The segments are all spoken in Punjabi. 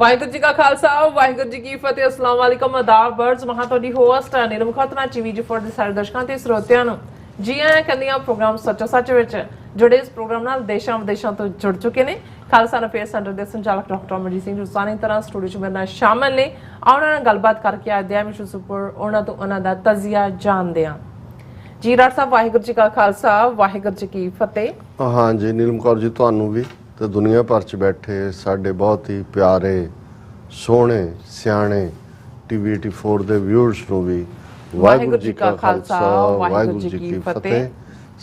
ਵਾਹਿਗੁਰੂ ਜੀ ਕਾ ਖਾਲਸਾ ਵਾਹਿਗੁਰੂ ਜੀ ਕੀ ਫਤਿਹ। ਅਸਲਾਮ ਵਾਲੇਕਮ ਆਦਾਬ ਬਰਡਸ ਮਹਾਂ ਤੁਹਾਡੀ ਹੋਸਟ ਨੀਲਮ ਖਤਨਾ ਟੀਵੀ ਜੀ ਫॉर ਦੇ ਸਾਰੇ ਦਰਸ਼ਕਾਂ ਤੇ ਸਰੋਤਿਆਂ ਨੂੰ ਜੀ ਆਇਆਂ ਕਹਿੰਦੀਆਂ ਪ੍ਰੋਗਰਾਮ ਸੱਚੋ ਸੱਚ ਵਿੱਚ ਜੁੜੇ ਇਸ ਪ੍ਰੋਗਰਾਮ ਨਾਲ ਦੇਸ਼ਾਂ ਵਿਦੇਸ਼ਾਂ ਤੋਂ ਜੁੜ ਚੁੱਕੇ ਨੇ। ਖਾਲਸਾ ਅਫੇਅਰ ਸੈਂਟਰ ਦੇ ਸੰਚਾਲਕ ਡਾਕਟਰ ਅਮਰਜੀਤ ਸਿੰਘ ਰੁਸਾਨੀ ਤਰ੍ਹਾਂ ਸਟੂਡੀਓ 'ਚ ਮੇਰੇ ਨਾਲ ਸ਼ਾਮਲ ਨੇ। ਉਹਨਾਂ ਨਾਲ ਗੱਲਬਾਤ ਕਰਕੇ ਆਦੇ ਆ ਮਿਸ਼ਨ ਸੁਪਰ ਉਹਨਾਂ ਤੋਂ ਉਹਨਾਂ ਦਾ ਤਜ਼ੀਆ ਜਾਣਦੇ ਆ। ਜੀ ਡਾਕਟਰ ਸਾਹਿਬ ਵਾਹਿਗੁਰੂ ਜੀ ਕਾ ਖਾਲਸਾ ਵਾਹਿਗੁਰੂ ਜੀ ਕੀ ਫਤਿਹ। हाँ जी नीलम कौर जी ਤੁਹਾਨੂੰ ਵੀ ਤੇ ਦੁਨੀਆ ਭਰ ਚ ਬੈਠੇ ਸਾਡੇ ਬਹੁਤ ਹੀ ਪਿਆਰੇ ਸੋਹਣੇ ਸਿਆਣੇ ਟੀਵੀ 84 ਦੇ ਵਿਊਅਰਸ ਨੂੰ ਵੀ ਵਾਹਿਗੁਰੂ ਜੀ ਕਾ ਖਾਲਸਾ ਵਾਹਿਗੁਰੂ ਜੀ ਕੀ ਫਤਿਹ।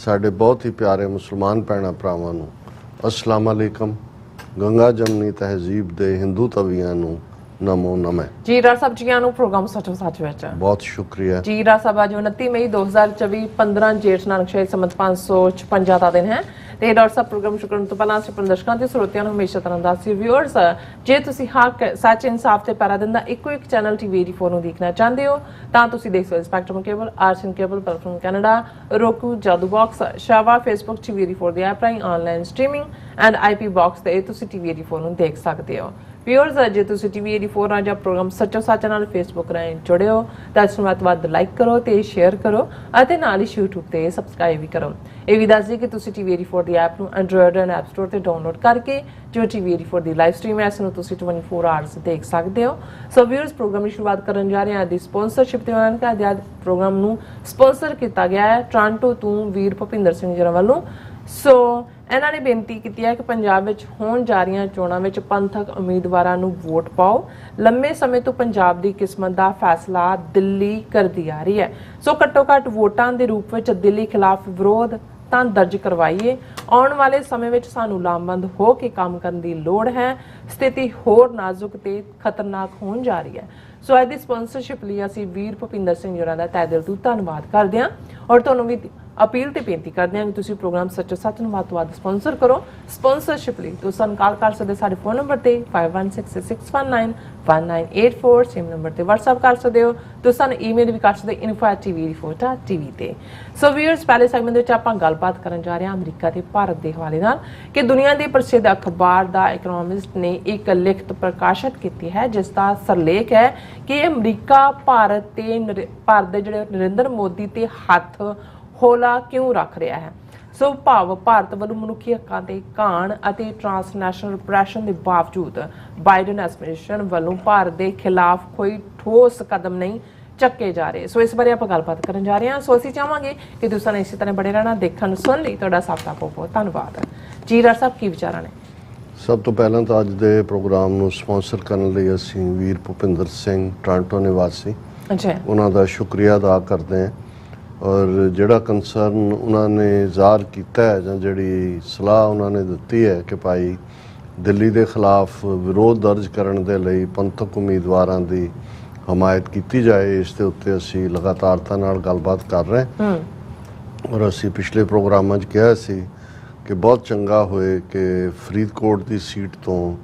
ਸਾਡੇ ਬਹੁਤ ਹੀ ਪਿਆਰੇ ਮੁਸਲਮਾਨ ਭੈਣਾਂ ਭਰਾਵਾਂ ਨੂੰ ਅਸਲਾਮ ਅਲੈਕਮ। ਗੰਗਾ ਜਮਨੀ ਤਹਿਜ਼ੀਬ ਦੇ ਹਿੰਦੂ ਤਵੀਆਂ ਨੂੰ ਨਮੋ ਨਮः। ਜੀ ਡਾਕਟਰ ਸਾਹਿਬ ਜੀ ਨੂੰ ਪ੍ਰੋਗਰਾਮ ਸੱਚੋ ਸੱਚ ਵਿੱਚ ਬਹੁਤ ਸ਼ੁਕਰੀਆ ਜੀ। ਡਾਕਟਰ ਸਾਹਿਬ ਅੱਜ 29 ਮਈ 2024 15 ਜੇਠ ਨਾਨਕ ਸ਼ਾਹੀ ਸੰਮਤ 556 ਦਾ ਦਿਨ ਹੈ ਤੇ ਡਾਕਟਰ ਸਾਹਿਬ ਪ੍ਰੋਗਰਾਮ ਸ਼ੁਰੂ ਕਰਨ ਤੋਂ ਪਹਿਲਾਂ ਆਪਣੇ ਦਰਸ਼ਕਾਂ ਤੇ ਸਰੋਤਿਆਂ ਨੂੰ ਹਮੇਸ਼ਾ ਤਰ੍ਹਾਂ ਦੱਸੀ ਵਿਊਅਰਸ ਜੇ ਤੁਸੀਂ ਹੱਕ ਸੱਚ ਇਨਸਾਫ ਤੇ ਪੈਰਾ ਦਿੰਦਾ ਇੱਕੋ ਇੱਕ ਚੈਨਲ ਟੀਵੀ 84 ਨੂੰ ਦੇਖਣਾ ਚਾਹੁੰਦੇ ਹੋ ਤਾਂ ਤੁਸੀਂ ਦੇਖ ਸਕਦੇ ਸਪੈਕਟਰਮ ਕੇਬਲ ਆਰਸਨ ਕੇਬਲ ਪਲੇਟਫਾਰਮ ਕੈਨੇਡਾ ਰੋਕੂ ਜਾਦੂ ਬਾਕਸ ਸ਼ਾਵਾ ਫੇਸਬੁੱਕ ਟੀਵੀ 84 ਦੀ ਐਪ ਰਾਹੀਂ online streaming and IP box ਤੇ ਤੁਸੀਂ ਟੀਵੀ 84 ਨੂੰ ਦੇਖ ਸਕਦੇ ਹੋ। ਵਿਊਅਰਸ ਜੇ ਤੁਸੀਂ ਟੀਵੀ 84 ਨਾਲ ਜਾਂ ਪ੍ਰੋਗਰਾਮ ਸੱਚੋ ਸੱਚ ਨਾਲ ਫੇਸਬੁੱਕ ਰਾਹੀਂ ਜੁੜੇ ਹੋ ਤਾਂ ਇਸ ਨੂੰ ਵੱਧ ਲਾਈਕ ਕਰੋ ਤੇ ਸ਼ੇਅਰ ਕਰੋ ਅਤੇ ਨਾਲ ਹੀ YouTube ਤੇ ਸਬਸਕ੍ਰਾਈਬ ਵੀ ਕਰੋ। ਇਹ ਵੀ ਦੱਸ ਦਈਏ ਕਿ ਤੁਸੀਂ ਟੀਵੀ 84 ਦੀ ਐਪ ਨੂੰ ਐਂਡਰੋਇਡ ਐਂਡ ਐਪ ਸਟੋਰ ਤੇ ਡਾਊਨਲੋਡ ਕਰਕੇ ਜੋ ਟੀਵੀ 84 ਦੀ ਲਾਈਵ ਸਟ੍ਰੀਮ ਹੈ ਇਸ ਨੂੰ ਤੁਸੀਂ 24 ਆਵਰਸ ਦੇਖ ਸਕਦੇ ਹੋ। ਸੋ ਵਿਊਅਰਸ ਪ੍ਰੋਗਰਾਮ ਦੀ ਸ਼ੁਰੂਆਤ ਕਰਨ ਜਾ ਰਹੇ ਹਾਂ ਦੀ ਸਪਾਂਸਰਸ਼ਿਪ ਤੇ ਉਹਨਾਂ ਦਾ ਅੱਜ ਪ੍ਰੋਗਰਾਮ ਨੂੰ ਸਪਾਂਸਰ ਕੀਤਾ ਗਿਆ ਹੈ ਟੋਰਾਂਟੋ ਤੋਂ ਵੀਰ ਭੁਪਿੰਦਰ ਸਿੰਘ ਜੀ ਵੱਲੋਂ। ਸੋ ਇਹਨਾਂ ਨੇ ਬੇਨਤੀ ਕੀਤੀ ਹੈ ਕਿ ਪੰਜਾਬ ਵਿੱਚ ਹੋਣ ਜਾ ਰਹੀਆਂ ਚੋਣਾਂ ਵਿੱਚ ਪੰਥਕ ਉਮੀਦਵਾਰਾਂ ਨੂੰ ਵੋਟ ਪਾਓ। ਲੰਮੇ ਸਮੇਂ ਤੋਂ ਪੰਜਾਬ ਦੀ ਕਿਸਮਤ ਦਾ ਫੈਸਲਾ ਦਿੱਲੀ ਕਰਦੀ ਆ ਰਹੀ ਹੈ। ਸੋ ਘੱਟੋ ਘੱਟ ਵੋਟਾਂ ਦੇ ਰੂਪ ਵਿੱਚ ਦਿੱਲੀ ਖਿਲਾਫ ਵਿਰੋਧ ਤਾਂ ਦਰਜ ਕਰਵਾਈਏ। ਆਉਣ ਵਾਲੇ ਸਮੇਂ ਵਿੱਚ ਸਾਨੂੰ ਲਾਮਬੰਦ ਹੋ ਕੇ ਕੰਮ ਕਰਨ ਦੀ ਲੋੜ ਹੈ। ਸਥਿਤੀ ਹੋਰ ਨਾਜ਼ੁਕ ਤੇ ਖਤਰਨਾਕ ਹੋਣ ਜਾ ਰਹੀ ਹੈ। ਸੋ ਇਹਦੀ ਸਪਾਂਸਰਸ਼ਿਪ ਲਈ ਅਸੀਂ ਵੀਰ ਭੁਪਿੰਦਰ ਸਿੰਘ ਜੀ ਦਾ ਤਹਿ ਦਿਲ ਤੋਂ ਧੰਨਵਾਦ ਕਰਦੇ ਹਾਂ ਔਰ ਤੁਹਾਨੂੰ ਵੀ अपील ਤੇ ਬੇਨਤੀ ਕਰਦੇ ਹਾਂ ਕਿ ਤੁਸੀਂ ਪ੍ਰੋਗਰਾਮ ਸੱਚੋ ਸੱਚ ਨੂੰ ਵੱਧ ਤੋਂ ਵੱਧ ਸਪਾਂਸਰ ਕਰੋ। ਸਪਾਂਸਰਸ਼ਿਪ ਲਈ ਤੁਸੀਂ ਸਾਨੂੰ ਕਾਲ ਕਰ ਸਕਦੇ ਸਾਡੇ ਫੋਨ ਨੰਬਰ ਤੇ 5166191984 ਸੇਮ ਨੰਬਰ ਤੇ WhatsApp ਕਰ ਸਕਦੇ ਹੋ। ਤੁਸੀਂ ਸਾਨੂੰ ਈਮੇਲ ਵੀ ਕਰ ਸਕਦੇ info@tv84.tv ਤੇ। ਸੋ ਵੀਅਰਸ ਪਹਿਲੇ ਸੈਗਮੈਂਟ ਵਿੱਚ ਆਪਾਂ ਗੱਲਬਾਤ ਕਰਨ ਜਾ ਰਹੇ ਹਾਂ ਅਮਰੀਕਾ ਤੇ ਭਾਰਤ ਦੇ ਹਵਾਲੇ ਨਾਲ ਕਿ ਦੁਨੀਆ ਦੇ ਪ੍ਰਸਿੱਧ ਅਖਬਾਰ ਦਾ ਇਕਨੋਮਿਸਟ ਨੇ ਇੱਕ ਲਿਖਤ ਪ੍ਰਕਾਸ਼ਿਤ ਕੀਤੀ ਹੈ ਜਿਸ ਦਾ ਸਰਲੇਖ ਹੈ ਕਿ ਅਮਰੀਕਾ ਭਾਰਤ ਦੇ ਜਿਹੜੇ ਨਰਿੰਦਰ ਮੋਦੀ ਤੇ ਹੱਥ ਹੋਲਾ ਕਿਉਂ ਰੱਖ ਰਿਹਾ ਹੈ। ਸੋ ਭਾਵ ਭਾਰਤ ਵੱਲੋਂ ਮਨੁੱਖੀ ਹੱਕਾਂ ਤੇ ਘਾਣ ਅਤੇ ਟ੍ਰਾਂਸਨੈਸ਼ਨਲ ਰਿਪਰੈਸ਼ਨ ਦੇ ਬਾਵਜੂਦ ਬਾਈਡਨ ਐਡਮਿਨਿਸਟ੍ਰੇਸ਼ਨ ਵੱਲੋਂ ਭਾਰਤ ਦੇ ਖਿਲਾਫ ਕੋਈ ਠੋਸ ਕਦਮ ਨਹੀਂ ਚੱਕੇ ਜਾ ਰਹੇ। ਸੋ ਇਸ ਬਾਰੇ ਆਪਾਂ ਗੱਲਬਾਤ ਕਰਨ ਜਾ ਰਹੇ ਹਾਂ। ਸੋ ਅਸੀਂ ਚਾਹਾਂਗੇ ਕਿ ਤੁਸੀਂ ਇਸੇ ਤਰ੍ਹਾਂ ਬੜੇ ਰਹਿਣਾ ਦੇਖਣ ਸੁਣ ਲਈ ਤੁਹਾਡਾ ਸਭ ਦਾ ਬਹੁਤ ਬਹੁਤ ਧੰਨਵਾਦ। ਜੀ ਡਾਕਟਰ ਸਾਹਿਬ ਕੀ ਵਿਚਾਰਾਂ ਨੇ? ਸਭ ਤੋਂ ਪਹਿਲਾਂ ਤਾਂ ਅੱਜ ਦੇ ਪ੍ਰੋਗਰਾਮ ਨੂੰ ਸਪਾਂਸਰ ਕਰਨ ਲਈ ਅਸੀਂ ਵੀਰ ਭੁਪਿੰਦਰ ਸਿੰਘ ਟੋਰਾਂਟੋ ਨਿਵਾਸੀ ਉਹਨਾਂ ਦਾ ਸ਼ੁਕਰੀਆ ਅਦਾ ਕਰਦੇ ਹਾਂ ਔਰ ਜਿਹੜਾ ਕੰਸਰਨ ਉਹਨਾਂ ਨੇ ਜ਼ਾਹਰ ਕੀਤਾ ਹੈ ਜਾਂ ਜਿਹੜੀ ਸਲਾਹ ਉਹਨਾਂ ਨੇ ਦਿੱਤੀ ਹੈ ਕਿ ਭਾਈ ਦਿੱਲੀ ਦੇ ਖਿਲਾਫ ਵਿਰੋਧ ਦਰਜ ਕਰਨ ਦੇ ਲਈ ਪੰਥਕ ਉਮੀਦਵਾਰਾਂ ਦੀ ਹਮਾਇਤ ਕੀਤੀ ਜਾਏ ਇਸ ਦੇ ਉੱਤੇ ਅਸੀਂ ਲਗਾਤਾਰਤਾ ਨਾਲ ਗੱਲਬਾਤ ਕਰ ਰਹੇ ਹਾਂ ਔਰ ਅਸੀਂ ਪਿਛਲੇ ਪ੍ਰੋਗਰਾਮਾਂ 'ਚ ਕਿਹਾ ਸੀ ਕਿ ਬਹੁਤ ਚੰਗਾ ਹੋਏ ਕਿ ਫਰੀਦਕੋਟ ਦੀ ਸੀਟ ਤੋਂ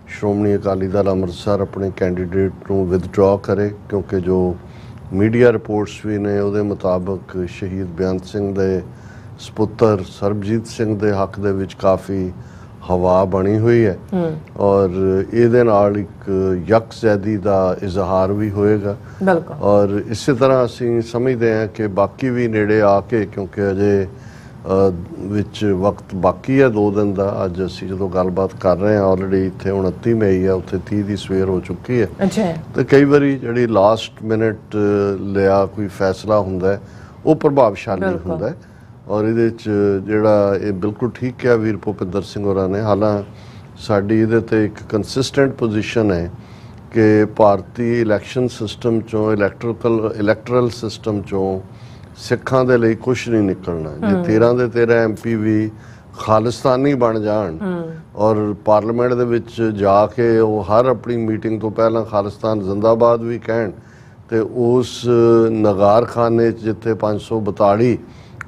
ਸ਼੍ਰੋਮਣੀ ਅਕਾਲੀ ਦਲ ਅੰਮ੍ਰਿਤਸਰ ਆਪਣੇ ਕੈਂਡੀਡੇਟ ਨੂੰ ਵਿਦਡਰਾ ਕਰੇ ਕਿਉਂਕਿ ਜੋ ਮੀਡੀਆ ਰਿਪੋਰਟਸ ਵੀ ਨੇ ਉਹਦੇ ਮੁਤਾਬਕ ਸ਼ਹੀਦ ਬੇਅੰਤ ਸਿੰਘ ਦੇ ਸਪੁੱਤਰ ਸਰਬਜੀਤ ਸਿੰਘ ਦੇ ਹੱਕ ਦੇ ਵਿੱਚ ਕਾਫੀ ਹਵਾ ਬਣੀ ਹੋਈ ਹੈ ਔਰ ਇਹਦੇ ਨਾਲ ਇੱਕ ਯਕਜ਼ੈਦੀ ਦਾ ਇਜ਼ਹਾਰ ਵੀ ਹੋਏਗਾ ਔਰ ਇਸੇ ਤਰ੍ਹਾਂ ਅਸੀਂ ਸਮਝਦੇ ਹਾਂ ਕਿ ਬਾਕੀ ਵੀ ਨੇੜੇ ਆ ਕੇ ਕਿਉਂਕਿ ਅਜੇ ਵਿੱਚ ਵਕਤ ਬਾਕੀ ਹੈ 2 ਦਿਨ ਦਾ। ਅੱਜ ਅਸੀਂ ਜਦੋਂ ਗੱਲਬਾਤ ਕਰ ਰਹੇ ਹਾਂ ਆਲਰੇਡੀ ਇੱਥੇ 29 ਮਈ ਹੈ ਉੱਥੇ 30 ਦੀ ਸਵੇਰ ਹੋ ਚੁੱਕੀ ਹੈ ਤੇ ਕਈ ਵਾਰੀ ਜਿਹੜੀ ਲਾਸਟ ਮਿਨਟ ਲਿਆ ਕੋਈ ਫੈਸਲਾ ਹੁੰਦਾ ਹੈ ਉਹ ਪ੍ਰਭਾਵਸ਼ਾਲੀ ਹੁੰਦਾ ਹੈ ਔਰ ਇਹਦੇ 'ਚ ਜਿਹੜਾ ਇਹ ਬਿਲਕੁਲ ਠੀਕ ਕਿਹਾ ਵੀਰ ਭੁਪਿੰਦਰ ਸਿੰਘ ਹੋਰਾਂ ਨੇ। ਹਾਲਾਂ ਸਾਡੀ ਇਹਦੇ 'ਤੇ ਇੱਕ ਕੰਸਿਸਟੈਂਟ ਪੋਜੀਸ਼ਨ ਹੈ ਕਿ ਭਾਰਤੀ ਇਲੈਕਸ਼ਨ ਸਿਸਟਮ 'ਚੋਂ ਇਲੈਕਟਰਲ ਸਿਸਟਮ 'ਚੋਂ ਸਿੱਖਾਂ ਦੇ ਲਈ ਕੁਛ ਨਹੀਂ ਨਿਕਲਣਾ। ਜੇ 13 ਦੇ 13 MP ਵੀ ਖਾਲਿਸਤਾਨੀ ਬਣ ਜਾਣ ਔਰ ਪਾਰਲੀਮੈਂਟ ਦੇ ਵਿੱਚ ਜਾ ਕੇ ਉਹ ਹਰ ਆਪਣੀ ਮੀਟਿੰਗ ਤੋਂ ਪਹਿਲਾਂ ਖਾਲਿਸਤਾਨ ਜ਼ਿੰਦਾਬਾਦ ਵੀ ਕਹਿਣ ਤੇ ਉਸ ਨਗਾਰਖਾਨੇ 'ਚ ਜਿੱਥੇ 542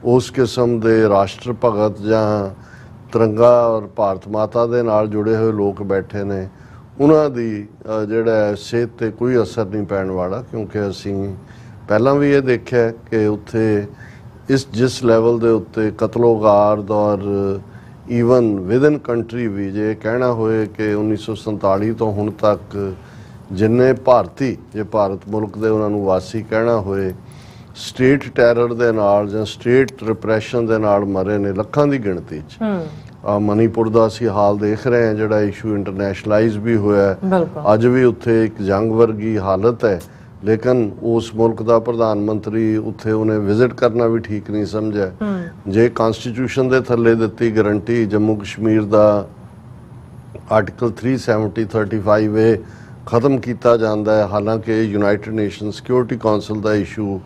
ਉਸ ਕਿਸਮ ਦੇ ਰਾਸ਼ਟਰ ਭਗਤ ਜਾਂ ਤਿਰੰਗਾ ਔਰ ਭਾਰਤ ਮਾਤਾ ਦੇ ਨਾਲ ਜੁੜੇ ਹੋਏ ਲੋਕ ਬੈਠੇ ਨੇ ਉਹਨਾਂ ਦੀ ਜਿਹੜਾ ਸਿਹਤ 'ਤੇ ਕੋਈ ਅਸਰ ਨਹੀਂ ਪੈਣ ਵਾਲਾ ਕਿਉਂਕਿ ਅਸੀਂ ਪਹਿਲਾਂ ਵੀ ਇਹ ਦੇਖਿਆ ਕਿ ਉੱਥੇ ਜਿਸ ਲੈਵਲ ਦੇ ਉੱਤੇ ਕਤਲੋ ਗਾਰਦ ਔਰ ਈਵਨ ਵਿਦਨ ਕੰਟਰੀ ਵੀ ਜੇ ਕਹਿਣਾ ਹੋਏ ਕਿ 1947 ਤੋਂ ਹੁਣ ਤੱਕ ਜਿੰਨੇ ਭਾਰਤੀ, ਜੇ ਭਾਰਤ ਮੁਲਕ ਦੇ ਉਹਨਾਂ ਨੂੰ ਵਾਸੀ ਕਹਿਣਾ ਹੋਏ, ਸਟੇਟ ਟੈਰਰ ਦੇ ਨਾਲ ਜਾਂ ਸਟੇਟ ਰਿਪਰੈਸ਼ਨ ਦੇ ਨਾਲ ਮਰੇ ਨੇ ਲੱਖਾਂ ਦੀ ਗਿਣਤੀ 'ਚ। ਮਨੀਪੁਰ ਦਾ ਅਸੀਂ ਹਾਲ ਦੇਖ ਰਹੇ ਹਾਂ, ਜਿਹੜਾ ਇਸ਼ੂ ਇੰਟਰਨੈਸ਼ਨਲਾਈਜ਼ ਵੀ ਹੋਇਆ, ਅੱਜ ਵੀ ਉੱਥੇ ਇੱਕ ਜੰਗ ਵਰਗੀ ਹਾਲਤ ਹੈ, ਲੇਕਿਨ ਉਸ ਮੁਲਕ ਦਾ ਪ੍ਰਧਾਨ ਮੰਤਰੀ ਉੱਥੇ ਉਹਨੇ ਵਿਜ਼ਿਟ ਕਰਨਾ ਵੀ ਠੀਕ ਨਹੀਂ ਸਮਝਿਆ। ਜੇ ਕਨਸਟੀਟਿਊਸ਼ਨ ਦੇ ਥੱਲੇ ਦਿੱਤੀ ਗਰੰਟੀ ਜੰਮੂ ਕਸ਼ਮੀਰ ਦਾ ਆਰਟੀਕਲ 370-35A ਖਤਮ ਕੀਤਾ ਜਾਂਦਾ ਹੈ, ਹਾਲਾਂਕਿ ਯੂਨਾਈਟਿਡ ਨੇਸ਼ਨ ਸਿਕਿਉਰਿਟੀ ਕੌਂਸਲ ਦਾ ਇਸ਼ੂ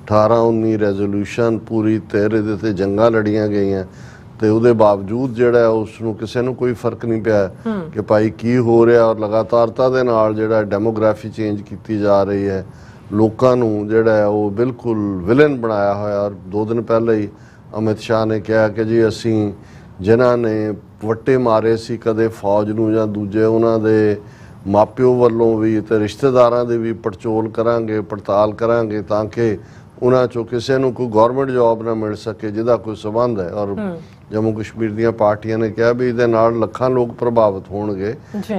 1819 ਰੈਜ਼ੋਲੂਸ਼ਨ ਪੂਰੀ ਤੇਰੇ ਦੇ ਤੇ ਜੰਗਾਂ ਲੜੀਆਂ ਗਈਆਂ ਤੇ ਉਹਦੇ ਬਾਵਜੂਦ ਜਿਹੜਾ ਉਸ ਨੂੰ ਕਿਸੇ ਨੂੰ ਕੋਈ ਫਰਕ ਨਹੀਂ ਪਿਆ ਕਿ ਭਾਈ ਕੀ ਹੋ ਰਿਹਾ। ਔਰ ਲਗਾਤਾਰਤਾ ਦੇ ਨਾਲ ਜਿਹੜਾ ਡੈਮੋਗ੍ਰਾਫੀ ਚੇਂਜ ਕੀਤੀ ਜਾ ਰਹੀ ਹੈ, ਲੋਕਾਂ ਨੂੰ ਜਿਹੜਾ ਹੈ ਉਹ ਬਿਲਕੁਲ ਵਿਲਨ ਬਣਾਇਆ ਹੋਇਆ। ਔਰ 2 ਦਿਨ ਪਹਿਲਾਂ ਹੀ ਅਮਿਤ ਸ਼ਾਹ ਨੇ ਕਿਹਾ ਕਿ ਜੀ ਅਸੀਂ ਜਿਨ੍ਹਾਂ ਨੇ ਵੱਟੇ ਮਾਰੇ ਸੀ ਕਦੇ ਫੌਜ ਨੂੰ ਜਾਂ ਦੂਜੇ, ਉਹਨਾਂ ਦੇ ਮਾਪਿਓ ਵੱਲੋਂ ਵੀ ਤੇ ਰਿਸ਼ਤੇਦਾਰਾਂ ਦੇ ਵੀ ਪੜਚੋਲ ਕਰਾਂਗੇ, ਪੜਤਾਲ ਕਰਾਂਗੇ ਤਾਂ ਕਿ ਉਹਨਾਂ ਚੋਂ ਕਿਸੇ ਨੂੰ ਕੋਈ ਗਵਰਨਮੈਂਟ ਜੌਬ ਨਾ ਮਿਲ ਸਕੇ ਜਿਹਦਾ ਕੋਈ ਸਬੰਧ ਹੈ। ਔਰ ਜੰਮੂ ਕਸ਼ਮੀਰ ਦੀਆਂ ਪਾਰਟੀਆਂ ਨੇ ਕਿਹਾ ਵੀ ਇਹਦੇ ਨਾਲ ਲੱਖਾਂ ਲੋਕ ਪ੍ਰਭਾਵਿਤ ਹੋਣਗੇ,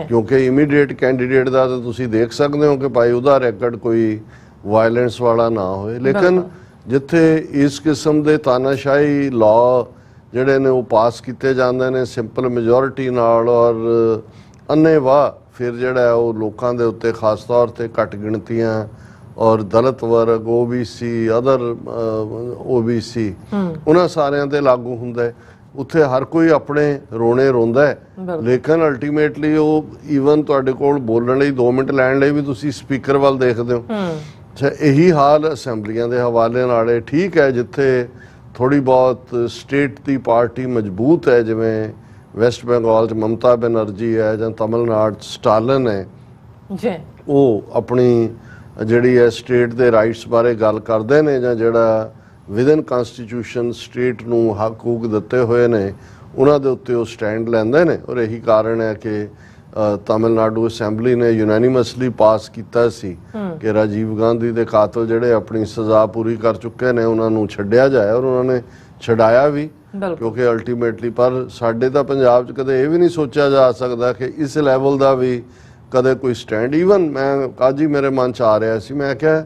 ਕਿਉਂਕਿ ਇਮੀਡੀਏਟ ਕੈਂਡੀਡੇਟ ਦਾ ਤਾਂ ਤੁਸੀਂ ਦੇਖ ਸਕਦੇ ਹੋ ਕਿ ਭਾਈ ਉਹਦਾ ਰੈਕਡ ਕੋਈ ਵਾਇਲੈਂਸ ਵਾਲਾ ਨਾ ਹੋਏ। ਲੇਕਿਨ ਜਿੱਥੇ ਇਸ ਕਿਸਮ ਦੇ ਤਾਨਾਸ਼ਾਹੀ ਲਾਅ ਜਿਹੜੇ ਨੇ ਉਹ ਪਾਸ ਕੀਤੇ ਜਾਂਦੇ ਨੇ ਸਿੰਪਲ ਮੈਜੋਰਿਟੀ ਨਾਲ ਔਰ ਅੰਨ੍ਹੇਵਾਹ, ਫਿਰ ਜਿਹੜਾ ਉਹ ਲੋਕਾਂ ਦੇ ਉੱਤੇ ਖਾਸ ਤੌਰ ਤੇ ਘੱਟ ਗਿਣਤੀਆਂ ਔਰ ਦਲਿਤ ਵਰਗ, OBC, ਅਦਰ OBC, ਉਹਨਾਂ ਸਾਰਿਆਂ ਤੇ ਲਾਗੂ ਹੁੰਦਾ ਹੈ। ਉੱਥੇ ਹਰ ਕੋਈ ਆਪਣੇ ਰੋਣੇ ਰੋਂਦਾ ਹੈ, ਲੇਕਿਨ ਅਲਟੀਮੇਟਲੀ ਉਹ ਈਵਨ ਤੁਹਾਡੇ ਕੋਲ ਬੋਲਣ ਲਈ 2 ਮਿੰਟ ਲੈਣ ਲਈ ਵੀ ਤੁਸੀਂ ਸਪੀਕਰ ਵੱਲ ਦੇਖਦੇ ਹੋ। ਅੱਛਾ, ਇਹੀ ਹਾਲ ਅਸੈਂਬਲੀਆਂ ਦੇ ਹਵਾਲੇ ਨਾਲ ਹੈ। ਠੀਕ ਹੈ, ਜਿੱਥੇ ਥੋੜੀ ਬਹੁਤ ਸਟੇਟ ਦੀ ਪਾਰਟੀ ਮਜ਼ਬੂਤ ਹੈ, ਜਿਵੇਂ ਵੈਸਟ ਬੰਗਾਲ 'ਚ ਮਮਤਾ ਬੈਨਰਜੀ ਹੈ ਜਾਂ ਤਮਿਲਨਾਡੂ 'ਚ ਸਟਾਲਨ ਹੈ, ਉਹ ਆਪਣੀ ਜਿਹੜੀ ਹੈ ਸਟੇਟ ਦੇ ਰਾਈਟਸ ਬਾਰੇ ਗੱਲ ਕਰਦੇ ਨੇ ਜਾਂ ਜਿਹੜਾ ਵਿਦਨ ਕਨਸਟੀਟਿਊਸ਼ਨ ਸਟੇਟ ਨੂੰ ਹੱਕ ਹੂਕ ਦਿੱਤੇ ਹੋਏ ਨੇ ਉਹਨਾਂ ਦੇ ਉੱਤੇ ਉਹ ਸਟੈਂਡ ਲੈਂਦੇ ਨੇ। ਔਰ ਇਹੀ ਕਾਰਨ ਹੈ ਕਿ ਤਮਿਲਨਾਡੂ ਅਸੈਂਬਲੀ ਨੇ ਯੂਨੈਨਿਮਸਲੀ ਪਾਸ ਕੀਤਾ ਸੀ ਕਿ ਰਾਜੀਵ ਗਾਂਧੀ ਦੇ ਕਾਤਲ ਜਿਹੜੇ ਆਪਣੀ ਸਜ਼ਾ ਪੂਰੀ ਕਰ ਚੁੱਕੇ ਨੇ ਉਹਨਾਂ ਨੂੰ ਛੱਡਿਆ ਜਾਏ, ਔਰ ਉਹਨਾਂ ਨੇ ਛਡਾਇਆ ਵੀ, ਕਿਉਂਕਿ ਅਲਟੀਮੇਟਲੀ ਪਰ ਸਾਡੇ ਤਾਂ ਪੰਜਾਬ 'ਚ ਕਦੇ ਇਹ ਵੀ ਨਹੀਂ ਸੋਚਿਆ ਜਾ ਸਕਦਾ ਕਿ ਇਸ ਲੈਵਲ ਦਾ ਵੀ ਕਦੇ ਕੋਈ ਸਟੈਂਡ। ਈਵਨ ਮੈਂ ਅੱਜ ਹੀ ਮੇਰੇ ਮਨ 'ਚ ਆ ਰਿਹਾ ਸੀ, ਮੈਂ ਕਿਹਾ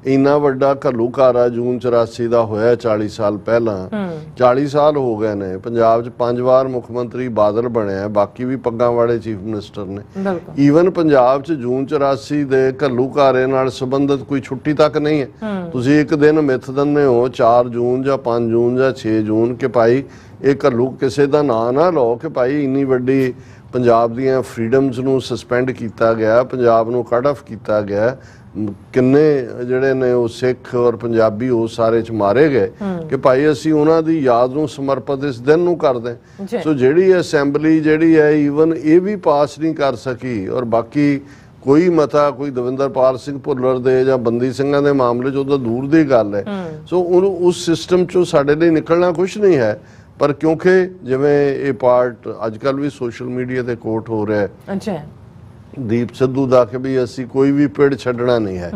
ਇੰਨਾ ਵੱਡਾ ਘੱਲੂਘਾਰਾ ਜੂਨ 84 ਦਾ ਹੋਇਆ 40 ਸਾਲ ਪਹਿਲਾਂ, 40 ਸਾਲ ਹੋ ਗਏ ਨੇ। ਪੰਜਾਬ 'ਚ 5 ਵਾਰ ਮੁੱਖ ਮੰਤਰੀ ਬਾਦਲ ਬਣਿਆ, ਬਾਕੀ ਵੀ ਪੱਗਾਂ ਵਾਲੇ ਚੀਫ ਮਿਨਿਸਟਰ ਨੇ। ਈਵਨ ਪੰਜਾਬ 'ਚ ਜੂਨ 84 ਦੇ ਘੱਲੂਘਾਰੇ ਨਾਲ ਸੰਬੰਧਿਤ ਕੋਈ ਛੁੱਟੀ ਤੱਕ ਨਹੀਂ ਹੈ। ਤੁਸੀਂ ਇੱਕ ਦਿਨ ਮਿੱਥ ਦਿੰਦੇ ਹੋ 4 ਜੂਨ ਜਾਂ 5 ਜੂਨ ਜਾਂ 6 ਜੂਨ ਕਿ ਭਾਈ ਇਹ ਘੱਲੂ ਕਿਸੇ ਦਾ ਨਾਂ ਨਾ ਲਓ ਕਿ ਭਾਈ ਇੰਨੀ ਵੱਡੀ ਪੰਜਾਬ ਦੀਆਂ ਫਰੀਡਮਸ ਨੂੰ ਸਸਪੈਂਡ ਕੀਤਾ ਗਿਆ, ਪੰਜਾਬ ਨੂੰ ਕੱਟ ਆਫ ਕੀਤਾ ਗਿਆ, ਕਿੰਨੇ ਜਿਹੜੇ ਨੇ ਉਹ ਸਿੱਖ ਔਰ ਪੰਜਾਬੀ ਉਹ ਸਾਰੇ 'ਚ ਮਾਰੇ ਗਏ ਕਿ ਭਾਈ ਅਸੀਂ ਉਹਨਾਂ ਦੀ ਯਾਦ ਨੂੰ ਸਮਰਪਿਤ ਇਸ ਦਿਨ ਨੂੰ ਕਰਦੇ। ਸੋ ਜਿਹੜੀ ਅਸੈਂਬਲੀ ਜਿਹੜੀ ਹੈ ਈਵਨ ਇਹ ਵੀ ਪਾਸ ਨਹੀਂ ਕਰ ਸਕੀ, ਔਰ ਬਾਕੀ ਕੋਈ ਮਤਾ ਕੋਈ ਦਵਿੰਦਰਪਾਲ ਸਿੰਘ ਭੁੱਲਰ ਦੇ ਜਾਂ ਬੰਦੀ ਸਿੰਘਾਂ ਦੇ ਮਾਮਲੇ 'ਚ ਉਹ ਤਾਂ ਦੂਰ ਦੀ ਗੱਲ ਹੈ। ਸੋ ਉਹਨੂੰ ਉਸ ਸਿਸਟਮ 'ਚੋਂ ਸਾਡੇ ਲਈ ਨਿਕਲਣਾ ਕੁਛ ਨਹੀਂ ਹੈ, ਪਰ ਕਿਉਂਕਿ ਜਿਵੇਂ ਇਹ ਪਾਰਟ ਅੱਜ ਕੱਲ੍ਹ ਵੀ ਸੋਸ਼ਲ ਮੀਡੀਆ ਤੇ ਕੋਟ ਹੋ ਰਿਹਾ ਹੈ ਦੀਪ ਸਿੱਧੂ ਦਾ ਕਿ ਵੀ ਅਸੀਂ ਕੋਈ ਵੀ ਪਿੜ ਛੱਡਣਾ ਨਹੀਂ ਹੈ,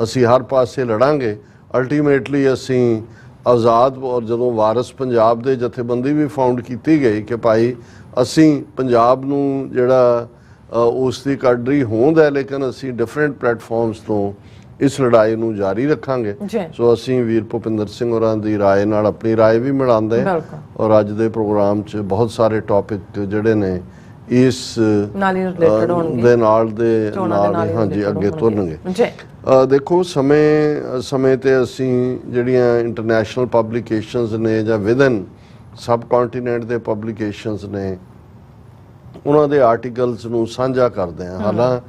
ਅਸੀਂ ਹਰ ਪਾਸੇ ਲੜਾਂਗੇ, ਅਲਟੀਮੇਟਲੀ ਅਸੀਂ ਆਜ਼ਾਦ। ਔਰ ਜਦੋਂ ਵਾਰਿਸ ਪੰਜਾਬ ਦੇ ਜਥੇਬੰਦੀ ਵੀ ਫਾਊਂਡ ਕੀਤੀ ਗਈ ਕਿ ਭਾਈ ਅਸੀਂ ਪੰਜਾਬ ਨੂੰ ਜਿਹੜਾ ਉਸ ਦੀ ਕਾਡਰੀ ਹੋਂਦ ਹੈ, ਲੇਕਿਨ ਅਸੀਂ ਡਿਫਰੈਂਟ ਪਲੇਟਫਾਰਮਸ ਤੋਂ ਇਸ ਲੜਾਈ ਨੂੰ ਜਾਰੀ ਰੱਖਾਂਗੇ। ਸੋ ਅਸੀਂ ਵੀਰ ਭੁਪਿੰਦਰ ਸਿੰਘ ਹੋਰਾਂ ਦੀ ਰਾਏ ਨਾਲ ਆਪਣੀ ਰਾਏ ਵੀ ਮਿਲਾਉਂਦੇ ਹਾਂ, ਔਰ ਅੱਜ ਦੇ ਪ੍ਰੋਗਰਾਮ 'ਚ ਬਹੁਤ ਸਾਰੇ ਟੌਪਿਕ ਜਿਹੜੇ ਨੇ ਇਸ ਦੇ ਨਾਲ ਹਾਂਜੀ ਅੱਗੇ ਤੁਰਨਗੇ। ਦੇਖੋ ਸਮੇਂ ਤੇ ਅਸੀਂ ਜਿਹੜੀਆਂ ਇੰਟਰਨੈਸ਼ਨਲ ਪਬਲੀਕੇਸ਼ਨਸ ਨੇ ਜਾਂ ਵਿਦਨ ਸਬ ਕੰਟੀਨੈਂਟ ਦੇ ਪਬਲੀਕੇਸ਼ਨਸ ਨੇ ਉਹਨਾਂ ਦੇ ਆਰਟੀਕਲਸ ਨੂੰ ਸਾਂਝਾ ਕਰਦੇ ਹਾਂ। ਹਾਲਾਂ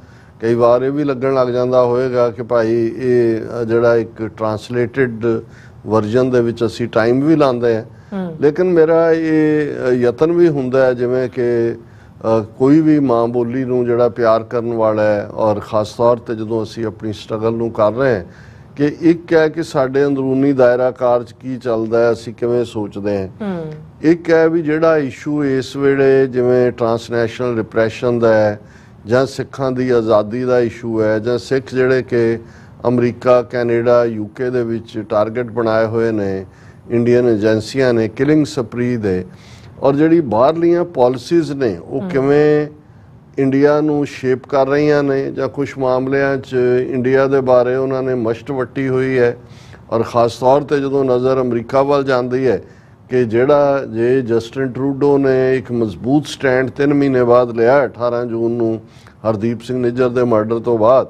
ਕਈ ਵਾਰ ਇਹ ਵੀ ਲੱਗਣ ਲੱਗ ਜਾਂਦਾ ਹੋਵੇਗਾ ਕਿ ਭਾਈ ਇਹ ਜਿਹੜਾ ਇੱਕ ਟਰਾਂਸਲੇਟਿਡ ਵਰਜ਼ਨ ਦੇ ਵਿੱਚ ਅਸੀਂ ਟਾਈਮ ਵੀ ਲਾਉਂਦੇ ਹਾਂ, ਲੇਕਿਨ ਮੇਰਾ ਇਹ ਯਤਨ ਵੀ ਹੁੰਦਾ ਹੈ ਜਿਵੇਂ ਕਿ ਕੋਈ ਵੀ ਮਾਂ ਬੋਲੀ ਨੂੰ ਜਿਹੜਾ ਪਿਆਰ ਕਰਨ ਵਾਲਾ ਹੈ, ਔਰ ਖਾਸ ਤੌਰ ਤੇ ਜਦੋਂ ਅਸੀਂ ਆਪਣੀ ਸਟਰਗਲ ਨੂੰ ਕਰ ਰਹੇ ਹਾਂ ਕਿ ਇੱਕ ਹੈ ਕਿ ਸਾਡੇ ਅੰਦਰੂਨੀ ਦਾਇਰਾ ਕਾਰ 'ਚ ਕੀ ਚੱਲਦਾ ਹੈ, ਅਸੀਂ ਕਿਵੇਂ ਸੋਚਦੇ ਹਾਂ। ਇੱਕ ਹੈ ਵੀ ਜਿਹੜਾ ਇਸ਼ੂ ਇਸ ਵੇਲੇ ਜਿਵੇਂ ਟਰਾਂਸਨੈਸ਼ਨਲ ਰਿਪਰੈਸ਼ਨ ਦਾ ਹੈ ਜਾਂ ਸਿੱਖਾਂ ਦੀ ਆਜ਼ਾਦੀ ਦਾ ਇਸ਼ੂ ਹੈ, ਜਾਂ ਸਿੱਖ ਜਿਹੜੇ ਕਿ ਅਮਰੀਕਾ, ਕੈਨੇਡਾ, UK ਦੇ ਵਿੱਚ ਟਾਰਗੇਟ ਬਣਾਏ ਹੋਏ ਨੇ ਇੰਡੀਅਨ ਏਜੰਸੀਆਂ ਨੇ ਕਿਲਿੰਗ ਸਪਰੀ ਦੇ, ਔਰ ਜਿਹੜੀ ਬਾਹਰਲੀਆਂ ਪਾਲਿਸੀਜ਼ ਨੇ ਉਹ ਕਿਵੇਂ ਇੰਡੀਆ ਨੂੰ ਸ਼ੇਪ ਕਰ ਰਹੀਆਂ ਨੇ, ਜਾਂ ਕੁਝ ਮਾਮਲਿਆਂ 'ਚ ਇੰਡੀਆ ਦੇ ਬਾਰੇ ਉਹਨਾਂ ਨੇ ਮਸ਼ਟ ਵੱਟੀ ਹੋਈ ਹੈ। ਔਰ ਖ਼ਾਸ ਤੌਰ ਤੇ ਜਦੋਂ ਨਜ਼ਰ ਅਮਰੀਕਾ ਵੱਲ ਜਾਂਦੀ ਹੈ ਕਿ ਜਿਹੜਾ ਜੇ ਜਸਟਿਨ ਟਰੂਡੋ ਨੇ ਇੱਕ ਮਜ਼ਬੂਤ ਸਟੈਂਡ 3 ਮਹੀਨੇ ਬਾਅਦ ਲਿਆ 18 ਜੂਨ ਨੂੰ ਹਰਦੀਪ ਸਿੰਘ ਨਿੱਜਰ ਦੇ ਮਰਡਰ ਤੋਂ ਬਾਅਦ,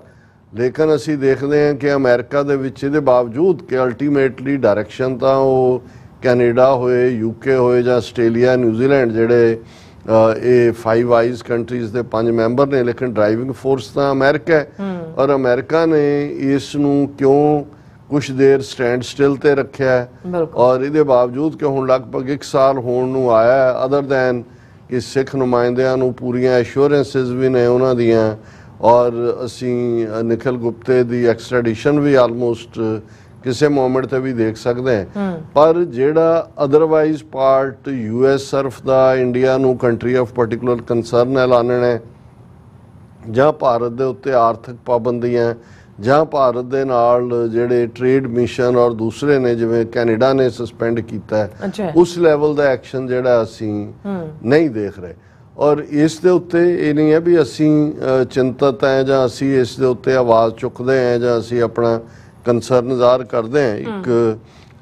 ਲੇਕਿਨ ਅਸੀਂ ਦੇਖਦੇ ਹਾਂ ਕਿ ਅਮਰੀਕਾ ਦੇ ਵਿੱਚ ਇਹਦੇ ਬਾਵਜੂਦ ਕਿ ਅਲਟੀਮੇਟਲੀ ਡਾਇਰੈਕਸ਼ਨ ਤਾਂ ਉਹ ਕੈਨੇਡਾ ਹੋਏ, UK ਹੋਏ ਜਾਂ ਆਸਟ੍ਰੇਲੀਆ, ਨਿਊਜ਼ੀਲੈਂਡ ਜਿਹੜੇ ਇਹ 5 ਆਈਜ਼ ਕੰਟਰੀਜ਼ ਦੇ 5 ਮੈਂਬਰ ਨੇ, ਲੇਕਿਨ ਡਰਾਈਵਿੰਗ ਫੋਰਸ ਤਾਂ ਅਮਰੀਕਾ ਹੈ। ਔਰ ਅਮਰੀਕਾ ਨੇ ਇਸ ਨੂੰ ਕਿਉਂ ਕੁਛ ਦੇਰ ਸਟੈਂਡ ਸਟਿਲ ਤੇ ਰੱਖਿਆ, ਔਰ ਇਹਦੇ ਬਾਵਜੂਦ ਕਿ ਹੁਣ ਲਗਭਗ 1 ਸਾਲ ਹੋਣ ਨੂੰ ਆਇਆ, ਅਦਰ ਦੈਨ ਕਿ ਸਿੱਖ ਨੁਮਾਇੰਦਿਆਂ ਨੂੰ ਪੂਰੀਆਂ ਐਸ਼ੋਰੈਂਸਿਸ ਵੀ ਨੇ ਉਹਨਾਂ ਦੀਆਂ, ਔਰ ਅਸੀਂ ਨਿਖਿਲ ਗੁਪਤੇ ਦੀ ਐਕਸਟ੍ਰੈਡੀਸ਼ਨ ਵੀ ਆਲਮੋਸਟ ਕਿਸੇ ਮੂਮੈਂਟ ਤੇ ਵੀ ਦੇਖ ਸਕਦੇ ਹਾਂ। ਪਰ ਜਿਹੜਾ ਅਦਰਵਾਈਜ਼ ਪਾਰਟ US ਸਰਫ ਦਾ ਇੰਡੀਆ ਨੂੰ ਕੰਟਰੀ ਆਫ ਪਾਰਟਿਕੂਲਰ ਕੰਸਰਨ ਐਲਾਨਣਾ ਹੈ, ਜਾਂ ਭਾਰਤ ਦੇ ਉੱਤੇ ਆਰਥਿਕ ਪਾਬੰਦੀਆਂ, ਜਾਂ ਭਾਰਤ ਦੇ ਨਾਲ ਜਿਹੜੇ ਟ੍ਰੇਡ ਮਿਸ਼ਨ ਔਰ ਦੂਸਰੇ ਨੇ ਜਿਵੇਂ ਕੈਨੇਡਾ ਨੇ ਸਸਪੈਂਡ ਕੀਤਾ, ਉਸ ਲੈਵਲ ਦਾ ਐਕਸ਼ਨ ਜਿਹੜਾ ਅਸੀਂ ਨਹੀਂ ਦੇਖ ਰਹੇ। ਔਰ ਇਸ ਦੇ ਉੱਤੇ ਇਹ ਨਹੀਂ ਹੈ ਵੀ ਅਸੀਂ ਚਿੰਤਤ ਹੈ ਜਾਂ ਅਸੀਂ ਇਸ ਦੇ ਉੱਤੇ ਆਵਾਜ਼ ਚੁੱਕਦੇ ਹਾਂ ਜਾਂ ਅਸੀਂ ਆਪਣਾ ਕੰਸਰਨ ਜ਼ਾਹਰ ਕਰਦੇ ਹਾਂ। ਇੱਕ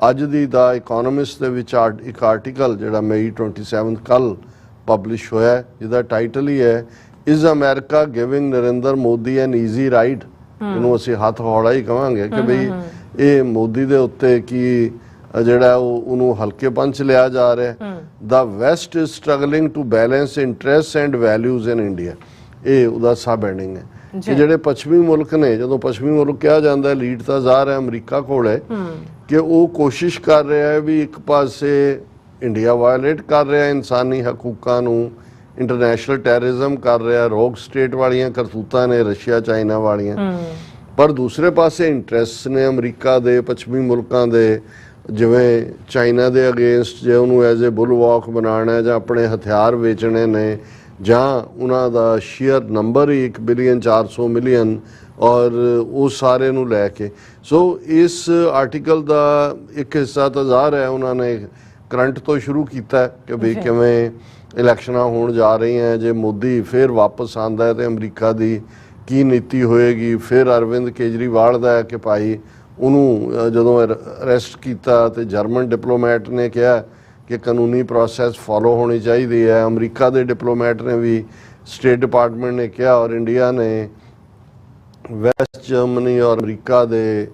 ਅੱਜ ਦੀ ਦਾ ਇਕਨੋਮਿਸਟ ਦੇ ਵਿੱਚ ਇੱਕ ਆਰਟੀਕਲ ਜਿਹੜਾ ਮਈ 27 ਕੱਲ ਪਬਲਿਸ਼ ਹੋਇਆ, ਜਿਹਦਾ ਟਾਈਟਲ ਹੀ ਹੈ is America giving Narendra Modi an easy ride. ਇਹਨੂੰ ਅਸੀਂ ਹੱਥ ਹੌਲਾ ਹੀ ਕਹਾਂਗੇ ਕਿ ਬਈ ਇਹ ਮੋਦੀ ਦੇ ਉੱਤੇ ਕੀ ਜਿਹੜਾ ਉਹਨੂੰ ਹਲਕੇਪਨ ਚ ਲਿਆ ਜਾ ਰਿਹਾ। The West is struggling to balance interest and values in India, ਇਹ ਉਹਦਾ ਸਬ ਹੈਡਿੰਗ ਹੈ ਕਿ ਜਿਹੜੇ ਪੱਛਮੀ ਮੁਲਕ ਨੇ, ਜਦੋਂ ਪੱਛਮੀ ਮੁਲਕ ਕਿਹਾ ਜਾਂਦਾ ਲੀਡ ਤਾਂ ਜ਼ਾਹਰ ਹੈ ਅਮਰੀਕਾ ਕੋਲ ਹੈ, ਕਿ ਉਹ ਕੋਸ਼ਿਸ਼ ਕਰ ਰਿਹਾ ਹੈ ਵੀ ਇੱਕ ਪਾਸੇ ਇੰਡੀਆ ਵਾਇਲੇਟ ਕਰ ਰਿਹਾ ਇਨਸਾਨੀ ਹਕੂਕਾਂ ਨੂੰ, ਇੰਟਰਨੈਸ਼ਨਲ ਟੈਰਰਿਜ਼ਮ ਕਰ ਰਿਹਾ, ਰੋਗ ਸਟੇਟ ਵਾਲੀਆਂ ਕਰਤੂਤਾਂ ਨੇ ਰਸ਼ੀਆ ਚਾਈਨਾ ਵਾਲੀਆਂ, ਪਰ ਦੂਸਰੇ ਪਾਸੇ ਇੰਟਰਸਟ ਨੇ ਅਮਰੀਕਾ ਦੇ ਪੱਛਮੀ ਮੁਲਕਾਂ ਦੇ, ਜਿਵੇਂ ਚਾਈਨਾ ਦੇ ਅਗੇਂਸਟ ਜੇ ਉਹਨੂੰ ਐਜ਼ ਏ ਬੁਲਵਾਕ ਬਣਾਉਣਾ ਜਾਂ ਆਪਣੇ ਹਥਿਆਰ ਵੇਚਣੇ ਨੇ, ਜਾਂ ਉਹਨਾਂ ਦਾ ਸ਼ੇਅਰ ਨੰਬਰ ਹੀ 1 ਬਿਲੀਅਨ 400 ਮਿਲੀਅਨ, ਔਰ ਉਹ ਸਾਰੇ ਨੂੰ ਲੈ ਕੇ। ਸੋ ਇਸ ਆਰਟੀਕਲ ਦਾ ਇੱਕ ਹਿੱਸਾ ਤਾਂ ਜ਼ਾਹਰ ਹੈ ਉਹਨਾਂ ਨੇ ਕਰੰਟ ਤੋਂ ਸ਼ੁਰੂ ਕੀਤਾ ਕਿ ਵੀ ਕਿਵੇਂ ਇਲੈਕਸ਼ਨਾਂ ਹੋਣ ਜਾ ਰਹੀਆਂ, ਜੇ ਮੋਦੀ ਫਿਰ ਵਾਪਸ ਆਉਂਦਾ ਹੈ ਤੇ ਅਮਰੀਕਾ ਦੀ ਕੀ ਨੀਤੀ ਹੋਏਗੀ। ਫਿਰ ਅਰਵਿੰਦ ਕੇਜਰੀਵਾਲ ਦਾ ਹੈ ਕਿ ਭਾਈ ਉਹਨੂੰ ਜਦੋਂ ਅਰੈਸਟ ਕੀਤਾ ਤੇ ਜਰਮਨ ਡਿਪਲੋਮੈਟ ਨੇ ਕਿਹਾ ਕਿ ਕਾਨੂੰਨੀ ਪ੍ਰੋਸੈਸ ਫੋਲੋ ਹੋਣੀ ਚਾਹੀਦੀ ਹੈ, ਅਮਰੀਕਾ ਦੇ ਡਿਪਲੋਮੈਟ ਨੇ ਵੀ, ਸਟੇਟ ਡਿਪਾਰਟਮੈਂਟ ਨੇ ਕਿਹਾ, ਔਰ ਇੰਡੀਆ ਨੇ ਵੈਸਟ ਜਰਮਨੀ ਔਰ ਅਮਰੀਕਾ ਦੇ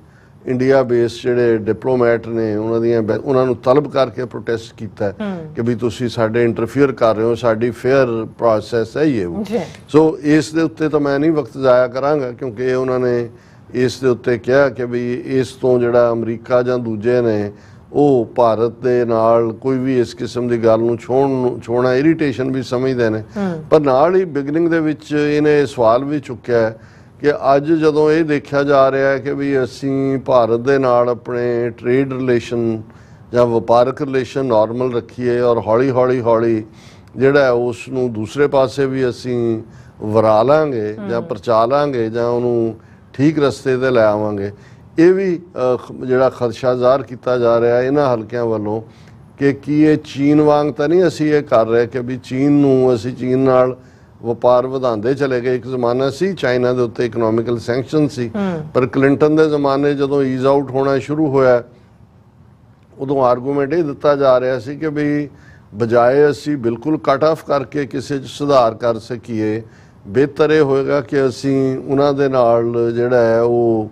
ਇੰਡੀਆ ਬੇਸ ਜਿਹੜੇ ਡਿਪਲੋਮੈਟ ਨੇ ਉਹਨਾਂ ਨੂੰ ਤਲਬ ਕਰਕੇ ਪ੍ਰੋਟੈਸਟ ਕੀਤਾ ਕਿ ਵੀ ਤੁਸੀਂ ਸਾਡੇ ਇੰਟਰਫੀਅਰ ਕਰ ਰਹੇ ਹੋ, ਸਾਡੀ ਫੇਅਰ ਪ੍ਰੋਸੈਸ ਹੈ ਇਹ। ਸੋ ਇਸ ਦੇ ਉੱਤੇ ਤਾਂ ਮੈਂ ਨਹੀਂ ਵਕਤ ਜ਼ਾਇਆ ਕਰਾਂਗਾ, ਕਿਉਂਕਿ ਉਹਨਾਂ ਨੇ ਇਸ ਦੇ ਉੱਤੇ ਕਿਹਾ ਕਿ ਵੀ ਇਸ ਤੋਂ ਜਿਹੜਾ ਅਮਰੀਕਾ ਜਾਂ ਦੂਜੇ ਨੇ ਉਹ ਭਾਰਤ ਦੇ ਨਾਲ ਕੋਈ ਵੀ ਇਸ ਕਿਸਮ ਦੀ ਗੱਲ ਨੂੰ ਛੋੜਨਾ ਇਰੀਟੇਸ਼ਨ ਵੀ ਸਮਝਦੇ ਨੇ। ਪਰ ਨਾਲ ਹੀ ਬਿਗਨਿੰਗ ਦੇ ਵਿੱਚ ਇਹਨੇ ਸਵਾਲ ਵੀ ਚੁੱਕਿਆ ਕਿ ਅੱਜ ਜਦੋਂ ਇਹ ਦੇਖਿਆ ਜਾ ਰਿਹਾ ਹੈ ਕਿ ਵੀ ਅਸੀਂ ਭਾਰਤ ਦੇ ਨਾਲ ਆਪਣੇ ਟ੍ਰੇਡ ਰਿਲੇਸ਼ਨ ਜਾਂ ਵਪਾਰਕ ਰਿਲੇਸ਼ਨ ਨਾਰਮਲ ਰੱਖੀਏ, ਔਰ ਹੌਲੀ ਜਿਹੜਾ ਉਸ ਨੂੰ ਦੂਸਰੇ ਪਾਸੇ ਵੀ ਅਸੀਂ ਵਰਾ ਲਾਂਗੇ ਜਾਂ ਪਰਚਾ ਲਾਂਗੇ ਜਾਂ ਉਹਨੂੰ ਠੀਕ ਰਸਤੇ ਤੇ ਲੈ ਆਵਾਂਗੇ, ਇਹ ਵੀ ਜਿਹੜਾ ਖਦਸ਼ਾ ਜ਼ਾਹਰ ਕੀਤਾ ਜਾ ਰਿਹਾ ਇਹਨਾਂ ਹਲਕਿਆਂ ਵੱਲੋਂ ਕਿ ਕੀ ਇਹ ਚੀਨ ਵਾਂਗ ਤਾਂ ਨਹੀਂ ਅਸੀਂ ਇਹ ਕਰ ਰਹੇ ਕਿ ਵੀ ਚੀਨ ਨਾਲ ਵਪਾਰ ਵਧਾਉਂਦੇ ਚਲੇ ਗਏ। ਇੱਕ ਜ਼ਮਾਨਾ ਸੀ ਚਾਈਨਾ ਦੇ ਉੱਤੇ ਇਕਨੋਮਿਕਲ ਸੈਂਕਸ਼ਨ ਸੀ, ਪਰ ਕਲਿੰਟਨ ਦੇ ਜ਼ਮਾਨੇ ਜਦੋਂ ਈਜ਼ ਆਊਟ ਹੋਣਾ ਸ਼ੁਰੂ ਹੋਇਆ ਉਦੋਂ ਆਰਗੂਮੈਂਟ ਇਹ ਦਿੱਤਾ ਜਾ ਰਿਹਾ ਸੀ ਕਿ ਵੀ ਬਜਾਏ ਅਸੀਂ ਬਿਲਕੁਲ ਕੱਟ ਆਫ ਕਰਕੇ ਕਿਸੇ 'ਚ ਸੁਧਾਰ ਕਰ ਸਕੀਏ, ਬਿਹਤਰ ਇਹ ਹੋਏਗਾ ਕਿ ਅਸੀਂ ਉਹਨਾਂ ਦੇ ਨਾਲ ਜਿਹੜਾ ਹੈ ਉਹ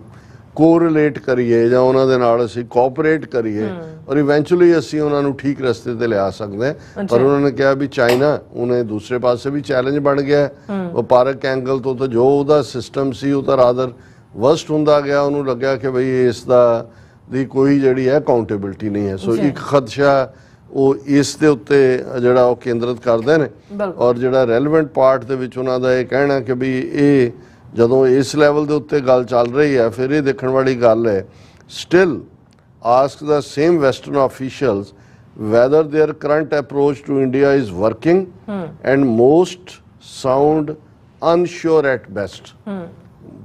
ਕੋਰਿਲੇਟ ਕਰੀਏ ਜਾਂ ਉਹਨਾਂ ਦੇ ਨਾਲ ਅਸੀਂ ਕੋਆਪਰੇਟ ਕਰੀਏ, ਔਰ ਇਵੈਂਚੁਅਲੀ ਅਸੀਂ ਉਹਨਾਂ ਨੂੰ ਠੀਕ ਰਸਤੇ ਤੇ ਲਿਆ ਸਕਦੇ ਹਾਂ। ਪਰ ਉਹਨਾਂ ਨੇ ਕਿਹਾ ਵੀ ਚਾਈਨਾ ਉਹਨੇ ਦੂਸਰੇ ਪਾਸੇ ਵੀ ਚੈਲੰਜ ਬਣ ਗਿਆ ਵਪਾਰਕ ਐਂਗਲ ਤੋਂ, ਤਾਂ ਜੋ ਉਹਦਾ ਸਿਸਟਮ ਸੀ ਉਹ ਤਾਂ ਰਾਦਰ ਵਰਸਟ ਹੁੰਦਾ ਗਿਆ। ਉਹਨੂੰ ਲੱਗਿਆ ਕਿ ਬਈ ਇਸ ਦੀ ਕੋਈ ਜਿਹੜੀ ਹੈ ਅਕਾਊਂਟੇਬਿਲਟੀ ਨਹੀਂ ਹੈ। ਸੋ ਇੱਕ ਖਦਸ਼ਾ ਉਹ ਇਸ ਦੇ ਉੱਤੇ ਜਿਹੜਾ ਉਹ ਕੇਂਦਰਿਤ ਕਰਦੇ ਨੇ, ਔਰ ਜਿਹੜਾ ਰੈਲੇਵੈਂਟ ਪਾਰਟ ਦੇ ਵਿੱਚ ਉਹਨਾਂ ਦਾ ਇਹ ਕਹਿਣਾ ਕਿ ਵੀ ਇਹ ਜਦੋਂ ਇਸ ਲੈਵਲ ਦੇ ਉੱਤੇ ਗੱਲ ਚੱਲ ਰਹੀ ਹੈ ਫਿਰ ਇਹ ਦੇਖਣ ਵਾਲੀ ਗੱਲ ਹੈ still ask the same western officials whether their current approach to India is working and most sound unsure at best।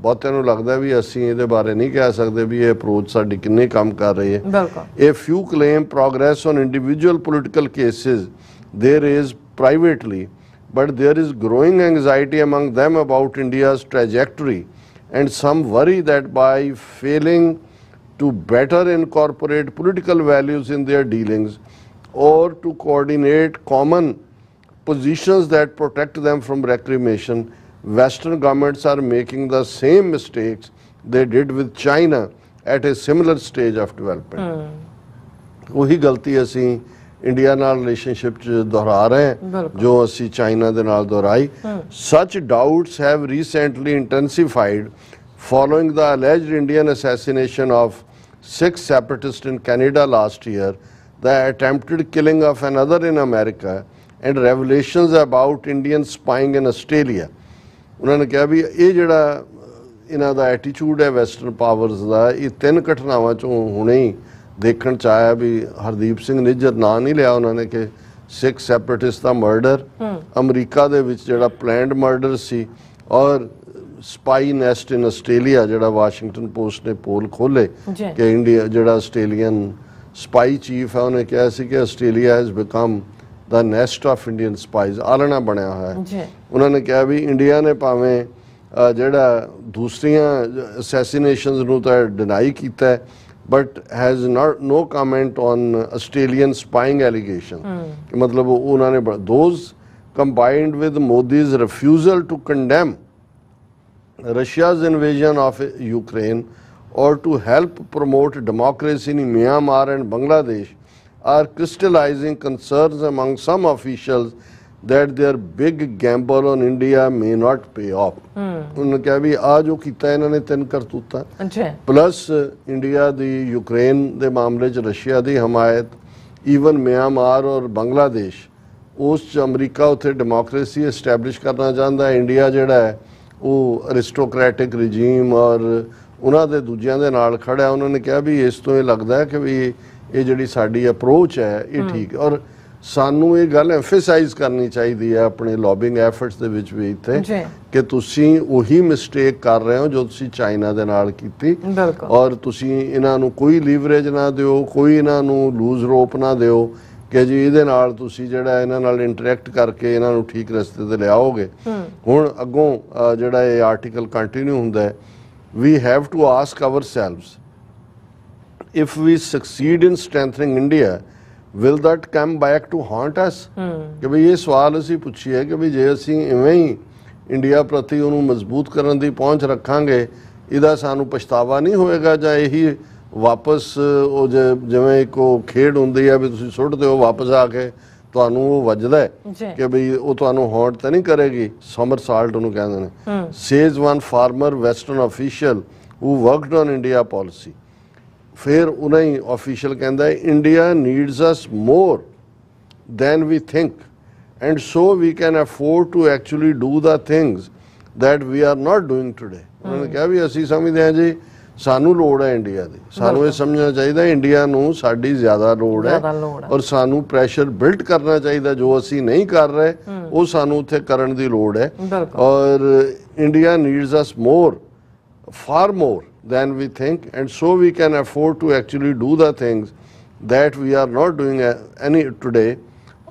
ਬਹੁਤਿਆਂ ਨੂੰ ਲੱਗਦਾ ਵੀ ਅਸੀਂ ਇਹਦੇ ਬਾਰੇ ਨਹੀਂ ਕਹਿ ਸਕਦੇ ਵੀ ਇਹ ਅਪਰੋਚ ਸਾਡੀ ਕਿੰਨੀ ਕੰਮ ਕਰ ਰਹੀ ਹੈ। A few claim progress on individual political cases they raise privately, but there is growing anxiety among them about India's trajectory, and some worry that by failing to better incorporate political values in their dealings or to coordinate common positions that protect them from reclamation, Western governments are making the same mistakes they did with China at a similar stage of development. ਉਹੀ ਗਲਤੀ ਅਸੀਂ ਇੰਡੀਆ ਨਾਲ ਰਿਲੇਸ਼ਨਸ਼ਿਪ ਚ ਦੁਹਰਾ ਰਹੇ ਹਾਂ ਜੋ ਅਸੀਂ ਚਾਈਨਾ ਦੇ ਨਾਲ ਦੁਹਰਾਈ। Such doubts have recently intensified following the alleged Indian assassination of 6 separatists in Canada last year, the attempted killing of another in America, and revelations about Indian spying in Australia. ਉਹਨਾਂ ਨੇ ਕਿਹਾ ਵੀ ਇਹ ਜਿਹੜਾ ਇਹਨਾਂ ਦਾ ਐਟੀਟਿਊਡ ਹੈ ਵੈਸਟਰਨ ਪਾਵਰਸ ਦਾ, ਇਹ 3 ਘਟਨਾਵਾਂ ਚੋਂ ਹੁਣੇ ਹੀ ਦੇਖਣ ਚ ਆਇਆ ਵੀ ਹਰਦੀਪ ਸਿੰਘ ਨਿੱਜਰ ਨਾਂ ਨਹੀਂ ਲਿਆ ਉਹਨਾਂ ਨੇ ਕਿ 6 ਸੈਪਰੇਟਿਸਟ ਦਾ ਮਰਡਰ ਅਮਰੀਕਾ ਦੇ ਵਿੱਚ ਜਿਹੜਾ ਪਲੈਨਡ ਮਰਡਰ ਸੀ, ਔਰ ਸਪਾਈ ਨੈਸਟ ਇਨ ਆਸਟ੍ਰੇਲੀਆ ਜਿਹੜਾ ਵਾਸ਼ਿੰਗਟਨ ਪੋਸਟ ਨੇ ਪੋਲ ਖੋਲੇ ਕਿ ਇੰਡੀਆ ਜਿਹੜਾ ਆਸਟ੍ਰੇਲੀਅਨ ਸਪਾਈ ਚੀਫ ਹੈ ਉਹਨੇ ਕਿਹਾ ਸੀ ਕਿ Australia has become the nest of Indian spies, ਆਲਣਾ ਬਣਿਆ ਹੋਇਆ ਹੈ। ਉਹਨਾਂ ਨੇ ਕਿਹਾ ਵੀ ਇੰਡੀਆ ਨੇ ਭਾਵੇਂ ਜਿਹੜਾ ਦੂਸਰੀਆਂ ਅਸੈਸੀਨੇਸ਼ਨਸ ਨੂੰ ਤਾਂ ਡਿਨਾਈ ਕੀਤਾ but has no comment on Australian spying allegation. ਮਤਲਬ ਉਹਨਾਂ ਨੇ those combined with Modi's refusal to condemn Russia's invasion of Ukraine or to help promote democracy in Myanmar and Bangladesh are crystallizing concerns among some officials that their big gamble on India may not pay off. उन्होंने कहा भी आ जो किया इन्होंने 3 करतूता प्लस इंडिया दी यूक्रेन दे मामले च रशिया दी हमायत, ईवन म्यांमार और बांग्लादेश उस अमरीका उत्थे डेमोक्रेसी एस्टैबलिश करना चाहता है, इंडिया जिहड़ा है वो अरिस्टोक्रैटिक रिजीम और उन्हां दे दूजियां दे नाल खड़ा है। उन्होंने कहा भी इस तो ये लगता है कि भी ये जिहड़ी साडी अप्रोच है ये ठीक है, और ਸਾਨੂੰ ਇਹ ਗੱਲ ਐਮਫੇਸਾਈਜ਼ ਕਰਨੀ ਚਾਹੀਦੀ ਹੈ ਆਪਣੇ ਲੌਬਿੰਗ ਐਫਰਟਸ ਦੇ ਵਿੱਚ ਵੀ ਇੱਥੇ ਕਿ ਤੁਸੀਂ ਉਹੀ ਮਿਸਟੇਕ ਕਰ ਰਹੇ ਹੋ ਜੋ ਤੁਸੀਂ ਚਾਈਨਾ ਦੇ ਨਾਲ ਕੀਤੀ, ਔਰ ਤੁਸੀਂ ਇਹਨਾਂ ਨੂੰ ਕੋਈ ਲੀਵਰੇਜ ਨਾ ਦਿਓ, ਕੋਈ ਇਹਨਾਂ ਨੂੰ ਲੂਜ਼ ਰੋਪ ਨਾ ਦਿਓ ਕਿ ਜੀ ਇਹਦੇ ਨਾਲ ਤੁਸੀਂ ਜਿਹੜਾ ਇਹਨਾਂ ਨਾਲ ਇੰਟਰੈਕਟ ਕਰਕੇ ਇਹਨਾਂ ਨੂੰ ਠੀਕ ਰਸਤੇ ਤੇ ਲਿਆਓਗੇ। ਹੁਣ ਅੱਗੋਂ ਜਿਹੜਾ ਇਹ ਆਰਟੀਕਲ ਕੰਟੀਨਿਊ ਹੁੰਦਾ ਹੈ, we have to ask ourselves if we succeed in strengthening India will that come back to haunt us? ਕਿ ਵੀ ਇਹ ਸਵਾਲ ਅਸੀਂ ਪੁੱਛੀਏ ਕਿ ਵੀ ਜੇ ਅਸੀਂ ਇਵੇਂ ਹੀ ਇੰਡੀਆ ਪ੍ਰਤੀ ਉਹਨੂੰ ਮਜ਼ਬੂਤ ਕਰਨ ਦੀ ਪਹੁੰਚ ਰੱਖਾਂਗੇ ਇਹਦਾ ਸਾਨੂੰ ਪਛਤਾਵਾ ਨਹੀਂ ਹੋਏਗਾ, ਜਾਂ ਇਹੀ ਵਾਪਸ ਉਹ ਜਿਵੇਂ ਇੱਕ ਉਹ ਖੇਡ ਹੁੰਦੀ ਹੈ ਵੀ ਤੁਸੀਂ ਸੁੱਟ ਦਿਓ ਵਾਪਸ ਆ ਕੇ ਤੁਹਾਨੂੰ ਉਹ ਵੱਜਦਾ ਕਿ ਵੀ ਉਹ ਤੁਹਾਨੂੰ ਹੌਂਟ ਤਾਂ ਨਹੀਂ ਕਰੇਗੀ। ਸਮਰਸਾਲਟ ਉਹਨੂੰ ਕਹਿੰਦੇ ਨੇ। Says one former western official who worked on India policy. फिर उन्हें ऑफिशियल कहता है India needs us more than we think and so we can afford to actually do the things that we are not doing today. उन्होंने कहा भी असी समझते हैं जी सानू लोड़ है इंडिया की, सानू ये समझना चाहिए इंडिया नू साडी ज़्यादा लोड़ है और सानू प्रैशर बिल्ड करना चाहिए जो असी नहीं कर रहे वो सानू उत्थे करन दी लोड़ है, और India needs us more far more than we think, and so we can afford to actually do the things that we are not doing any today.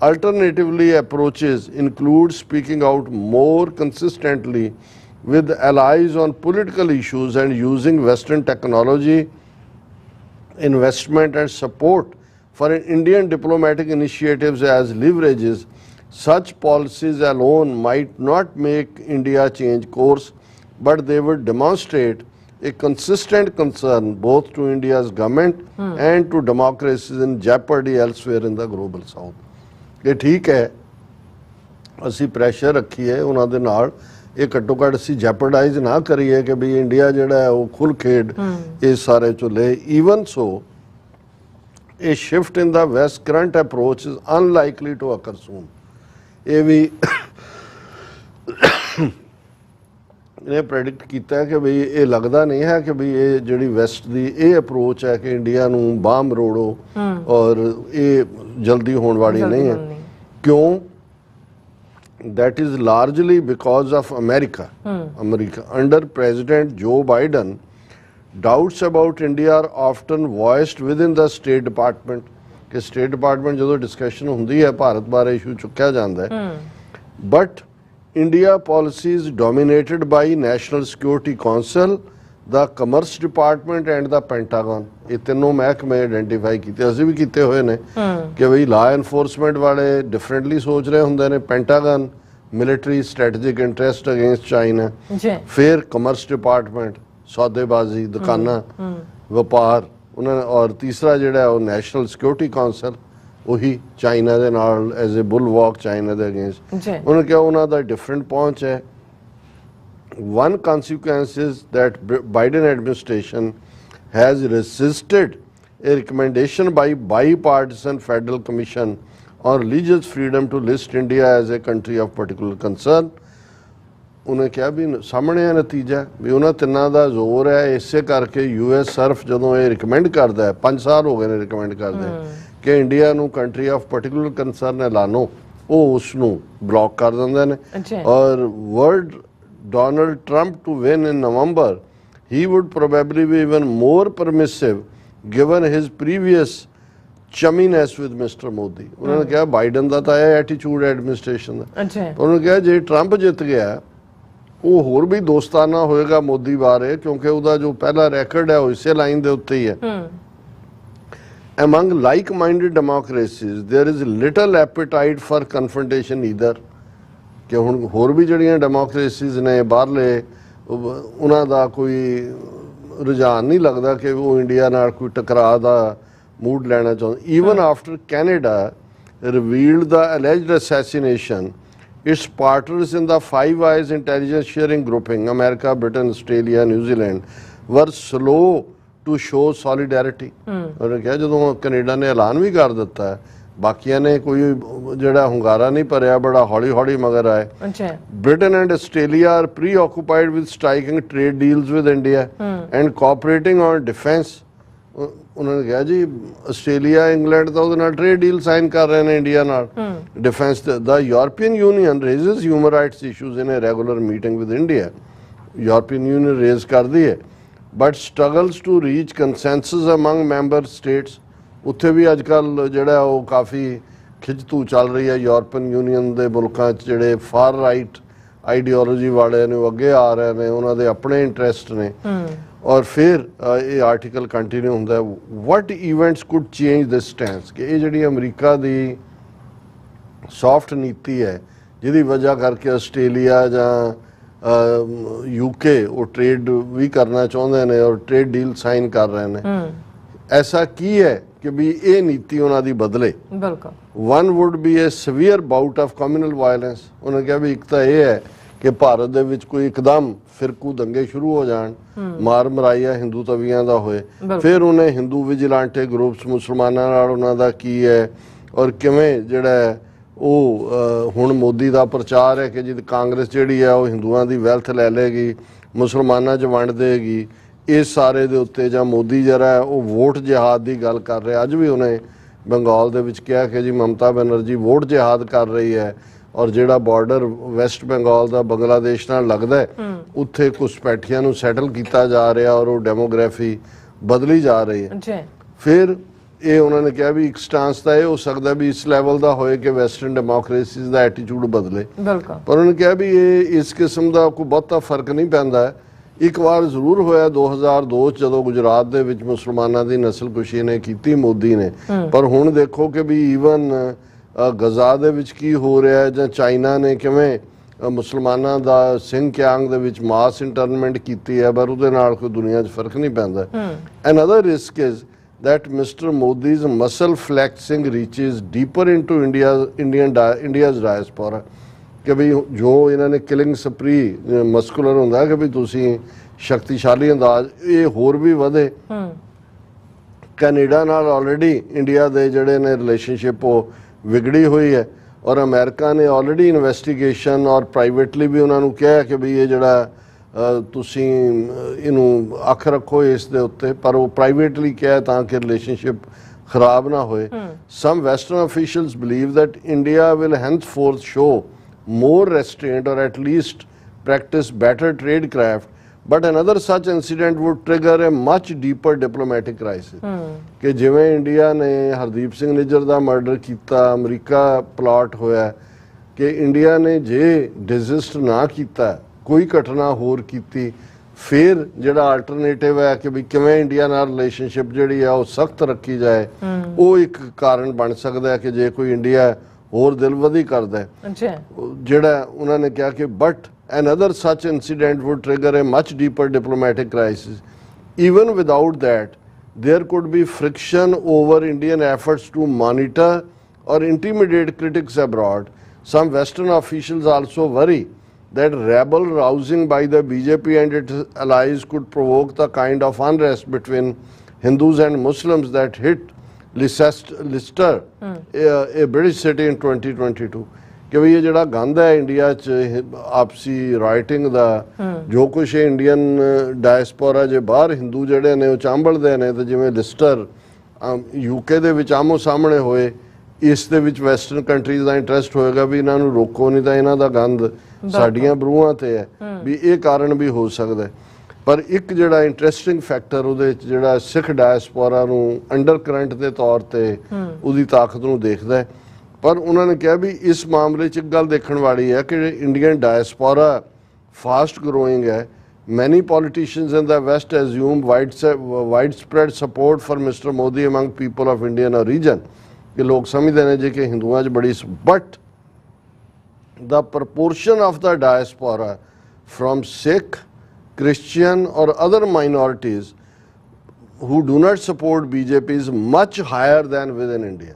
Alternatively, approaches include speaking out more consistently with allies on political issues and using Western technology, investment and support for Indian diplomatic initiatives as leverages. Such policies alone might not make India change course, but they would demonstrate a consistent concern both to India's government and to democracies in jeopardy elsewhere in the global south. ये ठीक है ਅਸੀਂ ਪ੍ਰੈਸ਼ਰ ਰੱਖੀਏ ਉਹਨਾਂ ਦੇ ਨਾਲ, ਇਹ ਘੱਟੋ ਘੱਟ ਅਸੀਂ ਜੈਪਰਡਾਈਜ਼ ਨਾ ਕਰੀਏ ਕਿ ਵੀ ਇੰਡੀਆ ਜਿਹੜਾ ਹੈ ਉਹ ਖੁੱਲ ਖੇਡ ਇਸ ਸਾਰੇ ਚੋਂ ਲੈ। Even so a shift in the West current approach is unlikely to occur soon. ਇਹ ਵੀ ਇਹਨੇ ਪ੍ਰੈਡਿਕਟ ਕੀਤਾ ਕਿ ਵੀ ਇਹ ਲੱਗਦਾ ਨਹੀਂ ਹੈ ਕਿ ਵੀ ਇਹ ਜਿਹੜੀ ਵੈਸਟ ਦੀ ਇਹ ਅਪਰੋਚ ਹੈ ਕਿ ਇੰਡੀਆ ਨੂੰ ਬਾਹ ਮਰੋੜੋ ਔਰ ਇਹ ਜਲਦੀ ਹੋਣ ਵਾਲੀ ਨਹੀਂ ਹੈ। ਕਿਉਂ? that is largely because of America. Under President Joe Biden, doubts about India are often voiced within the State Department, ਕਿ ਸਟੇਟ ਡਿਪਾਰਟਮੈਂਟ ਜਦੋਂ ਡਿਸਕਸ਼ਨ ਹੁੰਦੀ ਹੈ ਭਾਰਤ ਬਾਰੇ ਇਸ਼ੂ ਚੁੱਕਿਆ ਜਾਂਦਾ ਹੈ, but India policies dominated by National Security Council, the commerce department and the Pentagon. ਇਹ ਤਿੰਨੋਂ ਮਹਿਕਮੇ ਆਇਡੈਂਟੀਫਾਈ ਕੀਤੇ, ਅਸੀਂ ਵੀ ਕੀਤੇ ਹੋਏ ਨੇ ਕਿ ਬਈ ਲਾ ਐਨਫੋਰਸਮੈਂਟ ਵਾਲੇ ਡਿਫਰੈਂਟਲੀ ਸੋਚ ਰਹੇ ਹੁੰਦੇ ਨੇ, Pentagon military strategic interest against China, ਫਿਰ ਕਮਰਸ ਡਿਪਾਰਟਮੈਂਟ ਸੌਦੇਬਾਜ਼ੀ, ਦੁਕਾਨਾਂ, ਵਪਾਰ ਉਹਨਾਂ ਨੇ, ਔਰ ਤੀਸਰਾ ਜਿਹੜਾ ਉਹ ਨੈਸ਼ਨਲ ਸਿਕਿਉਰਿਟੀ ਕੌਂਸਲ, ਉਹੀ ਚਾਈਨਾ ਦੇ ਨਾਲ as a bull walk China ਦੇ ਅਗੇਂਸਟ। ਉਹਨੇ ਕਿਹਾ ਉਹਨਾਂ ਦਾ ਡਿਫਰੈਂਟ ਪਹੁੰਚ ਹੈ। One consequence is that Biden administration has resisted a recommendation by bipartisan federal commission on religious freedom to list India as a country of particular concern। ਉਹਨੇ ਕਿਹਾ ਵੀ ਸਾਹਮਣੇ ਆ ਨਤੀਜਾ ਵੀ ਉਹਨਾਂ ਤਿੰਨਾਂ ਦਾ ਜ਼ੋਰ ਹੈ। ਇਸੇ ਕਰਕੇ US ਸਰਫ ਜਦੋਂ ਇਹ ਰਿਕਮੈਂਡ ਕਰਦਾ ਹੈ, 5 ਸਾਲ ਹੋ ਗਏ ਨੇ ਰਿਕਮੈਂਡ ਕਰਦੇ ਕਿ ਇੰਡੀਆ ਨੂੰ ਕੰਟਰੀ ਆਫ ਪਾਰਟਿਕੂਲਰ ਕੰਸਰਨ ਐਲਾਨੋ, ਉਹ ਉਸ ਨੂੰ ਬਲੌਕ ਕਰ ਦਿੰਦੇ ਨੇ। ਔਰ word Donald Trump to win in November, he would probably be even more permissive given his previous chumminess with Mr. Modi। उन्होंने कहा बाइडन का तो है एटीट्यूड एडमिनिस्ट्रेशन का, उन्होंने कहा जे ट्रंप जित गया वो होर भी दोस्ताना होएगा मोदी बारे, क्योंकि उसका जो पहला रैकर्ड है वो इसे लाइन के उत्ते ही है। Among like-minded democracies there is little appetite for confrontation either। ਕਿ ਹੁਣ ਹੋਰ ਵੀ ਜਿਹੜੀਆਂ ਡੈਮੋਕ੍ਰੇਸੀਜ਼ ਨੇ ਬਾਹਰਲੇ, ਉਹਨਾਂ ਦਾ ਕੋਈ ਰੁਝਾਨ ਨਹੀਂ ਲੱਗਦਾ ਕਿ ਉਹ ਇੰਡੀਆ ਨਾਲ ਕੋਈ ਟਕਰਾਅ ਦਾ ਮੂਡ ਲੈਣਾ ਚਾਹੁੰਦੇ। Even after Canada revealed the alleged assassination, its partners in the Five Eyes intelligence sharing grouping America, Britain, Australia, New Zealand were slow to show solidarity. ਉਹਨੇ ਕਿਹਾ ਜਦੋਂ ਕੈਨੇਡਾ ਨੇ ਐਲਾਨ ਵੀ ਕਰ ਦਿੱਤਾ ਹੈ, ਬਾਕੀਆਂ ਨੇ ਕੋਈ ਜਿਹੜਾ ਹੁੰਗਾਰਾ ਨਹੀਂ ਭਰਿਆ, ਬੜਾ ਹੌਲੀ ਹੌਲੀ ਮਗਰ ਆਏ। Britain and Australia are preoccupied with striking trade deals with India and cooperating on defense। ਉਹਨਾਂ ਨੇ ਕਿਹਾ ਜੀ ਆਸਟ੍ਰੇਲੀਆ, ਇੰਗਲੈਂਡ ਤਾਂ ਉਹਦੇ ਨਾਲ ਟ੍ਰੇਡ ਡੀਲ ਸਾਈਨ ਕਰ ਰਹੇ ਨੇ ਇੰਡੀਆ ਨਾਲ defence. The European Union raises human rights issues in a regular meeting with India. European Union raise ਕਰਦੀ ਹੈ, but struggles to reach consensus among member states. ਉੱਥੇ ਵੀ ਅੱਜ ਕੱਲ੍ਹ ਜਿਹੜਾ ਉਹ ਕਾਫੀ ਖਿੱਚਤੂ ਚੱਲ ਰਹੀ ਹੈ ਯੂਰਪੀਅਨ ਯੂਨੀਅਨ ਦੇ ਮੁਲਕਾਂ 'ਚ, ਜਿਹੜੇ ਫਾਰ ਰਾਈਟ ਆਈਡੀਓਲੋਜੀ ਵਾਲੇ ਨੇ ਉਹ ਅੱਗੇ ਆ ਰਹੇ ਨੇ, ਉਹਨਾਂ ਦੇ ਆਪਣੇ ਇੰਟਰਸਟ ਨੇ। ਔਰ ਫਿਰ ਇਹ ਆਰਟੀਕਲ ਕੰਟੀਨਿਊ ਹੁੰਦਾ, what events could change this stance, ਕਿ ਇਹ ਜਿਹੜੀ ਅਮਰੀਕਾ ਦੀ ਸੌਫਟ ਨੀਤੀ ਹੈ ਜਿਹਦੀ ਵਜ੍ਹਾ ਕਰਕੇ ਆਸਟ੍ਰੇਲੀਆ ਜਾਂ UK ਉਹ ਟ੍ਰੇਡ ਵੀ ਕਰਨਾ ਚਾਹੁੰਦੇ ਨੇ ਔਰ ਟ੍ਰੇਡ ਡੀਲ ਸਾਈਨ ਕਰ ਰਹੇ ਨੇ। ਐਸਾ ਕੀ ਹੈ ਕਿ ਵੀ ਇਹ ਨੀਤੀ ਉਹਨਾਂ ਦੀ ਬਦਲੇ। ਬਿਲਕੁਲ। One wood B A severe bout of communal violence. ਉਹਨੇ ਕਿਹਾ ਵੀ ਇੱਕ ਤਾਂ ਇਹ ਹੈ ਕਿ ਭਾਰਤ ਦੇ ਵਿੱਚ ਕੋਈ ਇੱਕਦਮ ਫਿਰਕੂ ਦੰਗੇ ਸ਼ੁਰੂ ਹੋ ਜਾਣ, ਮਾਰ ਮਰਾਈਆ ਹਿੰਦੂ ਤਵੀਆਂ ਦਾ ਹੋਏ। ਫਿਰ ਉਹਨੇ ਹਿੰਦੂ ਵਿਜੀਲਾਂਟੇ ਗਰੁੱਪਸ, ਮੁਸਲਮਾਨਾਂ ਨਾਲ ਉਹਨਾਂ ਦਾ ਕੀ ਹੈ ਔਰ ਕਿਵੇਂ ਜਿਹੜਾ ਉਹ ਹੁਣ ਮੋਦੀ ਦਾ ਪ੍ਰਚਾਰ ਹੈ ਕਿ ਜਦ ਕਾਂਗਰਸ ਜਿਹੜੀ ਹੈ ਉਹ ਹਿੰਦੂਆਂ ਦੀ ਵੈਲਥ ਲੈ ਲਏਗੀ, ਮੁਸਲਮਾਨਾਂ 'ਚ ਵੰਡ ਦੇਗੀ। ਇਸ ਸਾਰੇ ਦੇ ਉੱਤੇ ਜਾਂ ਮੋਦੀ ਜਿਹੜਾ ਉਹ ਵੋਟ ਜਿਹਾਦ ਦੀ ਗੱਲ ਕਰ ਰਿਹਾ। ਅੱਜ ਵੀ ਉਹਨੇ ਬੰਗਾਲ ਦੇ ਵਿੱਚ ਕਿਹਾ ਕਿ ਜੀ ਮਮਤਾ ਬੈਨਰਜੀ ਵੋਟ ਜਿਹਾਦ ਕਰ ਰਹੀ ਹੈ, ਔਰ ਜਿਹੜਾ ਬਾਰਡਰ ਵੈਸਟ ਬੰਗਾਲ ਦਾ ਬੰਗਲਾਦੇਸ਼ ਨਾਲ ਲੱਗਦਾ ਉੱਥੇ ਘੁਸਪੈਠੀਆਂ ਨੂੰ ਸੈਟਲ ਕੀਤਾ ਜਾ ਰਿਹਾ ਔਰ ਉਹ ਡੈਮੋਗ੍ਰਾਫੀ ਬਦਲੀ ਜਾ ਰਹੀ ਹੈ। ਫਿਰ ਇਹ ਉਹਨਾਂ ਨੇ ਕਿਹਾ ਵੀ ਇੱਕ ਸਟਾਂਸ ਤਾਂ ਇਹ ਹੋ ਸਕਦਾ ਵੀ ਇਸ ਲੈਵਲ ਦਾ ਹੋਏ ਕਿ ਵੈਸਟਰਨ ਡੈਮੋਕ੍ਰੇਸੀਜ਼ ਦਾ ਐਟੀਟਿਊਡ ਬਦਲੇ। ਪਰ ਉਹਨਾਂ ਨੇ ਕਿਹਾ ਵੀ ਇਹ ਇਸ ਕਿਸਮ ਦਾ ਕੋਈ ਬਹੁਤਾ ਫਰਕ ਨਹੀਂ ਪੈਂਦਾ। ਇੱਕ ਵਾਰ ਜ਼ਰੂਰ ਹੋਇਆ 2002 'ਚ ਜਦੋਂ ਗੁਜਰਾਤ ਦੇ ਵਿੱਚ ਮੁਸਲਮਾਨਾਂ ਦੀ ਨਸਲਕੁਸ਼ੀ ਨੇ ਕੀਤੀ ਮੋਦੀ ਨੇ, ਪਰ ਹੁਣ ਦੇਖੋ ਕਿ ਵੀ ਈਵਨ ਗਜ਼ਾ ਦੇ ਵਿੱਚ ਕੀ ਹੋ ਰਿਹਾ ਹੈ, ਜਾਂ ਚਾਈਨਾ ਨੇ ਕਿਵੇਂ ਮੁਸਲਮਾਨਾਂ ਦਾ ਸਿੰਗਕਿਆਂਗ ਦੇ ਵਿੱਚ ਮਾਸ ਇੰਟਰਨਮੈਂਟ ਕੀਤੀ ਹੈ, ਪਰ ਉਹਦੇ ਨਾਲ ਕੋਈ ਦੁਨੀਆ 'ਚ ਫਰਕ ਨਹੀਂ ਪੈਂਦਾ। Another risk is that Mr. Modi's muscle flexing reaches deeper into India's diaspora। ਕਿ ਵੀ ਜੋ ਇਹਨਾਂ ਨੇ ਕਿਲਿੰਗ ਸਪਰੀ ਮਸਕੂਲਰ ਹੁੰਦਾ ਕਿ ਵੀ ਤੁਸੀਂ ਸ਼ਕਤੀਸ਼ਾਲੀ ਅੰਦਾਜ਼, ਇਹ ਹੋਰ ਵੀ ਵਧੇ। ਕੈਨੇਡਾ ਨਾਲ ਆਲਰੇਡੀ ਇੰਡੀਆ ਦੇ ਜਿਹੜੇ ਨੇ ਰਿਲੇਸ਼ਨਸ਼ਿਪ ਉਹ ਵਿਗੜੀ ਹੋਈ ਹੈ, ਔਰ ਅਮਰੀਕਾ ਨੇ ਆਲਰੇਡੀ ਇਨਵੈਸਟੀਗੇਸ਼ਨ ਔਰ ਪ੍ਰਾਈਵੇਟਲੀ ਵੀ ਉਹਨਾਂ ਨੂੰ ਕਿਹਾ ਕਿ ਵੀ ਇਹ ਜਿਹੜਾ ਤੁਸੀਂ ਇਹਨੂੰ ਅੱਖ ਰੱਖੋ ਇਸ ਦੇ ਉੱਤੇ, ਪਰ ਉਹ ਪ੍ਰਾਈਵੇਟਲੀ ਕਿਹਾ ਤਾਂ ਕਿ ਰਿਲੇਸ਼ਨਸ਼ਿਪ ਖਰਾਬ ਨਾ ਹੋਏ। Some western officials believe that India will henceforth show more restraint or at least practice better tradecraft but another such incident would trigger a much deeper diplomatic crisis ਕਿ ਜਿਵੇਂ ਇੰਡੀਆ ਨੇ ਹਰਦੀਪ ਸਿੰਘ ਨਿੱਜਰ ਦਾ ਮਰਡਰ ਕੀਤਾ, ਅਮਰੀਕਾ ਪਲਾਟ ਹੋਇਆ ਕਿ ਇੰਡੀਆ ਨੇ ਜੇ ਡਿਜ਼ਿਸਟ ਨਾ ਕੀਤਾ, ਕੋਈ ਘਟਨਾ ਹੋਰ ਕੀਤੀ, ਫਿਰ ਜਿਹੜਾ ਆਲਟਰਨੇਟਿਵ ਹੈ ਕਿ ਵੀ ਕਿਵੇਂ ਇੰਡੀਆ ਨਾਲ ਰਿਲੇਸ਼ਨਸ਼ਿਪ ਜਿਹੜੀ ਆ ਉਹ ਸਖਤ ਰੱਖੀ ਜਾਏ, ਉਹ ਇੱਕ ਕਾਰਨ ਬਣ ਸਕਦਾ ਹੈ ਕਿ ਜੇ ਕੋਈ ਇੰਡੀਆ ਹੋਰ ਦਿਲਵਦੀ ਕਰਦਾ ਹੈ। ਜਿਹੜਾ ਉਹਨਾਂ ਨੇ ਕਿਹਾ ਕਿ but another such incident would trigger a much deeper diplomatic crisis. Even without that, there could be friction over Indian efforts to monitor or intimidate critics abroad. Some Western officials also worry that rebel rousing by the BJP and its allies could provoke the kind of unrest between Hindus and Muslims that hit Leicester, a British city in 2022. ਕਿ ਵੀ ਇਹ ਜਿਹੜਾ ਗੰਦ ਹੈ ਇੰਡੀਆ 'ਚ ਆਪਸੀ ਰਾਈਟਿੰਗ ਦਾ, ਜੋ ਕੁਛ ਇੰਡੀਅਨ ਡਾਇਸਪੋਰਾ ਜੇ ਬਾਹਰ ਹਿੰਦੂ ਜਿਹੜੇ ਨੇ ਉਹ ਚਾਂਬਲਦੇ ਨੇ, ਤੇ ਜਿਵੇਂ ਲਿਸਟਰ UK ਦੇ ਵਿੱਚ ਆਮੋ ਸਾਹਮਣੇ ਹੋਏ, ਇਸ ਦੇ ਵਿੱਚ ਵੈਸਟਰਨ ਕੰਟਰੀਜ਼ ਦਾ ਇੰਟਰਸਟ ਹੋਏਗਾ ਵੀ ਇਹਨਾਂ ਨੂੰ ਰੋਕੋ, ਨਹੀਂ ਤਾਂ ਇਹਨਾਂ ਦਾ ਗੰਦ ਸਾਡੀਆਂ ਬਰੂਹਾਂ ਤੇ ਹੈ, ਵੀ ਇਹ ਕਾਰਨ ਵੀ ਹੋ ਸਕਦਾ। ਪਰ ਇੱਕ ਜਿਹੜਾ ਇੰਟਰਸਟਿੰਗ ਫੈਕਟਰ ਉਹਦੇ ਵਿੱਚ ਜਿਹੜਾ ਸਿੱਖ ਡਾਇਸਪੋਰਾ ਨੂੰ ਅੰਡਰ ਕਰੰਟ ਦੇ ਤੌਰ ਤੇ ਉਹਦੀ ਤਾਕਤ ਨੂੰ ਦੇਖਦਾ, ਪਰ ਉਹਨਾਂ ਨੇ ਕਿਹਾ ਵੀ ਇਸ ਮਾਮਲੇ 'ਚ ਇੱਕ ਗੱਲ ਦੇਖਣ ਵਾਲੀ ਹੈ ਕਿ ਇੰਡੀਅਨ ਡਾਇਸਪੋਰਾ ਫਾਸਟ ਗਰੋਇੰਗ ਹੈ। Many politicians in the west assume widespread support for Mister Modi among people of Indian origin, ਕਿ ਲੋਕ ਸਮਝਦੇ ਨੇ ਜੇ ਕਿ ਹਿੰਦੂਆਂ 'ਚ ਬੜੀ, but the proportion of the diaspora from Sikh, Christian or other minorities who do not support BJP is much higher than within India.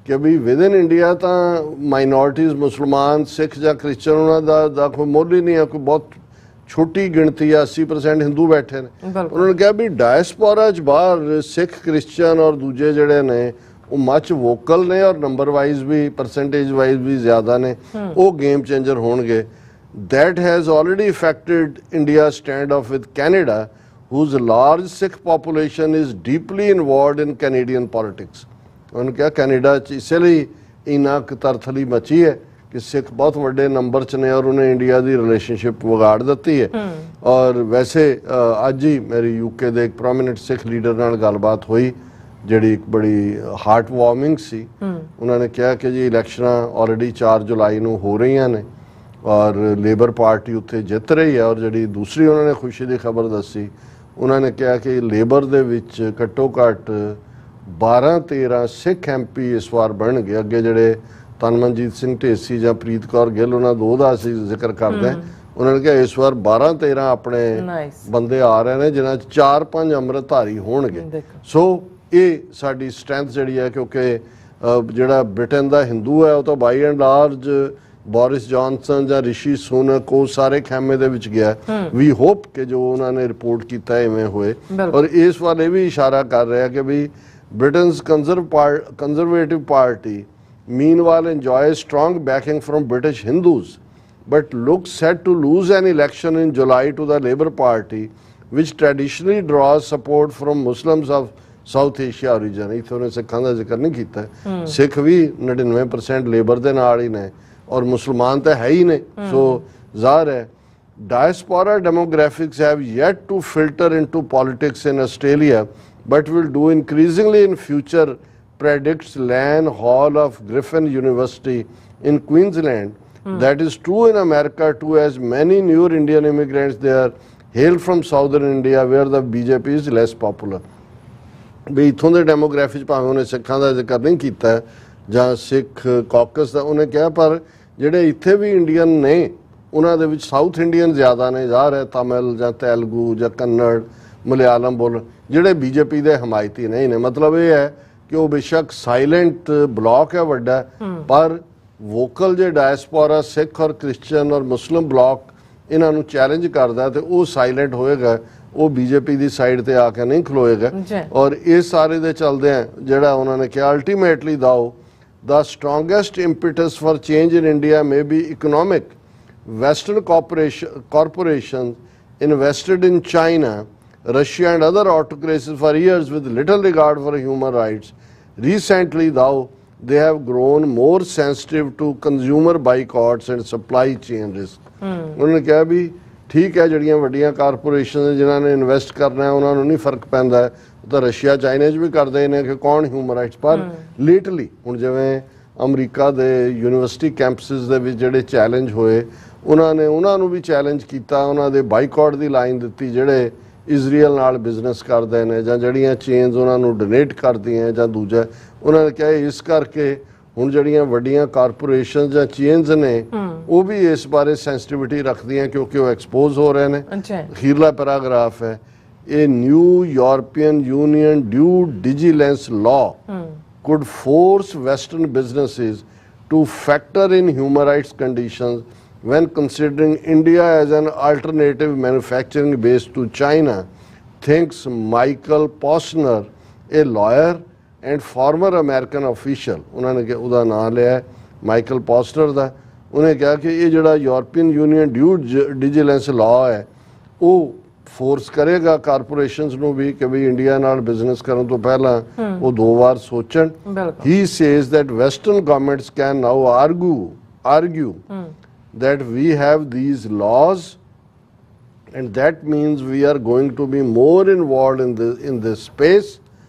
ਕਿ ਵੀ ਵਿਦਨ ਇੰਡੀਆ ਤਾਂ ਮਾਈਨੋਰਟੀਜ਼ ਮੁਸਲਮਾਨ, ਸਿੱਖ ਜਾਂ ਕ੍ਰਿਸਚਨ ਉਹਨਾਂ ਦਾ ਕੋਈ ਮੁੱਲ ਹੀ ਨਹੀਂ ਹੈ, ਕੋਈ ਬਹੁਤ ਛੋਟੀ ਗਿਣਤੀ ਆ, 80% ਹਿੰਦੂ ਬੈਠੇ ਨੇ। ਉਹਨਾਂ ਨੇ ਕਿਹਾ ਵੀ ਡਾਇਸਪੋਰਾ 'ਚ ਬਾਹਰ ਸਿੱਖ, ਕ੍ਰਿਸਚਨ ਔਰ ਦੂਜੇ ਜਿਹੜੇ ਨੇ ਉਹ ਮੱਚ ਵੋਕਲ ਨੇ ਔਰ ਨੰਬਰ ਵਾਈਜ਼ ਵੀ, ਪਰਸੈਂਟੇਜ ਵਾਈਜ਼ ਵੀ ਜ਼ਿਆਦਾ ਨੇ, ਉਹ ਗੇਮ ਚੇਂਜਰ ਹੋਣਗੇ। that has already affected India's standoff with Canada, whose large Sikh population is deeply involved in Canadian politics. ਉਹਨੇ ਕਿਹਾ ਕੈਨੇਡਾ 'ਚ ਇਸੇ ਲਈ ਇੰਨਾ ਕੁ ਤਰਥਲੀ ਮਚੀ ਹੈ ਕਿ ਸਿੱਖ ਬਹੁਤ ਵੱਡੇ ਨੰਬਰ 'ਚ ਨੇ ਔਰ ਉਹਨੇ ਇੰਡੀਆ ਦੀ ਰਿਲੇਸ਼ਨਸ਼ਿਪ ਵਿਗਾੜ ਦਿੱਤੀ ਹੈ। ਔਰ ਵੈਸੇ ਅੱਜ ਹੀ ਮੇਰੀ UK ਦੇ ਇੱਕ ਪ੍ਰੋਮੀਨੈਂਟ ਸਿੱਖ ਲੀਡਰ ਨਾਲ ਗੱਲਬਾਤ ਹੋਈ ਜਿਹੜੀ ਇੱਕ ਬੜੀ ਹਾਰਟ ਵਾਰਮਿੰਗ ਸੀ। ਉਹਨਾਂ ਨੇ ਕਿਹਾ ਕਿ ਜੀ ਇਲੈਕਸ਼ਨਾਂ ਆਲਰੇਡੀ 4 ਜੁਲਾਈ ਨੂੰ ਹੋ ਰਹੀਆਂ ਨੇ ਔਰ ਲੇਬਰ ਪਾਰਟੀ ਉੱਥੇ ਜਿੱਤ ਰਹੀ ਹੈ। ਔਰ ਜਿਹੜੀ ਦੂਸਰੀ ਉਹਨਾਂ ਨੇ ਖੁਸ਼ੀ ਦੀ ਖਬਰ ਦੱਸੀ, ਉਹਨਾਂ ਨੇ ਕਿਹਾ ਕਿ ਲੇਬਰ ਦੇ ਵਿੱਚ ਘੱਟੋ ਘੱਟ 12-13 ਸਿੱਖ MP ਇਸ ਵਾਰ ਬਣਨਗੇ। ਅੱਗੇ ਜਿਹੜੇ ਤਨਮਨਜੀਤ ਸਿੰਘ ਢੇਸੀ ਜਾਂ ਪ੍ਰੀਤ ਕੌਰ ਗਿੱਲ, ਉਹਨਾਂ ਦੋ ਦਾ ਅਸੀਂ ਜ਼ਿਕਰ ਕਰਦੇ, ਉਹਨਾਂ ਨੇ ਕਿਹਾ ਇਸ ਵਾਰ 12-13 ਆਪਣੇ ਬੰਦੇ ਆ ਰਹੇ ਨੇ ਜਿਨ੍ਹਾਂ 'ਚ 4-5 ਅੰਮ੍ਰਿਤਧਾਰੀ ਹੋਣਗੇ। ਸੋ ਇਹ ਸਾਡੀ ਸਟਰੈਂਥ ਜਿਹੜੀ ਹੈ, ਕਿਉਂਕਿ ਜਿਹੜਾ ਬ੍ਰਿਟਨ ਦਾ ਹਿੰਦੂ ਹੈ ਉਹ ਤਾਂ ਬਾਈ ਐਂਡ ਲਾਰਜ ਬੋਰਿਸ ਜੌਨਸਨ ਜਾਂ ਰਿਸ਼ੀ ਸੁਨਕ ਉਹ ਸਾਰੇ ਖੈਮੇ ਦੇ ਵਿੱਚ ਗਿਆ। ਵੀ ਹੋਪ ਕਿ ਜੋ ਉਹਨਾਂ ਨੇ ਰਿਪੋਰਟ ਕੀਤਾ ਇਵੇਂ ਹੋਏ। ਔਰ ਇਸ ਵਾਰ ਇਹ ਵੀ ਇਸ਼ਾਰਾ ਕਰ ਰਿਹਾ ਕਿ ਵੀ Britain's conservative party meanwhile enjoys strong backing from British Hindus, but looks set to lose an election in July to the Labour Party, which traditionally draws support from Muslims of South Asia origin. ਇੱਥੇ ਉਹਨੇ ਸਿੱਖਾਂ ਦਾ ਜ਼ਿਕਰ ਨਹੀਂ ਕੀਤਾ। ਸਿੱਖ ਵੀ 99% ਲੇਬਰ ਦੇ ਨਾਲ ਹੀ ਨੇ ਔਰ ਮੁਸਲਮਾਨ ਤਾਂ ਹੈ ਹੀ ਨੇ। ਸੋ ਜ਼ਾਹਰ ਹੈ diaspora demographics have yet to filter into politics in Australia, but will do increasingly in future, predicts Lan Hall of Griffin University in Queensland. That is true in America too, as many newer Indian immigrants there hail from southern India where the BJP is less popular. ਵੀ ਇੱਥੋਂ ਦੇ ਡੈਮੋਗ੍ਰਾਫੀ 'ਚ ਭਾਵੇਂ ਉਹਨੇ ਸਿੱਖਾਂ ਦਾ ਜ਼ਿਕਰ ਨਹੀਂ ਕੀਤਾ ਜਾਂ ਸਿੱਖ ਕਾਕਸ ਦਾ ਉਹਨੇ ਕਿਹਾ, ਪਰ ਜਿਹੜੇ ਇੱਥੇ ਵੀ ਇੰਡੀਅਨ ਨੇ ਉਹਨਾਂ ਦੇ ਵਿੱਚ ਸਾਊਥ ਇੰਡੀਅਨ ਜ਼ਿਆਦਾ ਨੇ। ਜ਼ਾਹਰ ਹੈ ਤਮਿਲ ਜਾਂ ਤੇਲਗੂ ਜਾਂ ਕੰਨੜ, ਮਲਿਆਲਮ ਬੋਲ ਜਿਹੜੇ BJP ਦੇ ਹਮਾਇਤੀ ਨਹੀਂ ਨੇ। ਮਤਲਬ ਇਹ ਹੈ ਕਿ ਉਹ ਬੇਸ਼ੱਕ ਸਾਇਲੈਂਟ ਬਲੌਕ ਹੈ ਵੱਡਾ, ਪਰ ਵੋਕਲ ਜੇ ਡਾਇਸਪੋਰਾ ਸਿੱਖ ਔਰ ਕ੍ਰਿਸਚਨ ਔਰ ਮੁਸਲਿਮ ਬਲੌਕ ਇਹਨਾਂ ਨੂੰ ਚੈਲੰਜ ਕਰਦਾ ਤੇ ਉਹ ਸਾਇਲੈਂਟ ਹੋਏਗਾ, ਉਹ BJP ਦੀ ਸਾਈਡ ਤੇ ਆ ਕੇ ਨਹੀਂ ਖਲੋਏਗਾ। ਔਰ ਇਹ ਸਾਰੇ ਦੇ ਚੱਲਦੇ ਆ ਜਿਹੜਾ ਉਹਨਾਂ ਨੇ ਕਿਹਾ ultimately the strongest impetus for change in India may be economic. Western corporations invested in China, Russia and other autocracies for years with little regard for human rights. Recently, they have grown more sensitive to consumer boycotts and supply chain risk. उन्होंने कहा भी ਠੀਕ ਹੈ ਜਿਹੜੀਆਂ ਵੱਡੀਆਂ ਕਾਰਪੋਰੇਸ਼ਨ ਜਿਨ੍ਹਾਂ ਨੇ ਇਨਵੈਸਟ ਕਰਨਾ ਉਹਨਾਂ ਨੂੰ ਨਹੀਂ ਫਰਕ ਪੈਂਦਾ, ਉਹ ਤਾਂ ਰਸ਼ੀਆ ਚਾਈਨਾ 'ਚ ਵੀ ਕਰਦੇ ਨੇ ਕਿ ਕੌਣ ਹਿਊਮਨ ਰਾਈਟਸ। ਪਰ ਲੇਟਲੀ ਹੁਣ ਜਿਵੇਂ ਅਮਰੀਕਾ ਦੇ ਯੂਨੀਵਰਸਿਟੀ ਕੈਂਪਸਿਸ ਦੇ ਵਿੱਚ ਜਿਹੜੇ ਚੈਲੰਜ ਹੋਏ, ਉਹਨਾਂ ਨੂੰ ਵੀ ਚੈਲੰਜ ਕੀਤਾ, ਉਹਨਾਂ ਦੇ ਬਾਈਕਾਟ ਦੀ ਲਾਈਨ ਦਿੱਤੀ ਜਿਹੜੇ ਇਜ਼ਰਾਈਲ ਨਾਲ ਬਿਜ਼ਨਸ ਕਰਦੇ ਨੇ ਜਾਂ ਜਿਹੜੀਆਂ ਚੇਨਸ ਉਹਨਾਂ ਨੂੰ ਡੋਨੇਟ ਕਰਦੀਆਂ ਜਾਂ ਦੂਜਾ। ਉਹਨਾਂ ਨੇ ਕਿਹਾ ਇਸ ਕਰਕੇ ਹੁਣ ਜਿਹੜੀਆਂ ਵੱਡੀਆਂ ਕਾਰਪੋਰੇਸ਼ਨ ਜਾਂ ਚੇਨਸ ਨੇ ਉਹ ਵੀ ਇਸ ਬਾਰੇ ਸੈਂਸਿਟੀਵਿਟੀ ਰੱਖਦੀਆਂ ਕਿਉਂਕਿ ਉਹ ਐਕਸਪੋਜ਼ ਹੋ ਰਹੇ ਨੇ। ਅਖੀਰਲਾ ਪੈਰਾਗ੍ਰਾਫ ਹੈ, A new European Union due diligence law could force Western businesses to factor in human rights conditions when considering India as an alternative manufacturing base to China, thinks Michael Posner, a lawyer and former American official। उन्होंने क्या उदा नाम लिया है माइकल पॉस्टर का। उन्हें कहा कि ये जो यूरोपियन यूनियन ड्यू डिजिलेंस लॉ है वो फोर्स करेगा कारपोरेशनस ਨੂੰ ਵੀ ਕਿ ਵੀ ਇੰਡੀਆ ਨਾਲ ਬਿਜ਼ਨਸ ਕਰਨ ਤੋਂ ਪਹਿਲਾਂ ਉਹ 2 ਵਾਰ ਸੋਚਣ। He says that Western governments can now argue that we have these laws and that means we are going to be more involved in this space.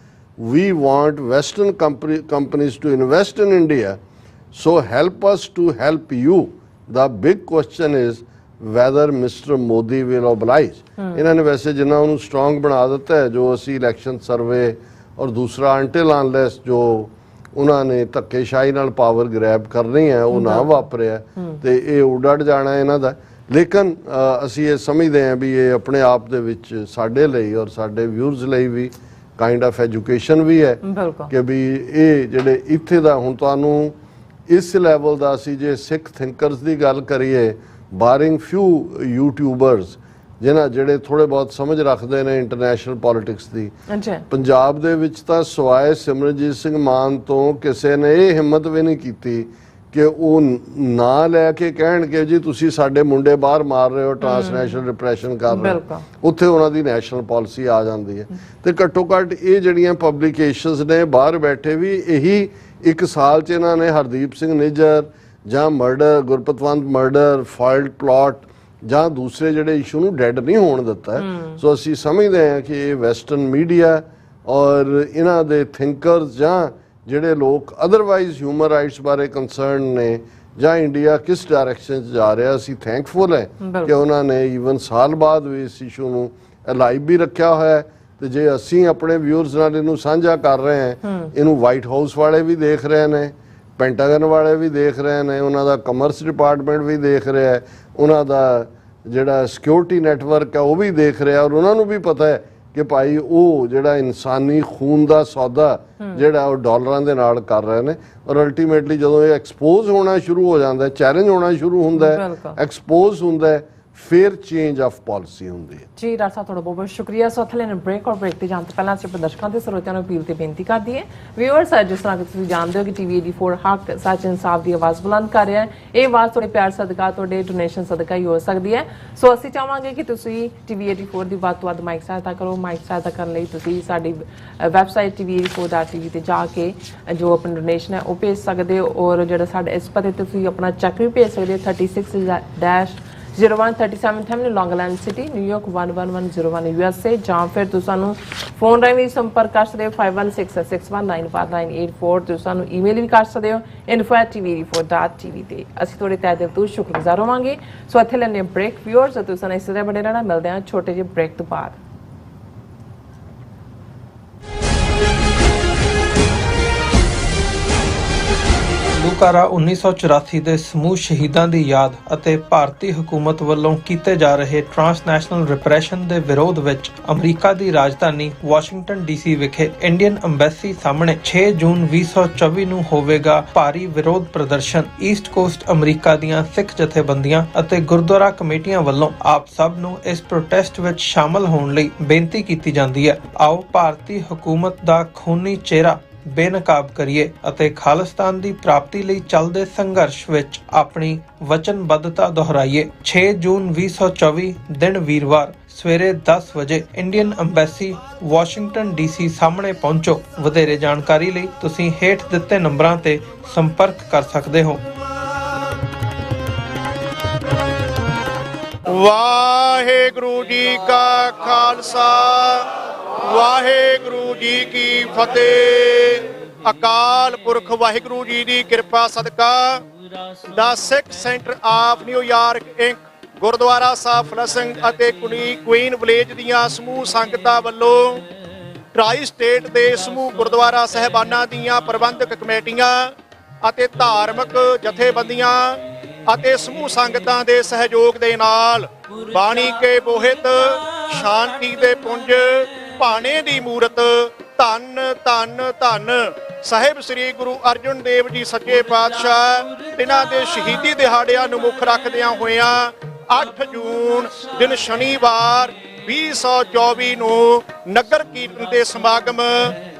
We want Western companies to invest in India, so help us to help you. The big question is whether Mr. Modi will oblige। ਇਹਨਾਂ ਨੇ ਵੈਸੇ ਜਿੰਨਾ ਉਹਨੂੰ ਸਟਰੋਂਗ ਬਣਾ ਦਿੱਤਾ ਹੈ ਜੋ ਅਸੀਂ ਇਲੈਕਸ਼ਨ ਸਰਵੇ ਔਰ ਦੂਸਰਾ ਅੰਟਿਲ ਅਨਲੈਸ ਜੋ ਉਹਨਾਂ ਨੇ ਧੱਕੇਸ਼ਾਹੀ ਨਾਲ ਪਾਵਰ ਗ੍ਰੈਬ ਕਰਨੀ ਹੈ ਉਹ ਨਾ ਵਾਪਰਿਆ ਤੇ ਇਹ ਉੱਡ ਜਾਣਾ ਇਹਨਾਂ ਦਾ। ਲੇਕਿਨ ਅਸੀਂ ਇਹ ਸਮਝਦੇ ਹਾਂ ਵੀ ਇਹ ਆਪਣੇ ਆਪ ਦੇ ਵਿੱਚ ਸਾਡੇ ਲਈ ਔਰ ਸਾਡੇ ਵਿਊਅਰਸ ਲਈ ਵੀ ਕਾਈਂਡ ਆਫ ਐਜੂਕੇਸ਼ਨ ਵੀ ਹੈ ਕਿ ਵੀ ਇਹ ਜਿਹੜੇ ਇੱਥੇ ਦਾ ਹੁਣ ਤੁਹਾਨੂੰ ਇਸ ਲੈਵਲ ਦਾ ਅਸੀਂ ਜੇ ਸਿੱਖ ਥਿੰਕਰਸ ਦੀ ਗੱਲ ਕਰੀਏ ਬਾਰਿੰਗ ਫਿਊ ਯੂਟਿਊਬਰਸ ਜਿਹੜੇ ਥੋੜੇ ਬਹੁਤ ਸਮਝ ਰੱਖਦੇ ਨੇ ਇੰਟਰਨੈਸ਼ਨਲ ਪੋਲਿਟਿਕਸ ਦੀ, ਪੰਜਾਬ ਦੇ ਵਿੱਚ ਤਾਂ ਸਵਾਏ ਸਿਮਰਨਜੀਤ ਸਿੰਘ ਮਾਨ ਤੋਂ ਕਿਸੇ ਨੇ ਇਹ ਹਿੰਮਤ ਵੀ ਨਹੀਂ ਕੀਤੀ ਕਿ ਉਹ ਨਾਂ ਲੈ ਕੇ ਕਹਿਣਗੇ ਜੀ ਤੁਸੀਂ ਸਾਡੇ ਮੁੰਡੇ ਬਾਹਰ ਮਾਰ ਰਹੇ ਹੋ, ਟ੍ਰਾਂਸਨੈਸ਼ਨਲ ਰਿਪਰੈਸ਼ਨ ਕਰ ਰਹੇ ਹੋ। ਉੱਥੇ ਉਹਨਾਂ ਦੀ ਨੈਸ਼ਨਲ ਪਾਲਿਸੀ ਆ ਜਾਂਦੀ ਹੈ। ਤੇ ਘੱਟੋ ਘੱਟ ਇਹ ਜਿਹੜੀਆਂ ਪਬਲੀਕੇਸ਼ਨਸ ਨੇ ਬਾਹਰ ਬੈਠੇ ਵੀ ਇਹੀ 1 ਸਾਲ 'ਚ ਇਹਨਾਂ ਨੇ ਹਰਦੀਪ ਸਿੰਘ ਨਿੱਜਰ ਜਾਂ ਮਰਡਰ ਗੁਰਪਤਵੰਤ ਮਰਡਰ ਫਾਈਲਡ ਪਲਾਟ ਜਾਂ ਦੂਸਰੇ ਜਿਹੜੇ ਇਸ਼ੂ ਨੂੰ ਡੈਡ ਨਹੀਂ ਹੋਣ ਦਿੱਤਾ। ਸੋ ਅਸੀਂ ਸਮਝਦੇ ਹਾਂ ਕਿ ਇਹ ਵੈਸਟਰਨ ਮੀਡੀਆ ਔਰ ਇਹਨਾਂ ਦੇ ਥਿੰਕਰਸ ਜਾਂ ਜਿਹੜੇ ਲੋਕ ਅਦਰਵਾਈਜ਼ ਹਿਊਮਨ ਰਾਈਟਸ ਬਾਰੇ ਕੰਸਰਨ ਨੇ ਜਾਂ ਇੰਡੀਆ ਕਿਸ ਡਾਇਰੈਕਸ਼ਨ 'ਚ ਜਾ ਰਿਹਾ, ਅਸੀਂ ਥੈਂਕਫੁਲ ਹੈ ਕਿ ਉਹਨਾਂ ਨੇ ਈਵਨ ਸਾਲ ਬਾਅਦ ਵੀ ਇਸ ਇਸ਼ੂ ਨੂੰ ਅਲਾਈਵ ਵੀ ਰੱਖਿਆ ਹੋਇਆ। ਤੇ ਜੇ ਅਸੀਂ ਆਪਣੇ ਵਿਊਅਰਸ ਨਾਲ ਇਹਨੂੰ ਸਾਂਝਾ ਕਰ ਰਹੇ ਹਾਂ, ਇਹਨੂੰ ਵਾਈਟ ਹਾਊਸ ਵਾਲੇ ਵੀ ਦੇਖ ਰਹੇ ਨੇ, ਪੈਂਟਾਗਨ ਵਾਲੇ ਵੀ ਦੇਖ ਰਹੇ ਨੇ, ਉਹਨਾਂ ਦਾ ਕਮਰਸ ਡਿਪਾਰਟਮੈਂਟ ਵੀ ਦੇਖ ਰਿਹਾ ਹੈ, ਉਹਨਾਂ ਦਾ ਜਿਹੜਾ ਸਿਕਿਉਰਿਟੀ ਨੈਟਵਰਕ ਹੈ ਉਹ ਵੀ ਦੇਖ ਰਿਹਾ ਔਰ ਉਹਨਾਂ ਨੂੰ ਵੀ ਪਤਾ ਹੈ ਕਿ ਭਾਈ ਉਹ ਜਿਹੜਾ ਇਨਸਾਨੀ ਖੂਨ ਦਾ ਸੌਦਾ ਜਿਹੜਾ ਉਹ ਡਾਲਰਾਂ ਦੇ ਨਾਲ ਕਰ ਰਹੇ ਨੇ। ਔਰ ਅਲਟੀਮੇਟਲੀ ਜਦੋਂ ਇਹ ਐਕਸਪੋਜ਼ ਹੋਣਾ ਸ਼ੁਰੂ ਹੋ ਜਾਂਦਾ, ਚੈਲੰਜ ਹੋਣਾ ਸ਼ੁਰੂ ਹੁੰਦਾ ਹੈ, ਐਕਸਪੋਜ਼ ਹੁੰਦਾ ਹੈ, ਫਿਰ ਚੇਂਜ ਆਫ ਪਾਲਿਸੀ ਹੁੰਦੀ ਹੈ। ਜੀ ਡਾਕਟਰ ਸਾਹਿਬ ਤੁਹਾਡਾ ਬਹੁਤ ਬਹੁਤ ਸ਼ੁਕਰੀਆ। ਸੋ ਇੱਥੇ ਲੈਣ ਬ੍ਰੇਕ ਔਰ ਬ੍ਰੇਕ ਤੇ ਜਾਣ ਤੋਂ ਪਹਿਲਾਂ ਅਸੀਂ ਦਰਸ਼ਕਾਂ ਤੇ ਸਰੋਤਿਆਂ ਨੂੰ ਅਪੀਲ ਤੇ ਬੇਨਤੀ ਕਰਦੀ ਹੈ ਵਿਊਅਰਸ, ਜਿਸ ਤਰ੍ਹਾਂ ਕਿ ਤੁਸੀਂ ਜਾਣਦੇ ਹੋ ਕਿ TV 84 ਹੱਕ ਸੱਚ ਇਨਸਾਫ ਦੀ ਆਵਾਜ਼ ਬੁਲੰਦ ਕਰ ਰਿਹਾ ਹੈ। ਇਹ ਆਵਾਜ਼ ਤੁਹਾਡੇ ਪਿਆਰ ਸਦਕਾ ਤੁਹਾਡੇ ਡੋਨੇਸ਼ਨ ਸਦਕਾ ਹੀ ਹੋ ਸਕਦੀ ਹੈ। ਸੋ ਅਸੀਂ ਚਾਹਾਂਗੇ ਕਿ ਤੁਸੀਂ TV 84 ਦੀ ਵੱਧ ਤੋਂ ਵੱਧ ਮਾਈਕ ਸਹਾਇਤਾ ਕਰੋ। ਮਾਈਕ ਸਹਾਇਤਾ ਕਰਨ ਲਈ ਤੁਸੀਂ ਸਾਡੀ ਵੈਬਸਾਈਟ TV84.tv ਤੇ ਜਾ ਕੇ ਜੋ ਆਪਣੀ ਡੋਨੇਸ਼ਨ ਹੈ ਉਹ ਭੇਜ ਸਕਦੇ ਹੋ ਔਰ ਜਿਹੜਾ ਸਾਡੇ ਇਸ ਪਤੇ ਤੇ ਤੁਸੀਂ ਆਪਣਾ ਚੈੱਕ ਵੀ ਭੇਜ ਸਕਦੇ ਹੋ 36-0137 Avenue, Long Island City, New York 11101 USA। ਜਾਂ ਫਿਰ ਤੁਸੀਂ ਸਾਨੂੰ ਫੋਨ ਰਾਹੀਂ ਵੀ ਸੰਪਰਕ ਕਰ ਸਕਦੇ ਹੋ 5166191984। ਤੁਸੀਂ ਸਾਨੂੰ ਈਮੇਲ ਵੀ ਕਰ ਸਕਦੇ ਹੋ info@tv84.tv ਤੇ। ਅਸੀਂ ਤੁਹਾਡੇ ਤਹਿ ਦਿਲ ਤੋਂ ਸ਼ੁਕਰਗੁਜ਼ਾਰ ਹੋਵਾਂਗੇ। ਸੋ ਇੱਥੇ ਲੈਣੇ ਬ੍ਰੇਕ ਵਿਊਅਰਸ, ਤੁਸੀਂ ਸਾਨੂੰ ਇਸ ਤਰ੍ਹਾਂ ਬਣੇ ਰਹਿਣਾ। ਮਿਲਦੇ ਹਾਂ ਛੋਟੇ ਜਿਹੇ ਬ੍ਰੇਕ ਤੋਂ ਬਾਅਦ। ਗੁਲੂਕਾਰਾ 1984 ਦੇ ਸਮੂਹ ਸ਼ਹੀਦਾਂ ਦੀ ਯਾਦ ਅਤੇ ਭਾਰਤੀ ਹਕੂਮਤ ਵੱਲੋਂ ਕੀਤੇ ਜਾ ਰਹੇ ਟ੍ਰਾਂਸਨੈਸ਼ਨਲ ਰਿਪਰੈਸ਼ਨ ਦੇ ਵਿਰੋਧ ਵਿੱਚ ਅਮਰੀਕਾ ਦੀ ਰਾਜਧਾਨੀ ਵਾਸ਼ਿੰਗਟਨ DC ਵਿਖੇ ਇੰਡੀਅਨ ਅੰਬੈਸੀ ਸਾਹਮਣੇ 6 ਜੂਨ 2024 ਨੂੰ ਹੋਵੇਗਾ ਭਾਰੀ ਵਿਰੋਧ ਪ੍ਰਦਰਸ਼ਨ। ਈਸਟ ਕੋਸਟ ਅਮਰੀਕਾ ਦੀਆਂ ਸਿੱਖ ਜਥੇਬੰਦੀਆਂ ਅਤੇ ਗੁਰਦੁਆਰਾ ਕਮੇਟੀਆਂ ਵੱਲੋਂ ਆਪ ਸਭ ਨੂੰ ਇਸ ਪ੍ਰੋਟੈਸਟ ਵਿੱਚ ਸ਼ਾਮਲ ਹੋਣ ਲਈ ਬੇਨਤੀ ਕੀਤੀ ਜਾਂਦੀ ਹੈ। ਆਓ ਭਾਰਤੀ ਹਕੂਮਤ ਦਾ ਖੂਨੀ ਚਿਹਰਾ ਬੇਨਕਾਬ ਕਰੀਏ ਅਤੇ ਖਾਲਿਸਤਾਨ ਦੀ ਪ੍ਰਾਪਤੀ ਲਈ ਚੱਲਦੇ ਸੰਘਰਸ਼ ਵਿੱਚ ਆਪਣੀ ਵਚਨਬੱਧਤਾ ਦੁਹਰਾਈਏ। 6 ਜੂਨ 2024 ਦਿਨ ਵੀਰਵਾਰ ਸਵੇਰੇ 10 ਵਜੇ ਇੰਡੀਅਨ ਅੰਬੈਸੀ ਵਾਸ਼ਿੰਗਟਨ DC ਸਾਹਮਣੇ ਪਹੁੰਚੋ। ਵਧੇਰੇ ਜਾਣਕਾਰੀ ਲਈ ਤੁਸੀਂ ਹੇਠ ਦਿੱਤੇ ਨੰਬਰਾਂ ਤੇ ਸੰਪਰਕ ਕਰ ਸਕਦੇ ਹੋ। ਵਾਹਿਗੁਰੂ ਜੀ ਕਾ ਖਾਲਸਾ ਵਾਹਿਗੁਰੂ ਜੀ ਕੀ ਫਤਿਹ। ਅਕਾਲ ਪੁਰਖ ਵਾਹਿਗੁਰੂ ਜੀ ਦੀ ਕਿਰਪਾ ਸਦਕਾ the Sikh centre of New York Inc, Gurdwara Sahib Flushing ਅਤੇ ਕੁਈਨ ਵਿਲੇਜ ਦੀਆਂ ਸਮੂਹ ਸੰਗਤਾਂ ਵੱਲੋਂ ਟਰਾਈ ਸਟੇਟ ਦੇ ਸਮੂਹ ਗੁਰਦੁਆਰਾ ਸਾਹਿਬਾਨਾਂ ਦੀਆਂ ਪ੍ਰਬੰਧਕ ਕਮੇਟੀਆਂ ਅਤੇ ਧਾਰਮਿਕ ਜਥੇਬੰਦੀਆਂ ਅਤੇ ਸਮੂਹ ਸੰਗਤਾਂ ਦੇ ਸਹਿਯੋਗ ਦੇ ਨਾਲ ਬਾਣੀ ਕੇ ਬੋਹਿਤ ਸ਼ਾਂਤੀ ਦੇ ਪੁੰਜ ਭਾਣੇ ਦੀ ਮੂਰਤ ਧੰਨ ਧੰਨ ਧੰਨ ਸਾਹਿਬ ਸ੍ਰੀ ਗੁਰੂ ਅਰਜਨ ਦੇਵ ਜੀ ਸੱਚੇ ਪਾਤਸ਼ਾਹ ਇਹਨਾਂ ਦੇ ਸ਼ਹੀਦੀ ਦਿਹਾੜਿਆਂ ਨੂੰ ਮੁੱਖ ਰੱਖਦਿਆਂ ਹੋਇਆਂ 8 ਜੂਨ ਦਿਨ ਸ਼ਨੀਵਾਰ 2024 ਨੂੰ ਨਗਰ ਕੀਰਤਨ ਦੇ ਸਮਾਗਮ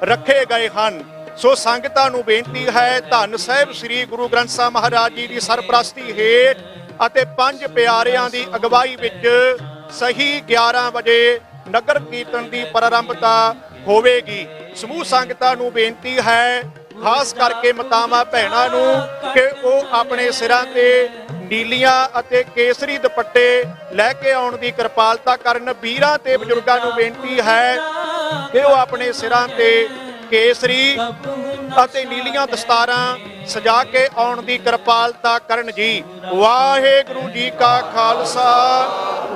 ਰੱਖੇ ਗਏ ਹਨ। ਸੋ ਸੰਗਤਾਂ ਨੂੰ ਬੇਨਤੀ ਹੈ, ਧੰਨ ਸਾਹਿਬ ਸ੍ਰੀ ਗੁਰੂ ਗ੍ਰੰਥ ਸਾਹਿਬ ਮਹਾਰਾਜ ਜੀ ਦੀ ਸਰਪ੍ਰਸਤੀ ਹੇਠ ਅਤੇ 5 ਪਿਆਰਿਆਂ ਦੀ ਅਗਵਾਈ ਵਿੱਚ ਸਹੀ 11 ਵਜੇ ਨਗਰ ਕੀਰਤਨ ਦੀ ਪ੍ਰਾਰੰਭਤਾ ਹੋਵੇਗੀ। ਸਮੂਹ ਸੰਗਤਾਂ ਨੂੰ ਬੇਨਤੀ ਹੈ, ਖਾਸ ਕਰਕੇ ਮਾਤਾਵਾਂ ਭੈਣਾਂ ਨੂੰ, ਕਿ ਉਹ ਆਪਣੇ ਸਿਰਾਂ ਤੇ ਨੀਲੀਆਂ ਅਤੇ ਕੇਸਰੀ ਦੁਪੱਟੇ ਲੈ ਕੇ ਆਉਣ ਦੀ ਕਿਰਪਾਲਤਾ ਕਰਨ। ਵੀਰਾਂ ਤੇ ਬਜ਼ੁਰਗਾਂ ਨੂੰ ਬੇਨਤੀ ਹੈ ਕਿ ਉਹ ਆਪਣੇ ਸਿਰਾਂ ਤੇ ਕੇਸਰੀ ਅਤੇ ਨੀਲੀਆਂ ਦਸਤਾਰਾਂ ਸਜਾ ਕੇ ਆਉਣ ਦੀ ਕਿਰਪਾਲਤਾ ਕਰਨ ਜੀ। ਵਾਹਿਗੁਰੂ ਜੀ ਕਾ ਖਾਲਸਾ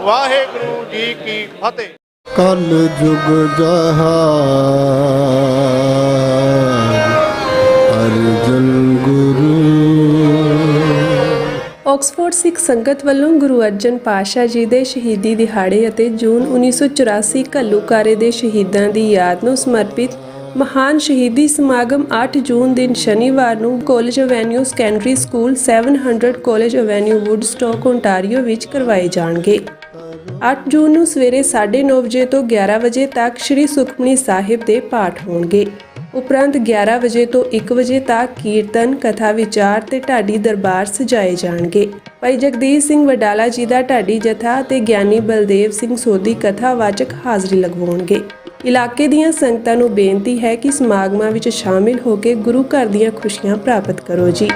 ਵਾਹਿਗੁਰੂ ਜੀ ਕੀ ਫਤਿਹ। ਕਲ ਜੁਗ ਜਹਾਰ ਅਰਜਨ ਗੁਰੂ। ਆਕਸਫੋਰਡ ਸਿੱਖ ਸੰਗਤ ਵੱਲੋਂ ਗੁਰੂ ਅਰਜਨ ਪਾਤਸ਼ਾਹ ਜੀ ਦੇ ਸ਼ਹੀਦੀ ਦਿਹਾੜੇ ਅਤੇ ਜੂਨ 1984 ਘੱਲੂਘਾਰੇ ਦੇ ਸ਼ਹੀਦਾਂ ਦੀ ਯਾਦ ਨੂੰ ਸਮਰਪਿਤ ਮਹਾਨ ਸ਼ਹੀਦੀ ਸਮਾਗਮ 8 ਜੂਨ ਦਿਨ ਸ਼ਨੀਵਾਰ ਨੂੰ college avenue secondary school 700 college avenue Woodstock Ontario ਵਿੱਚ ਕਰਵਾਏ ਜਾਣਗੇ। 8 ਜੂਨ ਨੂੰ ਸਵੇਰੇ 9:30 ਵਜੇ ਤੋਂ 11 ਵਜੇ ਤੱਕ ਸ੍ਰੀ ਸੁਖਮਨੀ ਸਾਹਿਬ ਦੇ ਪਾਠ ਹੋਣਗੇ। ਉਪਰੰਤ 11 ਵਜੇ ਤੋਂ 1 ਵਜੇ ਤੱਕ ਕੀਰਤਨ, ਕਥਾ ਵਿਚਾਰ ਤੇ ਢਾਡੀ ਦਰਬਾਰ ਸਜਾਏ ਜਾਣਗੇ। ਭਾਈ ਜਗਦੀਸ਼ ਸਿੰਘ ਵਡਾਲਾ ਜੀ ਦਾ ਢਾਡੀ ਜਥਾ ਅਤੇ ਗਿਆਨੀ ਬਲਦੇਵ ਸਿੰਘ ਸੋਢੀ ਕਥਾਵਾਚਕ ਹਾਜ਼ਰੀ ਲਗਵਾਉਣਗੇ। ਇਲਾਕੇ ਦੀਆਂ ਸੰਗਤਾਂ ਨੂੰ ਬੇਨਤੀ ਹੈ ਕਿ ਸਮਾਗਮਾਂ ਵਿੱਚ ਸ਼ਾਮਿਲ ਹੋ ਕੇ ਗੁਰੂ ਘਰ ਦੀਆਂ ਖੁਸ਼ੀਆਂ ਪ੍ਰਾਪਤ ਕਰੋ ਜੀ।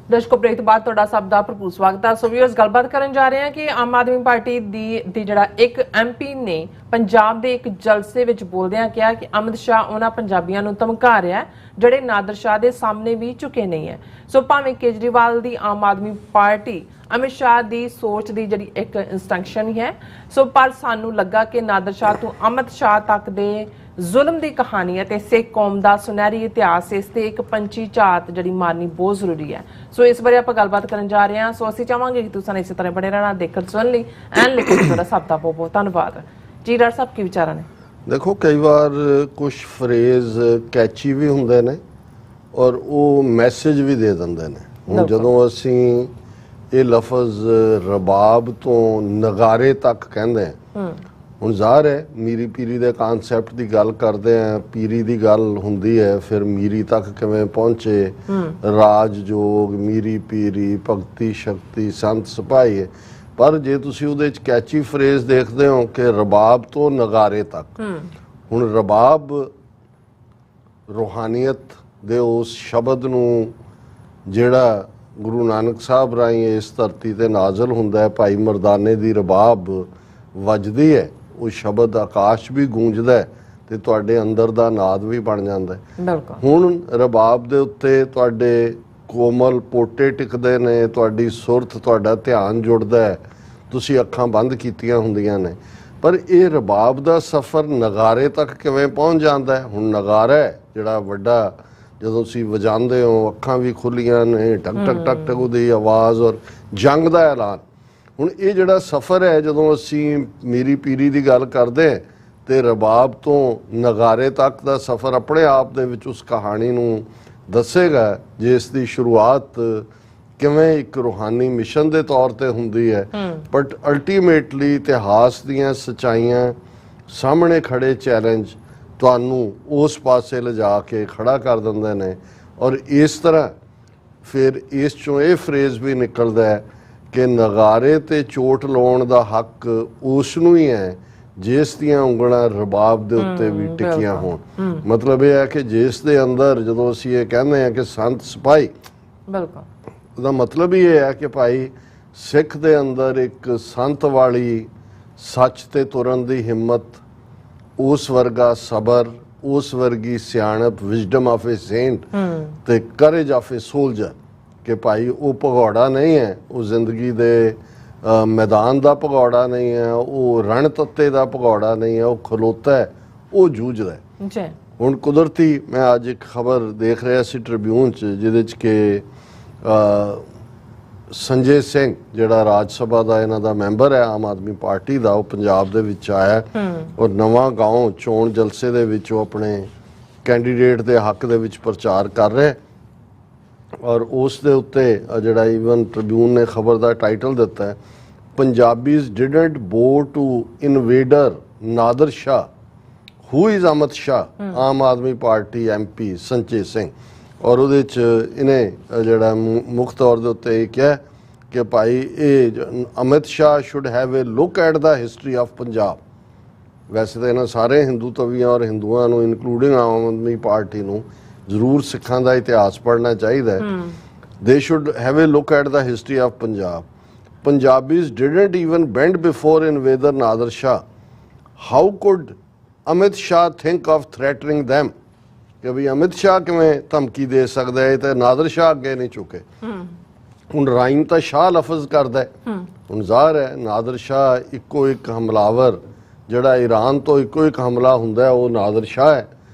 ਦਰਸ਼ਕੋ, ਬ੍ਰੇਕ ਤੋਂ ਬਾਅਦ ਤੁਹਾਡਾ ਸਭ ਦਾ ਭਰਪੂਰ ਸਵਾਗਤ ਹੈ। ਸੋ ਵੀਅਰਸ, ਗੱਲਬਾਤ ਕਰਨ ਜਾ ਰਹੇ ਹਾਂ ਕਿ ਆਮ ਆਦਮੀ ਪਾਰਟੀ ਦੀ ਜਿਹੜਾ ਇੱਕ ਐਮਪੀ ਨੇ ਪੰਜਾਬ ਦੇ ਇੱਕ ਜਲਸੇ ਵਿੱਚ ਬੋਲਦਿਆਂ ਕਿਹਾ ਕਿ ਅਮਿਤ ਸ਼ਾਹ ਉਹਨਾਂ ਪੰਜਾਬੀਆਂ ਨੂੰ ਧਮਕਾ ਰਿਹਾ ਹੈ ਜਿਹੜੇ ਨਾਦਰ ਸ਼ਾਹ ਦੇ ਸਾਹਮਣੇ ਵੀ ਝੁਕੇ ਨਹੀਂ ਹੈ। ਸੋ ਭਾਵੇਂ ਕੇਜਰੀਵਾਲ ਦੀ ਆਮ ਆਦਮੀ ਪਾਰਟੀ ਅਮਿਤ ਸ਼ਾਹ ਦੀ ਸੋਚ ਦੀ ਜਿਹੜੀ ਇੱਕ ਇੰਸਟਰਕਸ਼ਨ ਹੀ ਹੈ, ਸੋ ਪਰ ਸਾਨੂੰ ਲੱਗਾ ਕਿ ਨਾਦਰ ਸ਼ਾਹ ਤੋਂ ਅਮਿਤ ਸ਼ਾਹ ਤੱਕ ਦੇ ਜ਼ੁਲਮ ਦੀ ਕਹਾਣੀ ਹੈ ਤੇ ਸਿੱਖ ਕੌਮ ਦਾ ਸੁਨਹਿਰੀ ਇਤਿਹਾਸ, ਇਸ ਤੇ ਇੱਕ ਪੰਛੀ ਝਾਤ ਜਿਹੜੀ ਮਾਰਨੀ ਬਹੁਤ ਜ਼ਰੂਰੀ ਹੈ। ਸੋ ਇਸ ਬਾਰੇ ਆਪਾਂ ਗੱਲਬਾਤ ਕਰਨ ਜਾ ਰਹੇ ਹਾਂ। ਸੋ ਅਸੀਂ ਚਾਹਾਂਗੇ ਕਿ ਤੁਸੀਂ ਇਸੇ ਤਰ੍ਹਾਂ ਬਣੇ ਰਹਿਣਾ ਦੇਖਣ ਸੁਣਨ ਲਈ। ਐਨ ਲਿਖੋ ਤੁਹਾਡਾ ਸਭ ਦਾ ਬਹੁਤ ਬਹੁਤ ਧੰਨਵਾਦ ਜੀ। ਡਾਕਟਰ ਸਾਹਿਬ, ਕੀ ਵਿਚਾਰਾਂ ਨੇ? ਦੇਖੋ, ਕਈ ਵਾਰ ਕੁਝ ਫਰੇਜ਼ ਕੈਚੀ ਵੀ ਹੁੰਦੇ ਨੇ ਔਰ ਉਹ ਮੈਸੇਜ ਵੀ ਦੇ ਦਿੰਦੇ ਨੇ। ਹੁਣ ਜਦੋਂ ਅਸੀਂ ਇਹ ਲਫ਼ਜ਼ ਰਬਾਬ ਤੋਂ ਨਗਾਰੇ ਤੱਕ ਕਹਿੰਦੇ ਹਾਂ, ਹੁਣ ਜ਼ਾਹਰ ਹੈ ਮੀਰੀ ਪੀਰੀ ਦੇ ਕਨਸੈਪਟ ਦੀ ਗੱਲ ਕਰਦੇ ਆ, ਪੀਰੀ ਦੀ ਗੱਲ ਹੁੰਦੀ ਹੈ, ਫਿਰ ਮੀਰੀ ਤੱਕ ਕਿਵੇਂ ਪਹੁੰਚੇ, ਰਾਜ ਜੋਗ, ਮੀਰੀ ਪੀਰੀ, ਭਗਤੀ ਸ਼ਕਤੀ, ਸੰਤ ਸਿਪਾਹੀ। ਪਰ ਜੇ ਤੁਸੀਂ ਉਹਦੇ ਚ ਕੈਚੀ ਫਰੇਜ਼ ਦੇਖਦੇ ਹੋ ਕਿ ਰਬਾਬ ਤੋਂ ਨਗਾਰੇ ਤੱਕ, ਹੁਣ ਰਬਾਬ ਰੂਹਾਨੀਅਤ ਦੇ ਉਸ ਸ਼ਬਦ ਨੂੰ ਜਿਹੜਾ ਗੁਰੂ ਨਾਨਕ ਸਾਹਿਬ ਰਾਹੀਂ ਇਸ ਧਰਤੀ ਤੇ ਨਾਜ਼ਲ ਹੁੰਦਾ ਹੈ, ਭਾਈ ਮਰਦਾਨੇ ਦੀ ਰਬਾਬ ਵੱਜਦੀ ਹੈ, ਉਹ ਸ਼ਬਦ ਆਕਾਸ਼ ਵੀ ਗੂੰਜਦਾ ਹੈ ਤੇ ਤੁਹਾਡੇ ਅੰਦਰ ਦਾ ਨਾਦ ਵੀ ਬਣ ਜਾਂਦਾ ਹੈ। ਹੁਣ ਰਬਾਬ ਦੇ ਉੱਤੇ ਤੁਹਾਡੇ ਕੋਮਲ ਪੋਟੇ ਟਿਕਦੇ ਨੇ, ਤੁਹਾਡੀ ਸੁਰਤ, ਤੁਹਾਡਾ ਧਿਆਨ ਜੁੜਦਾ ਹੈ, ਤੁਸੀਂ ਅੱਖਾਂ ਬੰਦ ਕੀਤੀਆਂ ਹੁੰਦੀਆਂ ਨੇ। ਪਰ ਇਹ ਰਬਾਬ ਦਾ ਸਫ਼ਰ ਨਗਾਰੇ ਤੱਕ ਕਿਵੇਂ ਪਹੁੰਚ ਜਾਂਦਾ ਹੈ? ਹੁਣ ਨਗਾਰਾ ਹੈ ਜਿਹੜਾ ਵੱਡਾ, ਜਦੋਂ ਤੁਸੀਂ ਵਜਾਉਂਦੇ ਹੋ ਅੱਖਾਂ ਵੀ ਖੁੱਲੀਆਂ ਨੇ, ਟਕ ਟਕ ਟਕ ਟਕ ਉਹਦੀ ਆਵਾਜ਼ ਔਰ ਜੰਗ ਦਾ ਐਲਾਨ। ਹੁਣ ਇਹ ਜਿਹੜਾ ਸਫ਼ਰ ਹੈ, ਜਦੋਂ ਅਸੀਂ ਮੀਰੀ ਪੀਰੀ ਦੀ ਗੱਲ ਕਰਦੇ ਹਾਂ ਤੇ ਰਬਾਬ ਤੋਂ ਨਗਾਰੇ ਤੱਕ ਦਾ ਸਫ਼ਰ ਆਪਣੇ ਆਪ ਦੇ ਵਿੱਚ ਉਸ ਕਹਾਣੀ ਨੂੰ ਦੱਸੇਗਾ ਜਿਸ ਦੀ ਸ਼ੁਰੂਆਤ ਕਿਵੇਂ ਇੱਕ ਰੂਹਾਨੀ ਮਿਸ਼ਨ ਦੇ ਤੌਰ ਤੇ ਹੁੰਦੀ ਹੈ, ਬਟ ਅਲਟੀਮੇਟਲੀ ਇਤਿਹਾਸ ਦੀਆਂ ਸੱਚਾਈਆਂ, ਸਾਹਮਣੇ ਖੜੇ ਚੈਲੰਜ ਤੁਹਾਨੂੰ ਉਸ ਪਾਸੇ ਲਿਜਾ ਕੇ ਖੜਾ ਕਰ ਦਿੰਦੇ ਨੇ। ਔਰ ਇਸ ਤਰ੍ਹਾਂ ਫਿਰ ਇਸ ਚੋਂ ਇਹ ਫਰੇਜ਼ ਵੀ ਨਿਕਲਦਾ ਹੈ ਕਿ ਨਗਾਰੇ ਤੇ ਚੋਟ ਲਾਉਣ ਦਾ ਹੱਕ ਉਸ ਨੂੰ ਹੀ ਹੈ ਜਿਸ ਦੀਆਂ ਉਂਗਲਾਂ ਰਬਾਬ ਦੇ ਉੱਤੇ ਵੀ ਟਿਕੀਆਂ ਹੋਣ। ਮਤਲਬ ਇਹ ਹੈ ਕਿ ਜਿਸ ਦੇ ਅੰਦਰ, ਜਦੋਂ ਅਸੀਂ ਇਹ ਕਹਿੰਦੇ ਹਾਂ ਕਿ ਸੰਤ ਸਿਪਾਹੀ, ਬਿਲਕੁਲ ਉਹਦਾ ਮਤਲਬ ਹੀ ਇਹ ਹੈ ਕਿ ਭਾਈ ਸਿੱਖ ਦੇ ਅੰਦਰ ਇੱਕ ਸੰਤ ਵਾਲੀ ਸੱਚ ਤੇ ਤੁਰਨ ਦੀ ਹਿੰਮਤ, ਉਸ ਵਰਗਾ ਸਬਰ, ਉਸ ਵਰਗੀ ਸਿਆਣਪ, ਵਿਜ਼ਡਮ ਆਫ ਏ ਸੇਂਟ ਤੇ ਕਰੇਜ ਆਫ ਏ ਸੋਲਜਰ, ਕਿ ਭਾਈ ਉਹ ਭਗੌੜਾ ਨਹੀਂ ਹੈ, ਉਹ ਜ਼ਿੰਦਗੀ ਦੇ ਮੈਦਾਨ ਦਾ ਭਗੌੜਾ ਨਹੀਂ ਹੈ, ਉਹ ਰਣ ਤੱਤੇ ਦਾ ਭਗੌੜਾ ਨਹੀਂ ਹੈ, ਉਹ ਖਲੋਤਾ ਹੈ, ਉਹ ਜੂਝਦਾ ਹੈ। ਜੀ ਹੁਣ ਕੁਦਰਤੀ ਮੈਂ ਅੱਜ ਇੱਕ ਖਬਰ ਦੇਖ ਰਿਹਾ ਸੀ ਟ੍ਰਿਬਿਊਨ 'ਚ, ਜਿਹਦੇ 'ਚ ਕਿ ਸੰਜੇ ਸਿੰਘ ਜਿਹੜਾ ਰਾਜ ਸਭਾ ਦਾ ਇਹਨਾਂ ਦਾ ਮੈਂਬਰ ਹੈ ਆਮ ਆਦਮੀ ਪਾਰਟੀ ਦਾ, ਉਹ ਪੰਜਾਬ ਦੇ ਵਿੱਚ ਆਇਆ ਔਰ ਨਵਾਂ ਗਾਉਂ ਚੋਣ ਜਲਸੇ ਦੇ ਵਿੱਚ ਉਹ ਆਪਣੇ ਕੈਂਡੀਡੇਟ ਦੇ ਹੱਕ ਦੇ ਵਿੱਚ ਪ੍ਰਚਾਰ ਕਰ ਰਿਹਾ। ਔਰ ਉਸ ਦੇ ਉੱਤੇ ਜਿਹੜਾ ਈਵਨ ਟ੍ਰਿਬਿਊਨ ਨੇ ਖਬਰ ਦਾ ਟਾਈਟਲ ਦਿੱਤਾ ਹੈ, Punjabis didn't bow to invader Nadir Shah, who is Amit Shah, Aam Aadmi Party MP Sanjay Singh. ਔਰ ਉਹਦੇ 'ਚ ਇਹਨੇ ਜਿਹੜਾ ਮੁੱਖ ਤੌਰ ਦੇ ਉੱਤੇ ਇਹ ਕਿਹਾ ਕਿ ਭਾਈ ਇਹ Amit Shah should have a look at the history of Punjab. ਵੈਸੇ ਤਾਂ ਇਹਨਾਂ ਸਾਰੇ ਹਿੰਦੂ ਤਵੀਆਂ ਔਰ ਹਿੰਦੂਆਂ ਨੂੰ ਇਨਕਲੂਡਿੰਗ ਆਮ ਆਦਮੀ ਪਾਰਟੀ ਨੂੰ ਜ਼ਰੂਰ ਸਿੱਖਾਂ ਦਾ ਇਤਿਹਾਸ ਪੜ੍ਹਨਾ ਚਾਹੀਦਾ ਹੈ। They should have a look at the history of Punjab. Punjabis didn't even bend before invader Nadir Shah, how could Amit Shah think of threatening them, ਕਿ ਵੀ ਅਮਿਤ ਸ਼ਾਹ ਕਿਵੇਂ ਧਮਕੀ ਦੇ ਸਕਦਾ ਹੈ ਤੇ ਨਾਦਰ ਸ਼ਾਹ ਅੱਗੇ ਨਹੀਂ ਝੁਕੇ। ਹੁਣ ਰਾਈਮ ਤਾਂ ਸ਼ਾਹ ਲਫ਼ਜ਼ ਕਰਦਾ ਹੈ, ਹੁਣ ਜ਼ਾਹਰ ਹੈ ਨਾਦਰ ਸ਼ਾਹ ਇੱਕੋ ਇੱਕ ਹਮਲਾਵਰ, ਜਿਹੜਾ ਈਰਾਨ ਤੋਂ ਇੱਕੋ ਇੱਕ ਹਮਲਾ ਹੁੰਦਾ ਹੈ ਉਹ ਨਾਦਰ ਸ਼ਾਹ ਹੈ।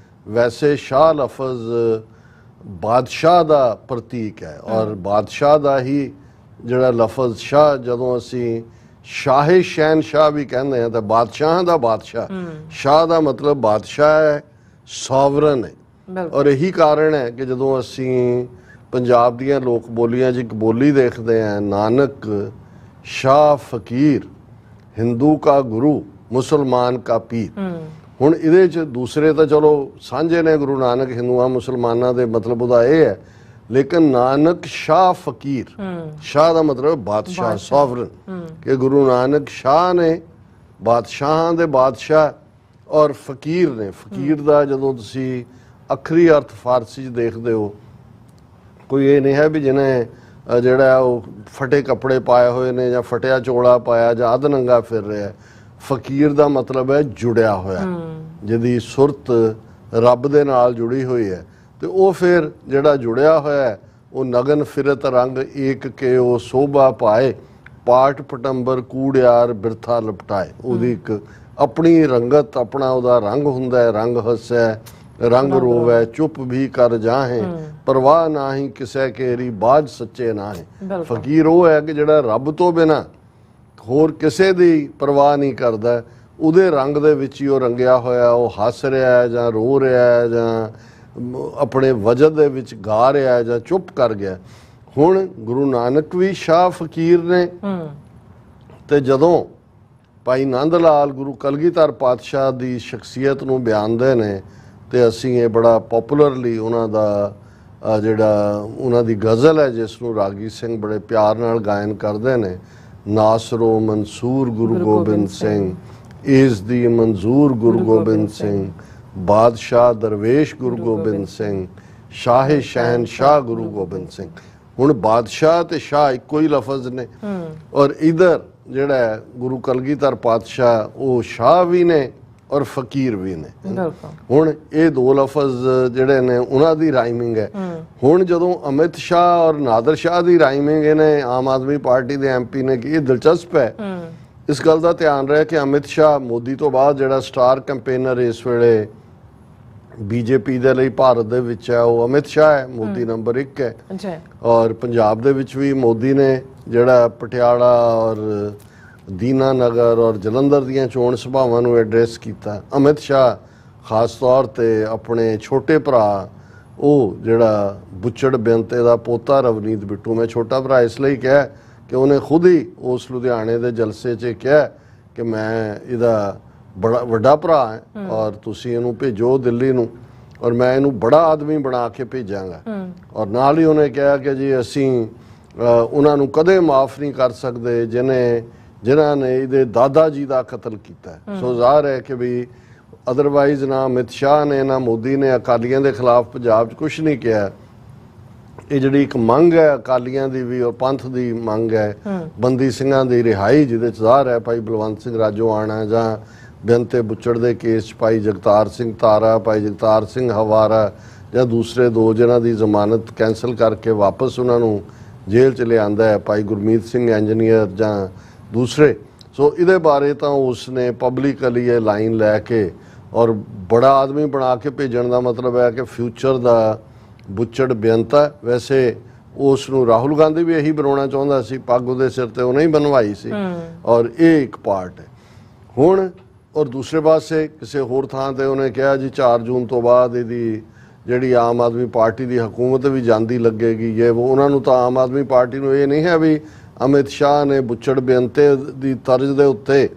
ਵੈਸੇ ਸ਼ਾਹ ਲਫ਼ਜ਼ ਬਾਦਸ਼ਾਹ ਦਾ ਪ੍ਰਤੀਕ ਹੈ ਔਰ ਬਾਦਸ਼ਾਹ ਦਾ ਹੀ ਜਿਹੜਾ ਲਫ਼ਜ਼ ਸ਼ਾਹ, ਜਦੋਂ ਅਸੀਂ ਸ਼ਾਹੇ ਸ਼ਹਿਨਸ਼ਾਹ ਵੀ ਕਹਿੰਦੇ ਹਾਂ ਤਾਂ ਬਾਦਸ਼ਾਹਾਂ ਦਾ ਬਾਦਸ਼ਾਹ, ਸ਼ਾਹ ਦਾ ਮਤਲਬ ਬਾਦਸ਼ਾਹ ਹੈ, ਸੋਵਰਨ ਹੈ। ਔਰ ਇਹੀ ਕਾਰਨ ਹੈ ਕਿ ਜਦੋਂ ਅਸੀਂ ਪੰਜਾਬ ਦੀਆਂ ਲੋਕ ਬੋਲੀਆਂ 'ਚ ਇੱਕ ਬੋਲੀ ਦੇਖਦੇ ਹਾਂ, ਨਾਨਕ ਸ਼ਾਹ ਫਕੀਰ, ਹਿੰਦੂ ਕਾ ਗੁਰੂ, ਮੁਸਲਮਾਨ ਕਾ ਪੀਰ। ਹੁਣ ਇਹਦੇ 'ਚ ਦੂਸਰੇ ਤਾਂ ਚਲੋ ਸਾਂਝੇ ਨੇ, ਗੁਰੂ ਨਾਨਕ ਹਿੰਦੂਆਂ ਮੁਸਲਮਾਨਾਂ ਦੇ, ਮਤਲਬ ਉਹਦਾ ਇਹ ਹੈ, ਲੇਕਿਨ ਨਾਨਕ ਸ਼ਾਹ ਫਕੀਰ, ਸ਼ਾਹ ਦਾ ਮਤਲਬ ਬਾਦਸ਼ਾਹ, ਸੋਵਰਨ, ਕਿ ਗੁਰੂ ਨਾਨਕ ਸ਼ਾਹ ਨੇ ਬਾਦਸ਼ਾਹਾਂ ਦੇ ਬਾਦਸ਼ਾਹ ਔਰ ਫਕੀਰ ਨੇ। ਫਕੀਰ ਦਾ ਜਦੋਂ ਤੁਸੀਂ ਅੱਖਰੀ ਅਰਥ ਫਾਰਸੀ 'ਚ ਦੇਖਦੇ ਹੋ, ਕੋਈ ਇਹ ਨਹੀਂ ਹੈ ਵੀ ਜਿਹਨੇ ਜਿਹੜਾ ਉਹ ਫਟੇ ਕੱਪੜੇ ਪਾਏ ਹੋਏ ਨੇ ਜਾਂ ਫਟਿਆ ਚੋਲਾ ਪਾਇਆ ਜਾਂ ਅੱਧ ਨੰਗਾ ਫਿਰ ਰਿਹਾ। ਫਕੀਰ ਦਾ ਮਤਲਬ ਹੈ ਜੁੜਿਆ ਹੋਇਆ, ਜਿਹਦੀ ਸੁਰਤ ਰੱਬ ਦੇ ਨਾਲ ਜੁੜੀ ਹੋਈ ਹੈ। ਤੇ ਉਹ ਫਿਰ ਜਿਹੜਾ ਜੁੜਿਆ ਹੋਇਆ ਹੈ, ਉਹ ਨਗਨ ਫਿਰਤ ਰੰਗ ਏਕ ਕੇ ਉਹ ਸੋਭਾ ਪਾਏ, ਪਾਟ ਪਟੰਬਰ ਕੂੜਿਆਰ ਬਿਰਥਾ ਲਪਟਾਏ। ਉਹਦੀ ਇੱਕ ਆਪਣੀ ਰੰਗਤ, ਆਪਣਾ ਉਹਦਾ ਰੰਗ ਹੁੰਦਾ ਹੈ, ਰੰਗ ਹੱਸੈ ਰੰਗ ਰੋਵੈ, ਚੁੱਪ ਵੀ ਕਰ ਜਾਹੇ, ਪਰਵਾਹ ਨਾਹੀਂ ਕਿਸੇ ਕੇਰੀ, ਬਾਜ ਸੱਚੇ ਨਾਹੀਂ। ਫਕੀਰ ਉਹ ਹੈ ਕਿ ਜਿਹੜਾ ਰੱਬ ਤੋਂ ਬਿਨਾਂ ਹੋਰ ਕਿਸੇ ਦੀ ਪਰਵਾਹ ਨਹੀਂ ਕਰਦਾ, ਉਹਦੇ ਰੰਗ ਦੇ ਵਿੱਚ ਹੀ ਉਹ ਰੰਗਿਆ ਹੋਇਆ, ਉਹ ਹੱਸ ਰਿਹਾ ਹੈ ਜਾਂ ਰੋ ਰਿਹਾ ਹੈ ਜਾਂ ਆਪਣੇ ਵਜਦ ਦੇ ਵਿੱਚ ਗਾ ਰਿਹਾ ਹੈ ਜਾਂ ਚੁੱਪ ਕਰ ਗਿਆ। ਹੁਣ ਗੁਰੂ ਨਾਨਕ ਵੀ ਸ਼ਾਹ ਫਕੀਰ ਨੇ। ਤੇ ਜਦੋਂ ਭਾਈ ਨੰਦ ਲਾਲ ਗੁਰੂ ਕਲਗੀਧਰ ਪਾਤਸ਼ਾਹ ਦੀ ਸ਼ਖਸੀਅਤ ਨੂੰ ਬਿਆਨਦੇ ਨੇ ਤੇ ਅਸੀਂ ਇਹ ਬੜਾ ਪਪੂਲਰਲੀ ਉਹਨਾਂ ਦਾ ਜਿਹੜਾ ਉਹਨਾਂ ਦੀ ਗਜ਼ਲ ਹੈ, ਜਿਸ ਨੂੰ ਰਾਗੀ ਸਿੰਘ ਬੜੇ ਪਿਆਰ ਨਾਲ ਗਾਇਨ ਕਰਦੇ ਨੇ, ਨਾਸਰੋ ਮਨਸੂਰ ਗੁਰੂ ਗੋਬਿੰਦ ਸਿੰਘ, ਇਸ ਦੀ ਮਨਜ਼ੂਰ ਗੁਰੂ ਗੋਬਿੰਦ ਸਿੰਘ, ਬਾਦਸ਼ਾਹ ਦਰਵੇਸ਼ ਗੁਰੂ ਗੋਬਿੰਦ ਸਿੰਘ, ਸ਼ਾਹੇ ਸ਼ਹਿਨਸ਼ਾਹ ਗੁਰੂ ਗੋਬਿੰਦ ਸਿੰਘ। ਹੁਣ ਬਾਦਸ਼ਾਹ ਤੇ ਸ਼ਾਹ ਇੱਕੋ ਹੀ ਲਫ਼ਜ਼ ਨੇ। ਔਰ ਇਧਰ ਜਿਹੜਾ ਗੁਰੂ ਕਲਗੀਧਰ ਪਾਤਸ਼ਾਹ, ਉਹ ਸ਼ਾਹ ਵੀ ਨੇ ਔਰ ਫਕੀਰ ਵੀ ਨੇ। ਹੁਣ ਇਹ ਦੋ ਲਫ਼ਜ਼ ਜਿਹੜੇ ਨੇ ਉਹਨਾਂ ਦੀ ਰਾਈਮਿੰਗ ਹੈ। ਹੁਣ ਜਦੋਂ ਅਮਿਤ ਸ਼ਾਹ ਔਰ ਨਾਦਰ ਸ਼ਾਹ ਦੀ ਰਾਈਮਿੰਗ ਇਹਨੇ ਆਮ ਆਦਮੀ ਪਾਰਟੀ ਦੇ MP ਨੇ ਕੀ, ਇਹ ਦਿਲਚਸਪ ਹੈ। ਇਸ ਗੱਲ ਦਾ ਧਿਆਨ ਰਹੇ ਕਿ ਅਮਿਤ ਸ਼ਾਹ ਮੋਦੀ ਤੋਂ ਬਾਅਦ ਜਿਹੜਾ ਸਟਾਰ ਕੈਂਪੇਨਰ ਇਸ ਵੇਲੇ BJP ਦੇ ਲਈ ਭਾਰਤ ਦੇ ਵਿੱਚ ਹੈ, ਉਹ ਅਮਿਤ ਸ਼ਾਹ ਹੈ। ਮੋਦੀ ਨੰਬਰ 1 ਹੈ। ਔਰ ਪੰਜਾਬ ਦੇ ਵਿੱਚ ਵੀ ਮੋਦੀ ਨੇ ਜਿਹੜਾ ਪਟਿਆਲਾ ਔਰ ਦੀਨਾ ਨਗਰ ਔਰ ਜਲੰਧਰ ਦੀਆਂ ਚੋਣ ਸਭਾਵਾਂ ਨੂੰ ਐਡਰੈਸ ਕੀਤਾ। ਅਮਿਤ ਸ਼ਾਹ ਖਾਸ ਤੌਰ ਤੇ ਆਪਣੇ ਛੋਟੇ ਭਰਾ, ਉਹ ਜਿਹੜਾ ਬੁੱਚੜ ਬੇਅੰਤੇ ਦਾ ਪੋਤਾ ਰਵਨੀਤ ਬਿੱਟੂ, ਮੈਂ ਛੋਟਾ ਭਰਾ ਇਸ ਲਈ ਕਿਹਾ ਕਿ ਉਹਨੇ ਖੁਦ ਹੀ ਉਸ ਲੁਧਿਆਣੇ ਦੇ ਜਲਸੇ 'ਚ ਕਿਹਾ ਕਿ ਮੈਂ ਇਹਦਾ ਬੜਾ ਵੱਡਾ ਭਰਾ ਹੈ ਔਰ ਤੁਸੀਂ ਇਹਨੂੰ ਭੇਜੋ ਦਿੱਲੀ ਨੂੰ ਔਰ ਮੈਂ ਇਹਨੂੰ ਬੜਾ ਆਦਮੀ ਬਣਾ ਕੇ ਭੇਜਾਂਗਾ। ਔਰ ਨਾਲ ਹੀ ਉਹਨੇ ਕਿਹਾ ਕਿ ਜੀ ਅਸੀਂ ਉਹਨਾਂ ਨੂੰ ਕਦੇ ਮਾਫ ਨਹੀਂ ਕਰ ਸਕਦੇ ਜਿਨ੍ਹਾਂ ਨੇ ਇਹਦੇ ਦਾਦਾ ਜੀ ਦਾ ਕਤਲ ਕੀਤਾ। ਸੋ ਜ਼ਾਹਰ ਹੈ ਕਿ ਵੀ ਅਦਰਵਾਈਜ਼ ਨਾ ਅਮਿਤ ਸ਼ਾਹ ਨੇ ਨਾ ਮੋਦੀ ਨੇ ਅਕਾਲੀਆਂ ਦੇ ਖਿਲਾਫ ਪੰਜਾਬ 'ਚ ਕੁਛ ਨਹੀਂ ਕਿਹਾ। ਇਹ ਜਿਹੜੀ ਇੱਕ ਮੰਗ ਹੈ ਅਕਾਲੀਆਂ ਦੀ ਵੀ ਔਰ ਪੰਥ ਦੀ ਮੰਗ ਹੈ ਬੰਦੀ ਸਿੰਘਾਂ ਦੀ ਰਿਹਾਈ, ਜਿਹਦੇ 'ਚ ਜ਼ਾਹਰ ਹੈ ਭਾਈ ਬਲਵੰਤ ਸਿੰਘ ਰਾਜੋਆਣਾ ਜਾਂ ਬੇਅੰਤੇ ਬੁੱਚੜ ਦੇ ਕੇਸ 'ਚ ਭਾਈ ਜਗਤਾਰ ਸਿੰਘ ਤਾਰਾ, ਭਾਈ ਜਗਤਾਰ ਸਿੰਘ ਹਵਾਰਾ ਜਾਂ ਦੂਸਰੇ ਦੋ ਜਿਨ੍ਹਾਂ ਦੀ ਜ਼ਮਾਨਤ ਕੈਂਸਲ ਕਰਕੇ ਵਾਪਸ ਉਹਨਾਂ ਨੂੰ ਜੇਲ੍ਹ 'ਚ ਲਿਆਂਦਾ ਹੈ, ਭਾਈ ਗੁਰਮੀਤ ਸਿੰਘ ਇੰਜੀਨੀਅਰ ਜਾਂ ਦੂਸਰੇ। ਸੋ ਇਹਦੇ ਬਾਰੇ ਤਾਂ ਉਸਨੇ ਪਬਲਿਕਲੀ ਇਹ ਲਾਈਨ ਲੈ ਕੇ ਔਰ ਬੜਾ ਆਦਮੀ ਬਣਾ ਕੇ ਭੇਜਣ ਦਾ ਮਤਲਬ ਹੈ ਕਿ ਫਿਊਚਰ ਦਾ ਬੁੱਚੜ ਬੇਅੰਤਾ। ਵੈਸੇ ਉਸ ਨੂੰ ਰਾਹੁਲ ਗਾਂਧੀ ਵੀ ਇਹੀ ਬਣਾਉਣਾ ਚਾਹੁੰਦਾ ਸੀ, ਪੱਗ ਉਹਦੇ ਸਿਰ ਤੇ ਉਹਨੇ ਹੀ ਬਣਵਾਈ ਸੀ ਔਰ ਇਹ ਇੱਕ ਪਾਰਟ ਹੈ ਹੁਣ। ਔਰ ਦੂਸਰੇ ਪਾਸੇ ਕਿਸੇ ਹੋਰ ਥਾਂ ਤੇ ਉਹਨੇ ਕਿਹਾ ਜੀ 4 ਜੂਨ ਤੋਂ ਬਾਅਦ ਇਹਦੀ ਜਿਹੜੀ ਆਮ ਆਦਮੀ ਪਾਰਟੀ ਦੀ ਹਕੂਮਤ ਵੀ ਜਾਂਦੀ ਲੱਗੇਗੀ। ਇਹ ਉਹਨਾਂ ਨੂੰ ਤਾਂ ਆਮ ਆਦਮੀ ਪਾਰਟੀ ਨੂੰ ਇਹ ਨਹੀਂ ਹੈ ਵੀ ਅਮਿਤ ਸ਼ਾਹ ਨੇ ਬੁੱਚੜ ਬੇਅੰਤੇ ਦੀ ਤਰਜ਼ ਦੇ ਉੱਤੇ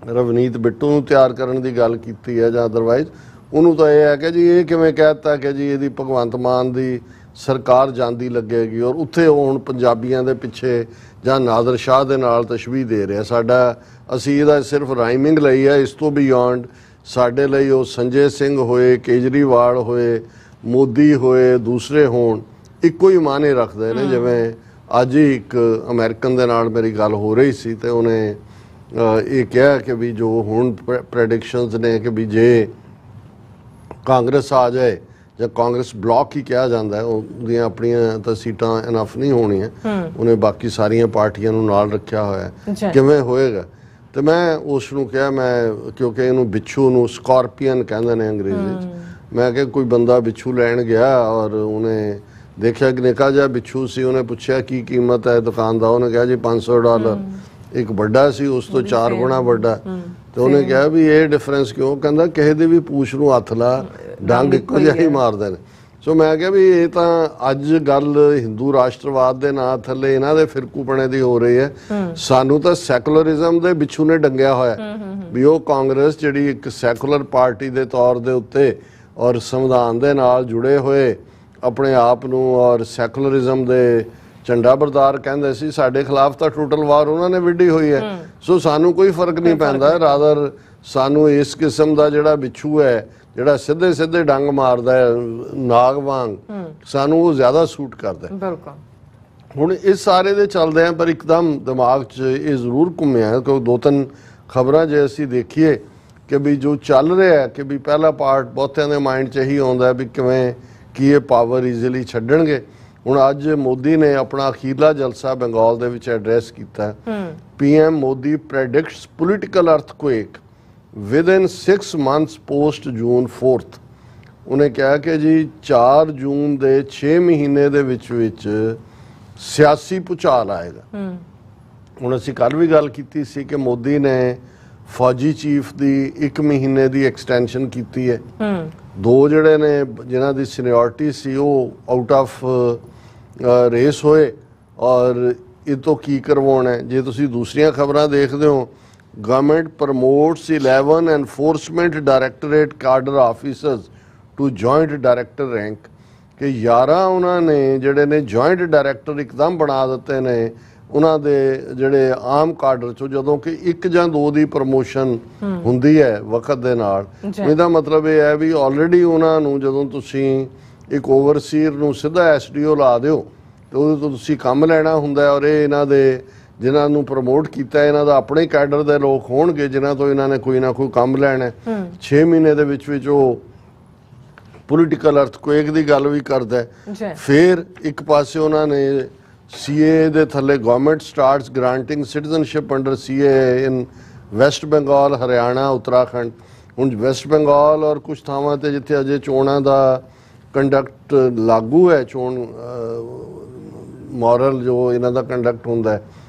ਰਵਨੀਤ ਬਿੱਟੂ ਨੂੰ ਤਿਆਰ ਕਰਨ ਦੀ ਗੱਲ ਕੀਤੀ ਹੈ ਜਾਂ ਅਦਰਵਾਈਜ਼ ਉਹਨੂੰ ਤਾਂ ਇਹ ਹੈ ਕਿ ਜੀ ਇਹ ਕਿਵੇਂ ਕਹਿ ਦਿੱਤਾ ਕਿ ਜੀ ਇਹਦੀ ਭਗਵੰਤ ਮਾਨ ਦੀ ਸਰਕਾਰ ਜਾਂਦੀ ਲੱਗੇਗੀ ਔਰ ਉੱਥੇ ਉਹ ਹੁਣ ਪੰਜਾਬੀਆਂ ਦੇ ਪਿੱਛੇ ਜਾਂ ਨਾਦਰ ਸ਼ਾਹ ਦੇ ਨਾਲ ਤਸ਼ਬੀਹ ਦੇ ਰਿਹਾ। ਅਸੀਂ ਇਹਦਾ ਸਿਰਫ ਰਾਈਮਿੰਗ ਲਈ ਹੈ, ਇਸ ਤੋਂ ਬਿਯੋਂਡ ਸਾਡੇ ਲਈ ਉਹ ਸੰਜੇ ਸਿੰਘ ਹੋਏ, ਕੇਜਰੀਵਾਲ ਹੋਏ, ਮੋਦੀ ਹੋਏ, ਦੂਸਰੇ ਹੋਣ, ਇੱਕੋ ਹੀ ਮਾਨੇ ਰੱਖਦੇ ਨੇ। ਜਿਵੇਂ ਅੱਜ ਹੀ ਇੱਕ ਅਮਰੀਕਨ ਦੇ ਨਾਲ ਮੇਰੀ ਗੱਲ ਹੋ ਰਹੀ ਸੀ ਤੇ ਉਹਨੇ ਇਹ ਕਿਹਾ ਕਿ ਵੀ ਜੋ ਹੁਣ ਪ੍ਰੈਡਿਕਸ਼ਨਸ ਨੇ ਕਿ ਵੀ ਜੇ ਕਾਂਗਰਸ ਆ ਜਾਏ ਜਾਂ ਕਾਂਗਰਸ ਬਲਾਕ ਹੀ ਕਿਹਾ ਜਾਂਦਾ ਹੈ, ਉਹਦੀਆਂ ਆਪਣੀਆਂ ਤਾਂ ਸੀਟਾਂ ਇਨਫ ਨਹੀਂ ਹੋਣੀਆਂ, ਉਹਨੇ ਬਾਕੀ ਸਾਰੀਆਂ ਪਾਰਟੀਆਂ ਨੂੰ ਨਾਲ ਰੱਖਿਆ ਹੋਇਆ, ਕਿਵੇਂ ਹੋਏਗਾ। ਤੇ ਮੈਂ ਉਸ ਨੂੰ ਕਿਹਾ, ਮੈਂ ਕਿਉਂਕਿ ਇਹਨੂੰ ਬਿੱਛੂ ਨੂੰ ਸਕਾਰਪੀਅਨ ਕਹਿੰਦੇ ਨੇ ਅੰਗਰੇਜ਼ੀ 'ਚ, ਮੈਂ ਕਿਹਾ ਕੋਈ ਬੰਦਾ ਬਿੱਛੂ ਲੈਣ ਗਿਆ ਔਰ ਉਹਨੇ ਦੇਖਿਆ ਕਿ ਨਿੱਕਾ ਜਿਹਾ ਬਿੱਛੂ ਸੀ, ਉਹਨੇ ਪੁੱਛਿਆ ਕੀ ਕੀਮਤ ਹੈ ਦੁਕਾਨ ਦਾ, ਉਹਨੇ ਕਿਹਾ ਜੀ $500। ਇੱਕ ਵੱਡਾ ਸੀ ਉਸ ਤੋਂ 4 ਗੁਣਾ ਵੱਡਾ, ਤੇ ਉਹਨੇ ਕਿਹਾ ਵੀ ਇਹ ਡਿਫਰੈਂਸ ਕਿਉਂ? ਕਹਿੰਦਾ ਕਿਸੇ ਦੀ ਵੀ ਪੂਛ ਨੂੰ ਹੱਥ ਲਾ, ਡੰਗ ਇੱਕੋ ਜਿਹਾ ਹੀ ਮਾਰਦੇ ਨੇ। ਸੋ ਮੈਂ ਕਿਹਾ ਵੀ ਇਹ ਤਾਂ ਅੱਜ ਗੱਲ ਹਿੰਦੂ ਰਾਸ਼ਟਰਵਾਦ ਦੇ ਨਾਂ ਥੱਲੇ ਇਹਨਾਂ ਦੇ ਫਿਰਕੂਪਣੇ ਦੀ ਹੋ ਰਹੀ ਹੈ। ਸਾਨੂੰ ਤਾਂ ਸੈਕੂਲਰਿਜ਼ਮ ਦੇ ਬਿੱਛੂ ਨੇ ਡੰਗਿਆ ਹੋਇਆ ਵੀ ਉਹ ਕਾਂਗਰਸ ਜਿਹੜੀ ਇੱਕ ਸੈਕੂਲਰ ਪਾਰਟੀ ਦੇ ਤੌਰ ਦੇ ਉੱਤੇ ਔਰ ਸੰਵਿਧਾਨ ਦੇ ਨਾਲ ਜੁੜੇ ਹੋਏ ਆਪਣੇ ਆਪ ਨੂੰ ਔਰ ਸੈਕੂਲਰਿਜ਼ਮ ਦੇ ਝੰਡਾ ਬਰਦਾਰ ਕਹਿੰਦੇ ਸੀ, ਸਾਡੇ ਖਿਲਾਫ ਤਾਂ ਟੋਟਲ ਵਾਰ ਉਹਨਾਂ ਨੇ ਵਿੱਢੀ ਹੋਈ ਹੈ। ਸੋ ਸਾਨੂੰ ਕੋਈ ਫਰਕ ਨਹੀਂ ਪੈਂਦਾ, ਰਾਦਰ ਸਾਨੂੰ ਇਸ ਕਿਸਮ ਦਾ ਜਿਹੜਾ ਬਿੱਛੂ ਹੈ ਜਿਹੜਾ ਸਿੱਧੇ ਸਿੱਧੇ ਡੰਗ ਮਾਰਦਾ ਹੈ ਨਾਗ ਵਾਂਗ, ਸਾਨੂੰ ਉਹ ਜ਼ਿਆਦਾ ਸੂਟ ਕਰਦਾ। ਬਿਲਕੁਲ। ਹੁਣ ਇਸ ਸਾਰੇ ਦੇ ਚੱਲਦੇ ਆ ਪਰ ਇੱਕਦਮ ਦਿਮਾਗ 'ਚ ਇਹ ਜ਼ਰੂਰ ਘੁੰਮਿਆ ਕਿ 2-3 ਖਬਰਾਂ ਜੇ ਅਸੀਂ ਦੇਖੀਏ ਕਿ ਵੀ ਜੋ ਚੱਲ ਰਿਹਾ ਕਿ ਵੀ ਪਹਿਲਾ ਪਾਰਟ ਬਹੁਤਿਆਂ ਦੇ ਮਾਈਂਡ 'ਚ ਇਹੀ ਆਉਂਦਾ ਵੀ ਕਿਵੇਂ ਕੀ ਇਹ ਪਾਵਰ ਈਜ਼ੀਲੀ ਛੱਡਣਗੇ। ਹੁਣ ਅੱਜ ਮੋਦੀ ਨੇ ਆਪਣਾ ਅਖੀਰਲਾ ਜਲਸਾ ਬੰਗਾਲ ਦੇ ਵਿੱਚ ਐਡਰੈਸ ਕੀਤਾ। PM Modi predicts political earthquake within 6 months post June 4th। ਉਹਨੇ ਕਿਹਾ ਕਿ ਜੀ 4 ਜੂਨ ਦੇ 6 ਮਹੀਨੇ ਦੇ ਵਿੱਚ ਸਿਆਸੀ ਭੁਚਾਲ ਆਏਗਾ। ਹੁਣ ਅਸੀਂ ਕੱਲ ਵੀ ਗੱਲ ਕੀਤੀ ਸੀ ਕਿ ਮੋਦੀ ਨੇ ਫੌਜੀ ਚੀਫ ਦੀ 1 ਮਹੀਨੇ ਦੀ ਐਕਸਟੈਂਸ਼ਨ ਕੀਤੀ ਹੈ। 2 ਜਿਹੜੇ ਨੇ ਜਿਨ੍ਹਾਂ ਦੀ ਸੀਨੀਅਰਟੀ ਸੀ ਉਹ ਆਊਟ ਆਫ ਰੇਸ ਹੋਏ ਔਰ ਇਹ ਤੋਂ ਕੀ ਕਰਵਾਉਣਾ। ਜੇ ਤੁਸੀਂ ਦੂਸਰੀਆਂ ਖਬਰਾਂ ਦੇਖਦੇ ਹੋ, government promotes 11 Enforcement Directorate cadre officers to joint director rank, ਕਿ 11 ਉਹਨਾਂ ਨੇ ਜਿਹੜੇ ਨੇ ਜੁਆਇੰਟ ਡਾਇਰੈਕਟਰ ਇੱਕਦਮ ਬਣਾ ਦਿੱਤੇ ਨੇ ਉਹਨਾਂ ਦੇ ਜਿਹੜੇ ਆਮ ਕਾਡਰ 'ਚੋਂ, ਜਦੋਂ ਕਿ 1 ਜਾਂ 2 ਦੀ ਪ੍ਰਮੋਸ਼ਨ ਹੁੰਦੀ ਹੈ ਵਕਤ ਦੇ ਨਾਲ। ਇਹਦਾ ਮਤਲਬ ਇਹ ਹੈ ਵੀ ਆਲਰੇਡੀ ਉਹਨਾਂ ਨੂੰ ਜਦੋਂ ਤੁਸੀਂ ਇੱਕ ਓਵਰਸੀਅਰ ਨੂੰ ਸਿੱਧਾ SDO ਲਾ ਦਿਓ ਤੇ ਉਹਦੇ ਤੋਂ ਤੁਸੀਂ ਕੰਮ ਲੈਣਾ ਹੁੰਦਾ ਔਰ ਇਹ ਇਹਨਾਂ ਦੇ ਜਿਨ੍ਹਾਂ ਨੂੰ ਪ੍ਰਮੋਟ ਕੀਤਾ ਇਹਨਾਂ ਦਾ ਆਪਣੇ ਕੈਡਰ ਦੇ ਲੋਕ ਹੋਣਗੇ ਜਿਨ੍ਹਾਂ ਤੋਂ ਇਹਨਾਂ ਨੇ ਕੋਈ ਨਾ ਕੋਈ ਕੰਮ ਲੈਣਾ। 6 ਮਹੀਨੇ ਦੇ ਵਿੱਚ ਉਹ ਪੋਲੀਟੀਕਲ ਅਰਥਕੁਏਕ ਦੀ ਗੱਲ ਵੀ ਕਰਦਾ। ਫਿਰ ਇੱਕ ਪਾਸੇ ਉਹਨਾਂ ਨੇ CAA ਦੇ ਥੱਲੇ government starts granting citizenship under CAA in West Bengal, Haryana, Uttarakhand. ਹੁਣ ਵੈਸਟ ਬੰਗਾਲ ਔਰ ਕੁਝ ਥਾਵਾਂ ਤੇ ਜਿੱਥੇ ਅਜੇ ਚੋਣਾਂ ਦਾ ਕੰਡਕਟ ਲਾਗੂ ਹੈ, ਚੋਣ ਮੋਰਲ ਜੋ ਇਹਨਾਂ ਦਾ ਕੰਡਕਟ ਹੁੰਦਾ ਹੈ,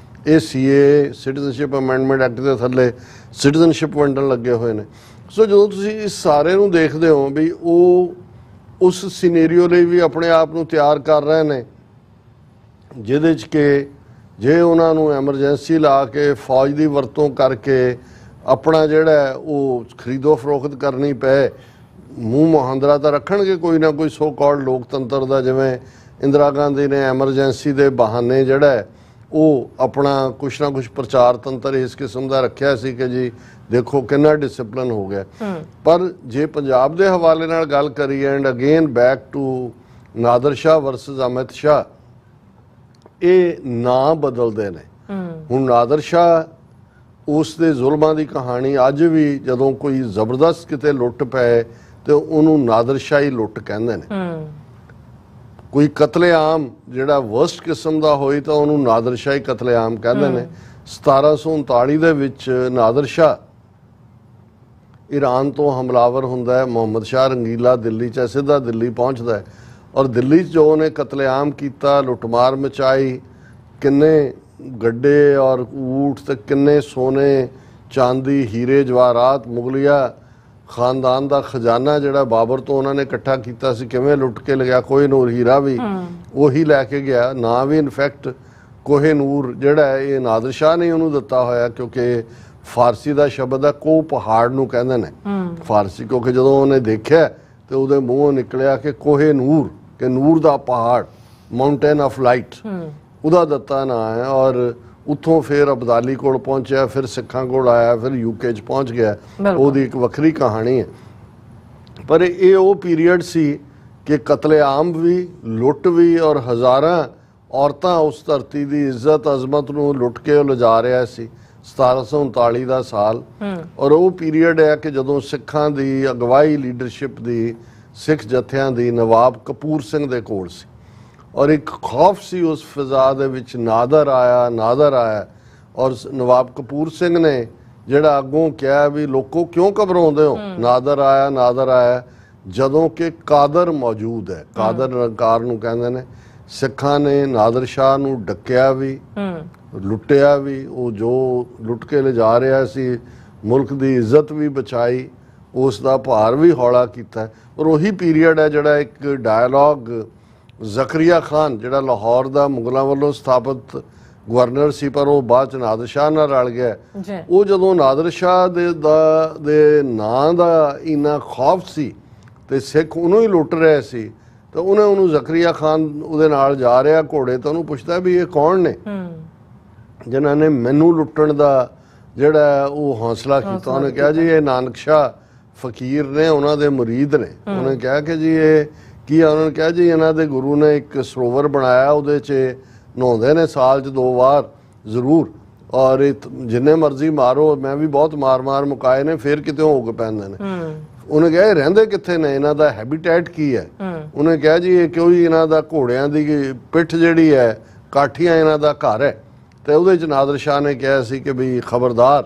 ਇਹ CAA ਸਿਟੀਜ਼ਨਸ਼ਿਪ ਅਮੈਂਡਮੈਂਟ ਐਕਟ ਦੇ ਥੱਲੇ ਸਿਟੀਜ਼ਨਸ਼ਿਪ ਵੰਡਣ ਲੱਗੇ ਹੋਏ ਨੇ। ਸੋ ਜਦੋਂ ਤੁਸੀਂ ਇਸ ਸਾਰੇ ਨੂੰ ਦੇਖਦੇ ਹੋ ਵੀ ਉਹ ਉਸ ਸਿਨੈਰੀਓ ਲਈ ਵੀ ਆਪਣੇ ਆਪ ਨੂੰ ਤਿਆਰ ਕਰ ਰਹੇ ਨੇ ਜਿਹਦੇ 'ਚ ਕਿ ਜੇ ਉਹਨਾਂ ਨੂੰ ਐਮਰਜੈਂਸੀ ਲਾ ਕੇ ਫੌਜ ਦੀ ਵਰਤੋਂ ਕਰਕੇ ਆਪਣਾ ਜਿਹੜਾ ਉਹ ਖਰੀਦੋ ਫਰੋਖਤ ਕਰਨੀ ਪਏ, ਮੂੰਹ ਮੁਹਾਂਦਰਾ ਤਾਂ ਰੱਖਣਗੇ ਕੋਈ ਨਾ ਕੋਈ ਸੋ ਕਾਲਡ ਲੋਕਤੰਤਰ ਦਾ, ਜਿਵੇਂ ਇੰਦਰਾ ਗਾਂਧੀ ਨੇ ਐਮਰਜੈਂਸੀ ਦੇ ਬਹਾਨੇ ਜਿਹੜਾ ਹੈ ਉਹ ਆਪਣਾ ਕੁਛ ਨਾ ਕੁਛ ਪ੍ਰਚਾਰ ਤੰਤਰ ਇਸ ਕਿਸਮ ਦਾ ਰੱਖਿਆ ਸੀ ਕਿ ਜੀ ਦੇਖੋ ਕਿੰਨਾ ਡਿਸਪਲਿਨ ਹੋ ਗਿਆ। ਪਰ ਜੇ ਪੰਜਾਬ ਦੇ ਹਵਾਲੇ ਨਾਲ ਗੱਲ ਕਰੀਏ and again back to Nadir Shah versus Amit Shah, ਇਹ ਨਾਂ ਬਦਲਦੇ ਨੇ। ਹੁਣ ਨਾਦਰ ਸ਼ਾਹ ਉਸ ਦੇ ਜ਼ੁਲਮਾਂ ਦੀ ਕਹਾਣੀ ਅੱਜ ਵੀ ਜਦੋਂ ਕੋਈ ਜ਼ਬਰਦਸਤ ਕਿਤੇ ਲੁੱਟ ਪਏ ਤੇ ਉਹਨੂੰ ਨਾਦਰ ਸ਼ਾਹੀ ਲੁੱਟ ਕਹਿੰਦੇ ਨੇ। ਕੋਈ ਕਤਲੇਆਮ ਜਿਹੜਾ ਵਰਸਟ ਕਿਸਮ ਦਾ ਹੋਈ ਤਾਂ ਉਹਨੂੰ ਨਾਦਰ ਸ਼ਾਹੀ ਕਤਲੇਆਮ ਕਹਿੰਦੇ ਨੇ। 1739 ਦੇ ਵਿੱਚ ਨਾਦਰ ਸ਼ਾਹ ਈਰਾਨ ਤੋਂ ਹਮਲਾਵਰ ਹੁੰਦਾ ਹੈ, ਮੁਹੰਮਦ ਸ਼ਾਹ ਰੰਗੀਲਾ ਦਿੱਲੀ 'ਚ ਸਿੱਧਾ ਦਿੱਲੀ ਪਹੁੰਚਦਾ ਹੈ ਔਰ ਦਿੱਲੀ 'ਚ ਜੋ ਉਹਨੇ ਕਤਲੇਆਮ ਕੀਤਾ, ਲੁੱਟਮਾਰ ਮਚਾਈ, ਕਿੰਨੇ ਗੱਡੇ ਔਰ ਊਠ ਤੇ ਕਿੰਨੇ ਸੋਨੇ ਚਾਂਦੀ ਹੀਰੇ ਜਵਾਹਰਾਤ ਮੁਗਲਿਆ ਖਾਨਦਾਨ ਦਾ ਖਜ਼ਾਨਾ ਜਿਹੜਾ ਬਾਬਰ ਤੋਂ ਉਹਨਾਂ ਨੇ ਇਕੱਠਾ ਕੀਤਾ ਸੀ ਕਿਵੇਂ ਲੁੱਟ ਕੇ ਲਿਆ। ਕੋਹਿਨੂਰ ਹੀਰਾ ਵੀ ਉਹੀ ਲੈ ਕੇ ਗਿਆ, ਨਾਂ ਵੀ ਇਨਫੈਕਟ ਕੋਹਿਨੂਰ ਜਿਹੜਾ ਹੈ ਇਹ ਨਾਦਰ ਸ਼ਾਹ ਨੇ ਉਹਨੂੰ ਦਿੱਤਾ ਹੋਇਆ ਕਿਉਂਕਿ ਫਾਰਸੀ ਦਾ ਸ਼ਬਦ ਹੈ ਕੋ ਪਹਾੜ ਨੂੰ ਕਹਿੰਦੇ ਨੇ ਫਾਰਸੀ, ਕਿਉਂਕਿ ਜਦੋਂ ਉਹਨੇ ਦੇਖਿਆ ਤੇ ਉਹਦੇ ਮੂੰਹੋਂ ਨਿਕਲਿਆ ਕਿ ਕੋਹਿਨੂਰ, ਕਿ ਨੂਰ ਦਾ ਪਹਾੜ, ਮਾਊਂਟੇਨ ਆਫ ਲਾਈਟ, ਉਹਦਾ ਦਿੱਤਾ ਨਾਂ ਹੈ। ਔਰ ਉੱਥੋਂ ਫਿਰ ਅਬਦਾਲੀ ਕੋਲ ਪਹੁੰਚਿਆ, ਫਿਰ ਸਿੱਖਾਂ ਕੋਲ ਆਇਆ, ਫਿਰ ਯੂਕੇ 'ਚ ਪਹੁੰਚ ਗਿਆ। ਉਹਦੀ ਇੱਕ ਵੱਖਰੀ ਕਹਾਣੀ ਹੈ। ਪਰ ਇਹ ਉਹ ਪੀਰੀਅਡ ਸੀ ਕਿ ਕਤਲੇਆਮ ਵੀ, ਲੁੱਟ ਵੀ ਔਰ ਹਜ਼ਾਰਾਂ ਔਰਤਾਂ ਉਸ ਧਰਤੀ ਦੀ ਇੱਜ਼ਤ ਅਜ਼ਮਤ ਨੂੰ ਲੁੱਟ ਕੇ ਉਹ ਲਿਜਾ ਰਿਹਾ ਸੀ। 1739 ਦਾ ਸਾਲ ਔਰ ਉਹ ਪੀਰੀਅਡ ਹੈ ਕਿ ਜਦੋਂ ਸਿੱਖਾਂ ਦੀ ਅਗਵਾਈ ਲੀਡਰਸ਼ਿਪ ਦੀ ਸਿੱਖ ਜਥਿਆਂ ਦੀ ਨਵਾਬ ਕਪੂਰ ਸਿੰਘ ਦੇ ਕੋਲ ਸੀ ਔਰ ਇੱਕ ਖੌਫ ਸੀ ਉਸ ਫਿਜ਼ਾ ਦੇ ਵਿੱਚ। ਨਾਦਰ ਆਇਆ ਔਰ ਨਵਾਬ ਕਪੂਰ ਸਿੰਘ ਨੇ ਜਿਹੜਾ ਅੱਗੋਂ ਕਿਹਾ ਵੀ ਲੋਕੋ ਕਿਉਂ ਘਬਰਾਉਂਦੇ ਹੋ, ਨਾਦਰ ਆਇਆ ਜਦੋਂ ਕਿ ਕਾਦਰ ਮੌਜੂਦ ਹੈ। ਕਾਦਰ ਨਿਰੰਕਾਰ ਨੂੰ ਕਹਿੰਦੇ ਨੇ। ਸਿੱਖਾਂ ਨੇ ਨਾਦਰ ਸ਼ਾਹ ਨੂੰ ਡੱਕਿਆ ਵੀ, ਲੁੱਟਿਆ ਵੀ, ਉਹ ਜੋ ਲੁੱਟ ਕੇ ਲਿਜਾ ਰਿਹਾ ਸੀ ਮੁਲਕ ਦੀ ਇੱਜ਼ਤ ਵੀ ਬਚਾਈ, ਉਸ ਦਾ ਭਾਰ ਵੀ ਹੌਲਾ ਕੀਤਾ। ਔਰ ਉਹੀ ਪੀਰੀਅਡ ਹੈ ਜਿਹੜਾ ਇੱਕ ਡਾਇਲੌਗ ਜ਼ਕਰੀਆ ਖਾਨ ਜਿਹੜਾ ਲਾਹੌਰ ਦਾ ਮੁਗਲਾਂ ਵੱਲੋਂ ਸਥਾਪਿਤ ਗਵਰਨਰ ਸੀ ਪਰ ਉਹ ਬਾਅਦ ਚ ਨਾਦਰ ਸ਼ਾਹ ਨਾਲ ਰਲ ਗਿਆ। ਉਹ ਜਦੋਂ ਨਾਦਰ ਸ਼ਾਹ ਦੇ ਨਾਂ ਦਾ ਇੰਨਾ ਖੌਫ ਸੀ ਤੇ ਸਿੱਖ ਉਹਨੂੰ ਹੀ ਲੁੱਟ ਰਹੇ ਸੀ ਤਾਂ ਉਹਨੂੰ ਜ਼ਕਰੀਆ ਖਾਨ ਉਹਦੇ ਨਾਲ ਜਾ ਰਿਹਾ ਘੋੜੇ ਤਾਂ ਉਹਨੂੰ ਪੁੱਛਦਾ ਵੀ ਇਹ ਕੌਣ ਨੇ ਜਿਨ੍ਹਾਂ ਨੇ ਮੈਨੂੰ ਲੁੱਟਣ ਦਾ ਜਿਹੜਾ ਉਹ ਹੌਸਲਾ ਕੀਤਾ। ਉਹਨੇ ਕਿਹਾ ਜੀ ਇਹ ਨਾਨਕ ਸ਼ਾਹ ਫਕੀਰ ਨੇ, ਉਹਨਾਂ ਦੇ ਮੁਰੀਦ ਨੇ। ਉਹਨੇ ਕਿਹਾ ਕਿ ਜੀ ਇਹ ਕੀ ਆ? ਉਹਨਾਂ ਨੇ ਕਿਹਾ ਜੀ ਇਹਨਾਂ ਦੇ ਗੁਰੂ ਨੇ ਇੱਕ ਸਰੋਵਰ ਬਣਾਇਆ, ਉਹਦੇ 'ਚ ਨਹਾਉਂਦੇ ਨੇ ਸਾਲ 'ਚ 2 ਵਾਰ ਜ਼ਰੂਰ ਔਰ ਜਿੰਨੇ ਮਰਜ਼ੀ ਮਾਰੋ, ਮੈਂ ਵੀ ਬਹੁਤ ਮਾਰ ਮੁਕਾਏ ਨੇ, ਫਿਰ ਕਿਤੇ ਹੋ ਕੇ ਪੈਂਦੇ ਨੇ। ਉਹਨੇ ਕਿਹਾ ਇਹ ਰਹਿੰਦੇ ਕਿੱਥੇ ਨੇ, ਇਹਨਾਂ ਦਾ ਹੈਬੀਟੈਟ ਕੀ ਹੈ? ਉਹਨੇ ਕਿਹਾ ਜੀ ਇਹ ਕਿਉਂ ਹੀ ਇਹਨਾਂ ਦਾ ਘੋੜਿਆਂ ਦੀ ਪਿੱਠ ਜਿਹੜੀ ਹੈ ਕਾਠੀਆਂ ਇਹਨਾਂ ਦਾ ਘਰ ਹੈ। ਤੇ ਉਹਦੇ 'ਚ ਨਾਦਰ ਸ਼ਾਹ ਨੇ ਕਿਹਾ ਸੀ ਕਿ ਵੀ ਖਬਰਦਾਰ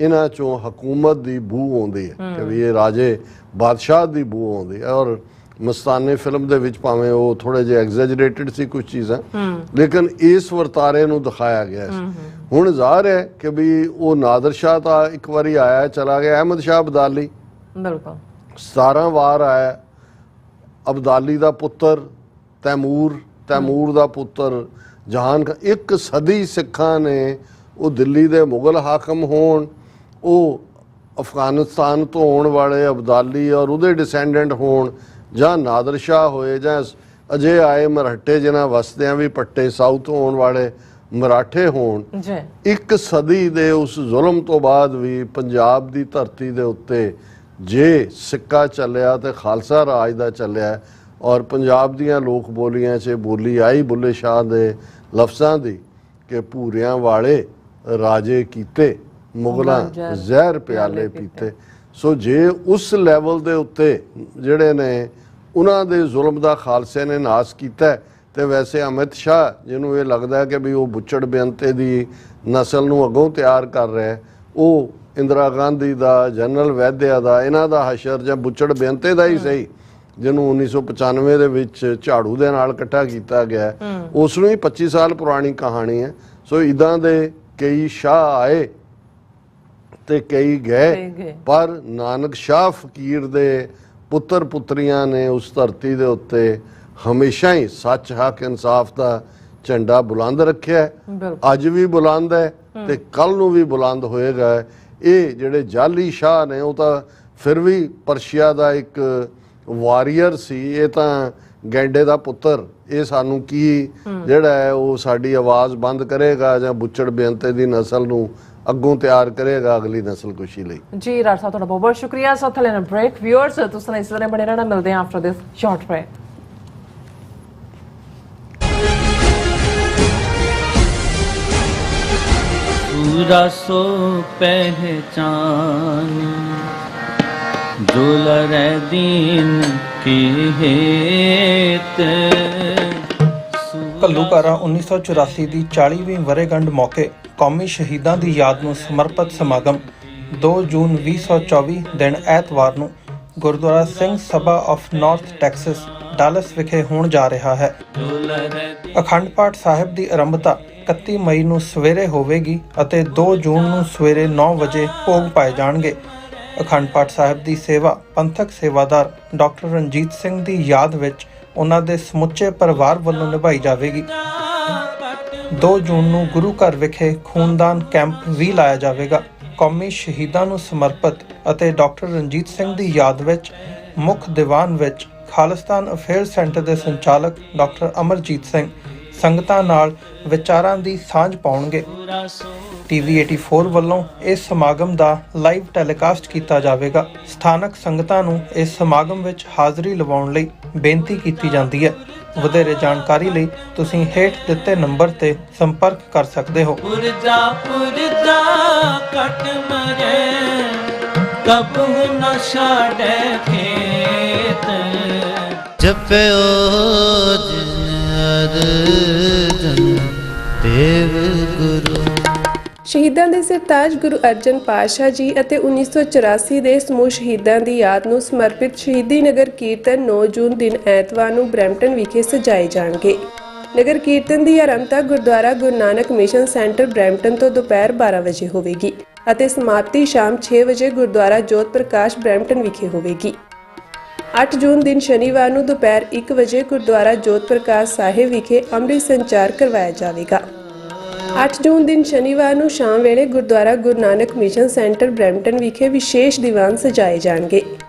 ਇਹਨਾਂ 'ਚੋਂ ਹਕੂਮਤ ਦੀ ਬੂ ਆਉਂਦੀ ਹੈ ਕਿ ਵੀ ਇਹ ਰਾਜੇ ਬਾਦਸ਼ਾਹ ਦੀ ਬੂ ਆਉਂਦੀ ਹੈ। ਔਰ ਮਸਤਾਨੇ ਫਿਲਮ ਦੇ ਵਿੱਚ ਭਾਵੇਂ ਉਹ ਥੋੜੇ ਜਿਹੇ ਐਗਜ਼ੈਜਰੇਟਡ ਸੀ ਕੁਝ ਚੀਜ਼ਾਂ, ਲੇਕਿਨ ਇਸ ਵਰਤਾਰੇ ਨੂੰ ਦਿਖਾਇਆ ਗਿਆ ਸੀ। ਹੁਣ ਜ਼ਾਹਰ ਹੈ ਕਿ ਵੀ ਉਹ ਨਾਦਰ ਸ਼ਾਹ ਤਾਂ ਇੱਕ ਵਾਰੀ ਆਇਆ ਚਲਾ ਗਿਆ। ਅਹਿਮਦ ਸ਼ਾਹ ਅਬਦਾਲੀ 17 ਵਾਰ ਆਇਆ। ਅਬਦਾਲੀ ਦਾ ਪੁੱਤਰ ਤੈਮੂਰ ਦਾ ਪੁੱਤਰ ਜਹਾਨ ਖਾਨ। 1 ਸਦੀ ਸਿੱਖਾਂ ਨੇ, ਉਹ ਦਿੱਲੀ ਦੇ ਮੁਗਲ ਹਾਕਮ ਹੋਣ, ਉਹ ਅਫਗਾਨਿਸਤਾਨ ਤੋਂ ਆਉਣ ਵਾਲੇ ਅਬਦਾਲੀ ਔਰ ਉਹਦੇ ਡਿਸੈਂਡੈਂਟ ਹੋਣ, ਜਾਂ ਨਾਦਰ ਸ਼ਾਹ ਹੋਏ, ਜਾਂ ਅਜੇ ਆਏ ਮਰਾਠੇ ਜਿਨ੍ਹਾਂ ਵਸਦਿਆਂ ਵੀ ਪੱਟੇ ਸਾਊਥ ਤੋਂ ਆਉਣ ਵਾਲੇ ਮਰਾਠੇ ਹੋਣ, 1 ਸਦੀ ਦੇ ਉਸ ਜ਼ੁਲਮ ਤੋਂ ਬਾਅਦ ਵੀ ਪੰਜਾਬ ਦੀ ਧਰਤੀ ਦੇ ਉੱਤੇ ਜੇ ਸਿੱਕਾ ਚੱਲਿਆ ਤੇ ਖਾਲਸਾ ਰਾਜ ਦਾ ਚੱਲਿਆ। ਔਰ ਪੰਜਾਬ ਦੀਆਂ ਲੋਕ ਬੋਲੀਆਂ 'ਚ ਬੋਲੀ ਆਈ ਬੁੱਲੇ ਸ਼ਾਹ ਦੇ ਲਫ਼ਜ਼ਾਂ ਦੀ ਕਿ ਭੂਰਿਆਂ ਵਾਲੇ ਰਾਜੇ ਕੀਤੇ, ਮੁਗਲਾਂ ਜ਼ਹਿਰ ਪਿਆਲੇ ਪੀਤੇ। ਸੋ ਜੇ ਉਸ ਲੈਵਲ ਦੇ ਉੱਤੇ ਜਿਹੜੇ ਨੇ ਉਹਨਾਂ ਦੇ ਜ਼ੁਲਮ ਦਾ ਖਾਲਸੇ ਨੇ ਨਾਸ ਕੀਤਾ ਤੇ ਵੈਸੇ ਅਮਿਤ ਸ਼ਾਹ ਜਿਹਨੂੰ ਇਹ ਲੱਗਦਾ ਕਿ ਵੀ ਉਹ ਬੁੱਚੜ ਬੇਅੰਤੇ ਦੀ ਨਸਲ ਨੂੰ ਅੱਗੋਂ ਤਿਆਰ ਕਰ ਰਿਹਾ, ਉਹ ਇੰਦਰਾ ਗਾਂਧੀ ਦਾ, ਜਨਰਲ ਵੈਦਿਆ ਦਾ, ਇਹਨਾਂ ਦਾ ਹਸ਼ਰ ਜਾਂ ਬੁੱਚੜ ਬੇਅੰਤੇ ਦਾ ਹੀ ਸਹੀ ਜਿਹਨੂੰ 1995 ਦੇ ਵਿੱਚ ਝਾੜੂ ਦੇ ਨਾਲ ਇਕੱਠਾ ਕੀਤਾ ਗਿਆ, ਉਸ ਨੂੰ ਹੀ 25 ਸਾਲ ਪੁਰਾਣੀ ਕਹਾਣੀ ਹੈ। ਸੋ ਇੱਦਾਂ ਦੇ ਕਈ ਸ਼ਾਹ ਆਏ ਤੇ ਕਈ ਗਏ, ਪਰ ਨਾਨਕ ਸ਼ਾਹ ਫਕੀਰ ਦੇ ਪੁੱਤਰ ਪੁੱਤਰੀਆਂ ਨੇ ਉਸ ਧਰਤੀ ਦੇ ਉੱਤੇ ਹਮੇਸ਼ਾ ਹੀ ਸੱਚ, ਹੱਕ, ਇਨਸਾਫ ਦਾ ਝੰਡਾ ਬੁਲੰਦ ਰੱਖਿਆ। ਅੱਜ ਵੀ ਬੁਲੰਦ ਹੈ ਤੇ ਕੱਲ ਨੂੰ ਵੀ ਬੁਲੰਦ ਹੋਏਗਾ। ਇਹ ਜਿਹੜੇ ਜਾਲੀ ਸ਼ਾਹ ਨੇ ਉਹ ਤਾਂ ਫਿਰ ਵੀ ਪਰਸ਼ੀਆ ਦਾ ਇੱਕ ਵਾਰੀਅਰ ਸੀ, ਇਹ ਤਾਂ ਗੈਂਡੇ ਦਾ ਪੁੱਤਰ ਇਹ ਸਾਨੂੰ ਕੀ ਜਿਹੜਾ ਹੈ ਉਹ ਸਾਡੀ ਆਵਾਜ਼ ਬੰਦ ਕਰੇਗਾ ਜਾਂ ਬੁੱਚੜ ਬੇਅੰਤੇ ਦੀ ਨਸਲ ਨੂੰ ਅੱਗੋਂ ਤਿਆਰ ਕਰੇਗਾ ਅਗਲੀ ਨਸਲ ਕੁਸ਼ੀ ਲਈ। ਜੀ ਰਾਜ ਸਾਹਿਬ ਤੁਹਾਡਾ ਬਹੁਤ ਬਹੁਤ ਸ਼ੁਕਰੀਆ। ਸੋ ਥਲੇ ਨਾ ਬ੍ਰੇਕ ਵਿਊਅਰਸ ਤੁਸੀਂ ਇਸ ਤਰ੍ਹਾਂ ਬਣੇ ਰਹਿਣਾ, ਮਿਲਦੇ ਹਾਂ ਆਫਟਰ ਦਿਸ ਸ਼ਾਰਟ ਬ੍ਰੇਕ। पूरा सो पहचान जो लरे दीन के हेत। ਘੱਲੂਘਾਰਾ 1984 ਦੀ 40ਵੀਂ ਵਰ੍ਹੇਗੰਢ ਮੌਕੇ ਕੌਮੀ ਸ਼ਹੀਦਾਂ ਦੀ ਯਾਦ ਨੂੰ ਸਮਰਪਿਤ ਸਮਾਗਮ 2 ਜੂਨ 2024 ਦਿਨ ਐਤਵਾਰ ਨੂੰ Gurdwara Singh Sabha of north Texas dolls ਵਿਖੇ ਹੋਣ ਜਾ ਰਿਹਾ ਹੈ। ਅਖੰਡ ਪਾਠ ਸਾਹਿਬ ਦੀ ਆਰੰਭਤਾ 31 ਮਈ ਨੂੰ ਸਵੇਰੇ ਹੋਵੇਗੀ ਅਤੇ 2 ਜੂਨ ਨੂੰ ਸਵੇਰੇ 9 ਵਜੇ ਭੋਗ ਪਾਏ ਜਾਣਗੇ। ਅਖੰਡ ਪਾਠ ਸਾਹਿਬ ਦੀ ਸੇਵਾ ਪੰਥਕ ਸੇਵਾਦਾਰ ਡਾਕਟਰ ਰਣਜੀਤ ਸਿੰਘ ਦੀ ਯਾਦ ਵਿੱਚ ਉਹਨਾਂ ਦੇ ਸਮੁੱਚੇ ਪਰਿਵਾਰ ਵੱਲੋਂ ਨਿਭਾਈ ਜਾਵੇਗੀ। 2 ਜੂਨ ਨੂੰ ਗੁਰੂ ਘਰ ਵਿਖੇ ਖੂਨਦਾਨ ਕੈਂਪ ਵੀ ਲਾਇਆ ਜਾਵੇਗਾ। ਕੌਮੀ ਸ਼ਹੀਦਾਂ ਨੂੰ ਸਮਰਪਿਤ ਅਤੇ ਡਾਕਟਰ ਰਣਜੀਤ ਸਿੰਘ ਦੀ ਯਾਦ ਵਿੱਚ ਮੁੱਖ ਦੀਵਾਨ ਵਿੱਚ ਖਾਲਿਸਤਾਨ ਅਫੇਅਰਸ ਸੈਂਟਰ ਦੇ ਸੰਚਾਲਕ ਡਾਕਟਰ ਅਮਰਜੀਤ ਸਿੰਘ ਸੰਗਤਾਂ ਨਾਲ ਵਿਚਾਰਾਂ ਦੀ ਸਾਂਝ ਪਾਉਣਗੇ। TV 84 ਵੱਲੋਂ ਇਸ ਸਮਾਗਮ ਦਾ ਲਾਈਵ ਟੈਲੀਕਾਸਟ ਕੀਤਾ ਜਾਵੇਗਾ। ਸਥਾਨਕ ਸੰਗਤਾਂ ਨੂੰ ਇਸ ਸਮਾਗਮ ਵਿੱਚ ਹਾਜ਼ਰੀ ਲਵਾਉਣ ਲਈ ਬੇਨਤੀ ਕੀਤੀ ਜਾਂਦੀ ਹੈ। ਵਧੇਰੇ ਜਾਣਕਾਰੀ ਲਈ ਤੁਸੀਂ ਹੇਠ ਦਿੱਤੇ ਨੰਬਰ ਤੇ ਸੰਪਰਕ ਕਰ ਸਕਦੇ ਹੋ। ਪੁਰਜਾ ਕਟ ਮਰੇ ਕਬੂ ਨ ਛਾੜੇ ਖੇਤ ਜਪਿਓ ਅਰਜਨ ਦੇਵ ਗੁਰੂ। ਸ਼ਹੀਦਾਂ ਦੇ ਸਰਤਾਜ ਗੁਰੂ ਅਰਜਨ ਪਾਤਸ਼ਾਹ ਜੀ ਅਤੇ 1984 ਦੇ ਸਮੂਹ ਸ਼ਹੀਦਾਂ ਦੀ ਯਾਦ ਨੂੰ ਸਮਰਪਿਤ ਸ਼ਹੀਦੀ ਨਗਰ ਕੀਰਤਨ 9 ਜੂਨ ਦਿਨ ਐਤਵਾਰ ਨੂੰ ਬਰੈਂਪਟਨ ਵਿਖੇ ਸਜਾਏ ਜਾਣਗੇ। ਨਗਰ ਕੀਰਤਨ ਦੀ ਆਰੰਭਤਾ Gurdwara Guru Nanak mission centre Brampton ਤੋਂ ਦੁਪਹਿਰ 12 ਵਜੇ ਹੋਵੇਗੀ ਅਤੇ ਸਮਾਪਤੀ ਸ਼ਾਮ 6 ਵਜੇ ਗੁਰਦੁਆਰਾ ਜੋਤ ਪ੍ਰਕਾਸ਼ ਬਰੈਂਪਟਨ ਵਿਖੇ ਹੋਵੇਗੀ। 8 ਜੂਨ ਦਿਨ ਸ਼ਨੀਵਾਰ ਨੂੰ ਦੁਪਹਿਰ 1 ਵਜੇ ਗੁਰਦੁਆਰਾ ਜੋਤ ਪ੍ਰਕਾਸ਼ ਸਾਹਿਬ ਵਿਖੇ ਅੰਮ੍ਰਿਤ ਸੰਚਾਰ ਕਰਵਾਇਆ ਜਾਵੇਗਾ। 8 ਜੂਨ ਦਿਨ ਸ਼ਨੀਵਾਰ ਨੂੰ ਸ਼ਾਮ ਵੇਲੇ Gurdwara Guru Nanak mission centre Brampton ਵਿਖੇ ਵਿਸ਼ੇਸ਼ ਦੀਵਾਨ ਸਜਾਏ ਜਾਣਗੇ।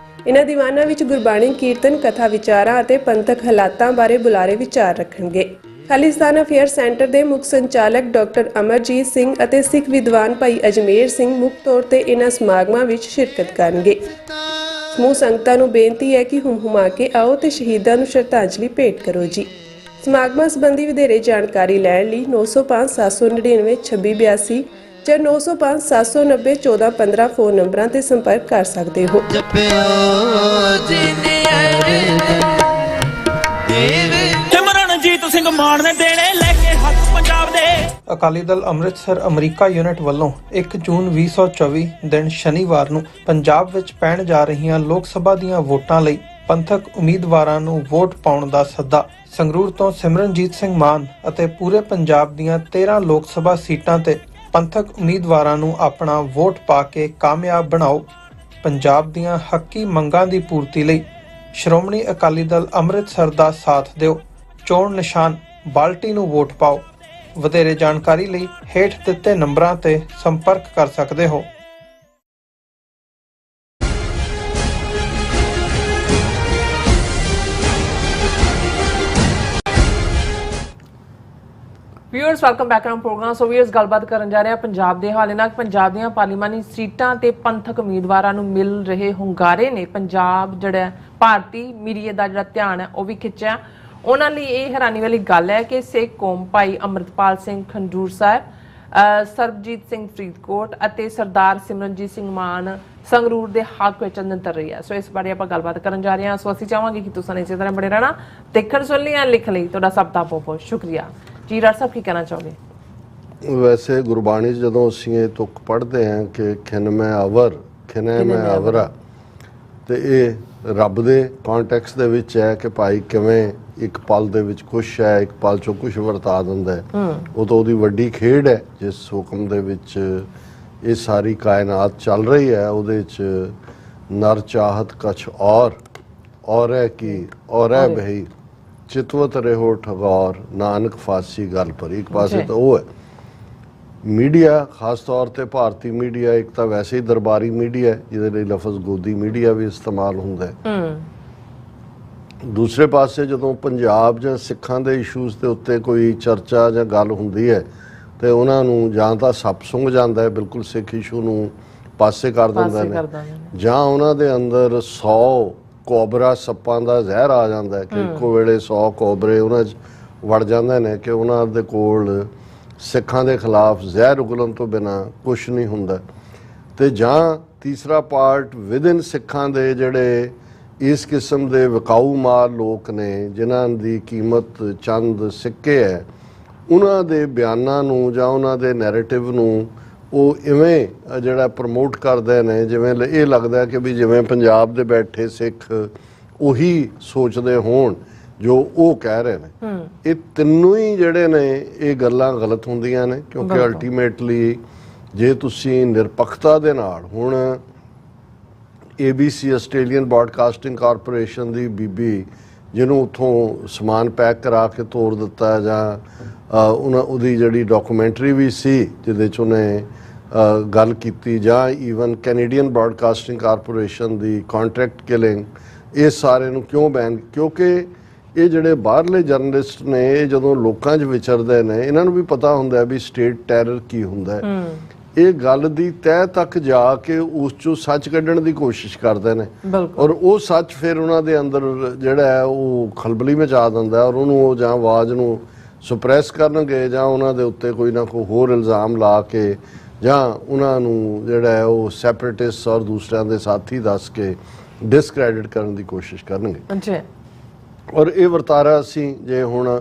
ਇਹਨਾਂ ਦੀਵਾਨਾਂ ਵਿੱਚ ਗੁਰਬਾਣੀ ਕੀਰਤਨ, ਕਥਾ ਵਿਚਾਰਾਂ ਅਤੇ ਪੰਥਕ ਹਾਲਾਤਾਂ ਬਾਰੇ ਬੁਲਾਰੇ ਵਿਚਾਰ ਰੱਖਣਗੇ। ਖਾਲਿਸਤਾਨ ਅਫੇਅਰ ਸੈਂਟਰ ਦੇ ਮੁੱਖ ਸੰਚਾਲਕ ਡਾਕਟਰ ਅਮਰਜੀਤ ਸਿੰਘ ਅਤੇ ਸਿੱਖ ਵਿਦਵਾਨ ਭਾਈ ਅਜਮੇਰ ਸਿੰਘ ਮੁੱਖ ਤੌਰ ਤੇ ਇਹਨਾਂ ਸਮਾਗਮਾਂ ਵਿੱਚ ਸ਼ਿਰਕਤ ਕਰਨਗੇ। ਸਮੂਹ ਸੰਗਤਾਂ ਨੂੰ ਬੇਨਤੀ ਹੈ ਕਿ ਹੁਮਾ ਕੇ ਆਓ ਤੇ ਸ਼ਹੀਦਾਂ ਨੂੰ ਸ਼ਰਧਾਂਜਲੀ ਭੇਟ ਕਰੋ ਜੀ। ਸਮਾਗਮਾਂ ਸੰਬੰਧੀ ਵਧੇਰੇ ਜਾਣਕਾਰੀ ਲੈਣ ਲਈ 905 799 2682 ਜਾਂ 905 790 1415 ਫੋਨ ਨੰਬਰਾਂ ਤੇ ਸੰਪਰਕ ਕਰ ਸਕਦੇ ਹੋ। ਸਿਮਰਨਜੀਤ ਸਿੰਘ ਮਾਨ ਨੇ ਦੇਣੇ ਲੈ ਕੇ ਹੱਥ ਪੰਜਾਬ ਦੇ। ਅਕਾਲੀ ਦਲ ਅੰਮ੍ਰਿਤਸਰ ਅਮਰੀਕਾ ਯੂਨਿਟ ਵੱਲੋਂ 1 ਜੂਨ 2024 ਦਿਨ ਸ਼ਨੀਵਾਰ ਨੂੰ ਪੰਜਾਬ ਵਿੱਚ ਪੈਣ ਜਾ ਰਹੀਆਂ ਲੋਕ ਸਭਾ ਦੀਆਂ ਵੋਟਾਂ ਲਈ ਪੰਥਕ ਉਮੀਦਵਾਰਾਂ ਨੂੰ ਵੋਟ ਪਾਉਣ ਦਾ ਸੱਦਾ। ਸੰਗਰੂਰ ਤੋਂ ਸਿਮਰਨਜੀਤ ਸਿੰਘ ਮਾਨ ਅਤੇ ਪੂਰੇ ਪੰਜਾਬ ਦੀਆਂ 13 ਲੋਕ ਸਭਾ ਸੀਟਾਂ ਤੇ ਪੰਥਕ ਉਮੀਦਵਾਰਾਂ ਨੂੰ ਆਪਣਾ ਵੋਟ ਪਾ ਕੇ ਕਾਮਯਾਬ ਬਣਾਓ। ਪੰਜਾਬ ਦੀਆਂ ਹੱਕੀ ਮੰਗਾਂ ਦੀ ਪੂਰਤੀ ਲਈ ਸ਼੍ਰੋਮਣੀ ਅਕਾਲੀ ਦਲ ਅੰਮ੍ਰਿਤਸਰ ਦਾ ਸਾਥ ਦਿਓ। ਚੋਣ ਨਿਸ਼ਾਨ ਬਾਲਟੀ ਨੂੰ ਵੋਟ ਪਾਓ। ਵਧੇਰੇ ਜਾਣਕਾਰੀ ਲਈ ਹੇਠ ਦਿੱਤੇ ਨੰਬਰਾਂ ਤੇ ਸੰਪਰਕ ਕਰ ਸਕਦੇ ਹੋ। Viewers welcome back on programme. So viewers ਗੱਲਬਾਤ ਕਰਨ ਜਾ ਰਹੇ ਹਾਂ ਪੰਜਾਬ ਦੇ ਹਾਲੇ ਨਾਲ। ਪੰਜਾਬ ਦੀਆਂ ਪਾਰਲੀਮਾਨੀ ਸੀਟਾਂ ਤੇ ਪੰਥਕ ਉਮੀਦਵਾਰਾਂ ਨੂੰ ਮਿਲ ਰਹੇ ਹੁੰਗਾਰੇ ਨੇ ਪੰਜਾਬ ਜਿਹੜਾ ਭਾਰਤੀ ਮੀਡੀਆ ਦਾ ਜਿਹੜਾ ਧਿਆਨ ਹੈ ਉਹ ਵੀ ਖਿੱਚਿਆ। ਉਹਨਾਂ ਲਈ ਇਹ ਹੈਰਾਨੀ ਵਾਲੀ ਗੱਲ ਹੈ ਕਿ ਸਿੱਖ ਕੌਮ ਭਾਈ ਅੰਮ੍ਰਿਤਪਾਲ ਸਿੰਘ ਖੰਡੂਰ ਸਾਹਿਬ, ਸਰਬਜੀਤ ਸਿੰਘ ਫਰੀਦਕੋਟ ਅਤੇ ਸਰਦਾਰ ਸਿਮਰਨਜੀਤ ਸਿੰਘ ਮਾਨ ਸੰਗਰੂਰ ਦੇ ਹੱਕ ਵਿੱਚ ਨਿਤਰ ਰਹੀ ਹੈ। ਸੋ ਇਸ ਬਾਰੇ ਆਪਾਂ ਗੱਲਬਾਤ ਕਰਨ ਜਾ ਰਹੇ ਹਾਂ। ਸੋ ਅਸੀਂ ਚਾਹਾਂਗੇ ਕਿ ਤੁਸੀਂ ਇਸੇ ਤਰ੍ਹਾਂ ਬਣੇ ਰਹਿਣਾ। ਦੇਖਣ ਸੁਣ ਲਈ ਲਿਖ ਲਈ ਤੁਹਾਡਾ ਸਭ ਦਾ ਬਹੁਤ ਬਹੁਤ ਸ਼ੁਕਰੀਆ ਜੀ। ਰਾਜ ਸਾਹਿਬ ਕੀ ਕਹਿਣਾ ਚਾਹੋਗੇ? ਵੈਸੇ ਗੁਰਬਾਣੀ 'ਚ ਜਦੋਂ ਅਸੀਂ ਇਹ ਤੁਕ ਪੜ੍ਹਦੇ ਹਾਂ ਕਿ ਖਿਨ ਮੈਂ ਅਵਰ ਖਿਨੈ ਮੈਂ ਅਵਰਾ, ਤੇ ਇਹ ਰੱਬ ਦੇ ਕੰਟੈਕਸਟ ਦੇ ਵਿੱਚ ਹੈ ਕਿ ਭਾਈ ਕਿਵੇਂ ਇੱਕ ਪਲ ਦੇ ਵਿੱਚ ਕੁਛ ਹੈ, ਇੱਕ ਪਲ 'ਚੋਂ ਕੁਛ ਵਰਤਾ ਦਿੰਦਾ ਹੈ। ਉਹ ਤਾਂ ਉਹਦੀ ਵੱਡੀ ਖੇਡ ਹੈ ਜਿਸ ਹੁਕਮ ਦੇ ਵਿੱਚ ਇਹ ਸਾਰੀ ਕਾਇਨਾਤ ਚੱਲ ਰਹੀ ਹੈ। ਉਹਦੇ 'ਚ ਨਰ ਚਾਹਤ ਕਛ ਔਰ ਹੈ ਕਿ ਔਰ ਹੈ ਬਹੀ ਚਿਤਵਤ ਰਹੋ ਠਗੌਰ ਨਾਨਕ ਫਾਸੀ ਗੱਲ ਪਰ। ਇੱਕ ਪਾਸੇ ਤਾਂ ਉਹ ਹੈ ਮੀਡੀਆ, ਖਾਸ ਤੌਰ ਤੇ ਭਾਰਤੀ ਮੀਡੀਆ, ਇੱਕ ਤਾਂ ਵੈਸੇ ਹੀ ਦਰਬਾਰੀ ਮੀਡੀਆ ਜਿਹਦੇ ਲਈ ਲਫ਼ਜ਼ ਗੋਦੀ ਮੀਡੀਆ ਵੀ ਇਸਤੇਮਾਲ ਹੁੰਦਾ ਹੈ। ਦੂਸਰੇ ਪਾਸੇ ਜਦੋਂ ਪੰਜਾਬ ਜਾਂ ਸਿੱਖਾਂ ਦੇ ਇਸ਼ੂਜ਼ ਦੇ ਉੱਤੇ ਕੋਈ ਚਰਚਾ ਜਾਂ ਗੱਲ ਹੁੰਦੀ ਹੈ ਤੇ ਉਹਨਾਂ ਨੂੰ ਜਾਂ ਤਾਂ ਸੱਪ ਸੁੰਘ ਜਾਂਦਾ ਹੈ, ਬਿਲਕੁਲ ਸਿੱਖ ਇਸ਼ੂ ਨੂੰ ਪਾਸੇ ਕਰ ਦਿੰਦੇ ਨੇ, ਜਾਂ ਉਹਨਾਂ ਦੇ ਅੰਦਰ 100 ਕੋਬਰਾ ਸੱਪਾਂ ਦਾ ਜ਼ਹਿਰ ਆ ਜਾਂਦਾ ਹੈ ਕਿ ਇੱਕੋ ਵੇਲੇ 100 ਕੋਬਰੇ ਉਹਨਾਂ 'ਚ ਵੜ ਜਾਂਦੇ ਨੇ ਕਿ ਉਹਨਾਂ ਦੇ ਕੋਲ ਸਿੱਖਾਂ ਦੇ ਖਿਲਾਫ ਜ਼ਹਿਰ ਉਗਲਣ ਤੋਂ ਬਿਨਾਂ ਕੁਛ ਨਹੀਂ ਹੁੰਦਾ। ਤੇ ਜਾਂ ਤੀਸਰਾ ਪਾਰਟ ਵਿਦਿਨ ਸਿੱਖਾਂ ਦੇ ਜਿਹੜੇ ਇਸ ਕਿਸਮ ਦੇ ਵਿਕਾਊ ਮਾਲ ਲੋਕ ਨੇ ਜਿਨ੍ਹਾਂ ਦੀ ਕੀਮਤ ਚੰਦ ਸਿੱਕੇ ਹੈ, ਉਹਨਾਂ ਦੇ ਬਿਆਨਾਂ ਨੂੰ ਜਾਂ ਉਹਨਾਂ ਦੇ ਨੈਰੇਟਿਵ ਨੂੰ ਉਹ ਇਵੇਂ ਜਿਹੜਾ ਪ੍ਰਮੋਟ ਕਰਦੇ ਨੇ ਜਿਵੇਂ ਇਹ ਲੱਗਦਾ ਕਿ ਵੀ ਜਿਵੇਂ ਪੰਜਾਬ ਦੇ ਬੈਠੇ ਸਿੱਖ ਉਹੀ ਸੋਚਦੇ ਹੋਣ ਜੋ ਉਹ ਕਹਿ ਰਹੇ ਨੇ। ਇਹ ਤਿੰਨੋਂ ਹੀ ਜਿਹੜੇ ਨੇ ਇਹ ਗੱਲਾਂ ਗਲਤ ਹੁੰਦੀਆਂ ਨੇ ਕਿਉਂਕਿ ਅਲਟੀਮੇਟਲੀ ਜੇ ਤੁਸੀਂ ਨਿਰਪੱਖਤਾ ਦੇ ਨਾਲ ਹੁਣ ABC ਆਸਟ੍ਰੇਲੀਅਨ ਬ੍ਰਾਡਕਾਸਟਿੰਗ ਕਾਰਪੋਰੇਸ਼ਨ ਦੀ ਬੀਬੀ ਜਿਹਨੂੰ ਉੱਥੋਂ ਸਮਾਨ ਪੈਕ ਕਰਾ ਕੇ ਤੋਰ ਦਿੱਤਾ ਜਾਂ ਉਹਦੀ ਜਿਹੜੀ ਡਾਕੂਮੈਂਟਰੀ ਵੀ ਸੀ ਜਿਹਦੇ 'ਚ ਉਹਨੇ ਗੱਲ ਕੀਤੀ, ਜਾਂ ਈਵਨ ਕੈਨੇਡੀਅਨ ਬ੍ਰਾਡਕਾਸਟਿੰਗ ਕਾਰਪੋਰੇਸ਼ਨ ਦੀ ਕੰਟਰੈਕਟ ਕਿਲਿੰਗ, ਇਹ ਸਾਰੇ ਨੂੰ ਕਿਉਂ ਬੈਨ? ਕਿਉਂਕਿ ਇਹ ਜਿਹੜੇ ਬਾਹਰਲੇ ਜਰਨਲਿਸਟ ਨੇ ਇਹ ਜਦੋਂ ਲੋਕਾਂ 'ਚ ਵਿਚਰਦੇ ਨੇ ਇਹਨਾਂ ਨੂੰ ਵੀ ਪਤਾ ਹੁੰਦਾ ਵੀ ਸਟੇਟ ਟੈਰਰ ਕੀ ਹੁੰਦਾ ਹੈ। ਇਹ ਗੱਲ ਦੀ ਤਹਿ ਤੱਕ ਜਾ ਕੇ ਉਸ 'ਚੋਂ ਸੱਚ ਕੱਢਣ ਦੀ ਕੋਸ਼ਿਸ਼ ਕਰਦੇ ਨੇ ਔਰ ਉਹ ਸੱਚ ਫਿਰ ਉਹਨਾਂ ਦੇ ਅੰਦਰ ਜਿਹੜਾ ਹੈ ਉਹ ਖਲਬਲੀ ਮਚਾ ਦਿੰਦਾ ਔਰ ਉਹਨੂੰ ਉਹ ਜਾਂ ਆਵਾਜ਼ ਨੂੰ ਸੁਪਰੈਸ ਕਰਨਗੇ ਜਾਂ ਉਹਨਾਂ ਦੇ ਉੱਤੇ ਕੋਈ ਨਾ ਕੋਈ ਹੋਰ ਇਲਜ਼ਾਮ ਲਾ ਕੇ ਜਾਂ ਉਹਨਾਂ ਨੂੰ ਜਿਹੜਾ ਹੈ ਉਹ ਸੈਪਰੇਟਿਸਟ ਔਰ ਦੂਸਰਿਆਂ ਦੇ ਸਾਥੀ ਦੱਸ ਕੇ ਡਿਸਕ੍ਰੈਡਿਟ ਕਰਨ ਦੀ ਕੋਸ਼ਿਸ਼ ਕਰਨਗੇ। ਔਰ ਇਹ ਵਰਤਾਰਾ ਅਸੀਂ ਜੇ ਹੁਣ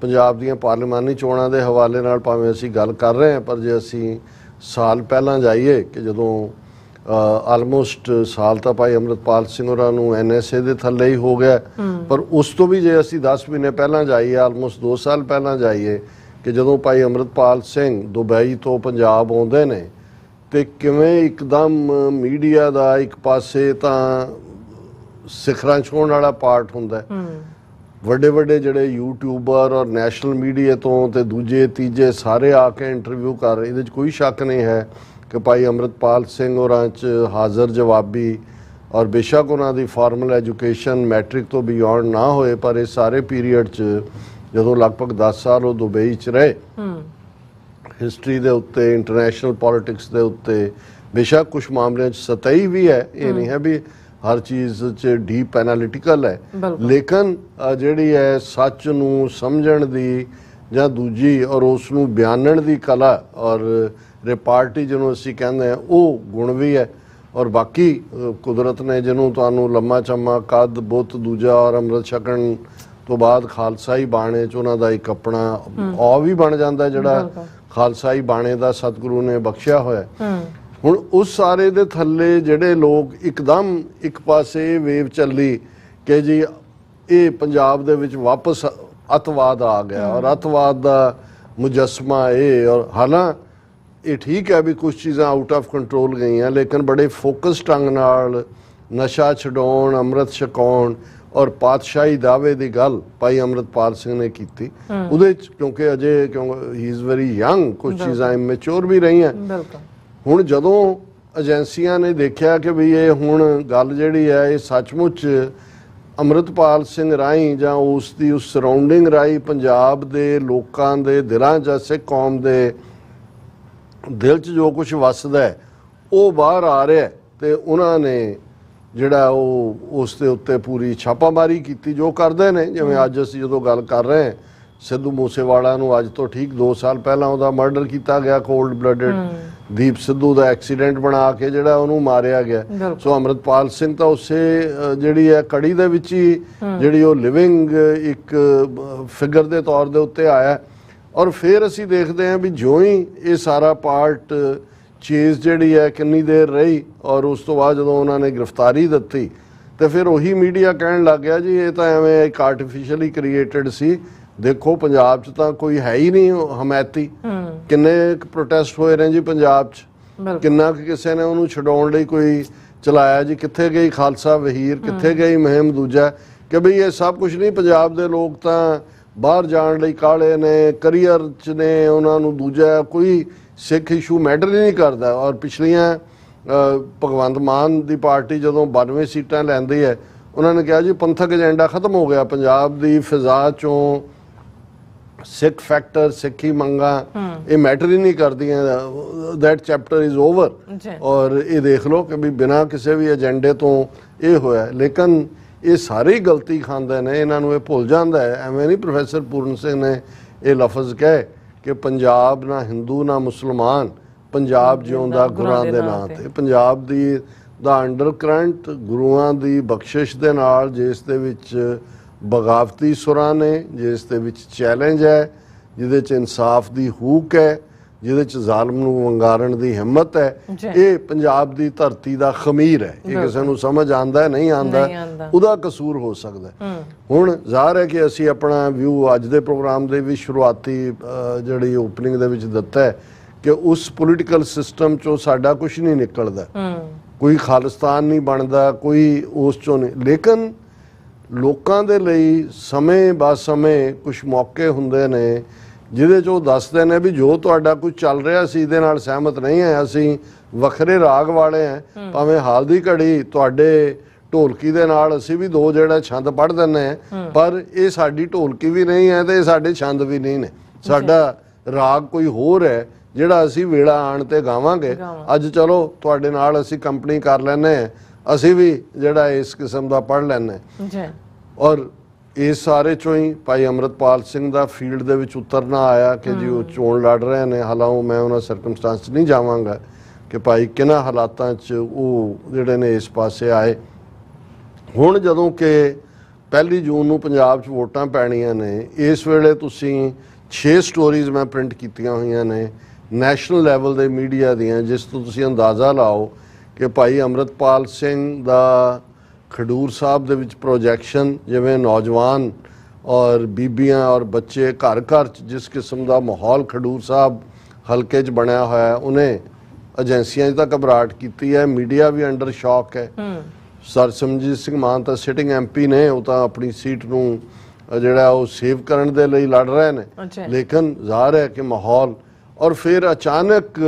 ਪੰਜਾਬ ਦੀਆਂ ਪਾਰਲੀਮਾਨੀ ਚੋਣਾਂ ਦੇ ਹਵਾਲੇ ਨਾਲ ਭਾਵੇਂ ਅਸੀਂ ਗੱਲ ਕਰ ਰਹੇ ਹਾਂ, ਪਰ ਜੇ ਅਸੀਂ ਸਾਲ ਪਹਿਲਾਂ ਜਾਈਏ ਕਿ ਜਦੋਂ ਆਲਮੋਸਟ ਸਾਲ ਤਾਂ ਭਾਈ ਅੰਮ੍ਰਿਤਪਾਲ ਸਿੰਘ ਹੋਰਾਂ ਨੂੰ NSA ਦੇ ਥੱਲੇ ਹੀ ਹੋ ਗਿਆ, ਪਰ ਉਸ ਤੋਂ ਵੀ ਜੇ ਅਸੀਂ 10 ਮਹੀਨੇ ਪਹਿਲਾਂ ਜਾਈਏ, ਆਲਮੋਸਟ 2 ਸਾਲ ਪਹਿਲਾਂ ਜਾਈਏ ਕਿ ਜਦੋਂ ਭਾਈ ਅੰਮ੍ਰਿਤਪਾਲ ਸਿੰਘ ਦੁਬਈ ਤੋਂ ਪੰਜਾਬ ਆਉਂਦੇ ਨੇ ਤੇ ਕਿਵੇਂ ਇੱਕਦਮ ਮੀਡੀਆ ਦਾ ਇੱਕ ਪਾਸੇ ਤਾਂ ਸਿਖਰਾਂ ਛੋਹਣ ਵਾਲਾ ਪਾਰਟ ਹੁੰਦਾ, ਵੱਡੇ ਵੱਡੇ ਜਿਹੜੇ ਯੂਟਿਊਬਰ ਔਰ ਨੈਸ਼ਨਲ ਮੀਡੀਆ ਤੋਂ ਤੇ ਦੂਜੇ ਤੀਜੇ ਸਾਰੇ ਆ ਕੇ ਇੰਟਰਵਿਊ ਕਰ ਰਹੇ। ਇਹਦੇ 'ਚ ਕੋਈ ਸ਼ੱਕ ਨਹੀਂ ਹੈ ਕਿ ਭਾਈ ਅੰਮ੍ਰਿਤਪਾਲ ਸਿੰਘ ਹੋਰਾਂ 'ਚ ਹਾਜ਼ਰ ਜਵਾਬੀ ਔਰ ਬੇਸ਼ੱਕ ਉਹਨਾਂ ਦੀ ਫਾਰਮਲ ਐਜੂਕੇਸ਼ਨ ਮੈਟ੍ਰਿਕ ਤੋਂ ਬਿਯੋਂਡ ਨਾ ਹੋਏ, ਪਰ ਇਹ ਸਾਰੇ ਪੀਰੀਅਡ 'ਚ ਜਦੋਂ ਲਗਭਗ 10 ਸਾਲ ਉਹ ਦੁਬਈ 'ਚ ਰਹੇ, ਹਿਸਟਰੀ ਦੇ ਉੱਤੇ ਇੰਟਰਨੈਸ਼ਨਲ ਪੋਲਿਟਿਕਸ ਦੇ ਉੱਤੇ ਬੇਸ਼ੱਕ ਕੁਝ ਮਾਮਲਿਆਂ 'ਚ ਸਤਹੀ ਵੀ ਹੈ, ਇਹ ਨਹੀਂ ਹੈ ਵੀ ਹਰ ਚੀਜ਼ 'ਚ ਡੀਪ ਐਨਾਲਿਟੀਕਲ ਹੈ, ਲੇਕਿਨ ਜਿਹੜੀ ਹੈ ਸੱਚ ਨੂੰ ਸਮਝਣ ਦੀ ਜਾਂ ਦੂਜੀ ਔਰ ਉਸ ਨੂੰ ਬਿਆਨਣ ਦੀ ਕਲਾ ਔਰ ਰਿਪਾਰਟੀ ਜਿਹਨੂੰ ਅਸੀਂ ਕਹਿੰਦੇ ਹਾਂ ਉਹ ਗੁਣ ਵੀ ਹੈ। ਔਰ ਬਾਕੀ ਕੁਦਰਤ ਨੇ ਜਿਹਨੂੰ ਤੁਹਾਨੂੰ ਲੰਮਾ ਚੰਮਾ ਕੱਦ ਬੁੱਤ ਦੂਜਾ ਔਰ ਅੰਮ੍ਰਿਤ ਛਕਣ ਤੋਂ ਬਾਅਦ ਖਾਲਸਾਈ ਬਾਣੇ 'ਚ ਉਹਨਾਂ ਦਾ ਇੱਕ ਆਪਣਾ ਔ ਵੀ ਬਣ ਜਾਂਦਾ ਜਿਹੜਾ ਖਾਲਸਾਈ ਬਾਣੇ ਦਾ ਸਤਿਗੁਰੂ ਨੇ ਬਖਸ਼ਿਆ ਹੋਇਆ। ਹੁਣ ਉਸ ਸਾਰੇ ਦੇ ਥੱਲੇ ਜਿਹੜੇ ਲੋਕ ਇੱਕਦਮ ਇੱਕ ਪਾਸੇ ਵੇਵ ਚੱਲੀ ਕਿ ਜੀ ਇਹ ਪੰਜਾਬ ਦੇ ਵਿੱਚ ਵਾਪਸ ਅੱਤਵਾਦ ਆ ਗਿਆ ਔਰ ਅੱਤਵਾਦ ਦਾ ਮੁਜੱਸਮਾ ਇਹ, ਔਰ ਹਾਲਾਂ ਇਹ ਠੀਕ ਹੈ ਵੀ ਕੁਝ ਚੀਜ਼ਾਂ ਆਊਟ ਆਫ ਕੰਟਰੋਲ ਗਈਆਂ, ਲੇਕਿਨ ਬੜੇ ਫੋਕਸ ਢੰਗ ਨਾਲ ਨਸ਼ਾ ਛਡਾਉਣ, ਅੰਮ੍ਰਿਤ ਛਕਾਉਣ ਔਰ ਪਾਤਸ਼ਾਹੀ ਦਾਅਵੇ ਦੀ ਗੱਲ ਭਾਈ ਅੰਮ੍ਰਿਤਪਾਲ ਸਿੰਘ ਨੇ ਕੀਤੀ। ਉਹਦੇ 'ਚ ਕਿਉਂਕਿ ਅਜੇ ਹੀ ਇਜ਼ ਵੈਰੀ ਯੰਗ, ਕੁਝ ਚੀਜ਼ਾਂ ਇਮੈਚੁਰ ਵੀ ਰਹੀਆਂ। ਹੁਣ ਜਦੋਂ ਏਜੰਸੀਆਂ ਨੇ ਦੇਖਿਆ ਕਿ ਵੀ ਇਹ ਹੁਣ ਗੱਲ ਜਿਹੜੀ ਹੈ ਇਹ ਸੱਚਮੁੱਚ ਅੰਮ੍ਰਿਤਪਾਲ ਸਿੰਘ ਰਾਹੀਂ ਜਾਂ ਉਸ ਦੀ ਉਸ ਸਰਾਊਂਡਿੰਗ ਰਾਹੀਂ ਪੰਜਾਬ ਦੇ ਲੋਕਾਂ ਦੇ ਦਿਲਾਂ 'ਚ, ਸਿੱਖ ਕੌਮ ਦੇ ਦਿਲ 'ਚ ਜੋ ਕੁਝ ਵੱਸਦਾ ਹੈ ਉਹ ਬਾਹਰ ਆ ਰਿਹਾ ਤੇ ਉਹਨਾਂ ਨੇ ਜਿਹੜਾ ਉਹ ਉਸ ਦੇ ਉੱਤੇ ਪੂਰੀ ਛਾਪਾਮਾਰੀ ਕੀਤੀ ਜੋ ਕਰਦੇ ਨੇ। ਜਿਵੇਂ ਅੱਜ ਅਸੀਂ ਜਦੋਂ ਗੱਲ ਕਰ ਰਹੇ ਹਾਂ ਸਿੱਧੂ ਮੂਸੇਵਾਲਾ ਨੂੰ ਅੱਜ ਤੋਂ ਠੀਕ 2 ਸਾਲ ਪਹਿਲਾਂ ਉਹਦਾ ਮਰਡਰ ਕੀਤਾ ਗਿਆ, ਕੋਲਡ ਬਲੱਡਡ ਦੀਪ ਸਿੱਧੂ ਦਾ ਐਕਸੀਡੈਂਟ ਬਣਾ ਕੇ ਜਿਹੜਾ ਉਹਨੂੰ ਮਾਰਿਆ ਗਿਆ। ਸੋ ਅੰਮ੍ਰਿਤਪਾਲ ਸਿੰਘ ਤਾਂ ਉਸੇ ਜਿਹੜੀ ਹੈ ਕੜੀ ਦੇ ਵਿੱਚ ਹੀ ਜਿਹੜੀ ਉਹ ਲਿਵਿੰਗ ਇੱਕ ਫਿਗਰ ਦੇ ਤੌਰ ਦੇ ਉੱਤੇ ਆਇਆ। ਔਰ ਫਿਰ ਅਸੀਂ ਦੇਖਦੇ ਹਾਂ ਵੀ ਜਿਉਂ ਹੀ ਇਹ ਸਾਰਾ ਪਾਰਟ ਚੀਜ਼ ਜਿਹੜੀ ਹੈ ਕਿੰਨੀ ਦੇਰ ਰਹੀ ਔਰ ਉਸ ਤੋਂ ਬਾਅਦ ਜਦੋਂ ਉਹਨਾਂ ਨੇ ਗ੍ਰਿਫਤਾਰੀ ਦਿੱਤੀ ਤੇ ਫਿਰ ਉਹੀ ਮੀਡੀਆ ਕਹਿਣ ਲੱਗ ਗਿਆ ਜੀ ਇਹ ਤਾਂ ਐਵੇਂ ਇੱਕ ਆਰਟੀਫੀਸ਼ੀਅਲੀ ਕ੍ਰੀਏਟਡ ਸੀ, ਦੇਖੋ ਪੰਜਾਬ 'ਚ ਤਾਂ ਕੋਈ ਹੈ ਹੀ ਨਹੀਂ ਹਮਾਇਤੀ। ਕਿੰਨੇ ਪ੍ਰੋਟੈਸਟ ਹੋਏ ਨੇ ਜੀ ਪੰਜਾਬ 'ਚ, ਕਿੰਨਾ ਕਿਸੇ ਨੇ ਉਹਨੂੰ ਛਡਾਉਣ ਲਈ ਕੋਈ ਚਲਾਇਆ ਜੀ, ਕਿੱਥੇ ਗਈ ਖਾਲਸਾ ਵਹੀਰ, ਕਿੱਥੇ ਗਈ ਮੁਹਿੰਮ ਦੂਜਾ ਕਿ ਬਈ ਇਹ ਸਭ ਕੁਝ ਨਹੀਂ, ਪੰਜਾਬ ਦੇ ਲੋਕ ਤਾਂ ਬਾਹਰ ਜਾਣ ਲਈ ਕਾਲੇ ਨੇ, ਕਰੀਅਰ 'ਚ ਨੇ, ਉਹਨਾਂ ਨੂੰ ਦੂਜਾ ਕੋਈ ਸਿੱਖ ਇਸ਼ੂ ਮੈਟਰ ਹੀ ਨਹੀਂ ਕਰਦਾ। ਔਰ ਪਿਛਲੀਆਂ ਭਗਵੰਤ ਮਾਨ ਦੀ ਪਾਰਟੀ ਜਦੋਂ 92 ਸੀਟਾਂ ਲੈਂਦੀ ਹੈ ਉਹਨਾਂ ਨੇ ਕਿਹਾ ਜੀ ਪੰਥਕ ਏਜੰਡਾ ਖਤਮ ਹੋ ਗਿਆ, ਪੰਜਾਬ ਦੀ ਫਿਜ਼ਾ ਚੋਂ ਸਿੱਖ ਫੈਕਟਰ, ਸਿੱਖੀ ਮੰਗਾਂ ਇਹ ਮੈਟਰ ਹੀ ਨਹੀਂ ਕਰਦੀਆਂ, ਦੈਟ ਚੈਪਟਰ ਇਜ਼ ਓਵਰ। ਔਰ ਇਹ ਦੇਖ ਲਓ ਕਿ ਵੀ ਬਿਨਾਂ ਕਿਸੇ ਵੀ ਏਜੰਡੇ ਤੋਂ ਇਹ ਹੋਇਆ। ਲੇਕਿਨ ਇਹ ਸਾਰੇ ਹੀ ਗਲਤੀ ਖਾਂਦੇ ਨੇ, ਇਹਨਾਂ ਨੂੰ ਇਹ ਭੁੱਲ ਜਾਂਦਾ ਹੈ। ਐਵੇਂ ਨਹੀਂ ਪ੍ਰੋਫੈਸਰ ਪੂਰਨ ਸਿੰਘ ਨੇ ਇਹ ਲਫ਼ਜ਼ ਕਹੇ ਕਿ ਪੰਜਾਬ ਨਾ ਹਿੰਦੂ ਨਾ ਮੁਸਲਮਾਨ, ਪੰਜਾਬ ਜਿਉਂਦਾ ਗੁਰਾਂ ਦੇ ਨਾਂ ਤੇ। ਪੰਜਾਬ ਦੀ ਦਾ ਅੰਡਰ ਕਰੰਟ ਗੁਰੂਆਂ ਦੀ ਬਖਸ਼ਿਸ਼ ਦੇ ਨਾਲ, ਜਿਸ ਦੇ ਵਿੱਚ ਬਗਾਵਤੀ ਸੁਰਾਂ ਨੇ, ਜਿਸ ਦੇ ਵਿੱਚ ਚੈਲੰਜ ਹੈ, ਜਿਹਦੇ 'ਚ ਇਨਸਾਫ ਦੀ ਹੂਕ ਹੈ, ਜਿਹਦੇ 'ਚ ਜ਼ਾਲਮ ਨੂੰ ਵੰਗਾਰਨ ਦੀ ਹਿੰਮਤ ਹੈ, ਇਹ ਪੰਜਾਬ ਦੀ ਧਰਤੀ ਦਾ ਖਮੀਰ ਹੈ। ਇਹ ਕਿਸੇ ਨੂੰ ਸਮਝ ਆਉਂਦਾ ਨਹੀਂ ਆਉਂਦਾ, ਉਹਦਾ ਕਸੂਰ ਹੋ ਸਕਦਾ। ਹੁਣ ਜ਼ਾਹਰ ਹੈ ਕਿ ਅਸੀਂ ਆਪਣਾ ਵਿਊ ਅੱਜ ਦੇ ਪ੍ਰੋਗਰਾਮ ਦੇ ਵੀ ਸ਼ੁਰੂਆਤੀ ਜਿਹੜੀ ਓਪਨਿੰਗ ਦੇ ਵਿੱਚ ਦਿੱਤਾ ਹੈ ਕਿ ਉਸ ਪੋਲੀਟੀਕਲ ਸਿਸਟਮ 'ਚੋਂ ਸਾਡਾ ਕੁਝ ਨਹੀਂ ਨਿਕਲਦਾ, ਕੋਈ ਖਾਲਿਸਤਾਨ ਨਹੀਂ ਬਣਦਾ, ਕੋਈ ਉਸ 'ਚੋਂ ਨਹੀਂ। ਲੇਕਿਨ ਲੋਕਾਂ ਦੇ ਲਈ ਸਮੇਂ ਬਾ ਸਮੇਂ ਕੁਝ ਮੌਕੇ ਹੁੰਦੇ ਨੇ ਜਿਹਦੇ 'ਚ ਉਹ ਦੱਸਦੇ ਨੇ ਵੀ ਜੋ ਤੁਹਾਡਾ ਕੁਝ ਚੱਲ ਰਿਹਾ ਸੀ ਇਹਦੇ ਨਾਲ ਸਹਿਮਤ ਨਹੀਂ ਹੈ, ਅਸੀਂ ਵੱਖਰੇ ਰਾਗ ਵਾਲੇ ਹਾਂ, ਭਾਵੇਂ ਹਾਲ ਦੀ ਘੜੀ ਤੁਹਾਡੇ ਢੋਲਕੀ ਦੇ ਨਾਲ ਅਸੀਂ ਵੀ ਦੋ ਜਿਹੜਾ ਛੰਦ ਪੜ੍ਹ ਦਿੰਦੇ ਹਾਂ, ਪਰ ਇਹ ਸਾਡੀ ਢੋਲਕੀ ਵੀ ਨਹੀਂ ਹੈ ਤੇ ਇਹ ਸਾਡੇ ਛੰਦ ਵੀ ਨਹੀਂ ਨੇ, ਸਾਡਾ ਰਾਗ ਕੋਈ ਹੋਰ ਹੈ ਜਿਹੜਾ ਅਸੀਂ ਵੇਲਾ ਆਣ ਤੇ ਗਾਵਾਂਗੇ। ਅੱਜ ਚਲੋ ਤੁਹਾਡੇ ਨਾਲ ਅਸੀਂ ਕੰਪਨੀ ਕਰ ਲੈਂਦੇ ਹਾਂ, ਅਸੀਂ ਵੀ ਜਿਹੜਾ ਇਸ ਕਿਸਮ ਦਾ ਪੜ੍ਹ ਲੈਂਦੇ ਹਾਂ। ਔਰ ਇਸ ਸਾਰੇ ਚੋਂ ਹੀ ਭਾਈ ਅੰਮ੍ਰਿਤਪਾਲ ਸਿੰਘ ਦਾ ਫੀਲਡ ਦੇ ਵਿੱਚ ਉਤਰਨਾ ਆਇਆ ਕਿ ਜੀ ਉਹ ਚੋਣ ਲੜ ਰਹੇ ਨੇ। ਹਾਲਾਂਕਿ ਮੈਂ ਉਹਨਾਂ ਸਰਕਮਸਟੈਂਸ 'ਚ ਨਹੀਂ ਜਾਵਾਂਗਾ ਕਿ ਭਾਈ ਕਿਹਨਾਂ ਹਾਲਾਤਾਂ 'ਚ ਉਹ ਜਿਹੜੇ ਨੇ ਇਸ ਪਾਸੇ ਆਏ। ਹੁਣ ਜਦੋਂ ਕਿ 1 ਜੂਨ ਨੂੰ ਪੰਜਾਬ 'ਚ ਵੋਟਾਂ ਪੈਣੀਆਂ ਨੇ, ਇਸ ਵੇਲੇ ਤੁਸੀਂ 6 ਸਟੋਰੀਜ਼ ਮੈਂ ਪ੍ਰਿੰਟ ਕੀਤੀਆਂ ਹੋਈਆਂ ਨੇ ਨੈਸ਼ਨਲ ਲੈਵਲ ਦੇ ਮੀਡੀਆ ਦੀਆਂ, ਜਿਸ ਤੋਂ ਤੁਸੀਂ ਅੰਦਾਜ਼ਾ ਲਾਓ ਕਿ ਭਾਈ ਅੰਮ੍ਰਿਤਪਾਲ ਸਿੰਘ ਦਾ ਖਡੂਰ ਸਾਹਿਬ ਦੇ ਵਿੱਚ ਪ੍ਰੋਜੈਕਸ਼ਨ, ਜਿਵੇਂ ਨੌਜਵਾਨ ਔਰ ਬੀਬੀਆਂ ਔਰ ਬੱਚੇ ਘਰ ਘਰ 'ਚ ਜਿਸ ਕਿਸਮ ਦਾ ਮਾਹੌਲ ਖਡੂਰ ਸਾਹਿਬ ਹਲਕੇ 'ਚ ਬਣਿਆ ਹੋਇਆ, ਉਹਨੇ ਏਜੰਸੀਆਂ 'ਚ ਤਾਂ ਘਬਰਾਹਟ ਕੀਤੀ ਹੈ, ਮੀਡੀਆ ਵੀ ਅੰਡਰ ਸ਼ੌਕ ਹੈ। ਸਰ ਸਿਮਰਜੀਤ ਸਿੰਘ ਮਾਨ ਤਾਂ ਸਿਟਿੰਗ MP ਨੇ, ਉਹ ਤਾਂ ਆਪਣੀ ਸੀਟ ਨੂੰ ਜਿਹੜਾ ਉਹ ਸੇਵ ਕਰਨ ਦੇ ਲਈ ਲੜ ਰਹੇ ਨੇ। ਲੇਕਿਨ ਜ਼ਾਹਰ ਹੈ ਕਿ ਮਾਹੌਲ, ਔਰ ਫਿਰ ਅਚਾਨਕ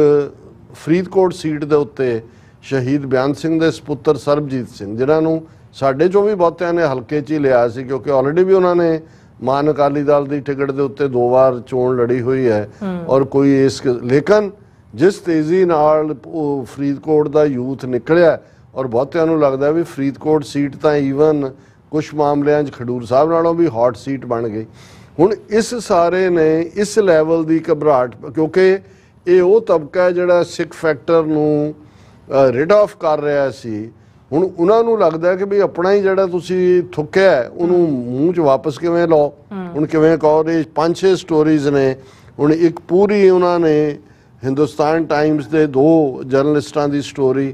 ਫਰੀਦਕੋਟ ਸੀਟ ਦੇ ਉੱਤੇ ਸ਼ਹੀਦ ਬਿਆਨ ਸਿੰਘ ਦੇ ਸਪੁੱਤਰ ਸਰਬਜੀਤ ਸਿੰਘ, ਜਿਨ੍ਹਾਂ ਨੂੰ ਸਾਡੇ 'ਚੋਂ ਵੀ ਬਹੁਤਿਆਂ ਨੇ ਹਲਕੇ 'ਚ ਹੀ ਲਿਆ ਸੀ ਕਿਉਂਕਿ ਆਲਰੇਡੀ ਵੀ ਉਹਨਾਂ ਨੇ ਮਾਨ ਅਕਾਲੀ ਦਲ ਦੀ ਟਿਕਟ ਦੇ ਉੱਤੇ 2 ਵਾਰ ਚੋਣ ਲੜੀ ਹੋਈ ਹੈ ਔਰ ਕੋਈ ਇਸ। ਲੇਕਿਨ ਜਿਸ ਤੇਜ਼ੀ ਨਾਲ ਉਹ ਫਰੀਦਕੋਟ ਦਾ ਯੂਥ ਨਿਕਲਿਆ ਔਰ ਬਹੁਤਿਆਂ ਨੂੰ ਲੱਗਦਾ ਵੀ ਫਰੀਦਕੋਟ ਸੀਟ ਤਾਂ ਈਵਨ ਕੁਝ ਮਾਮਲਿਆਂ 'ਚ ਖਡੂਰ ਸਾਹਿਬ ਨਾਲੋਂ ਵੀ ਹੌਟ ਸੀਟ ਬਣ ਗਈ। ਹੁਣ ਇਸ ਸਾਰੇ ਨੇ ਇਸ ਲੈਵਲ ਦੀ ਘਬਰਾਹਟ, ਕਿਉਂਕਿ ਇਹ ਉਹ ਤਬਕਾ ਹੈ ਜਿਹੜਾ ਸਿੱਖ ਫੈਕਟਰ ਨੂੰ ਰਿਡ ਆਫ ਕਰ ਰਿਹਾ ਸੀ। ਹੁਣ ਉਹਨਾਂ ਨੂੰ ਲੱਗਦਾ ਕਿ ਵੀ ਆਪਣਾ ਹੀ ਜਿਹੜਾ ਤੁਸੀਂ ਥੁੱਕਿਆ ਉਹਨੂੰ ਮੂੰਹ 'ਚ ਵਾਪਸ ਕਿਵੇਂ ਲਾਓ। ਹੁਣ ਕਿਵੇਂ ਕਹੋ, ਇਹ 5-6 ਸਟੋਰੀਜ਼ ਨੇ। ਹੁਣ ਇੱਕ ਪੂਰੀ ਉਹਨਾਂ ਨੇ ਹਿੰਦੁਸਤਾਨ ਟਾਈਮਸ ਦੇ 2 ਜਰਨਲਿਸਟਾਂ ਦੀ story,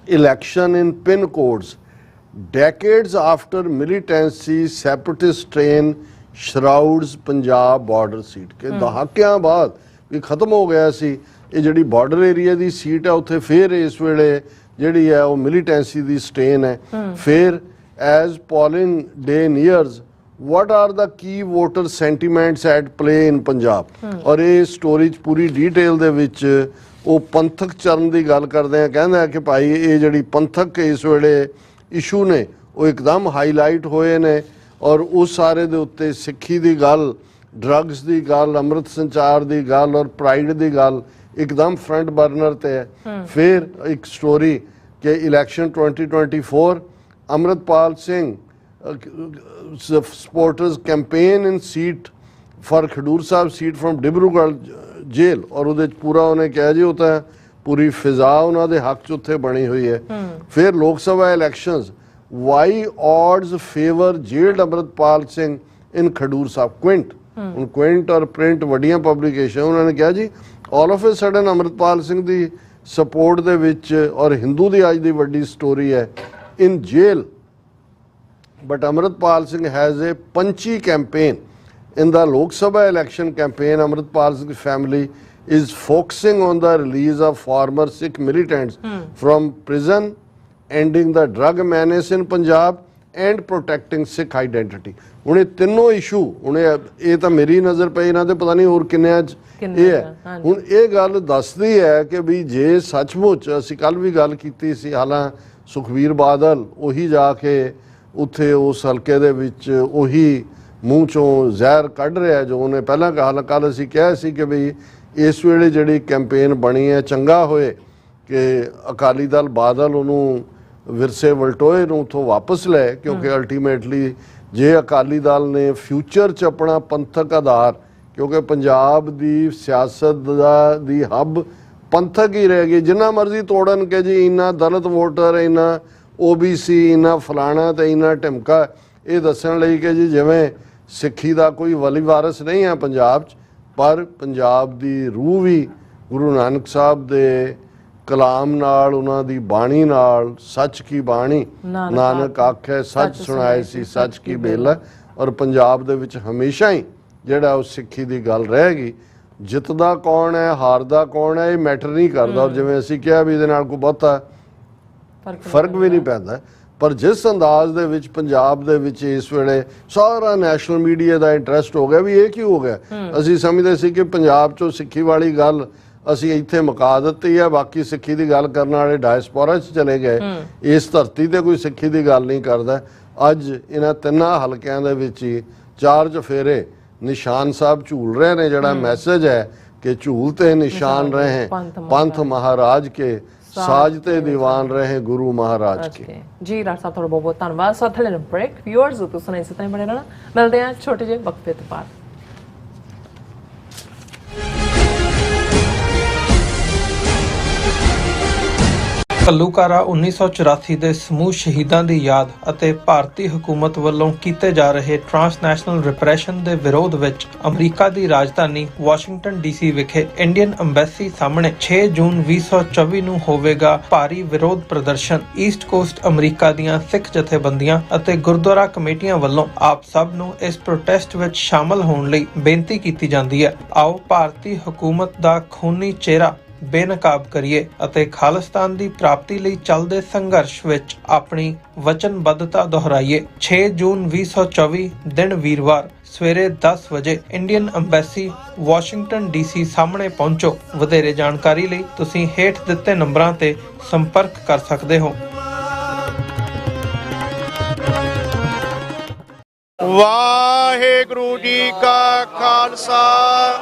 election in pin codes decades after militancy separatist train shrouds Punjab border seat, ਕਿ ਦਹਾਕਿਆਂ ਬਾਅਦ ਵੀ ਖਤਮ ਹੋ ਗਿਆ ਸੀ ਇਹ ਜਿਹੜੀ ਬਾਰਡਰ ਏਰੀਆ ਦੀ ਸੀਟ ਹੈ, ਉੱਥੇ ਫਿਰ ਇਸ ਵੇਲੇ ਜਿਹੜੀ ਹੈ ਉਹ ਮਿਲੀਟੈਂਸੀ ਦੀ ਸਟੇਨ ਹੈ। ਫਿਰ as polling day nears what are the key voter sentiments at play in Punjab, ਔਰ ਇਹ ਸਟੋਰੀ 'ਚ ਪੂਰੀ ਡੀਟੇਲ ਦੇ ਵਿੱਚ ਉਹ ਪੰਥਕ ਚਰਨ ਦੀ ਗੱਲ ਕਰਦੇ ਆ। ਕਹਿੰਦਾ ਕਿ ਭਾਈ ਇਹ ਜਿਹੜੀ ਪੰਥਕ ਇਸ ਵੇਲੇ ਇਸ਼ੂ ਨੇ ਉਹ ਇੱਕਦਮ ਹਾਈਲਾਈਟ ਹੋਏ ਨੇ ਔਰ ਉਸ ਸਾਰੇ ਦੇ ਉੱਤੇ ਸਿੱਖੀ ਦੀ ਗੱਲ, ਡਰੱਗਸ ਦੀ ਗੱਲ, ਅੰਮ੍ਰਿਤ ਸੰਚਾਰ ਦੀ ਗੱਲ ਔਰ ਪ੍ਰਾਈਡ ਦੀ ਗੱਲ ਇੱਕਦਮ ਫਰੰਟ ਬਰਨਰ ਤੇ ਹੈ। ਫਿਰ ਇੱਕ ਸਟੋਰੀ ਕਿ election 2024 Amritpal Singh supporters campaign in seat for Khadoor Sahib seat from Dibrugarh jail, ਔਰ ਉਹਦੇ 'ਚ ਪੂਰਾ ਉਹਨੇ ਕਿਹਾ ਜੀ ਉਹ ਤਾਂ ਪੂਰੀ ਫਿਜ਼ਾ ਉਹਨਾਂ ਦੇ ਹੱਕ 'ਚ ਉੱਥੇ ਬਣੀ ਹੋਈ ਹੈ। ਫਿਰ ਲੋਕ ਸਭਾ ਇਲੈਕਸ਼ਨਸ, ਵਾਈ odds favor ਜੇਲ੍ਹ ਅੰਮ੍ਰਿਤਪਾਲ ਸਿੰਘ ਇਨ ਖਡੂਰ ਸਾਹਿਬ। ਕੁਇੰਟ, ਹੁਣ ਕੁਇੰਟ ਔਰ ਪ੍ਰਿੰਟ ਵੱਡੀਆਂ ਪਬਲੀਕੇਸ਼ਨ, ਉਹਨਾਂ ਨੇ ਕਿਹਾ ਜੀ all of A sudden Amritpal Singh the support ਦੇ ਵਿੱਚ, ਔਰ ਹਿੰਦੂ ਦੀ ਅੱਜ ਦੀ ਵੱਡੀ ਸਟੋਰੀ ਹੈ, ਇਨ ਜੇਲ੍ਹ but Amritpal Singh has a punchy campaign. In the Lok Sabha election campaign, Amritpal Singh's family is focusing on the release of former Sikh militants from prison, ending the drug menace in Punjab and protecting Sikh identity. ਹੁਣ ਇਹ ਤਿੰਨੋਂ ਇਸ਼ੂ, ਹੁਣ ਇਹ ਤਾਂ ਮੇਰੀ ਨਜ਼ਰ ਪਈ, ਇਹਨਾਂ ਦੇ ਪਤਾ ਨਹੀਂ ਹੋਰ ਕਿੰਨਿਆਂ 'ਚ ਇਹ ਹੈ। ਹੁਣ ਇਹ ਗੱਲ ਦੱਸਦੀ ਹੈ ਕਿ ਵੀ ਜੇ ਸੱਚਮੁੱਚ, ਅਸੀਂ ਕੱਲ ਵੀ ਗੱਲ ਕੀਤੀ ਸੀ, ਹਾਲਾਂ ਸੁਖਬੀਰ ਬਾਦਲ ਉਹੀ ਜਾ ਕੇ ਉੱਥੇ ਉਸ ਹਲਕੇ ਦੇ ਵਿੱਚ ਉਹੀ ਮੂੰਹ ਚੋਂ ਜ਼ਹਿਰ ਕੱਢ ਰਿਹਾ ਜੋ ਉਹਨੇ ਪਹਿਲਾਂ ਕਿਹਾ। ਕੱਲ੍ਹ ਅਸੀਂ ਕਿਹਾ ਸੀ ਕਿ ਵੀ ਇਸ ਵੇਲੇ ਜਿਹੜੀ ਕੈਂਪੇਨ ਬਣੀ ਹੈ, ਚੰਗਾ ਹੋਏ ਕਿ ਅਕਾਲੀ ਦਲ ਬਾਦਲ ਉਹਨੂੰ ਵਿਰਸੇ ਵਲਟੋਏ ਨੂੰ ਉੱਥੋਂ ਵਾਪਸ ਲੈ, ਕਿਉਂਕਿ ਅਲਟੀਮੇਟਲੀ ਜੇ ਅਕਾਲੀ ਦਲ ਨੇ ਫਿਊਚਰ 'ਚ ਆਪਣਾ ਪੰਥਕ ਆਧਾਰ, ਕਿਉਂਕਿ ਪੰਜਾਬ ਦੀ ਸਿਆਸਤ ਦੀ ਹੱਬ ਪੰਥਕ ਹੀ ਰਹਿ ਗਈ। ਜਿੰਨਾ ਮਰਜ਼ੀ ਤੋੜਨ ਕਿ ਜੀ ਇੰਨਾ ਦਲਿਤ ਵੋਟਰ, ਇੰਨਾ OBC, ਇੰਨਾ ਫਲਾਣਾ ਤੇ ਇੰਨਾ ਢਿਮਕਾ, ਇਹ ਦੱਸਣ ਲਈ ਕਿ ਜੀ ਜਿਵੇਂ ਸਿੱਖੀ ਦਾ ਕੋਈ ਵਲੀ ਵਾਰਸ ਨਹੀਂ ਹੈ ਪੰਜਾਬ 'ਚ, ਪਰ ਪੰਜਾਬ ਦੀ ਰੂਹ ਵੀ ਗੁਰੂ ਨਾਨਕ ਸਾਹਿਬ ਦੇ ਕਲਾਮ ਨਾਲ, ਉਹਨਾਂ ਦੀ ਬਾਣੀ ਨਾਲ, ਸੱਚ ਕੀ ਬਾਣੀ ਨਾਨਕ ਆਖੇ ਸੱਚ ਸੁਣਾਏ ਸੀ ਸੱਚ ਕੀ ਬੇਲਾ, ਔਰ ਪੰਜਾਬ ਦੇ ਵਿੱਚ ਹਮੇਸ਼ਾ ਹੀ ਜਿਹੜਾ ਉਹ ਸਿੱਖੀ ਦੀ ਗੱਲ ਰਹੇਗੀ। ਜਿੱਤਦਾ ਕੌਣ ਹੈ, ਹਾਰਦਾ ਕੌਣ ਹੈ, ਇਹ ਮੈਟਰ ਨਹੀਂ ਕਰਦਾ। ਔਰ ਜਿਵੇਂ ਅਸੀਂ ਕਿਹਾ ਵੀ ਇਹਦੇ ਨਾਲ ਕੋਈ ਬਹੁਤਾ ਫਰਕ ਵੀ ਨਹੀਂ ਪੈਂਦਾ, ਪਰ ਜਿਸ ਅੰਦਾਜ਼ ਦੇ ਵਿੱਚ ਪੰਜਾਬ ਦੇ ਵਿੱਚ ਇਸ ਵੇਲੇ ਸਾਰਾ ਨੈਸ਼ਨਲ ਮੀਡੀਆ ਦਾ ਇੰਟਰਸਟ ਹੋ ਗਿਆ ਵੀ ਇਹ ਕੀ ਹੋ ਗਿਆ। ਅਸੀਂ ਸਮਝਦੇ ਸੀ ਕਿ ਪੰਜਾਬ 'ਚੋਂ ਸਿੱਖੀ ਵਾਲੀ ਗੱਲ ਅਸੀਂ ਇੱਥੇ ਮੁਕਾ ਦਿੱਤੀ ਹੈ, ਬਾਕੀ ਸਿੱਖੀ ਦੀ ਗੱਲ ਕਰਨ ਵਾਲੇ ਡਾਇਸਪੋਰਾ 'ਚ ਚਲੇ ਗਏ, ਇਸ ਧਰਤੀ ਤੇ ਕੋਈ ਸਿੱਖੀ ਦੀ ਗੱਲ ਨਹੀਂ ਕਰਦਾ। ਅੱਜ ਇਹਨਾਂ ਤਿੰਨਾਂ ਹਲਕਿਆਂ ਦੇ ਵਿੱਚ ਹੀ 4 ਚੁਫੇਰੇ ਨਿਸ਼ਾਨ ਸਾਹਿਬ ਝੂਲ ਰਹੇ ਨੇ। ਜਿਹੜਾ ਮੈਸੇਜ ਹੈ ਕਿ ਝੂਲਤੇ ਨਿਸ਼ਾਨ ਰਹੇ ਪੰਥ ਮਹਾਰਾਜ ਕੇ, ਸਾਜਤੇ ਦੀਵਾਨ ਰਹੇ ਗੁਰੂ ਮਹਾਰਾਜ ਕੇ। ਜੀ ਡਾਕਟਰ ਸਾਹਿਬ, ਤੁਹਾਡਾ ਬਹੁਤ ਬਹੁਤ ਧੰਨਵਾਦ। ਸੋ ਥਲੇ ਬ੍ਰੇਕ ਵਿਊਅਰਸ ਤੁਸੀਂ ਇਸੇ ਤਰ੍ਹਾਂ ਬਣੇ ਰਹਿਣਾ, ਮਿਲਦੇ ਹਾਂ ਛੋਟੇ ਜਿਹੇ ਵਕਫੇ ਤੋਂ ਬਾਅਦ। ਘੱਲੂਘਾਰਾ 1984 ਦੇ ਸਮੂਹ ਸ਼ਹੀਦਾਂ ਦੀ ਯਾਦ ਅਤੇ ਭਾਰਤੀ ਹਕੂਮਤ ਵੱਲੋਂ ਕੀਤੇ ਜਾ ਰਹੇ ਟ੍ਰਾਂਸਨੈਸ਼ਨਲ ਰਿਪਰੈਸ਼ਨ ਦੇ ਵਿਰੋਧ ਵਿੱਚ ਅਮਰੀਕਾ ਦੀ ਰਾਜਧਾਨੀ ਵਾਸ਼ਿੰਗਟਨ DC ਵਿਖੇ ਇੰਡੀਅਨ ਅੰਬੈਸੀ ਸਾਹਮਣੇ 6 ਜੂਨ 2024 ਨੂੰ ਹੋਵੇਗਾ ਭਾਰੀ ਵਿਰੋਧ ਪ੍ਰਦਰਸ਼ਨ। ਈਸਟ ਕੋਸਟ ਅਮਰੀਕਾ ਦੀਆਂ ਸਿੱਖ ਜਥੇਬੰਦੀਆਂ ਅਤੇ ਗੁਰਦੁਆਰਾ ਕਮੇਟੀਆਂ ਵੱਲੋਂ ਆਪ ਸਭ ਨੂੰ ਇਸ ਪ੍ਰੋਟੈਸਟ ਵਿੱਚ ਸ਼ਾਮਲ ਹੋਣ ਲਈ ਬੇਨਤੀ ਕੀਤੀ ਜਾਂਦੀ ਹੈ। ਆਓ ਭਾਰਤੀ ਹਕੂਮਤ ਦਾ ਖੂਨੀ ਚਿਹਰਾ ਬੇਨਕਾਬ ਕਰੀਏ ਅਤੇ ਖਾਲਿਸਤਾਨ ਦੀ ਪ੍ਰਾਪਤੀ ਲਈ ਚੱਲਦੇ ਸੰਘਰਸ਼ ਵਿੱਚ ਆਪਣੀ ਵਚਨਬੱਧਤਾ ਦੁਹਰਾਈਏ। 6 ਜੂਨ 2024 ਦਿਨ ਵੀਰਵਾਰ ਸਵੇਰੇ 10 ਵਜੇ ਇੰਡੀਅਨ ਅੰਬੈਸੀ ਵਾਸ਼ਿੰਗਟਨ DC ਸਾਹਮਣੇ ਪਹੁੰਚੋ। ਵਧੇਰੇ ਜਾਣਕਾਰੀ ਲਈ ਤੁਸੀਂ ਹੇਠ ਦਿੱਤੇ ਨੰਬਰਾਂ ਤੇ ਸੰਪਰਕ ਕਰ ਸਕਦੇ ਹੋ। ਵਾਹਿਗੁਰੂ ਜੀ ਕਾ ਖਾਲਸਾ,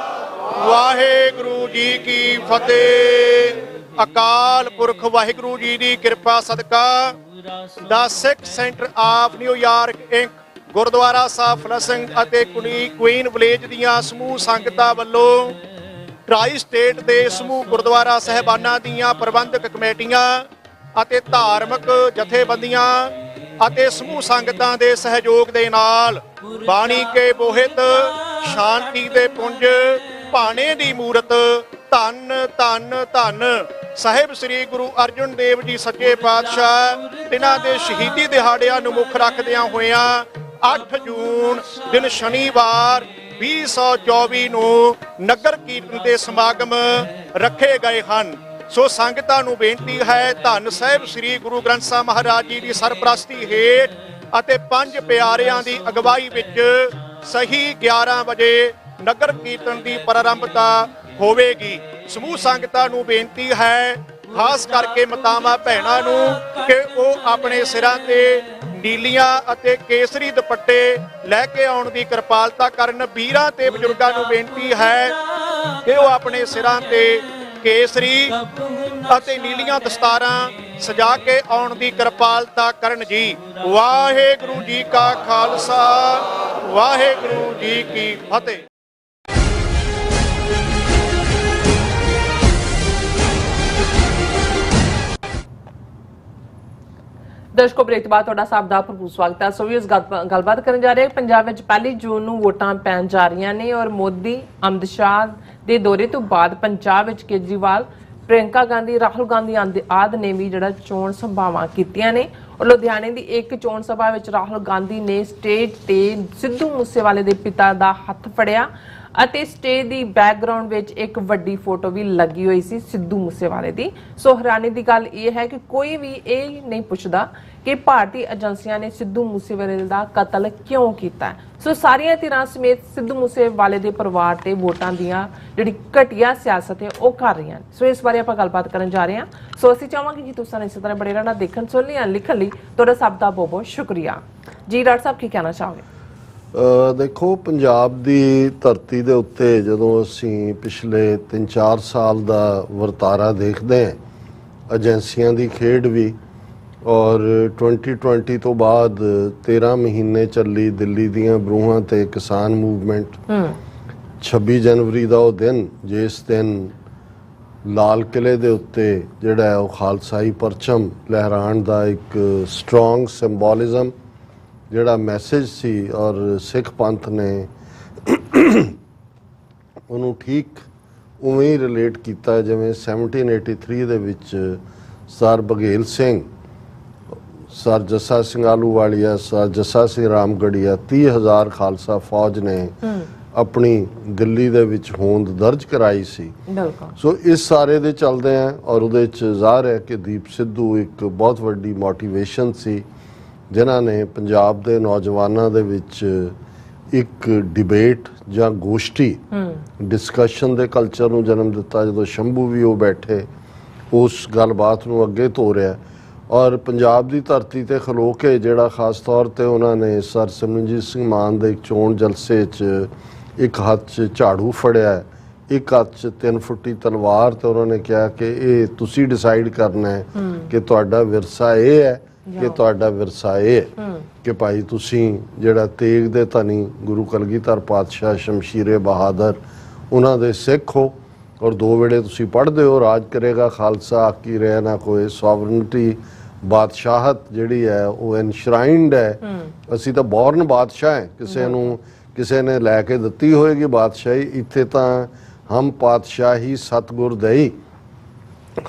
ਵਾਹਿਗੁਰੂ ਜੀ ਕੀ ਫਤਿਹ। ਅਕਾਲ ਪੁਰਖ ਵਾਹਿਗੁਰੂ ਜੀ ਦੀ ਕਿਰਪਾ ਸਦਕਾ the Sikh centre of New York Inc, Gurdwara Sahib Flushing ਅਤੇ ਕੁਈਨ ਵਿਲੇਜ ਦੀਆਂ ਸਮੂਹ ਸੰਗਤਾਂ ਵੱਲੋਂ ਟਰਾਈ ਸਟੇਟ ਦੇ ਸਮੂਹ ਗੁਰਦੁਆਰਾ ਸਾਹਿਬਾਨਾਂ ਦੀਆਂ ਪ੍ਰਬੰਧਕ ਕਮੇਟੀਆਂ ਅਤੇ ਧਾਰਮਿਕ ਜਥੇਬੰਦੀਆਂ ਅਤੇ ਸਮੂਹ ਸੰਗਤਾਂ ਦੇ ਸਹਿਯੋਗ ਦੇ ਨਾਲ ਬਾਣੀ ਕੇ ਬੋਹਿਤ, ਸ਼ਾਂਤੀ ਦੇ ਪੁੰਜ, ਭਾਣੇ ਦੀ ਮੂਰਤ, ਧੰਨ ਧੰਨ ਧੰਨ ਸਾਹਿਬ ਸ੍ਰੀ ਗੁਰੂ ਅਰਜਨ ਦੇਵ ਜੀ ਸੱਚੇ ਪਾਤਸ਼ਾਹ, ਇਹਨਾਂ ਦੇ ਸ਼ਹੀਦੀ ਦਿਹਾੜਿਆਂ ਨੂੰ ਮੁੱਖ ਰੱਖਦਿਆਂ ਹੋਇਆਂ 8 ਜੂਨ ਦਿਨ ਸ਼ਨੀਵਾਰ 2024 ਨੂੰ ਨਗਰ ਕੀਰਤਨ ਦੇ ਸਮਾਗਮ ਰੱਖੇ ਗਏ ਹਨ। ਸੋ ਸੰਗਤਾਂ ਨੂੰ ਬੇਨਤੀ ਹੈ, ਧੰਨ ਸਾਹਿਬ ਸ੍ਰੀ ਗੁਰੂ ਗ੍ਰੰਥ ਸਾਹਿਬ ਮਹਾਰਾਜ ਜੀ ਦੀ ਸਰਪ੍ਰਸਤੀ ਹੇਠ ਅਤੇ 5 ਪਿਆਰਿਆਂ ਦੀ ਅਗਵਾਈ ਵਿੱਚ ਸਹੀ 11 ਵਜੇ ਨਗਰ ਕੀਰਤਨ ਦੀ ਪ੍ਰਾਰੰਭਤਾ ਹੋਵੇਗੀ। ਸਮੂਹ ਸੰਗਤਾਂ ਨੂੰ ਬੇਨਤੀ ਹੈ, ਖਾਸ ਕਰਕੇ ਮਾਤਾਵਾਂ ਭੈਣਾਂ ਨੂੰ, ਕਿ ਉਹ ਆਪਣੇ ਸਿਰਾਂ ਤੇ ਨੀਲੀਆਂ ਅਤੇ ਕੇਸਰੀ ਦੁਪੱਟੇ ਲੈ ਕੇ ਆਉਣ ਦੀ ਕਿਰਪਾਲਤਾ ਕਰਨ। ਵੀਰਾਂ ਤੇ ਬਜ਼ੁਰਗਾਂ ਨੂੰ ਬੇਨਤੀ ਹੈ ਕਿ ਉਹ ਆਪਣੇ ਸਿਰਾਂ ਤੇ ਕੇਸਰੀ ਅਤੇ ਨੀਲੀਆਂ ਦਸਤਾਰਾਂ ਸਜਾ ਕੇ ਆਉਣ ਦੀ ਕਿਰਪਾਲਤਾ ਕਰਨ ਜੀ। ਵਾਹਿਗੁਰੂ ਜੀ ਕਾ ਖਾਲਸਾ, ਵਾਹਿਗੁਰੂ ਜੀ ਕੀ ਫਤਿਹ। ਦਰਸ਼ਕੋ, ਬ੍ਰੇਕ ਤੋਂ ਬਾਅਦ ਤੁਹਾਡਾ ਸਭ ਦਾ ਭਰਪੂਰ ਸਵਾਗਤ ਹੈ। ਸੋ ਵੀ ਇਸ ਗੱਲਬਾਤ ਕਰਨ ਜਾ ਰਹੇ ਹਾਂ। ਪੰਜਾਬ ਵਿੱਚ 1 ਜੂਨ ਨੂੰ ਵੋਟਾਂ ਪੈਣ ਜਾ ਰਹੀਆਂ ਨੇ ਔਰ ਮੋਦੀ ਅਮਿਤ ਸ਼ਾਹ ਦੇ ਦੌਰੇ ਤੋਂ ਬਾਅਦ ਪੰਜਾਬ ਵਿੱਚ ਕੇਜਰੀਵਾਲ, ਪ੍ਰਿਯੰਕਾ ਗਾਂਧੀ, ਰਾਹੁਲ ਗਾਂਧੀ ਆਦਿ ਨੇ ਵੀ ਜਿਹੜਾ ਚੋਣ ਸਭਾਵਾਂ ਕੀਤੀਆਂ ਨੇ। ਔਰ ਲੁਧਿਆਣੇ ਦੀ ਇੱਕ ਚੋਣ ਸਭਾ ਵਿੱਚ ਰਾਹੁਲ ਗਾਂਧੀ ਨੇ ਸਟੇਜ ਤੇ ਸਿੱਧੂ ਮੂਸੇਵਾਲੇ ਦੇ ਪਿਤਾ ਦਾ ਹੱਥ ਫੜਿਆ ਅਤੇ ਸਟੇਜ ਦੀ ਬੈਕਗ੍ਰਾਉਂਡ ਵਿੱਚ ਇੱਕ ਵੱਡੀ ਫੋਟੋ ਵੀ ਲੱਗੀ ਹੋਈ ਸੀ ਸਿੱਧੂ ਮੂਸੇਵਾਲੇ ਦੀ। ਸੋ ਹੈਰਾਨੀ ਦੀ ਗੱਲ ਇਹ ਹੈ ਕਿ ਕੋਈ ਵੀ ਇਹ ਨਹੀਂ ਪੁੱਛਦਾ ਕਿ ਭਾਰਤੀ ਏਜੰਸੀਆਂ ਨੇ ਸਿੱਧੂ ਮੂਸੇਵਾਲੇ ਦਾ ਕਤਲ ਕਿਉਂ ਕੀਤਾ। ਸੋ ਸਾਰੀਆਂ ਧਿਰਾਂ ਸਮੇਤ ਸਿੱਧੂ ਮੂਸੇਵਾਲੇ ਦੇ ਪਰਿਵਾਰ ਤੇ ਵੋਟਾਂ ਦੀਆਂ ਜਿਹੜੀ ਘਟੀਆ ਸਿਆਸਤ ਹੈ ਉਹ ਕਰ ਰਹੀਆਂ। ਸੋ ਇਸ ਬਾਰੇ ਆਪਾਂ ਗੱਲਬਾਤ ਕਰਨ ਜਾ ਰਹੇ ਹਾਂ। ਸੋ ਅਸੀਂ ਚਾਹਾਂਗੇ ਕਿ ਤੁਸੀਂ ਇਸੇ ਤਰ੍ਹਾਂ ਬੜੇ ਰਹਿਣਾ, ਦੇਖਣ ਸੁਣਨ ਲਈ ਲਿਖਣ ਲਈ ਤੁਹਾਡਾ ਸਭ ਦਾ ਬਹੁਤ ਬਹੁਤ ਸ਼ੁਕਰੀਆ ਜੀ। ਡਾਕਟਰ ਸਾਹਿਬ ਕੀ ਕਹਿਣਾ ਚਾਹੋਗੇ? ਦੇਖੋ, ਪੰਜਾਬ ਦੀ ਧਰਤੀ ਦੇ ਉੱਤੇ ਜਦੋਂ ਅਸੀਂ ਪਿਛਲੇ 3-4 ਸਾਲ ਦਾ ਵਰਤਾਰਾ ਦੇਖਦੇ ਹਾਂ, ਏਜੰਸੀਆਂ ਦੀ ਖੇਡ ਵੀ, ਔਰ 2020 ਤੋਂ ਬਾਅਦ 13 ਮਹੀਨੇ ਚੱਲੀ ਦਿੱਲੀ ਦੀਆਂ ਬਰੂਹਾਂ ਤੇ ਕਿਸਾਨ ਮੂਵਮੈਂਟ, 26 ਜਨਵਰੀ ਦਾ ਉਹ ਦਿਨ ਜਿਸ ਦਿਨ ਲਾਲ ਕਿਲੇ ਦੇ ਉੱਤੇ ਜਿਹੜਾ ਉਹ ਖਾਲਸਾਈ ਪਰਚਮ ਲਹਿਰਾਉਣ ਦਾ ਇੱਕ ਸਟਰੋਂਗ ਸਿੰਬੋਲਿਜ਼ਮ ਜਿਹੜਾ ਮੈਸੇਜ ਸੀ, ਔਰ ਸਿੱਖ ਪੰਥ ਨੇ ਉਹਨੂੰ ਠੀਕ ਉਵੇਂ ਹੀ ਰਿਲੇਟ ਕੀਤਾ ਜਿਵੇਂ 1783 ਦੇ ਵਿੱਚ sir Baghel Singh, sir Jassa Singh Ahluwalia, sir Jassa Singh Ramgarhia, 30,000 Khalsa ਫੌਜ ਨੇ ਆਪਣੀ ਦਿੱਲੀ ਦੇ ਵਿੱਚ ਹੋਂਦ ਦਰਜ ਕਰਾਈ ਸੀ। ਸੋ ਇਸ ਸਾਰੇ ਦੇ ਚੱਲਦੇ ਆ, ਔਰ ਉਹਦੇ 'ਚ ਜ਼ਾਹਰ ਹੈ ਕਿ ਦੀਪ ਸਿੱਧੂ ਇੱਕ ਬਹੁਤ ਵੱਡੀ ਮੋਟੀਵੇਸ਼ਨ ਸੀ ਜਿਨ੍ਹਾਂ ਨੇ ਪੰਜਾਬ ਦੇ ਨੌਜਵਾਨਾਂ ਦੇ ਵਿੱਚ ਇੱਕ ਡਿਬੇਟ ਜਾਂ ਗੋਸ਼ਟੀ ਡਿਸਕਸ਼ਨ ਦੇ ਕਲਚਰ ਨੂੰ ਜਨਮ ਦਿੱਤਾ। ਜਦੋਂ ਸ਼ੰਭੂ ਵੀ ਉਹ ਬੈਠੇ ਉਸ ਗੱਲਬਾਤ ਨੂੰ ਅੱਗੇ ਤੋਰਿਆ, ਔਰ ਪੰਜਾਬ ਦੀ ਧਰਤੀ ਤੇ ਖਲੋ ਕੇ ਜਿਹੜਾ ਖਾਸ ਤੌਰ ਤੇ ਉਹਨਾਂ ਨੇ ਸਰ ਸਿਮਰਨਜੀਤ ਸਿੰਘ ਮਾਨ ਦੇ ਇੱਕ ਚੋਣ ਜਲਸੇ 'ਚ ਇੱਕ ਹੱਥ 'ਚ ਝਾੜੂ ਫੜਿਆ, ਇੱਕ ਹੱਥ 'ਚ 3 ਫੁੱਟੀ ਤਲਵਾਰ, ਤੇ ਉਹਨਾਂ ਨੇ ਕਿਹਾ ਕਿ ਇਹ ਤੁਸੀਂ ਡਿਸਾਈਡ ਕਰਨਾ ਹੈ ਕਿ ਤੁਹਾਡਾ ਵਿਰਸਾ ਇਹ ਹੈ ਕਿ ਤੁਹਾਡਾ ਵਿਰਸਾ ਇਹ ਹੈ ਕਿ ਭਾਈ ਤੁਸੀਂ ਜਿਹੜਾ ਤੇਗ ਦੇ ਧਨੀ ਗੁਰੂ ਕਲਗੀਧਰ ਪਾਤਸ਼ਾਹ ਸ਼ਮਸ਼ੀਰੇ ਬਹਾਦਰ ਉਹਨਾਂ ਦੇ ਸਿੱਖ ਹੋ, ਔਰ 2 ਵੇਲੇ ਤੁਸੀਂ ਪੜ੍ਹਦੇ ਹੋ, ਰਾਜ ਕਰੇਗਾ ਖਾਲਸਾ ਆਕੀ ਰਹਿ ਨਾ ਕੋਈ, ਸੋਵਰਨਟੀ ਬਾਦਸ਼ਾਹਤ ਜਿਹੜੀ ਹੈ ਉਹ ਐਨਸ਼ਰਾਈਨਡ ਹੈ। ਅਸੀਂ ਤਾਂ ਬੌਰਨ ਬਾਦਸ਼ਾਹ ਹੈ, ਕਿਸੇ ਨੇ ਲੈ ਕੇ ਦਿੱਤੀ ਹੋਏਗੀ ਬਾਦਸ਼ਾਹੀ, ਇੱਥੇ ਤਾਂ ਹਮ ਪਾਤਸ਼ਾਹੀ ਸਤਗੁਰ ਦਈ,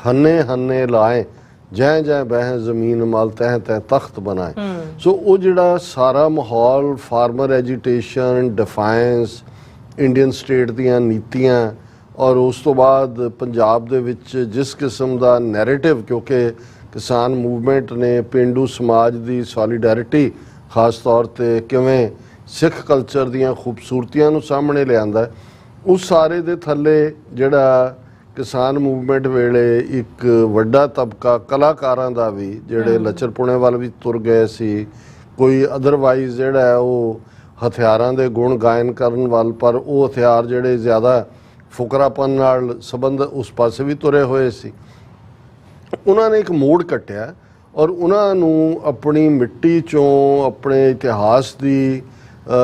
ਹੰਨੇ ਹੰਨੇ ਲਾਏ ਜੈ ਜੈ ਬਹਿ ਜ਼ਮੀਨ ਮਲ ਤਹਿ ਤਹਿ ਤਖਤ ਬਣਾਏ। ਸੋ ਉਹ ਜਿਹੜਾ ਸਾਰਾ ਮਾਹੌਲ, ਫਾਰਮਰ ਐਜੀਟੇਸ਼ਨ, ਡਿਫਾਇੰਸ, ਇੰਡੀਅਨ ਸਟੇਟ ਦੀਆਂ ਨੀਤੀਆਂ, ਔਰ ਉਸ ਤੋਂ ਬਾਅਦ ਪੰਜਾਬ ਦੇ ਵਿੱਚ ਜਿਸ ਕਿਸਮ ਦਾ ਨੈਰੇਟਿਵ, ਕਿਉਂਕਿ ਕਿਸਾਨ ਮੂਵਮੈਂਟ ਨੇ ਪੇਂਡੂ ਸਮਾਜ ਦੀ ਸੋਲੀਡੈਰਿਟੀ ਖਾਸ ਤੌਰ ਤੇ ਕਿਵੇਂ ਸਿੱਖ ਕਲਚਰ ਦੀਆਂ ਖੂਬਸੂਰਤੀਆਂ ਨੂੰ ਸਾਹਮਣੇ ਲਿਆਂਦਾ, ਉਸ ਸਾਰੇ ਦੇ ਥੱਲੇ ਜਿਹੜਾ ਕਿਸਾਨ ਮੂਵਮੈਂਟ ਵੇਲੇ ਇੱਕ ਵੱਡਾ ਤਬਕਾ ਕਲਾਕਾਰਾਂ ਦਾ ਵੀ ਜਿਹੜੇ ਲਚਰਪੁਣੇ ਵੱਲ ਵੀ ਤੁਰ ਗਏ ਸੀ, ਕੋਈ ਅਦਰਵਾਈਜ਼ ਜਿਹੜਾ ਉਹ ਹਥਿਆਰਾਂ ਦੇ ਗੁਣ ਗਾਇਨ ਕਰਨ ਵੱਲ, ਪਰ ਉਹ ਹਥਿਆਰ ਜਿਹੜੇ ਜ਼ਿਆਦਾ ਫੁਕਰਾਪਨ ਨਾਲ ਸੰਬੰਧ ਉਸ ਪਾਸੇ ਵੀ ਤੁਰੇ ਹੋਏ ਸੀ, ਉਹਨਾਂ ਨੇ ਇੱਕ ਮੋੜ ਕੱਟਿਆ, ਔਰ ਉਹਨਾਂ ਨੂੰ ਆਪਣੀ ਮਿੱਟੀ 'ਚੋਂ ਆਪਣੇ ਇਤਿਹਾਸ ਦੀ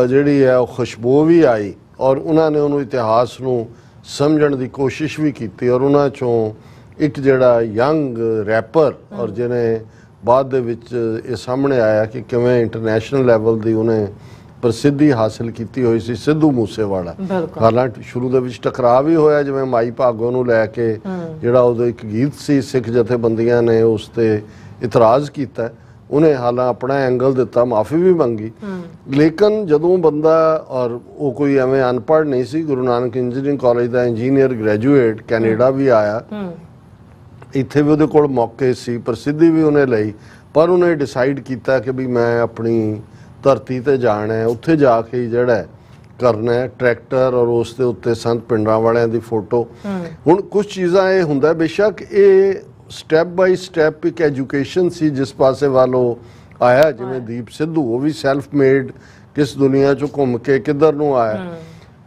ਜਿਹੜੀ ਹੈ ਉਹ ਖੁਸ਼ਬੂ ਵੀ ਆਈ, ਔਰ ਉਹਨਾਂ ਨੇ ਉਹਨੂੰ ਇਤਿਹਾਸ ਨੂੰ ਸਮਝਣ ਦੀ ਕੋਸ਼ਿਸ਼ ਵੀ ਕੀਤੀ, ਔਰ ਉਹਨਾਂ 'ਚੋਂ ਇੱਕ ਜਿਹੜਾ ਯੰਗ ਰੈਪਰ, ਔਰ ਜਿਹਨੇ ਬਾਅਦ ਦੇ ਵਿੱਚ ਇਹ ਸਾਹਮਣੇ ਆਇਆ ਕਿ ਕਿਵੇਂ ਇੰਟਰਨੈਸ਼ਨਲ ਲੈਵਲ ਦੀ ਉਹਨੇ ਪ੍ਰਸਿੱਧੀ ਹਾਸਿਲ ਕੀਤੀ ਹੋਈ ਸੀ, ਸਿੱਧੂ ਮੂਸੇਵਾਲਾ। ਹਾਲਾਂਕਿ ਸ਼ੁਰੂ ਦੇ ਵਿੱਚ ਟਕਰਾਅ ਵੀ ਹੋਇਆ, ਜਿਵੇਂ ਮਾਈ ਭਾਗੋ ਨੂੰ ਲੈ ਕੇ ਜਿਹੜਾ ਉਹਦਾ ਇੱਕ ਗੀਤ ਸੀ, ਸਿੱਖ ਜਥੇਬੰਦੀਆਂ ਨੇ ਉਸ ਤੇ ਇਤਰਾਜ਼ ਕੀਤਾ, ਉਹਨੇ ਹਾਲਾਂ ਆਪਣਾ ਐਂਗਲ ਦਿੱਤਾ, ਮਾਫੀ ਵੀ ਮੰਗੀ, ਲੇਕਿਨ ਜਦੋਂ ਬੰਦਾ, ਔਰ ਉਹ ਕੋਈ ਐਵੇਂ ਅਨਪੜ੍ਹ ਨਹੀਂ ਸੀ, ਗੁਰੂ ਨਾਨਕ ਇੰਜੀਨੀਅਰਿੰਗ ਕਾਲਜ ਦਾ ਇੰਜੀਨੀਅਰ ਗ੍ਰੈਜੂਏਟ, ਕੈਨੇਡਾ ਵੀ ਆਇਆ, ਇੱਥੇ ਵੀ ਉਹਦੇ ਕੋਲ ਮੌਕੇ ਸੀ, ਪ੍ਰਸਿੱਧੀ ਵੀ ਉਹਨੇ ਲਈ, ਪਰ ਉਹਨੇ ਡਿਸਾਈਡ ਕੀਤਾ ਕਿ ਵੀ ਮੈਂ ਆਪਣੀ ਧਰਤੀ ਤੇ ਜਾਣਾ ਹੈ, ਉੱਥੇ ਜਾ ਕੇ ਜਿਹੜਾ ਕਰਨਾ ਹੈ ਟਰੈਕਟਰ, ਔਰ ਉਸ ਦੇ ਉੱਤੇ ਸੰਤ ਪਿੰਡਾਂ ਵਾਲਿਆਂ ਦੀ ਫੋਟੋ। ਹੁਣ ਕੁਝ ਚੀਜ਼ਾਂ ਇਹ ਹੁੰਦਾ, ਬੇਸ਼ੱਕ ਇਹ ਸਟੈਪ ਬਾਈ ਸਟੈਪ ਇੱਕ ਐਜੂਕੇਸ਼ਨ ਸੀ ਜਿਸ ਪਾਸੇ ਵੱਲ ਉਹ ਆਇਆ, ਜਿਵੇਂ ਦੀਪ ਸਿੱਧੂ ਉਹ ਵੀ ਸੈਲਫ ਮੇਡ, ਕਿਸ ਦੁਨੀਆ 'ਚੋਂ ਘੁੰਮ ਕੇ ਕਿੱਧਰ ਨੂੰ ਆਇਆ।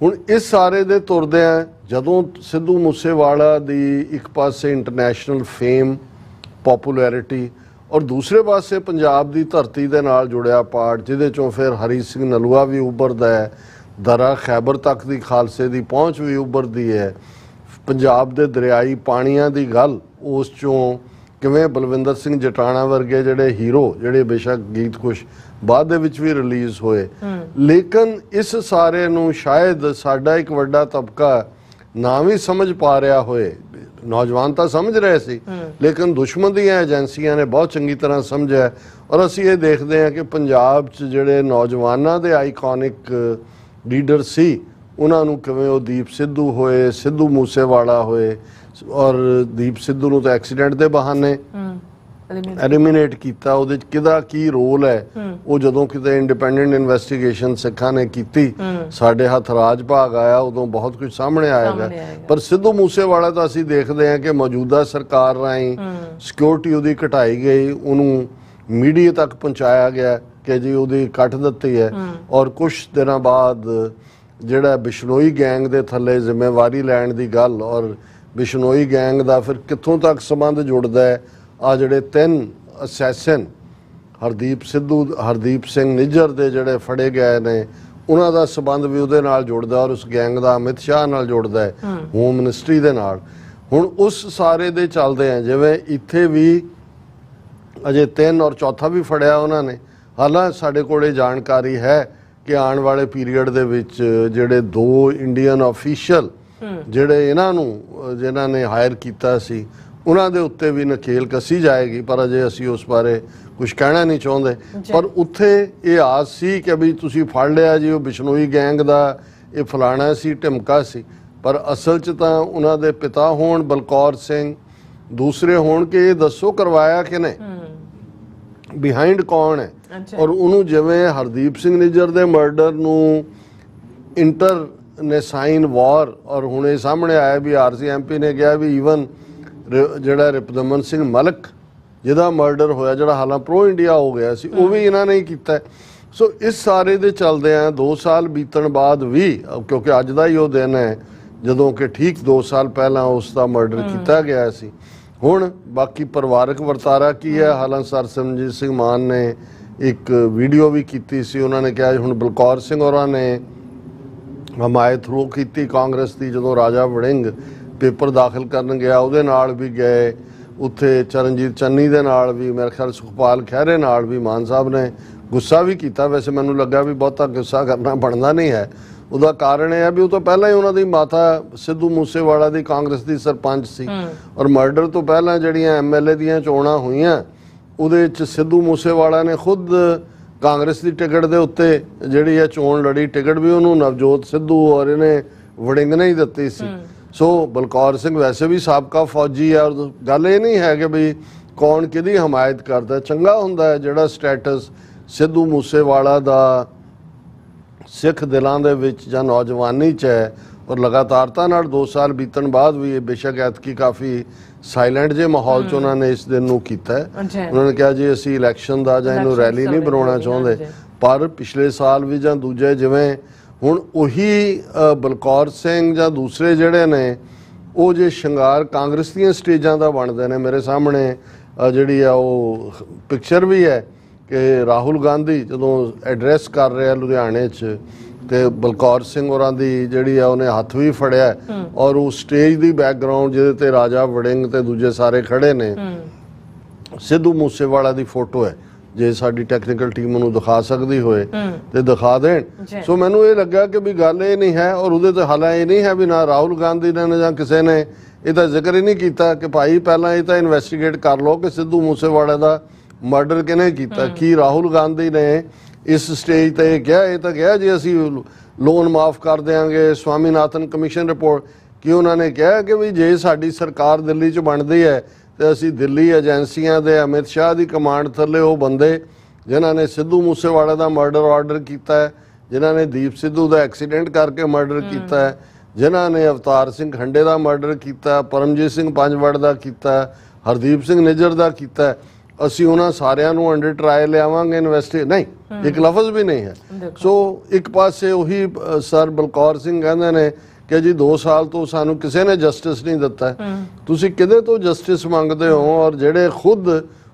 ਹੁਣ ਇਸ ਸਾਰੇ ਦੇ ਤੁਰਦੇ ਆ, ਜਦੋਂ ਸਿੱਧੂ ਮੂਸੇਵਾਲਾ ਦੀ ਇੱਕ ਪਾਸੇ ਇੰਟਰਨੈਸ਼ਨਲ ਫੇਮ, ਪੋਪੂਲੈਰਿਟੀ, ਔਰ ਦੂਸਰੇ ਪਾਸੇ ਪੰਜਾਬ ਦੀ ਧਰਤੀ ਦੇ ਨਾਲ ਜੁੜਿਆ ਪਾਰਟ, ਜਿਹਦੇ 'ਚੋਂ ਫਿਰ ਹਰੀ ਸਿੰਘ ਨਲੂਆ ਵੀ ਉੱਭਰਦਾ ਹੈ, ਦਰਾ ਖੈਬਰ ਤੱਕ ਦੀ ਖਾਲਸੇ ਦੀ ਪਹੁੰਚ ਵੀ ਉੱਭਰਦੀ ਹੈ, ਪੰਜਾਬ ਦੇ ਦਰਿਆਈ ਪਾਣੀਆਂ ਦੀ ਗੱਲ, ਉਸ 'ਚੋਂ ਕਿਵੇਂ ਬਲਵਿੰਦਰ ਸਿੰਘ ਜਟਾਣਾ ਵਰਗੇ ਜਿਹੜੇ ਹੀਰੋ, ਜਿਹੜੇ ਬੇਸ਼ੱਕ ਗੀਤ ਕੁਛ ਬਾਅਦ ਦੇ ਵਿੱਚ ਵੀ ਰਿਲੀਜ਼ ਹੋਏ, ਲੇਕਿਨ ਇਸ ਸਾਰੇ ਨੂੰ ਸ਼ਾਇਦ ਸਾਡਾ ਇੱਕ ਵੱਡਾ ਤਬਕਾ ਨਾ ਵੀ ਸਮਝ ਪਾ ਰਿਹਾ ਹੋਏ। ਨੌਜਵਾਨ ਤਾਂ ਸਮਝ ਰਹੇ ਸੀ, ਲੇਕਿਨ ਦੁਸ਼ਮਣ ਦੀਆਂ ਏਜੰਸੀਆਂ ਨੇ ਬਹੁਤ ਚੰਗੀ ਤਰ੍ਹਾਂ ਸਮਝਿਆ, ਔਰ ਅਸੀਂ ਇਹ ਦੇਖਦੇ ਹਾਂ ਕਿ ਪੰਜਾਬ 'ਚ ਜਿਹੜੇ ਨੌਜਵਾਨਾਂ ਦੇ ਆਈਕੋਨਿਕ ਲੀਡਰ ਸੀ, ਉਹਨਾਂ ਨੂੰ ਕਿਵੇਂ ਉਹ ਦੀਪ ਸਿੱਧੂ ਹੋਏ, ਸਿੱਧੂ ਮੂਸੇਵਾਲਾ ਹੋਏ, ਔਰ ਦੀਪ ਸਿੱਧੂ ਨੂੰ ਤਾਂ ਐਕਸੀਡੈਂਟ ਦੇ ਬਹਾਨੇ ਐਲੀਮੀਨੇਟ ਕੀਤਾ। ਉਹਦੇ ਚ ਕਿਹਦਾ ਕੀ ਰੋਲ ਹੈ ਉਹ ਜਦੋਂ ਕਿਤੇ ਇੰਡੀਪੈਂਡੈਂਟ ਇਨਵੈਸਟੀਗੇਸ਼ਨ ਸਿੱਖਾਂ ਨੇ ਕੀਤੀ, ਸਾਡੇ ਹੱਥ ਰਾਜ ਭਾਗ ਆਇਆ, ਉਦੋਂ ਬਹੁਤ ਕੁਝ ਸਾਹਮਣੇ ਆਏਗਾ। ਪਰ ਸਿੱਧੂ ਮੂਸੇਵਾਲਾ ਤਾਂ ਅਸੀਂ ਦੇਖਦੇ ਹਾਂ ਕਿ ਮੌਜੂਦਾ ਸਰਕਾਰ ਰਾਹੀਂ ਸਿਕਿਉਰਿਟੀ ਉਹਦੀ ਘਟਾਈ ਗਈ, ਉਹਨੂੰ ਮੀਡੀਆ ਤੱਕ ਪਹੁੰਚਾਇਆ ਗਿਆ ਕਿ ਜੀ ਉਹਦੀ ਕੱਟ ਦਿੱਤੀ ਹੈ। ਔਰ ਕੁਝ ਦਿਨਾਂ ਬਾਅਦ ਜਿਹੜਾ ਬਿਸ਼ਨੋਈ ਗੈਂਗ ਦੇ ਥੱਲੇ ਜ਼ਿੰਮੇਵਾਰੀ ਲੈਣ ਦੀ ਗੱਲ, ਔਰ ਬਿਸ਼ਨੋਈ ਗੈਂਗ ਦਾ ਫਿਰ ਕਿੱਥੋਂ ਤੱਕ ਸੰਬੰਧ ਜੁੜਦਾ ਹੈ, ਆ ਜਿਹੜੇ 3 ਅਸੈਸਨ ਹਰਦੀਪ ਸਿੰਘ ਨਿੱਜਰ ਦੇ ਜਿਹੜੇ ਫੜੇ ਗਏ ਨੇ, ਉਹਨਾਂ ਦਾ ਸੰਬੰਧ ਵੀ ਉਹਦੇ ਨਾਲ ਜੁੜਦਾ, ਔਰ ਉਸ ਗੈਂਗ ਦਾ ਅਮਿਤ ਸ਼ਾਹ ਨਾਲ ਜੁੜਦਾ ਹੈ, ਹੋਮ ਮਿਨਿਸਟਰੀ ਦੇ ਨਾਲ। ਹੁਣ ਉਸ ਸਾਰੇ ਦੇ ਚੱਲਦੇ ਆ, ਜਿਵੇਂ ਇੱਥੇ ਵੀ ਅਜੇ 3 ਔਰ ਚੌਥਾ ਵੀ ਫੜਿਆ ਉਹਨਾਂ ਨੇ। ਹਾਲਾਂਕਿ ਸਾਡੇ ਕੋਲ ਇਹ ਜਾਣਕਾਰੀ ਹੈ ਕਿ ਆਉਣ ਵਾਲੇ ਪੀਰੀਅਡ ਦੇ ਵਿੱਚ ਜਿਹੜੇ 2 ਇੰਡੀਅਨ ਆਫੀਸ਼ੀਅਲ ਜਿਹੜੇ ਜਿਨ੍ਹਾਂ ਨੇ ਹਾਇਰ ਕੀਤਾ ਸੀ, ਉਹਨਾਂ ਦੇ ਉੱਤੇ ਵੀ ਨਕੇਲ ਕੱਸੀ ਜਾਏਗੀ। ਪਰ ਅਜੇ ਅਸੀਂ ਉਸ ਬਾਰੇ ਕੁਝ ਕਹਿਣਾ ਨਹੀਂ ਚਾਹੁੰਦੇ। ਪਰ ਉੱਥੇ ਇਹ ਆਸ ਸੀ ਕਿ ਵੀ ਤੁਸੀਂ ਫੜ ਲਿਆ ਜੀ, ਉਹ ਬਿਸ਼ਨੋਈ ਗੈਂਗ ਦਾ ਇਹ ਫਲਾਣਾ ਸੀ, ਢਿਮਕਾ ਸੀ। ਪਰ ਅਸਲ 'ਚ ਤਾਂ ਉਹਨਾਂ ਦੇ ਪਿਤਾ ਹੋਣ ਬਲਕੌਰ ਸਿੰਘ, ਦੂਸਰੇ ਹੋਣ ਕਿ ਇਹ ਦੱਸੋ ਕਰਵਾਇਆ ਕਿ ਨਹੀਂ, ਬਿਹਾਈਂਡ ਕੌਣ ਹੈ। ਔਰ ਉਹਨੂੰ ਜਿਵੇਂ ਹਰਦੀਪ ਸਿੰਘ ਨਿੱਜਰ ਦੇ ਮਰਡਰ ਨੂੰ ਇੰਟਰਨੈਸਾਈਨ ਵਾਰ, ਔਰ ਹੁਣ ਇਹ ਸਾਹਮਣੇ ਆਇਆ ਵੀ RCMP ਨੇ ਕਿਹਾ ਵੀ ਈਵਨ ਜਿਹੜਾ ਰਿਪਦਮਨ ਸਿੰਘ ਮਲਕ ਜਿਹਦਾ ਮਰਡਰ ਹੋਇਆ, ਜਿਹੜਾ ਹਾਲਾਂ ਪ੍ਰੋ ਇੰਡੀਆ ਹੋ ਗਿਆ ਸੀ, ਉਹ ਵੀ ਇਹਨਾਂ ਨੇ ਹੀ ਕੀਤਾ। ਸੋ ਇਸ ਸਾਰੇ ਦੇ ਚੱਲਦੇ ਆ 2 ਸਾਲ ਬੀਤਣ ਬਾਅਦ ਵੀ, ਕਿਉਂਕਿ ਅੱਜ ਦਾ ਹੀ ਉਹ ਦਿਨ ਹੈ ਜਦੋਂ ਕਿ ਠੀਕ 2 ਸਾਲ ਪਹਿਲਾਂ ਉਸ ਦਾ ਮਰਡਰ ਕੀਤਾ ਗਿਆ ਸੀ। ਹੁਣ ਬਾਕੀ ਪਰਿਵਾਰਕ ਵਰਤਾਰਾ ਕੀ ਹੈ, ਹਾਲਾਂਕਿ ਸਰ ਸਿਮਰਜੀਤ ਸਿੰਘ ਮਾਨ ਨੇ ਇੱਕ ਵੀਡੀਓ ਵੀ ਕੀਤੀ ਸੀ। ਉਹਨਾਂ ਨੇ ਕਿਹਾ ਹੁਣ ਬਲਕੌਰ ਸਿੰਘ ਹੋਰਾਂ ਨੇ ਹਮਾਇਤ ਥਰੂ ਕੀਤੀ ਕਾਂਗਰਸ ਦੀ, ਜਦੋਂ ਰਾਜਾ ਵੜਿੰਗ ਪੇਪਰ ਦਾਖਲ ਕਰਨ ਗਿਆ ਉਹਦੇ ਨਾਲ ਵੀ ਗਏ, ਉੱਥੇ ਚਰਨਜੀਤ ਚੰਨੀ ਦੇ ਨਾਲ ਵੀ, ਮੇਰੇ ਖਿਆਲ ਸੁਖਪਾਲ ਖਹਿਰੇ ਨਾਲ ਵੀ ਮਾਨ ਸਾਹਿਬ ਨੇ ਗੁੱਸਾ ਵੀ ਕੀਤਾ। ਵੈਸੇ ਮੈਨੂੰ ਲੱਗਾ ਵੀ ਬਹੁਤਾ ਗੁੱਸਾ ਕਰਨਾ ਬਣਦਾ ਨਹੀਂ ਹੈ। ਉਹਦਾ ਕਾਰਨ ਇਹ ਹੈ ਵੀ ਉਹ ਤਾਂ ਪਹਿਲਾਂ ਹੀ ਉਹਨਾਂ ਦੀ ਮਾਤਾ ਸਿੱਧੂ ਮੂਸੇਵਾਲਾ ਦੀ ਕਾਂਗਰਸ ਦੀ ਸਰਪੰਚ ਸੀ, ਔਰ ਮਰਡਰ ਤੋਂ ਪਹਿਲਾਂ ਜਿਹੜੀਆਂ MLA ਦੀਆਂ ਚੋਣਾਂ ਹੋਈਆਂ ਉਹਦੇ ਵਿੱਚ ਸਿੱਧੂ ਮੂਸੇਵਾਲਾ ਨੇ ਖੁਦ ਕਾਂਗਰਸ ਦੀ ਟਿਕਟ ਦੇ ਉੱਤੇ ਜਿਹੜੀ ਹੈ ਚੋਣ ਲੜੀ। ਟਿਕਟ ਵੀ ਉਹਨੂੰ ਨਵਜੋਤ ਸਿੱਧੂ ਔਰ ਇਹਨੇ ਵੜਿੰਗ ਨੇ ਹੀ ਦਿੱਤੀ ਸੀ। ਸੋ ਬਲਕੌਰ ਸਿੰਘ ਵੈਸੇ ਵੀ ਸਾਬਕਾ ਫੌਜੀ ਹੈ, ਔਰ ਗੱਲ ਇਹ ਨਹੀਂ ਹੈ ਕਿ ਵੀ ਕੌਣ ਕਿਹਦੀ ਹਮਾਇਤ ਕਰਦਾ। ਚੰਗਾ ਹੁੰਦਾ ਹੈ ਜਿਹੜਾ ਸਟੇਟਸ ਸਿੱਧੂ ਮੂਸੇਵਾਲਾ ਦਾ ਸਿੱਖ ਦਿਲਾਂ ਦੇ ਵਿੱਚ ਜਾਂ ਨੌਜਵਾਨੀ 'ਚ ਹੈ, ਔਰ ਲਗਾਤਾਰਤਾ ਨਾਲ 2 ਸਾਲ ਬੀਤਣ ਬਾਅਦ ਵੀ ਇਹ ਬੇਸ਼ੱਕ ਐਤਕੀ ਕਾਫੀ ਸਾਇਲੈਂਟ ਜੇ ਮਾਹੌਲ 'ਚ ਉਹਨਾਂ ਨੇ ਇਸ ਦਿਨ ਨੂੰ ਕੀਤਾ ਹੈ। ਉਹਨਾਂ ਨੇ ਕਿਹਾ ਜੀ ਅਸੀਂ ਇਲੈਕਸ਼ਨ ਦਾ ਜਾਂ ਇਹਨੂੰ ਰੈਲੀ ਨਹੀਂ ਬਣਾਉਣਾ ਚਾਹੁੰਦੇ, ਪਰ ਪਿਛਲੇ ਸਾਲ ਵੀ ਜਾਂ ਦੂਜੇ ਜਿਵੇਂ ਹੁਣ ਉਹੀ ਬਲਕੌਰ ਸਿੰਘ ਜਾਂ ਦੂਸਰੇ ਜਿਹੜੇ ਨੇ ਉਹ ਜੇ ਸ਼ਿੰਗਾਰ ਕਾਂਗਰਸ ਦੀਆਂ ਸਟੇਜਾਂ ਦਾ ਬਣਦੇ ਨੇ। ਮੇਰੇ ਸਾਹਮਣੇ ਜਿਹੜੀ ਆ ਉਹ ਪਿਕਚਰ ਵੀ ਹੈ ਕਿ ਰਾਹੁਲ ਗਾਂਧੀ ਜਦੋਂ ਐਡਰੈਸ ਕਰ ਰਿਹਾ ਲੁਧਿਆਣੇ 'ਚ, ਤੇ ਬਲਕੌਰ ਸਿੰਘ ਹੋਰਾਂ ਦੀ ਜਿਹੜੀ ਆ ਉਹਨੇ ਹੱਥ ਵੀ ਫੜਿਆ, ਔਰ ਉਹ ਸਟੇਜ ਦੀ ਬੈਕਗ੍ਰਾਉਂਡ ਜਿਹਦੇ ਤੇ ਰਾਜਾ ਵੜਿੰਗ ਤੇ ਦੂਜੇ ਸਾਰੇ ਖੜੇ ਨੇ, ਸਿੱਧੂ ਮੂਸੇਵਾਲਾ ਦੀ ਫੋਟੋ ਹੈ। ਜੇ ਸਾਡੀ ਟੈਕਨੀਕਲ ਟੀਮ ਉਹਨੂੰ ਦਿਖਾ ਸਕਦੀ ਹੋਏ ਤੇ ਦਿਖਾ ਦੇਣ। ਸੋ ਮੈਨੂੰ ਇਹ ਲੱਗਾ ਕਿ ਵੀ ਗੱਲ ਇਹ ਨਹੀਂ ਹੈ, ਔਰ ਉਹਦੇ ਤੇ ਹਾਲਾਂ ਇਹ ਨਹੀਂ ਹੈ ਵੀ ਨਾ ਰਾਹੁਲ ਗਾਂਧੀ ਨੇ ਜਾਂ ਕਿਸੇ ਨੇ ਇਹਦਾ ਜ਼ਿਕਰ ਹੀ ਨਹੀਂ ਕੀਤਾ ਕਿ ਭਾਈ ਪਹਿਲਾਂ ਇਹ ਤਾਂ ਇਨਵੈਸਟੀਗੇਟ ਕਰ ਲਓ ਕਿ ਸਿੱਧੂ ਮੂਸੇਵਾਲੇ ਦਾ ਮਰਡਰ ਕਿਹਨੇ ਕੀਤਾ। ਕੀ ਰਾਹੁਲ ਗਾਂਧੀ ਨੇ ਇਸ ਸਟੇਜ ਤੇ ਇਹ ਕਿਹਾ, ਇਹ ਤਾਂ ਕਿਹਾ ਜੀ ਅਸੀਂ ਲੋਨ ਮਾਫ ਕਰ ਦਿਆਂਗੇ, ਸਵਾਮੀਨਾਥਨ ਕਮਿਸ਼ਨ ਰਿਪੋਰਟ, ਕਿ ਉਹਨਾਂ ਨੇ ਕਿਹਾ ਕਿ ਵੀ ਜੇ ਸਾਡੀ ਸਰਕਾਰ ਦਿੱਲੀ 'ਚ ਬਣਦੀ ਹੈ ਤੇ ਅਸੀਂ ਦਿੱਲੀ ਏਜੰਸੀਆਂ ਦੇ ਅਮਿਤ ਸ਼ਾਹ ਦੀ ਕਮਾਂਡ ਥੱਲੇ ਉਹ ਬੰਦੇ ਜਿਨ੍ਹਾਂ ਨੇ ਸਿੱਧੂ ਮੂਸੇਵਾਲੇ ਦਾ ਮਰਡਰ ਆਰਡਰ ਕੀਤਾ ਹੈ, ਜਿਨ੍ਹਾਂ ਨੇ ਦੀਪ ਸਿੱਧੂ ਦਾ ਐਕਸੀਡੈਂਟ ਕਰਕੇ ਮਰਡਰ ਕੀਤਾ ਹੈ, ਜਿਨ੍ਹਾਂ ਨੇ ਅਵਤਾਰ ਸਿੰਘ ਖੰਡੇ ਦਾ ਮਰਡਰ ਕੀਤਾ, ਪਰਮਜੀਤ ਸਿੰਘ ਪੰਜਵੜ ਦਾ ਕੀਤਾ, ਹਰਦੀਪ ਸਿੰਘ ਨਿੱਜਰ ਦਾ ਕੀਤਾ, ਅਸੀਂ ਉਹਨਾਂ ਸਾਰਿਆਂ ਨੂੰ ਅੰਡਰ ਟਰਾਇਲ ਲਿਆਵਾਂਗੇ ਨਹੀਂ, ਇੱਕ ਲਫ਼ਜ਼ ਵੀ ਨਹੀਂ ਹੈ। ਸੋ ਇੱਕ ਪਾਸੇ ਉਹੀ ਸਰ ਬਲਕੌਰ ਸਿੰਘ ਕਹਿੰਦੇ ਨੇ ਕਿ ਜੀ 2 ਸਾਲ ਤੋਂ ਸਾਨੂੰ ਕਿਸੇ ਨੇ ਜਸਟਿਸ ਨਹੀਂ ਦਿੱਤਾ। ਤੁਸੀਂ ਕਿਹਦੇ ਤੋਂ ਜਸਟਿਸ ਮੰਗਦੇ ਹੋ? ਔਰ ਜਿਹੜੇ ਖੁਦ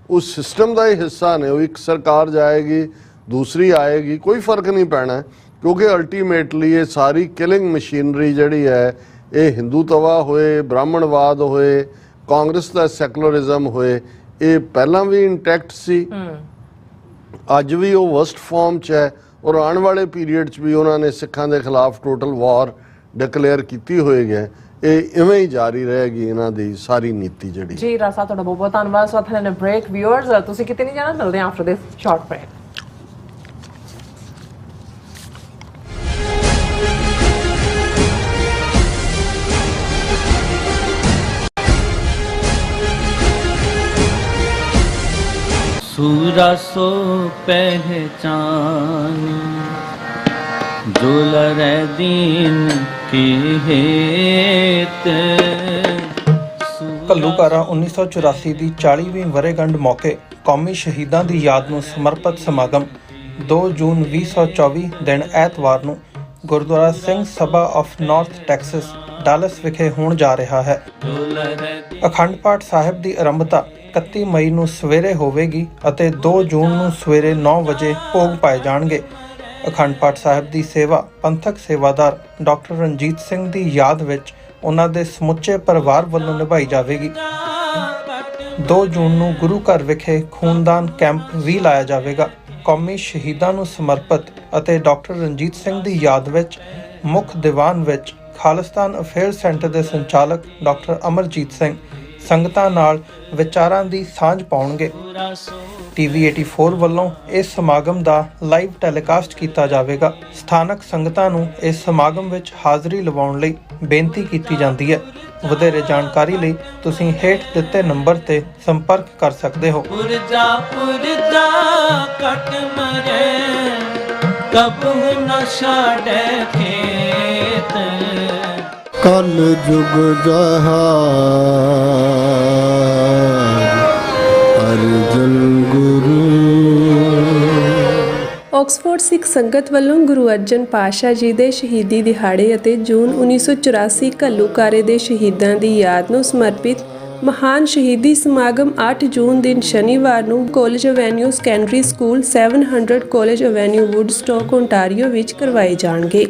ਉਸ ਸਿਸਟਮ ਦਾ ਹੀ ਹਿੱਸਾ ਨੇ, ਉਹ ਇੱਕ ਸਰਕਾਰ ਜਾਏਗੀ ਦੂਸਰੀ ਆਏਗੀ, ਕੋਈ ਫਰਕ ਨਹੀਂ ਪੈਣਾ, ਕਿਉਂਕਿ ਅਲਟੀਮੇਟਲੀ ਇਹ ਸਾਰੀ ਕਿਲਿੰਗ ਮਸ਼ੀਨਰੀ ਜਿਹੜੀ ਹੈ, ਇਹ ਹਿੰਦੂਤਵਾ ਹੋਏ, ਬ੍ਰਾਹਮਣਵਾਦ ਹੋਏ, ਕਾਂਗਰਸ ਦਾ ਸੈਕੂਲਰਿਜ਼ਮ ਹੋਏ, ਇਹ ਪਹਿਲਾਂ ਵੀ ਇੰਟੈਕਟ ਸੀ, ਅੱਜ ਵੀ ਉਹ ਵਰਸਟ ਫਾਰਮ 'ਚ ਹੈ, ਔਰ ਆਉਣ ਵਾਲੇ ਪੀਰੀਅਡ 'ਚ ਵੀ ਉਹਨਾਂ ਨੇ ਸਿੱਖਾਂ ਦੇ ਖਿਲਾਫ ਟੋਟਲ ਵਾਰ ਡਿਕਲੇਅਰ ਕੀਤੀ ਹੋਏਗੀ। ਇਹ ਇਵੇਂ ਹੀ ਜਾਰੀ ਰਹੇਗੀ ਇਹਨਾਂ ਦੀ ਸਾਰੀ ਨੀਤੀ ਜਿਹੜੀ। ਜੀ ਰਾਸਾ ਤੁਹਾਡਾ ਬਹੁਤ ਬਹੁਤ ਧੰਨਵਾਦ। ਸੋ ਥੈਨੇ ਬ੍ਰੇਕ ਵਿਊਅਰਸ, ਤੁਸੀਂ ਕਿਤੇ ਨਹੀਂ ਜਾਣਾ, ਮਿਲਦੇ ਹਾਂ ਆਫਟਰ ਦਿਸ ਸ਼ਾਰਟ ਬ੍ਰੇਕ। सूरा सो पहचान जो लरै दीन के हेत ਘੱਲੂਘਾਰਾ 1984 ਦੀ 40ਵੀਂ ਵਰ੍ਹੇਗੰਢ ਮੌਕੇ ਕੌਮੀ ਸ਼ਹੀਦਾਂ ਦੀ ਯਾਦ ਨੂੰ ਸਮਰਪਿਤ ਸਮਾਗਮ 2 ਜੂਨ 2024 ਦਿਨ ਐਤਵਾਰ ਨੂੰ Gurdwara Singh Sabha of north Texas dolls ਵਿਖੇ ਹੋਣ ਜਾ ਰਿਹਾ ਹੈ। ਅਖੰਡ ਪਾਠ ਸਾਹਿਬ ਦੀ ਆਰੰਭਤਾ 31 ਮਈ ਨੂੰ ਸਵੇਰੇ ਹੋਵੇਗੀ ਅਤੇ 2 ਜੂਨ ਨੂੰ ਸਵੇਰੇ 9 ਵਜੇ ਭੋਗ ਪਾਏ ਜਾਣਗੇ। ਅਖੰਡ ਪਾਠ ਸਾਹਿਬ ਦੀ ਸੇਵਾ ਪੰਥਕ ਸੇਵਾਦਾਰ ਡਾਕਟਰ ਰਣਜੀਤ ਸਿੰਘ ਦੀ ਯਾਦ ਵਿੱਚ ਉਹਨਾਂ ਦੇ ਸਮੁੱਚੇ ਪਰਿਵਾਰ ਵੱਲੋਂ ਨਿਭਾਈ ਜਾਵੇਗੀ। 2 ਜੂਨ ਨੂੰ ਗੁਰੂ ਘਰ ਵਿਖੇ ਖੂਨਦਾਨ ਕੈਂਪ ਵੀ ਲਾਇਆ ਜਾਵੇਗਾ। ਕੌਮੀ ਸ਼ਹੀਦਾਂ ਨੂੰ ਸਮਰਪਿਤ ਅਤੇ ਡਾਕਟਰ ਰਣਜੀਤ ਸਿੰਘ ਦੀ ਯਾਦ ਵਿੱਚ ਮੁੱਖ ਦੀਵਾਨ ਵਿੱਚ ਖਾਲਿਸਤਾਨ ਅਫੇਅਰਸ ਸੈਂਟਰ ਦੇ ਸੰਚਾਲਕ ਡਾਕਟਰ ਅਮਰਜੀਤ ਸਿੰਘ ਸੰਗਤਾਂ ਨਾਲ ਵਿਚਾਰਾਂ ਦੀ ਸਾਂਝ ਪਾਉਣਗੇ। ਟੀਵੀ 84 ਵੱਲੋਂ ਇਸ ਸਮਾਗਮ ਦਾ ਲਾਈਵ ਟੈਲੀਕਾਸਟ ਕੀਤਾ ਜਾਵੇਗਾ। ਸਥਾਨਕ ਸੰਗਤਾਂ ਨੂੰ ਇਸ ਸਮਾਗਮ ਵਿੱਚ ਹਾਜ਼ਰੀ ਲਵਾਉਣ ਲਈ ਬੇਨਤੀ ਕੀਤੀ ਜਾਂਦੀ ਹੈ। ਵਧੇਰੇ ਜਾਣਕਾਰੀ ਲਈ ਤੁਸੀਂ ਹੇਠ ਦਿੱਤੇ ਨੰਬਰ ਤੇ ਸੰਪਰਕ ਕਰ ਸਕਦੇ ਹੋ। ਪੁਰਜਾ ਕਟ ਮਰੇ ਕਬੂ ਨ ਛਾੜੈ ਖੇਤ ਕਲ ਜੁਗ ਜਹਾਰ ਅਰਜਨ ਗੁਰੂ। ਆਕਸਫੋਰਡ ਸਿੱਖ ਸੰਗਤ ਵੱਲੋਂ ਗੁਰੂ ਅਰਜਨ ਪਾਤਸ਼ਾਹ ਜੀ ਦੇ ਸ਼ਹੀਦੀ ਦਿਹਾੜੇ ਅਤੇ ਜੂਨ 1984 ਘੱਲੂਘਾਰੇ ਦੇ ਸ਼ਹੀਦਾਂ ਦੀ ਯਾਦ ਨੂੰ ਸਮਰਪਿਤ ਮਹਾਨ ਸ਼ਹੀਦੀ ਸਮਾਗਮ 8 ਜੂਨ ਦਿਨ ਸ਼ਨੀਵਾਰ ਨੂੰ college avenue secondary school 700 college avenue Woodstock Ontario ਵਿੱਚ ਕਰਵਾਏ ਜਾਣਗੇ।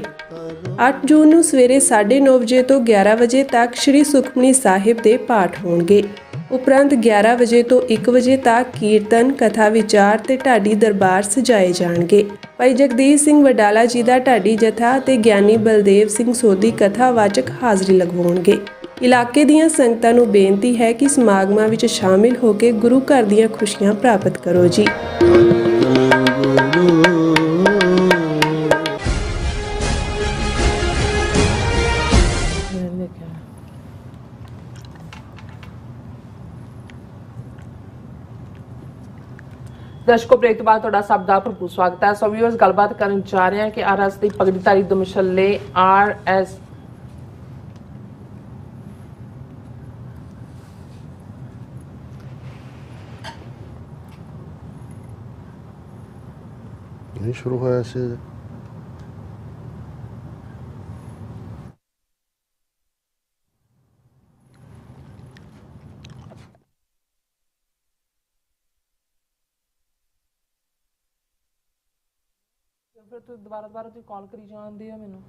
8 ਜੂਨ ਨੂੰ ਸਵੇਰੇ 9:30 ਵਜੇ ਤੋਂ 11 ਵਜੇ ਤੱਕ ਸ੍ਰੀ ਸੁਖਮਨੀ ਸਾਹਿਬ ਦੇ ਪਾਠ ਹੋਣਗੇ। ਉਪਰੰਤ 11 ਵਜੇ ਤੋਂ 1 ਵਜੇ ਤੱਕ ਕੀਰਤਨ, ਕਥਾ ਵਿਚਾਰ ਤੇ ਢਾਡੀ ਦਰਬਾਰ ਸਜਾਏ ਜਾਣਗੇ। ਭਾਈ ਜਗਦੀਸ਼ ਸਿੰਘ ਵਡਾਲਾ ਜੀ ਦਾ ਢਾਡੀ ਜਥਾ ਅਤੇ ਗਿਆਨੀ ਬਲਦੇਵ ਸਿੰਘ ਸੋਧੀ ਕਥਾਵਾਚਕ ਹਾਜ਼ਰੀ ਲਗਵਾਉਣਗੇ। ਇਲਾਕੇ ਦੀਆਂ ਸੰਗਤਾਂ ਨੂੰ ਬੇਨਤੀ ਹੈ ਕਿ ਸਮਾਗਮਾਂ ਵਿੱਚ ਸ਼ਾਮਿਲ ਹੋ ਕੇ ਗੁਰੂ ਘਰ ਦੀਆਂ ਖੁਸ਼ੀਆਂ ਪ੍ਰਾਪਤ ਕਰੋ ਜੀ। ਦਰਸ਼ਕੋ ਬ੍ਰੇਕ ਤੋਂ ਬਾਅਦ ਤੁਹਾਡਾ ਸਭ ਦਾ ਭਰਪੂਰ ਸਵਾਗਤ ਹੈ। ਸੋ ਵੀਅਰਸ, ਗੱਲਬਾਤ ਕਰਨ ਜਾ ਰਹੇ ਹਾਂ ਕਿ ਆਰਐਸ ਦੀ ਪਗੜੀਧਾਰੀ ਦਮਸ਼ੱਲੇ ਆਰਐਸ ਨਹੀਂ ਸ਼ੁਰੂ ਹੋਇਆ ਸੀ। ਫਿਰ ਤੂੰ ਦੁਬਾਰਾ ਤੂੰ ਕਾਲ ਕਰੀ ਜਾਂਦੀ ਆ ਮੈਨੂੰ।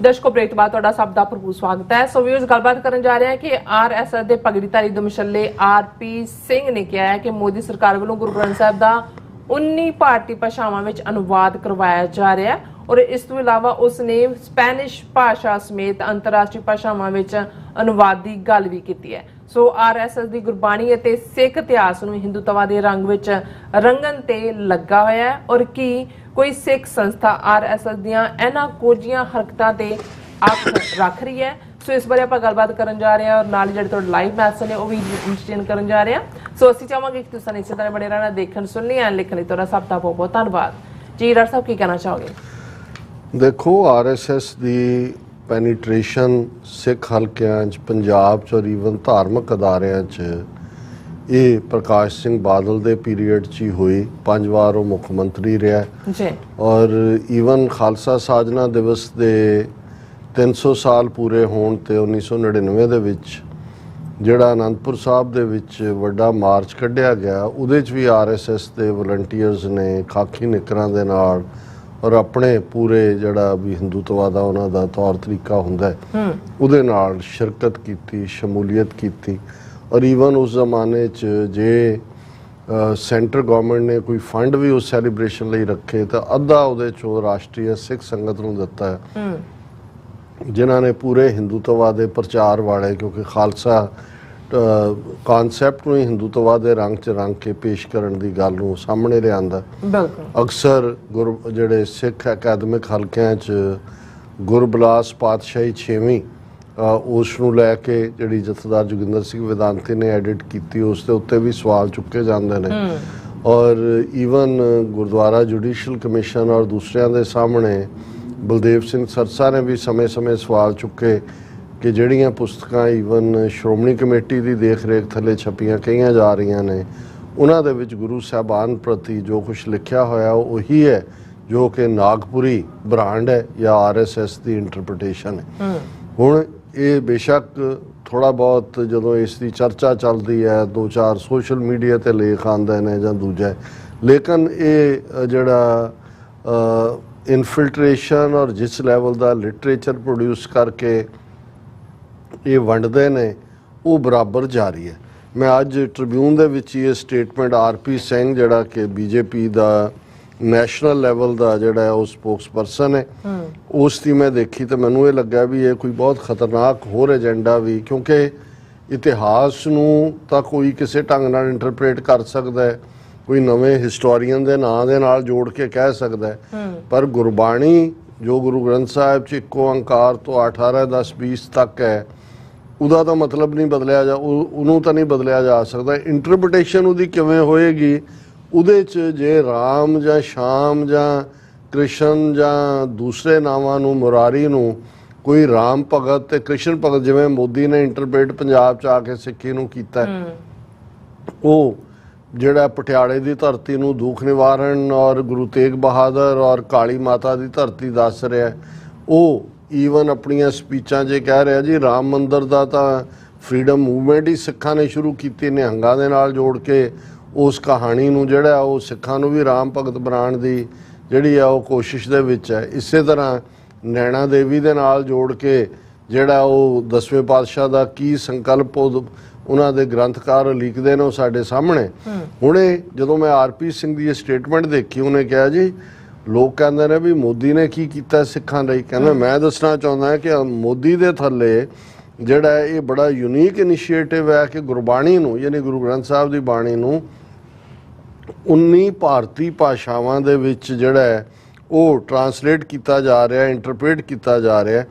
ਦਰਸ਼ਕੋ ਬ੍ਰੇਕ ਤੋਂ ਬਾਅਦ ਤੁਹਾਡਾ ਸਭ ਦਾ ਭਰਪੂਰ ਸਵਾਗਤ ਹੈ। ਸੋ ਵੀਅਰਸ, ਗੱਲਬਾਤ ਕਰਨ ਜਾ ਰਹੇ ਹਾਂ ਕਿ ਆਰਐਸਐਸ ਦੇ ਪਗੜੀਧਾਰੀ ਦਮਸ਼ੱਲੇ ਆਰਪੀ ਸਿੰਘ ਨੇ ਕਿਹਾ ਹੈ ਕਿ ਮੋਦੀ ਸਰਕਾਰ ਵੱਲੋਂ ਗੁਰੂ ਗ੍ਰੰਥ ਸਾਹਿਬ ਦਾ 19 ਭਾਰਤੀ ਭਾਸ਼ਾਵਾਂ ਵਿੱਚ ਅਨੁਵਾਦ ਕਰਵਾਇਆ ਜਾ ਰਿਹਾ ਹੈ ਔਰ ਇਸ ਤੋਂ ਇਲਾਵਾ ਉਸ ਨੇ ਸਪੈਨਿਸ਼ ਭਾਸ਼ਾ ਸਮੇਤ ਅੰਤਰਰਾਸ਼ਟਰੀ ਭਾਸ਼ਾਵਾਂ ਵਿੱਚ ਅਨੁਵਾਦ ਦੀ ਗੱਲ ਵੀ ਕੀਤੀ ਹੈ। ਸੋ ਆਰਐਸਐਸ ਦੀ ਗੁਰਬਾਣੀ ਅਤੇ ਸਿੱਖ ਇਤਿਹਾਸ ਨੂੰ ਹਿੰਦੂਤਵਾ ਦੇ ਰੰਗ ਵਿੱਚ ਰੰਗਣ ਤੇ ਲੱਗਾ ਹੋਇਆ ਹੈ ਔਰ ਕੀ ਕੋਈ ਸਿੱਖ ਸੰਸਥਾ ਆਰਐਸਐਸ ਦੀਆਂ ਇਹਨਾਂ ਕੋਝੀਆਂ ਹਰਕਤਾਂ ਤੇ ਅੱਖ ਰੱਖ ਰਹੀ ਹੈ। ਸੋ ਇਸ ਬਾਰੇ ਆਪਾਂ ਗੱਲਬਾਤ ਕਰਨ ਜਾ ਰਹੇ ਹਾਂ ਔਰ ਨਾਲ ਜਿਹੜੇ ਤੁਹਾਡੇ ਲਾਈਵ ਮੈਸੇਜ ਨੇ ਉਹ ਵੀ ਇੰਟਰਟੇਨ ਕਰਨ ਜਾ ਰਹੇ ਹਾਂ। ਸੋ ਅਸੀਂ ਚਾਹਾਂਗੇ ਕਿ ਤੁਸੀਂ ਇਸੇ ਤਰ੍ਹਾਂ ਬਣੇ ਰਹਿਣਾ, ਦੇਖਣ ਸੁਣਨੀ ਐਂਡ ਲਿਖਣ ਲਈ ਤੁਹਾਡਾ ਸਭ ਦਾ ਬਹੁਤ ਬਹੁਤ ਧੰਨਵਾਦ ਜੀ। ਡਾਕਟਰ ਸਾਹਿਬ ਕੀ ਕਹਿਣਾ ਚਾਹੋਗੇ? ਦੇਖੋ, ਆਰਐਸਐਸ ਦੀ ਪੈਨੀਟ੍ਰੇਸ਼ਨ ਸਿੱਖ ਹਲਕਿਆਂ 'ਚ, ਪੰਜਾਬ 'ਚ ਔਰ ਈਵਨ ਧਾਰਮਿਕ ਅਦਾਰਿਆਂ 'ਚ ਇਹ ਪ੍ਰਕਾਸ਼ ਸਿੰਘ ਬਾਦਲ ਦੇ ਪੀਰੀਅਡ 'ਚ ਹੀ ਹੋਈ। 5 ਵਾਰ ਉਹ ਮੁੱਖ ਮੰਤਰੀ ਰਿਹਾ ਜੀ ਔਰ ਈਵਨ ਖਾਲਸਾ ਸਾਜਨਾ ਦਿਵਸ ਦੇ 300 ਸਾਲ ਪੂਰੇ ਹੋਣ ਤੇ 1999 ਦੇ ਵਿੱਚ ਜਿਹੜਾ ਅਨੰਦਪੁਰ ਸਾਹਿਬ ਦੇ ਵਿੱਚ ਵੱਡਾ ਮਾਰਚ ਕੱਢਿਆ ਗਿਆ, ਉਹਦੇ 'ਚ ਵੀ ਆਰਐਸਐਸ ਦੇ ਵਲੰਟੀਅਰਸ ਨੇ ਖਾਕੀ ਨਿੱਕਰਾਂ ਦੇ ਨਾਲ ਔਰ ਆਪਣੇ ਪੂਰੇ ਜਿਹੜਾ ਵੀ ਹਿੰਦੂਤਵਾ ਦਾ ਉਹਨਾਂ ਦਾ ਤੌਰ ਤਰੀਕਾ ਹੁੰਦਾ ਉਹਦੇ ਨਾਲ ਸ਼ਿਰਕਤ ਕੀਤੀ, ਸ਼ਮੂਲੀਅਤ ਕੀਤੀ। ਔਰ ਈਵਨ ਉਸ ਜ਼ਮਾਨੇ 'ਚ ਜੇ ਸੈਂਟਰ ਗਵਰਨਮੈਂਟ ਨੇ ਕੋਈ ਫੰਡ ਵੀ ਉਸ ਸੈਲੀਬ੍ਰੇਸ਼ਨ ਲਈ ਰੱਖੇ ਤਾਂ ਅੱਧਾ ਉਹਦੇ 'ਚੋਂ ਰਾਸ਼ਟਰੀ ਸਿੱਖ ਸੰਗਤ ਨੂੰ ਦਿੱਤਾ ਹੈ, ਜਿਨ੍ਹਾਂ ਨੇ ਪੂਰੇ ਹਿੰਦੂਤਵਾ ਦੇ ਪ੍ਰਚਾਰ ਵਾਲੇ, ਕਿਉਂਕਿ ਖਾਲਸਾ ਕਾਨਸੈਪਟ ਨੂੰ ਹੀ ਹਿੰਦੂਤਵਾ ਦੇ ਰੰਗ 'ਚ ਰੰਗ ਕੇ ਪੇਸ਼ ਕਰਨ ਦੀ ਗੱਲ ਨੂੰ ਸਾਹਮਣੇ ਲਿਆਂਦਾ। ਅਕਸਰ ਜਿਹੜੇ ਸਿੱਖ ਅਕਾਦਮਿਕ ਹਲਕਿਆਂ 'ਚ ਗੁਰਬਿਲਾਸ ਪਾਤਸ਼ਾਹੀ 6ਵੀਂ ਉਸ ਨੂੰ ਲੈ ਕੇ ਜਿਹੜੀ ਜਥੇਦਾਰ ਜੋਗਿੰਦਰ ਸਿੰਘ ਵਿਦਾਂਤੀ ਨੇ ਐਡਿਟ ਕੀਤੀ ਉਸ ਦੇ ਉੱਤੇ ਵੀ ਸਵਾਲ ਚੁੱਕੇ ਜਾਂਦੇ ਨੇ ਔਰ ਈਵਨ ਗੁਰਦੁਆਰਾ ਜੁਡੀਸ਼ੀਅਲ ਕਮਿਸ਼ਨ ਔਰ ਦੂਸਰਿਆਂ ਦੇ ਸਾਹਮਣੇ ਬਲਦੇਵ ਸਿੰਘ ਸਰਸਾ ਨੇ ਵੀ ਸਮੇਂ-ਸਮੇਂ ਸਵਾਲ ਚੁੱਕੇ ਕਿ ਜਿਹੜੀਆਂ ਪੁਸਤਕਾਂ ਈਵਨ ਸ਼੍ਰੋਮਣੀ ਕਮੇਟੀ ਦੀ ਦੇਖ ਰੇਖ ਥੱਲੇ ਛਪੀਆਂ ਕਹੀਆਂ ਜਾ ਰਹੀਆਂ ਨੇ ਉਹਨਾਂ ਦੇ ਵਿੱਚ ਗੁਰੂ ਸਾਹਿਬਾਨ ਪ੍ਰਤੀ ਜੋ ਕੁਝ ਲਿਖਿਆ ਹੋਇਆ ਉਹੀ ਹੈ ਜੋ ਕਿ ਨਾਗਪੁਰੀ ਬ੍ਰਾਂਡ ਹੈ ਜਾਂ RSS ਦੀ ਇੰਟਰਪ੍ਰੀਟੇਸ਼ਨ ਹੈ। ਹੁਣ ਇਹ ਬੇਸ਼ੱਕ ਥੋੜ੍ਹਾ ਬਹੁਤ ਜਦੋਂ ਇਸ ਦੀ ਚਰਚਾ ਚੱਲਦੀ ਹੈ 2-4 ਸੋਸ਼ਲ ਮੀਡੀਆ 'ਤੇ ਲੇਖ ਆਉਂਦੇ ਨੇ ਜਾਂ ਦੂਜਾ, ਲੇਕਿਨ ਇਹ ਜਿਹੜਾ ਇਨਫਿਲਟਰੇਸ਼ਨ ਔਰ ਜਿਸ ਲੈਵਲ ਦਾ ਲਿਟਰੇਚਰ ਪ੍ਰੋਡਿਊਸ ਕਰਕੇ ਇਹ ਵੰਡਦੇ ਨੇ ਉਹ ਬਰਾਬਰ ਜਾਰੀ ਹੈ। ਮੈਂ ਅੱਜ ਟ੍ਰਿਬਿਊਨ ਦੇ ਵਿੱਚ ਇਹ ਸਟੇਟਮੈਂਟ RP ਸਿੰਘ ਜਿਹੜਾ ਕਿ BJP ਦਾ ਨੈਸ਼ਨਲ ਲੈਵਲ ਦਾ ਜਿਹੜਾ ਹੈ ਉਹ ਸਪੋਕਸ ਪਰਸਨ ਹੈ ਉਸ ਦੀ ਮੈਂ ਦੇਖੀ ਤਾਂ ਮੈਨੂੰ ਇਹ ਲੱਗਾ ਵੀ ਇਹ ਕੋਈ ਬਹੁਤ ਖਤਰਨਾਕ ਹੋਰ ਏਜੰਡਾ ਵੀ, ਕਿਉਂਕਿ ਇਤਿਹਾਸ ਨੂੰ ਤਾਂ ਕੋਈ ਕਿਸੇ ਢੰਗ ਨਾਲ ਇੰਟਰਪ੍ਰੇਟ ਕਰ ਸਕਦਾ ਹੈ, ਕੋਈ ਨਵੇਂ ਹਿਸਟੋਰੀਅਨ ਦੇ ਨਾਂ ਦੇ ਨਾਲ ਜੋੜ ਕੇ ਕਹਿ ਸਕਦਾ ਹੈ, ਪਰ ਗੁਰਬਾਣੀ ਜੋ ਗੁਰੂ ਗ੍ਰੰਥ ਸਾਹਿਬ 'ਚ ਇੱਕੋ ਓਂਕਾਰ ਤੋਂ 18, 10, 20 ਤੱਕ ਹੈ ਉਹਦਾ ਤਾਂ ਮਤਲਬ ਨਹੀਂ ਬਦਲਿਆ ਉਹਨੂੰ ਤਾਂ ਨਹੀਂ ਬਦਲਿਆ ਜਾ ਸਕਦਾ। ਇੰਟਰਪ੍ਰੀਟੇਸ਼ਨ ਉਹਦੀ ਕਿਵੇਂ ਹੋਏਗੀ ਉਹਦੇ 'ਚ ਜੇ ਰਾਮ ਜਾਂ ਸ਼ਾਮ ਜਾਂ ਕ੍ਰਿਸ਼ਨ ਜਾਂ ਦੂਸਰੇ ਨਾਵਾਂ ਨੂੰ ਮੁਰਾਰੀ ਨੂੰ ਕੋਈ ਰਾਮ ਭਗਤ ਤੇ ਕ੍ਰਿਸ਼ਨ ਭਗਤ ਜਿਵੇਂ ਮੋਦੀ ਨੇ ਇੰਟਰਪ੍ਰੇਟ ਪੰਜਾਬ 'ਚ ਆ ਕੇ ਸਿੱਖੀ ਨੂੰ ਕੀਤਾ, ਉਹ ਜਿਹੜਾ ਪਟਿਆਲੇ ਦੀ ਧਰਤੀ ਨੂੰ ਦੁੱਖ ਨਿਵਾਰਨ ਔਰ ਗੁਰੂ ਤੇਗ ਬਹਾਦਰ ਔਰ ਕਾਲੀ ਮਾਤਾ ਦੀ ਧਰਤੀ ਦੱਸ ਰਿਹਾ, ਉਹ ਈਵਨ ਆਪਣੀਆਂ ਸਪੀਚਾਂ 'ਚ ਕਹਿ ਰਿਹਾ ਜੀ ਰਾਮ ਮੰਦਰ ਦਾ ਤਾਂ ਫਰੀडम ਮੂਵਮੈਂਟ ਹੀ ਸਿੱਖਾਂ ਨੇ ਸ਼ੁਰੂ ਕੀਤੀ ਨਿਹੰਗਾਂ ਦੇ ਨਾਲ ਜੋੜ ਕੇ ਉਸ ਕਹਾਣੀ ਨੂੰ ਜਿਹੜਾ ਉਹ ਸਿੱਖਾਂ ਨੂੰ ਵੀ ਰਾਮ ਭਗਤ ਬਣਾਉਣ ਦੀ ਜਿਹੜੀ ਆ ਉਹ ਕੋਸ਼ਿਸ਼ ਦੇ ਵਿੱਚ ਹੈ। ਇਸੇ ਤਰ੍ਹਾਂ ਨੈਣਾ ਦੇਵੀ ਦੇ ਨਾਲ ਜੋੜ ਕੇ ਜਿਹੜਾ ਉਹ 10ਵੇਂ ਪਾਤਸ਼ਾਹ ਦਾ ਕੀ ਸੰਕਲਪ ਉਹਨਾਂ ਦੇ ਗ੍ਰੰਥਕਾਰ ਲਿਖਦੇ ਨੇ ਉਹ ਸਾਡੇ ਸਾਹਮਣੇ। ਹੁਣੇ ਜਦੋਂ ਮੈਂ RP ਸਿੰਘ ਦੀ ਇਹ ਸਟੇਟਮੈਂਟ ਦੇਖੀ ਉਹਨੇ ਕਿਹਾ ਜੀ ਲੋਕ ਕਹਿੰਦੇ ਨੇ ਵੀ ਮੋਦੀ ਨੇ ਕੀ ਕੀਤਾ ਸਿੱਖਾਂ ਲਈ, ਕਹਿੰਦਾ ਮੈਂ ਦੱਸਣਾ ਚਾਹੁੰਦਾ ਕਿ ਮੋਦੀ ਦੇ ਥੱਲੇ ਜਿਹੜਾ ਇਹ ਬੜਾ ਯੂਨੀਕ ਇਨੀਸ਼ੀਏਟਿਵ ਹੈ ਕਿ ਗੁਰਬਾਣੀ ਨੂੰ ਯਾਨੀ ਗੁਰੂ ਗ੍ਰੰਥ ਸਾਹਿਬ ਦੀ ਬਾਣੀ ਨੂੰ 19 ਭਾਰਤੀ ਭਾਸ਼ਾਵਾਂ ਦੇ ਵਿੱਚ ਜਿਹੜਾ ਹੈ ਉਹ ਟਰਾਂਸਲੇਟ ਕੀਤਾ ਜਾ ਰਿਹਾ, ਇੰਟਰਪ੍ਰੀਟ ਕੀਤਾ ਜਾ ਰਿਹਾ।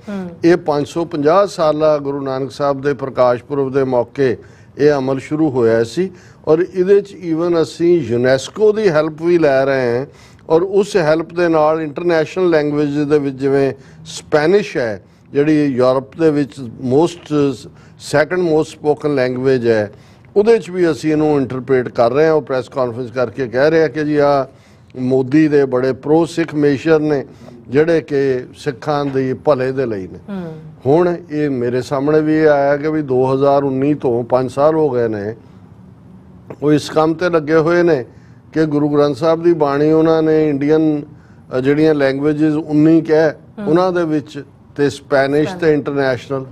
ਇਹ 550 ਸਾਲਾ ਗੁਰੂ ਨਾਨਕ ਸਾਹਿਬ ਦੇ ਪ੍ਰਕਾਸ਼ ਪੁਰਬ ਦੇ ਮੌਕੇ ਇਹ ਅਮਲ ਸ਼ੁਰੂ ਹੋਇਆ ਸੀ ਔਰ ਇਹਦੇ 'ਚ ਈਵਨ ਅਸੀਂ ਯੂਨੈਸਕੋ ਦੀ ਹੈਲਪ ਵੀ ਲੈ ਰਹੇ ਹਾਂ ਔਰ ਉਸ ਹੈਲਪ ਦੇ ਨਾਲ ਇੰਟਰਨੈਸ਼ਨਲ ਲੈਂਗੁਏਜ ਦੇ ਵਿੱਚ ਜਿਵੇਂ ਸਪੈਨਿਸ਼ ਹੈ ਜਿਹੜੀ ਯੂਰਪ ਦੇ ਵਿੱਚ ਸੈਕੰਡ ਮੋਸਟ ਸਪੋਕਨ ਲੈਂਗੁਏਜ ਹੈ ਉਹਦੇ 'ਚ ਵੀ ਅਸੀਂ ਇਹਨੂੰ ਇੰਟਰਪ੍ਰੇਟ ਕਰ ਰਹੇ ਹਾਂ। ਉਹ ਪ੍ਰੈਸ ਕਾਨਫਰੰਸ ਕਰਕੇ ਕਹਿ ਰਿਹਾ ਕਿ ਜੀ ਆ ਮੋਦੀ ਦੇ ਬੜੇ ਪ੍ਰੋ ਸਿੱਖ ਮੇਸ਼ਰ ਨੇ ਜਿਹੜੇ ਕਿ ਸਿੱਖਾਂ ਦੀ ਭਲੇ ਦੇ ਲਈ ਨੇ। ਹੁਣ ਇਹ ਮੇਰੇ ਸਾਹਮਣੇ ਵੀ ਇਹ ਆਇਆ ਕਿ ਵੀ 2019 ਤੋਂ 5 ਸਾਲ ਹੋ ਗਏ ਨੇ ਉਹ ਇਸ ਕੰਮ ਤੇ ਲੱਗੇ ਹੋਏ ਨੇ ਕਿ ਗੁਰੂ ਗ੍ਰੰਥ ਸਾਹਿਬ ਦੀ ਬਾਣੀ ਉਹਨਾਂ ਨੇ ਇੰਡੀਅਨ ਜਿਹੜੀਆਂ ਲੈਂਗੁਏਜਿਸ 19 ਕਹਿ ਉਹਨਾਂ ਦੇ ਵਿੱਚ ਤੇ ਸਪੈਨਿਸ਼ ਤੇ ਇੰਟਰਨੈਸ਼ਨਲ।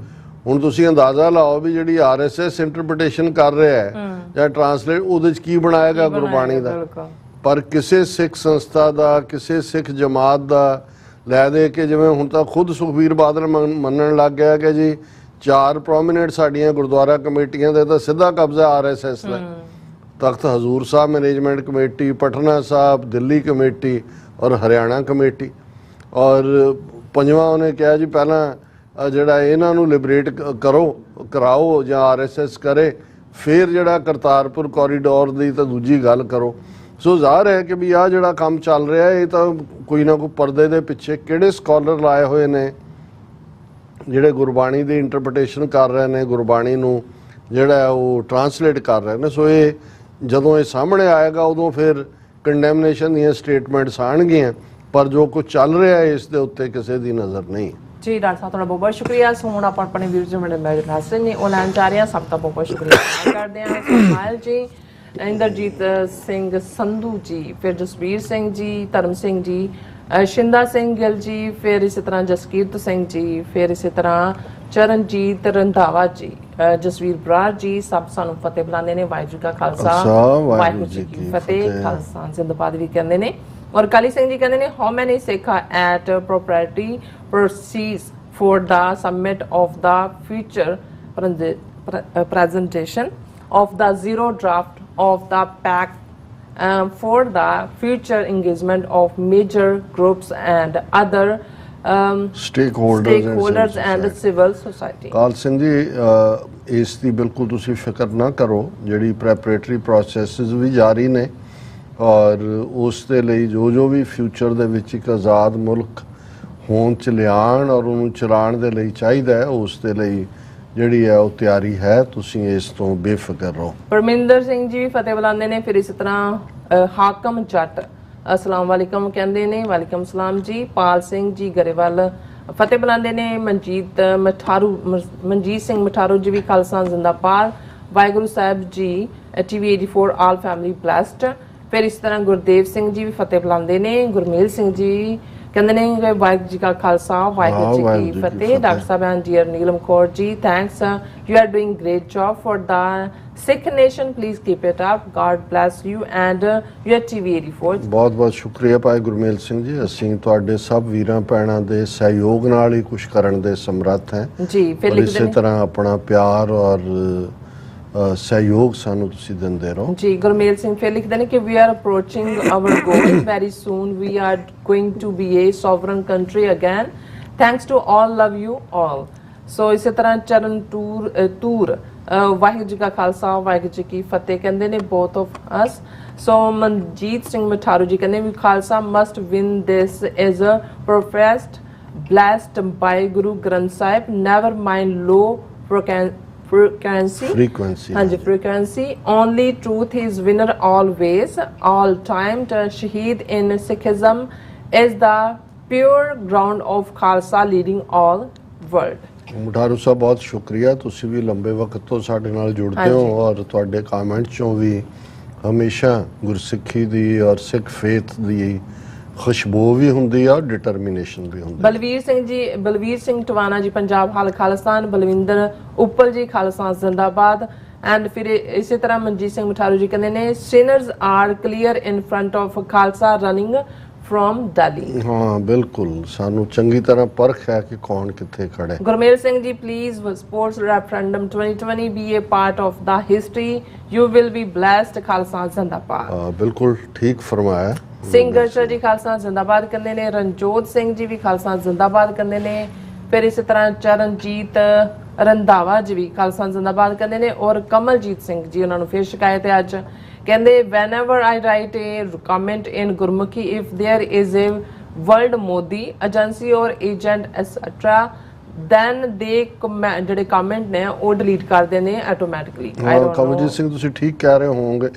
ਹੁਣ ਤੁਸੀਂ ਅੰਦਾਜ਼ਾ ਲਾਓ ਵੀ ਜਿਹੜੀ RSS ਇੰਟਰਪ੍ਰੀਟੇਸ਼ਨ ਕਰ ਰਿਹਾ ਹੈ ਜਾਂ ਟਰਾਂਸਲੇਟ ਉਹਦੇ 'ਚ ਕੀ ਬਣਾਏਗਾ ਗੁਰਬਾਣੀ ਦਾ, ਪਰ ਕਿਸੇ ਸਿੱਖ ਸੰਸਥਾ ਦਾ ਕਿਸੇ ਸਿੱਖ ਜਮਾਤ ਦਾ ਲੈ ਦੇ ਕੇ ਜਿਵੇਂ ਹੁਣ ਤਾਂ ਖੁਦ ਸੁਖਬੀਰ ਬਾਦਲ ਮੰਨਣ ਲੱਗ ਗਿਆ ਕਿ ਜੀ 4 ਪ੍ਰੋਮੀਨੈਂਟ ਸਾਡੀਆਂ ਗੁਰਦੁਆਰਾ ਕਮੇਟੀਆਂ ਦੇ ਤਾਂ ਸਿੱਧਾ ਕਬਜ਼ਾ RSS ਦਾ, ਤਖਤ Hazur Sahib management committee, Patna Sahib Delhi committee ਔਰ ਹਰਿਆਣਾ ਕਮੇਟੀ। ਔਰ 5ਵਾਂ ਉਹਨੇ ਕਿਹਾ ਜੀ ਪਹਿਲਾਂ ਜਿਹੜਾ ਇਹਨਾਂ ਨੂੰ ਲਿਬਰੇਟ ਕਰਾਓ ਜਾਂ RSS ਕਰੇ ਫਿਰ ਜਿਹੜਾ ਕਰਤਾਰਪੁਰ ਕੋਰੀਡੋਰ ਦੀ ਤਾਂ ਦੂਜੀ ਗੱਲ ਕਰੋ। ਸੋ ਜ਼ਾਹਰ ਹੈ ਕਿ ਵੀ ਆਹ ਜਿਹੜਾ ਕੰਮ ਚੱਲ ਰਿਹਾ ਇਹ ਤਾਂ ਕੋਈ ਨਾ ਕੋਈ ਪਰਦੇ ਦੇ ਪਿੱਛੇ ਕਿਹੜੇ ਸਕਾਲਰ ਲਾਏ ਹੋਏ ਨੇ ਜਿਹੜੇ ਗੁਰਬਾਣੀ ਦੀ ਇੰਟਰਪ੍ਰੀਟੇਸ਼ਨ ਕਰ ਰਹੇ ਨੇ, ਗੁਰਬਾਣੀ ਨੂੰ ਜਿਹੜਾ ਉਹ ਟਰਾਂਸਲੇਟ ਕਰ ਰਹੇ ਨੇ। ਸੋ ਇਹ ਜਦੋਂ ਇਹ ਸਾਹਮਣੇ ਆਏਗਾ ਉਦੋਂ ਫਿਰ ਕੰਡੈਮਨੇਸ਼ਨ ਦੀਆਂ ਸਟੇਟਮੈਂਟਸ ਆਉਣਗੀਆਂ, ਪਰ ਜੋ ਕੁਝ ਚੱਲ ਰਿਹਾ ਹੈ ਇਸ ਦੇ ਉੱਤੇ ਕਿਸੇ ਦੀ ਨਜ਼ਰ ਨਹੀਂ। ਜੀ ਡਾਕਟਰ ਸਾਹਿਬ ਤੁਹਾਡਾ ਬਹੁਤ ਬਹੁਤ ਸ਼ੁਕਰੀਆ। ਸੋ ਹੁਣ ਆਪਾਂ ਆਪਣੇ ਵੀਰ ਜੀ ਮੈਡਮ ਹਸਨ ਨੇ ਉਹ ਲੈਣ ਜਾ ਰਹੇ ਹਾਂ। ਸਭ ਦਾ ਬਹੁਤ ਬਹੁਤ ਸ਼ੁਕਰੀਆ ਕਰਦੇ ਹਾਂ। ਸਮਾਇਲ ਜੀ, ਇੰਦਰਜੀਤ ਸਿੰਘ ਸੰਧੂ ਜੀ, ਫਿਰ ਜਸਵੀਰ ਸਿੰਘ ਜੀ, ਧਰਮ ਸਿੰਘ ਜੀ, ਸ਼ਿੰਦਾ ਸਿੰਘ ਗਿੱਲ ਜੀ, ਫਿਰ ਇਸੇ ਤਰ੍ਹਾਂ ਜਸਕੀਰਤ ਸਿੰਘ ਜੀ, ਫਿਰ ਇਸੇ ਤਰ੍ਹਾਂ ਚਰਨਜੀਤ ਰੰਧਾਵਾ ਜੀ, ਜਸਵੀਰ ਬਰਾੜ ਜੀ, ਸਭ ਸਾਨੂੰ ਫਤਿਹ ਬੁਲਾਉਂਦੇ ਨੇ। ਵਾਹਿਗੁਰੂ ਕਾ ਖਾਲਸਾ ਵਾਹਿਗੁਰੂ ਜੀ ਕੀ ਫਤਿਹ। ਖਾਲਸਾ ਜ਼ਿੰਦਾਬਾਦ ਵੀ ਕਹਿੰਦੇ ਨੇ। ਔਰ ਕਾਲੀ ਸਿੰਘ ਜੀ ਕਹਿੰਦੇ ਨੇ how many Sikh at property process for the summit of the future presentation of the zero draft of the pact for the future engagement of major groups and other stakeholders and civil society. ਕਾਲ ਸਿੰਘ ਜੀ ਇਸ ਦੀ ਬਿਲਕੁਲ ਤੁਸੀਂ ਫਿਕਰ ਨਾ ਕਰੋ, ਜਿਹੜੀ ਪ੍ਰੈਪਰੇਟਰੀ ਪ੍ਰੋਸੈਸਿਸ ਵੀ ਜਾਰੀ ਨੇ ਔਰ ਉਸ ਦੇ ਲਈ ਜੋ ਵੀ ਫਿਊਚਰ ਦੇ ਵਿੱਚ ਇੱਕ ਆਜ਼ਾਦ ਮੁਲਕ ਹੋਣ ਚ ਲਿਆਉਣ ਔਰ ਉਹਨੂੰ ਚਲਾਉਣ ਦੇ ਲਈ ਚਾਹੀਦਾ ਹੈ, ਉਸ ਦੇ ਲਈ ਜਿਹੜੀ ਹੈ ਉਹ ਤਿਆਰੀ ਹੈ। ਤੁਸੀਂ ਇਸ ਤੋਂ ਬੇਫਿਕਰ ਰਹੋ। ਪਰਮਿੰਦਰ ਸਿੰਘ ਜੀ ਵੀ ਫਤਿਹ ਬੁਲਾਉਂਦੇ ਨੇ। ਫਿਰ ਇਸ ਤਰ੍ਹਾਂ ਹਾਕਮ ਜੱਟ अस्सलाम वालेकुम कहते ने, वालेकुम सलाम जी। पाल सिंह जी गरेवाल फतेह बुलाते ने। मनजीत सिंह मठारू जी भी खालसा जिंदाबाद। वाहिगुरु साहब जी TV 84 ऑल फैमिली ब्लैस्ड। फिर इस तरह गुरदेव सिंह जी भी फतेह बुलाते ने। गुरमेल सिंह जी कहते ने वाहिगुरू जी का खालसा वाहिगुरू जी की फतेह। Doctor Sahib ji Neelam Kaur ji thanks, you are doing great job for the Sikh nation, please keep it up. God bless you and your TV 84. ਬਹੁਤ ਬਹੁਤ ਸ਼ੁਕਰੀਆ ਭਾਈ ਗੁਰਮੇਲ ਸਿੰਘ ਜੀ। ਅਸੀਂ ਤੁਹਾਡੇ ਸਭ ਵੀਰਾਂ ਭੈਣਾਂ ਦੇ ਸਹਿਯੋਗ ਨਾਲ ਹੀ ਕੁਝ ਕਰਨ ਦੇ ਸਮਰੱਥ ਹਾਂ ਜੀ। ਫਿਰ ਲਿਖਦੇ ਇਸੇ ਤਰ੍ਹਾਂ ਆਪਣਾ ਪਿਆਰ ਔਰ ਸਹਿਯੋਗ ਸਾਨੂੰ ਤੁਸੀਂ ਦਿੰਦੇ ਰਹੋ ਜੀ। ਗੁਰਮੇਲ ਸਿੰਘ ਫਿਰ ਲਿਖਦੇ ਨੇ ਕਿ we are approaching our goal very soon. We are going to be a sovereign country again. Thanks to all, love you all. ਸੋ ਇਸੇ ਤਰ੍ਹਾਂ ਚਰਨ ਤੂਰ ਵਾਹਿਗੁਰੂ ਜੀ ਕਾ ਖਾਲਸਾ ਵਾਹਿਗੁਰੂ ਜੀ ਕੀ ਫਤਿਹ ਕਹਿੰਦੇ ਨੇ both of us. ਸੋ ਮਨਜੀਤ ਸਿੰਘ ਮਠਾਰੂ ਜੀ ਕਹਿੰਦੇ ਵੀ Khalsa must win this is a professed blessed by Guru Granth Sahib, never mind low frequency ਹਾਂਜੀ frequency, only truth is winner always all time. Shaheed in Sikhism is the pure ground of Khalsa leading all world. Matharu ਸਾਹਿਬ ਬਹੁਤ ਸ਼ੁਕਰੀਆ, ਤੁਸੀਂ ਵੀ ਲੰਬੇ ਵਕਤ ਤੋਂ ਸਾਡੇ ਨਾਲ ਜੁੜਦੇ ਹੋ ਔਰ ਤੁਹਾਡੇ ਕਮੈਂਟ ਚੋਂ ਵੀ ਹਮੇਸ਼ਾ ਗੁਰਸਿੱਖੀ ਦੀ ਔਰ ਸਿੱਖ ਫੇਥ ਦੀ ਖੁਸ਼ਬੂ ਵੀ ਹੁੰਦੀ ਆ ਔਰ ਡਿਟਰਮੀਨੇਸ਼ਨ ਵੀ ਹੁੰਦੀ। ਬਲਵੀਰ ਸਿੰਘ ਟਵਾਣਾ ਜੀ ਪੰਜਾਬ ਹਾਲ ਖਾਲਿਸਤਾਨ। ਬਲਵਿੰਦਰ ਉੱਪਲ ਜੀ ਖਾਲਿਸਤਾਨ ਜ਼ਿੰਦਾਬਾਦ। ਐਂਡ ਫਿਰ ਇਸੇ ਤਰ੍ਹਾਂ ਮਨਜੀਤ ਸਿੰਘ ਮਠਾਰੂ ਜੀ ਕਹਿੰਦੇ ਨੇ sinners are clear in front of Khalsa running from Delhi. हाँ बिल्कुल, सानू चंगी तरह परख है कि कौन किथे खड़े। Gurmel Singh ji please sports referendum 2020 be a part of the history, you will be blessed. Khalsa जिंदाबाद। बिल्कुल ठीक फरमाया। सिंह गरशा जी खालसा जिंदाबाद कहते ने। रणजोत सिंह जी भी खालसा जिंदाबाद कहते ने। फिर इस तरह चरणजीत रंधावा जी भी खालसा जिंदाबाद कहते ने। और कमलजीत सिंह जी उन्होंने फिर शिकायत है अज ਕਹਿੰਦੇ whenever I write a comment in Gurmukhi, if there is a word Modi agency or agent etc, then they ਜਿਹੜੇ comment ਨੇ ਉਹ delete ਕਰਦੇ ਨੇ automatically. ਕਮਲਜੀਤ ਸਿੰਘ ਤੁਸੀਂ ਠੀਕ ਕਹਿ ਰਹੇ ਹੋਵੋਗੇ।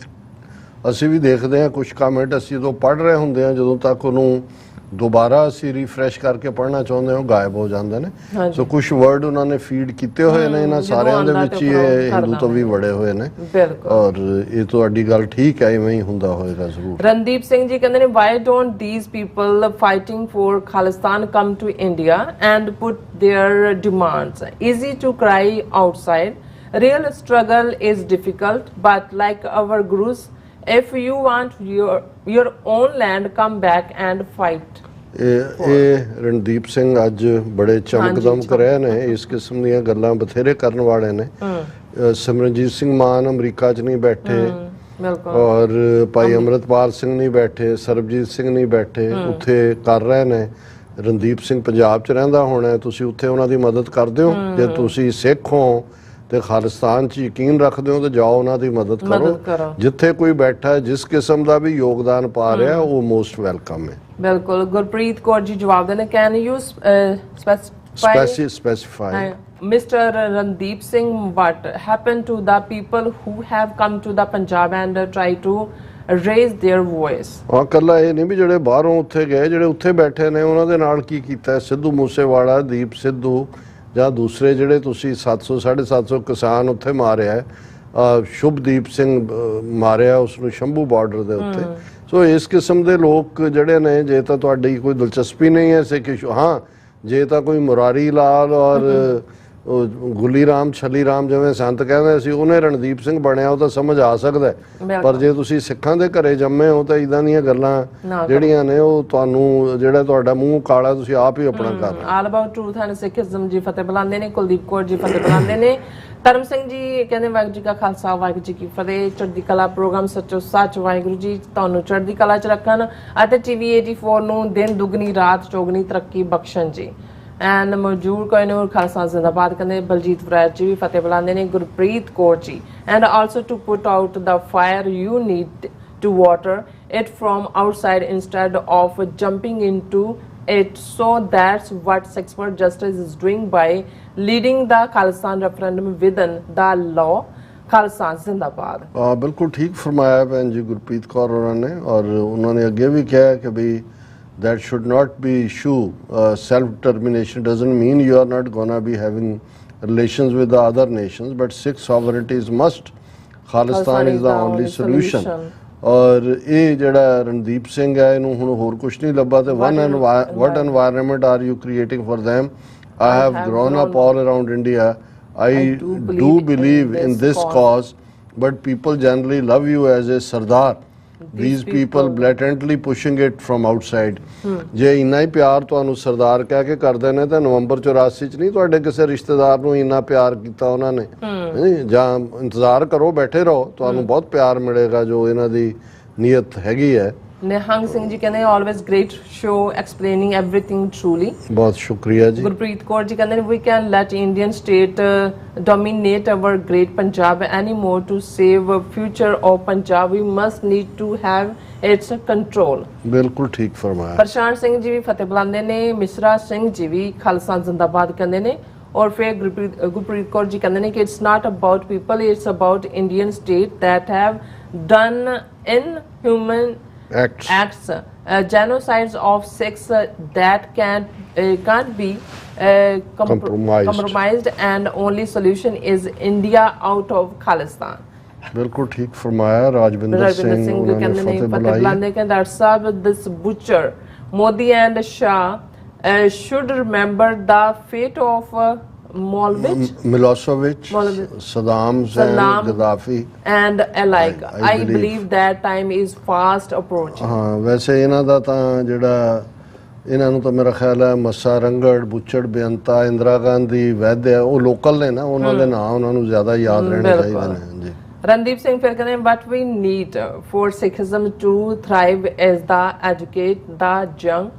ਅਸੀਂ ਵੀ ਦੇਖਦੇ ਹਾਂ ਕੁਝ ਕਮੈਂਟ, ਅਸੀਂ ਜਦੋਂ ਪੜ੍ਹ ਰਹੇ ਹੁੰਦੇ ਹਾਂ ਜਦੋਂ ਤੱਕ ਉਹਨੂੰ ਦੁਬਾਰਾ ਅਸੀਂ ਰੀਫਰੈਸ਼ ਕਰਕੇ ਪੜ੍ਹਨਾ ਚਾਹੁੰਦੇ ਹਾਂ ਗਾਇਬ ਹੋ ਜਾਂਦੇ ਨੇ। ਸੋ ਕੁਝ ਵਰਡ ਉਹਨਾਂ ਨੇ ਫੀਡ ਕੀਤੇ ਹੋਏ ਨੇ, ਇਹਨਾਂ ਸਾਰਿਆਂ ਦੇ ਵਿੱਚ ਹੀ ਇਹ ਹਿੰਦੂ ਤੋਂ ਵੀ ਵੜੇ ਹੋਏ ਨੇ ਔਰ ਇਹ ਤੁਹਾਡੀ ਗੱਲ ਠੀਕ ਹੈ, ਇਵੇਂ ਹੀ ਹੁੰਦਾ ਹੋਏਗਾ ਜ਼ਰੂਰ। ਰਣਦੀਪ ਸਿੰਘ ਜੀ ਕਹਿੰਦੇ ਨੇ why don't these people fighting for Khalistan come to India and put their demands, easy to cry outside, real struggle is difficult but like our gurus, if you want your own land, come back and fight. ਇਹ ਰਣਦੀਪ ਸਿੰਘ ਅੱਜ ਬੜੇ ਚਮਕਦਮ ਕਰ ਰਹੇ ਨੇ, ਇਸ ਕਿਸਮ ਦੀਆਂ ਗੱਲਾਂ ਬਥੇਰੇ ਕਰਨ ਵਾਲੇ ਨੇ। ਸਿਮਰਨਜੀਤ ਸਿੰਘ ਮਾਨ ਅਮਰੀਕਾ 'ਚ ਨਹੀਂ ਬੈਠੇ ਔਰ ਭਾਈ ਅਮਰਤਪਾਲ ਸਿੰਘ ਨਹੀਂ ਬੈਠੇ, ਸਰਬਜੀਤ ਸਿੰਘ ਨਹੀਂ ਬੈਠੇ, ਉੱਥੇ ਕਰ ਰਹੇ ਨੇ। ਰਣਦੀਪ ਸਿੰਘ ਪੰਜਾਬ 'ਚ ਰਹਿੰਦਾ ਹੋਣਾ, ਤੁਸੀਂ ਉੱਥੇ ਉਹਨਾਂ ਦੀ ਮਦਦ ਕਰਦੇ ਹੋ। ਜੇ ਤੁਸੀਂ ਸਿੱਖ ਹੋ ਤੇ ਖਾਲਿਸਤਾਨ 'ਚ ਯਕੀਨ ਰੱਖਦੇ ਹੋ ਤੇ ਜਾਓ ਉਹਨਾਂ ਦੀ ਮਦਦ ਕਰੋ। ਜਿੱਥੇ ਕੋਈ ਬੈਠਾ ਜਿਸ ਕਿਸਮ ਦਾ ਵੀ ਯੋਗਦਾਨ ਪਾ ਰਿਹਾ ਉਹ ਮੋਸਟ ਵੈਲਕਮ ਹੈ। ਬਿਲਕੁਲ। ਗੁਰਪ੍ਰੀਤ ਕੌਰ ਜੀ ਜਵਾਬ ਦੇਣ, can you specify mister Randeep Singh what happened to the people who have come to the Punjab and try to raise their voice? ਹਾਂ, ਕੱਲਾ ਇਹ ਨਹੀਂ ਵੀ ਜਿਹੜੇ ਬਾਹਰੋਂ ਉੱਥੇ ਗਏ, ਜਿਹੜੇ ਉੱਥੇ ਬੈਠੇ ਨੇ ਉਹਨਾਂ ਦੇ ਨਾਲ ਕੀ ਕੀਤਾ। ਸਿੱਧੂ ਮੂਸੇਵਾਲਾ, ਦੀਪ ਸਿੱਧੂ ਜਾਂ ਦੂਸਰੇ ਜਿਹੜੇ ਤੁਸੀਂ 700 750 ਕਿਸਾਨ ਉੱਥੇ ਮਾਰਿਆ, ਸ਼ੁਭਦੀਪ ਸਿੰਘ ਮਾਰਿਆ ਉਸਨੂੰ ਸ਼ੰਭੂ ਬਾਰਡਰ ਦੇ ਉੱਤੇ। ਸੋ ਇਸ ਕਿਸਮ ਦੇ ਲੋਕ ਜਿਹੜੇ ਨੇ, ਜੇ ਤਾਂ ਤੁਹਾਡੀ ਕੋਈ ਦਿਲਚਸਪੀ ਨਹੀਂ ਹੈ ਸਿੱਖ ਇਸ਼ੂ, ਹਾਂ ਜੇ ਤਾਂ ਕੋਈ ਮੁਰਾਰੀ ਲਾਲ ਔਰ ਗੁੱਲੀ ਰਾਮ ਛਲੀ ਰਾਮ ਜਿਵੇਂ ਸੰਤ ਕਹਿੰਦੇ ਸੀ, ਉਹਨੇ ਰਣਦੀਪ ਸਿੰਘ ਬਣਿਆ, ਉਹ ਤਾਂ ਸਮਝ ਆ ਸਕਦਾ ਹੈ। ਪਰ ਜੇ ਤੁਸੀਂ ਸਿੱਖਾਂ ਦੇ ਘਰੇ ਜੰਮੇ ਹੋ ਤਾਂ ਇਦਾਂ ਦੀਆਂ ਗੱਲਾਂ ਜਿਹੜੀਆਂ ਨੇ ਉਹ ਤੁਹਾਨੂੰ, ਜਿਹੜਾ ਤੁਹਾਡਾ ਮੂੰਹ ਕਾਲਾ, ਤੁਸੀਂ ਆਪ ਹੀ ਆਪਣਾ ਕਰ ਰਹੇ। All about truth and Sikhism ਜੀ ਫਤਿਹ ਬੁਲਾਉਂਦੇ ਨੇ। ਕੁਲਦੀਪ ਕੌਰ ਜੀ ਫਤਿਹ ਬੁਲਾਉਂਦੇ ਨੇ। ਧਰਮ ਸਿੰਘ ਜੀ ਕਹਿੰਦੇ ਵਾਹਿਗੁਰੂ ਜੀ ਕਾ ਖਾਲਸਾ ਵਾਹਿਗੁਰੂ ਜੀ ਕੀ ਫਤਿਹ। ਚੜ੍ਹਦੀ ਕਲਾ ਪ੍ਰੋਗਰਾਮ ਸੱਚੋ ਸੱਚ, ਵਾਹਿਗੁਰੂ ਜੀ ਤੁਹਾਨੂੰ ਚੜ੍ਹਦੀ ਕਲਾ 'ਚ ਰੱਖਣ ਅਤੇ TV 84 ਨੂੰ ਦਿਨ ਦੁਗਣੀ ਰਾਤ ਚੌਗਣੀ ਤਰੱਕੀ ਬਖਸ਼ਣ ਜੀ। ਐਂਡ ਮੌਜੂਦ ਕੋਈ ਨੂਰ ਖਾਲਸਾ ਜ਼ਿੰਦਾਬਾਦ ਕਹਿੰਦੇ। ਬਲਜੀਤ ਵਰੈਤ ਜੀ ਵੀ ਫਤਿਹ ਬੁਲਾਉਂਦੇ ਨੇ। Gurpreet Kaur ji and also to put out the fire you need to water it from outside instead of jumping into it, so that's what Sexpert Justice is doing by leading the Khalistan referendum within the law. Khalistan zindabad। बिल्कुल ठीक फरमाया बहन जी गुरप्रीत कौर होਰਾਂ ने, और उन्होंने अगे भी कहा कि भाई that should not be issue, self determination doesn't mean you are not gonna be having relations with the other nations, but Sikh sovereignty is must. Khalistan is the only solution। ਔਰ ਇਹ ਜਿਹੜਾ ਰਣਦੀਪ ਸਿੰਘ ਹੈ, ਇਹਨੂੰ ਹੁਣ ਹੋਰ ਕੁਝ ਨਹੀਂ ਲੱਭਾ ਤੇ what environment are you creating for them? I have grown up all around India. I do believe in this cause, but people generally love you as a Sardar. These people blatantly pushing it from outside। ਜੇ ਇੰਨਾ ਹੀ ਪਿਆਰ ਤੁਹਾਨੂੰ ਸਰਦਾਰ ਕਹਿ ਕੇ ਕਰਦੇ ਨੇ ਤਾਂ ਨਵੰਬਰ 84 ਚ ਨਹੀਂ ਤੁਹਾਡੇ ਕਿਸੇ ਰਿਸ਼ਤੇਦਾਰ ਨੂੰ ਇੰਨਾ ਪਿਆਰ ਕੀਤਾ ਉਹਨਾਂ ਨੇ? ਜਾਂ ਇੰਤਜ਼ਾਰ ਕਰੋ, ਬੈਠੇ ਰਹੋ, ਤੁਹਾਨੂੰ ਬਹੁਤ ਪਿਆਰ ਮਿਲੇਗਾ ਜੋ ਇਹਨਾਂ ਦੀ ਨੀਅਤ ਹੈਗੀ ਹੈ। ਨਿਹੰਗ ਸਿੰਘ ਜੀ ਕਹਿੰਦੇ always great show explaining everything truly। ਬਹੁਤ ਸ਼ੁਕਰੀਆ ਜੀ। ਗੁਰਪ੍ਰੀਤ ਕੌਰ ਜੀ ਕਹਿੰਦੇ we can let Indian state dominate our great Punjab anymore to save future of Punjab we must need to have its control। ਬਿਲਕੁਲ ਠੀਕ ਫਰਮਾਇਆ। ਪ੍ਰਸ਼ਾਂਤ ਸਿੰਘ ਜੀ ਵੀ ਫਤਿਹ ਬੁਲਾਉਂਦੇ ਨੇ। ਮਿਸਰਾ ਸਿੰਘ ਜੀ ਵੀ ਖਾਲਸਾ ਜ਼ਿੰਦਾਬਾਦ ਕਹਿੰਦੇ ਨੇ। ਔਰ ਫਿਰ ਗੁਰਪ੍ਰੀਤ ਕੌਰ ਜੀ ਕਹਿੰਦੇ ਨੇ ਕਿ it's not about people, it's about Indian state that have done inhuman acts, genocides of Sikhs that can't be compromised, and only solution is India out of Khalistan। ਬਿਲਕੁਲ ਠੀਕ ਫਰਮਾਇਆ। ਰਾਜਵਿੰਦਰ ਸਿੰਘ ਉਹਨਾਂ ਨੇ ਫਤਿਹ ਬੁਲਾਈ। that sub this butcher Modi and Shah should remember the fate of Milosevic, Saddam Gaddafi and alike। I believe that time is fast approaching। ਹਾਂ, ਵੈਸੇ ਇਹਨਾਂ ਦਾ ਤਾਂ ਜਿਹੜਾ ਇਹਨਾਂ ਨੂੰ ਤਾਂ ਮੇਰਾ ਖਿਆਲ ਹੈ ਮੱਸਾ ਰੰਗੜ, ਬੁੱਚੜ ਬੇਅੰਤਾ, ਇੰਦਰਾ ਗਾਂਧੀ, ਵੈਦ ਹੈ, ਉਹ ਲੋਕਲ ਨੇ ਨਾ, ਉਹਨਾਂ ਦੇ ਨਾਂ ਉਹਨਾਂ ਨੂੰ ਜ਼ਿਆਦਾ ਯਾਦ ਰਹਿਣੇ ਚਾਹੀਦੇ ਨੇ ਜੀ। ਰਣਦੀਪ ਸਿੰਘ ਫਿਰ ਕਹਿੰਦੇ what we need for Sikhism to thrive is the educate the young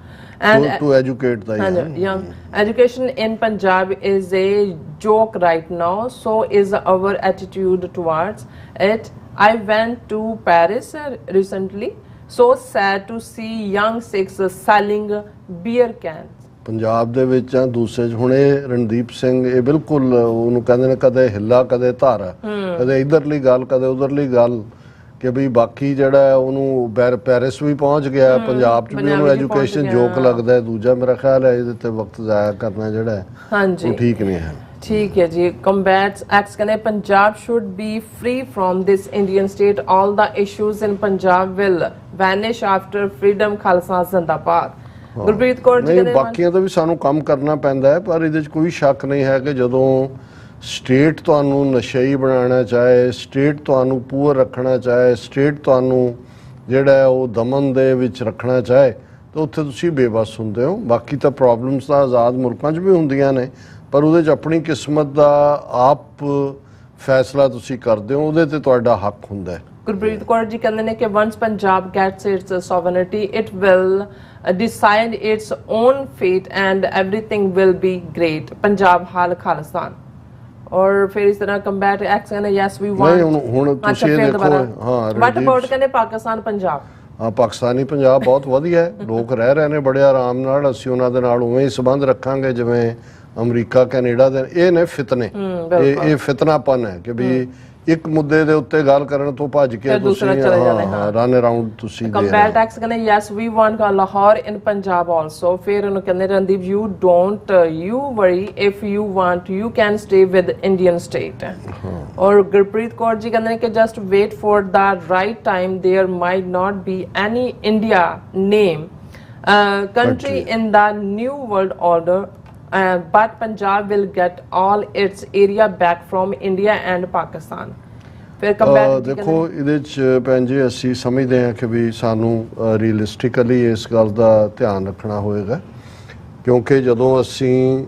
and to educate the young। Education in Punjab is a joke right now, so is our attitude towards it। I went to Paris recently, so sad to see young Sikhs selling beer cans। Punjab ਦੇ ਵਿੱਚ ਆ ਦੂਸਰੇ ਚ ਹੁਣ ਇਹ ਰਣਦੀਪ ਸਿੰਘ ਇਹ ਬਿਲਕੁਲ ਉਹਨੂੰ ਕਹਿੰਦੇ ਨੇ ਕਦੇ ਹਿੱਲਾ ਕਦੇ ਧਾਰਾ, ਕਦੇ ਇਧਰਲੀ ਗੱਲ ਕਦੇ ਉਧਰਲੀ ਗੱਲ, ਕਿ ਵੀ ਬਾਕੀ ਜਿਹੜਾ ਉਹਨੂੰ ਪੈਰਿਸ ਵੀ ਪਹੁੰਚ ਗਿਆ, ਪੰਜਾਬ ਚ ਵੀ ਉਹਨੂੰ ਐਜੂਕੇਸ਼ਨ ਜੋਕ ਲੱਗਦਾ ਹੈ। ਦੂਜਾ ਮੇਰਾ ਖਿਆਲ ਹੈ ਇਹਦੇ ਤੇ ਵਕਤ ਜ਼ਾਇਆ ਕਰਨਾ ਜਿਹੜਾ ਹੈ ਉਹ ਠੀਕ ਨਹੀਂ ਹੈ। ਠੀਕ ਹੈ ਜੀ। ਕੰਬੈਟਸ ਐਕਸ ਕਹਿੰਦੇ Punjab should be free from this Indian state, all the issues in Punjab will vanish after freedom। Khalsa ਜ਼ਿੰਦਾਬਾਦ। ਗੁਰਪ੍ਰੀਤ ਕੌਰ ਜੀ ਕਹਿੰਦੇ ਬਾਕੀਆਂ ਤੋਂ ਵੀ ਸਾਨੂੰ ਕੰਮ ਕਰਨਾ ਪੈਂਦਾ ਹੈ, ਪਰ ਇਹਦੇ 'ਚ ਕੋਈ ਸ਼ੱਕ ਨਹੀਂ ਹੈ ਕਿ ਜਦੋਂ ਸਟੇਟ ਤੁਹਾਨੂੰ ਨਸ਼ਈ ਬਣਾਉਣਾ ਚਾਹੇ, ਸਟੇਟ ਤੁਹਾਨੂੰ ਪੂਅਰ ਰੱਖਣਾ ਚਾਹੇ, ਸਟੇਟ ਤੁਹਾਨੂੰ ਜਿਹੜਾ ਹੈ ਉਹ ਦਮਨ ਦੇ ਵਿੱਚ ਰੱਖਣਾ ਚਾਹੇ ਤਾਂ ਉੱਥੇ ਤੁਸੀਂ ਬੇਬਸ ਹੁੰਦੇ ਹੋ। ਬਾਕੀ ਤਾਂ ਪ੍ਰੋਬਲਮਸ ਤਾਂ ਆਜ਼ਾਦ ਮੁਲਕਾਂ 'ਚ ਵੀ ਹੁੰਦੀਆਂ ਨੇ, ਪਰ ਉਹਦੇ 'ਚ ਆਪਣੀ ਕਿਸਮਤ ਦਾ ਆਪ ਫੈਸਲਾ ਤੁਸੀਂ ਕਰਦੇ ਹੋ, ਉਹਦੇ ਤੇ ਤੁਹਾਡਾ ਹੱਕ ਹੁੰਦਾ ਹੈ। ਗੁਰਪ੍ਰੀਤ ਕੌਰ ਜੀ ਕਹਿੰਦੇ ਨੇ ਕਿ once Punjab gets its sovereignty, it will decide its own fate and everything will be great। Punjab ਹਾਲ ਖਾਲਿਸਤਾਨ। ਔਰ ਫਿਰ ਇਸ ਤਰ੍ਹਾਂ ਕੰਬੈਟ ਐਕਸ ਕਹਿੰਦੇ ਯੈਸ ਵੀ ਵਾਂਟ। ਹੁਣ ਤੁਸੀਂ ਇਹ ਦੇਖੋ, ਹਾਂ ਵਾਟ ਅਬਾਊਟ ਕਹਿੰਦੇ ਪਾਕਿਸਤਾਨ ਪੰਜਾਬ। ਹਾਂ, ਪਾਕਿਸਤਾਨੀ ਪੰਜਾਬ ਬਹੁਤ ਵਧੀਆ ਹੈ, ਲੋਕ ਰਹਿ ਰਹੇ ਨੇ ਬੜੇ ਆਰਾਮ ਨਾਲ। ਅਸੀਂ ਉਹਨਾਂ ਦੇ ਨਾਲ ਉਵੇਂ ਹੀ ਸੰਬੰਧ ਰੱਖਾਂਗੇ ਜਿਵੇਂ ਅਮਰੀਕਾ ਕੈਨੇਡਾ ਦੇ। ਇਹ ਨੇ ਫਿਤਨੇ, ਇਹ ਫਿਤਨਾਪਨ ਹੈ ਕਿ ਵੀ ਇੱਕ ਮੁੱਦੇ ਦੇ ਉੱਤੇ ਗੱਲ ਕਰਨ ਤੋਂ ਭੱਜ ਕੇ ਤੁਸੀਂ ਰਨ ਅਰਾਊਂਡ ਤੁਸੀਂ ਕੰਬੈਟ ਐਕਸ ਕਹਿੰਦੇ yes we want Lahore in Punjab also. ਫਿਰ ਉਹਨੂੰ ਕਹਿੰਦੇ Randeep you don't you worry if you want you can stay with Indian state. ਔਰ ਗੁਰਪ੍ਰੀਤ ਕੌਰ ਜੀ ਕਹਿੰਦੇ ਕਿ just wait for the right time there might not be any India name country in the new world order but Punjab will get all its area back from India and Pakistan. ਫਿਰ ਕੰਬੈਟ ਦੇਖੋ ਇਹਦੇ ਚ ਭੈਣ ਜੀ ਅਸੀਂ ਸਮਝਦੇ ਹਾਂ ਕਿ ਵੀ ਸਾਨੂੰ ਰੀਅਲਿਸਟਿਕਲੀ ਇਸ ਗੱਲ ਦਾ ਧਿਆਨ ਰੱਖਣਾ ਹੋਏਗਾ, ਕਿਉਂਕਿ ਜਦੋਂ ਅਸੀਂ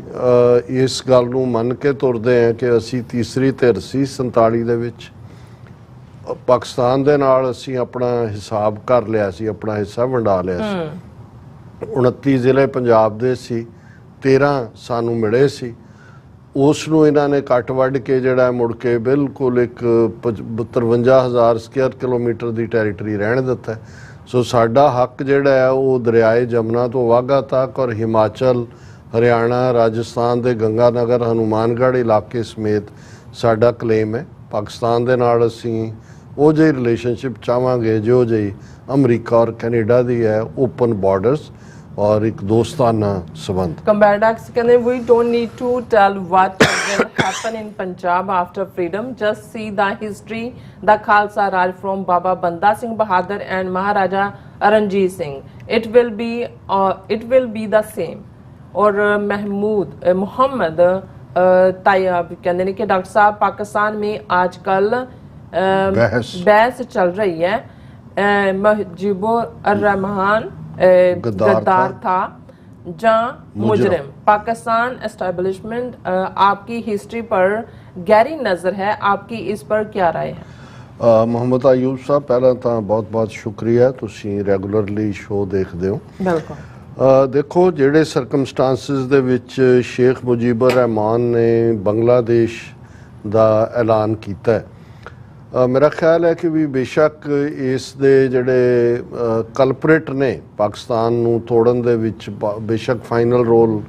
ਇਸ ਗੱਲ ਨੂੰ ਮੰਨ ਕੇ ਤੁਰਦੇ ਹਾਂ ਕਿ ਅਸੀਂ ਤੀਸਰੀ ਧਿਰ ਸੀ 47 ਦੇ ਵਿੱਚ, ਪਾਕਿਸਤਾਨ ਦੇ ਨਾਲ ਅਸੀਂ ਆਪਣਾ ਹਿਸਾਬ ਕਰ ਲਿਆ ਸੀ, ਆਪਣਾ ਹਿੱਸਾ ਵੰਡਾ ਲਿਆ ਸੀ। 29 ਜ਼ਿਲ੍ਹੇ ਪੰਜਾਬ ਦੇ ਸੀ, 13 ਸਾਨੂੰ ਮਿਲੇ ਸੀ। ਉਸ ਨੂੰ ਇਹਨਾਂ ਨੇ ਕੱਟ ਵੱਢ ਕੇ ਜਿਹੜਾ ਮੁੜ ਕੇ ਬਿਲਕੁਲ ਇੱਕ 53,000 ਸਕੁਅਰ ਕਿਲੋਮੀਟਰ ਦੀ ਟੈਰੀਟਰੀ ਰਹਿਣ ਦਿੱਤਾ। ਸੋ ਸਾਡਾ ਹੱਕ ਜਿਹੜਾ ਹੈ ਉਹ ਦਰਿਆਏ ਜਮਨਾ ਤੋਂ ਵਾਘਾ ਤੱਕ ਔਰ ਹਿਮਾਚਲ, ਹਰਿਆਣਾ, ਰਾਜਸਥਾਨ ਦੇ ਗੰਗਾਨਗਰ, ਹਨੂਮਾਨਗੜ੍ਹ ਇਲਾਕੇ ਸਮੇਤ ਸਾਡਾ ਕਲੇਮ ਹੈ। ਪਾਕਿਸਤਾਨ ਦੇ ਨਾਲ ਅਸੀਂ ਉਹ ਜਿਹੀ ਰਿਲੇਸ਼ਨਸ਼ਿਪ ਚਾਹਾਂਗੇ ਜੋ ਜਿਹੀ ਅਮਰੀਕਾ ਔਰ ਕੈਨੇਡਾ ਦੀ ਹੈ, ਓਪਨ ਬਾਰਡਰਸ ਔਰ ਇੱਕ ਦੋਸਤਾਨਾ ਸੰਬੰਧ। ਕੰਬੈਟਸ ਕਹਿੰਦੇ we don't need to tell what will happen in Punjab after freedom, just see the history, the Khalsa Raj from Baba Banda Singh Bahadur and Maharaja Ranjit Singh, it will be the same। और मोहम्मद तायब कहते हैं कि डॉक्टर साहब पाकिस्तान में आजकल बहस चल रही है, मुजीबुर रहमान गद्दार था या मुजरिम। पाकिस्तान एस्टैब्लिशमेंट आपकी हिस्ट्री पर गहरी नज़र है, आपकी इस पर क्या राय है? ਮੁਹੰਮਦ ਆਯੂਬ ਸਾਹਿਬ, ਪਹਿਲਾਂ ਤਾਂ ਬਹੁਤ-ਬਹੁਤ ਸ਼ੁਕਰੀਆ, ਤੁਸੀਂ ਰੈਗੂਲਰਲੀ ਸ਼ੋਅ ਦੇਖਦੇ ਹੋ। ਬਿਲਕੁਲ। ਦੇਖੋ ਜਿਹੜੇ ਸਰਕਮਸਟਾਂਸਿਸ ਦੇ ਵਿੱਚ ਸ਼ੇਖ ਮੁਜੀਬੁਰ ਰਹਿਮਾਨ ਨੇ ਬੰਗਲਾਦੇਸ਼ ਦਾ ਐਲਾਨ ਕੀਤਾ ਹੈ, ਮੇਰਾ ਖਿਆਲ ਹੈ ਕਿ ਵੀ ਬੇਸ਼ੱਕ ਇਸ ਦੇ ਜਿਹੜੇ ਕਲਪਰੇਟ ਨੇ ਪਾਕਿਸਤਾਨ ਨੂੰ ਤੋੜਨ ਦੇ ਵਿੱਚ ਬੇਸ਼ੱਕ ਫਾਈਨਲ ਰੋਲ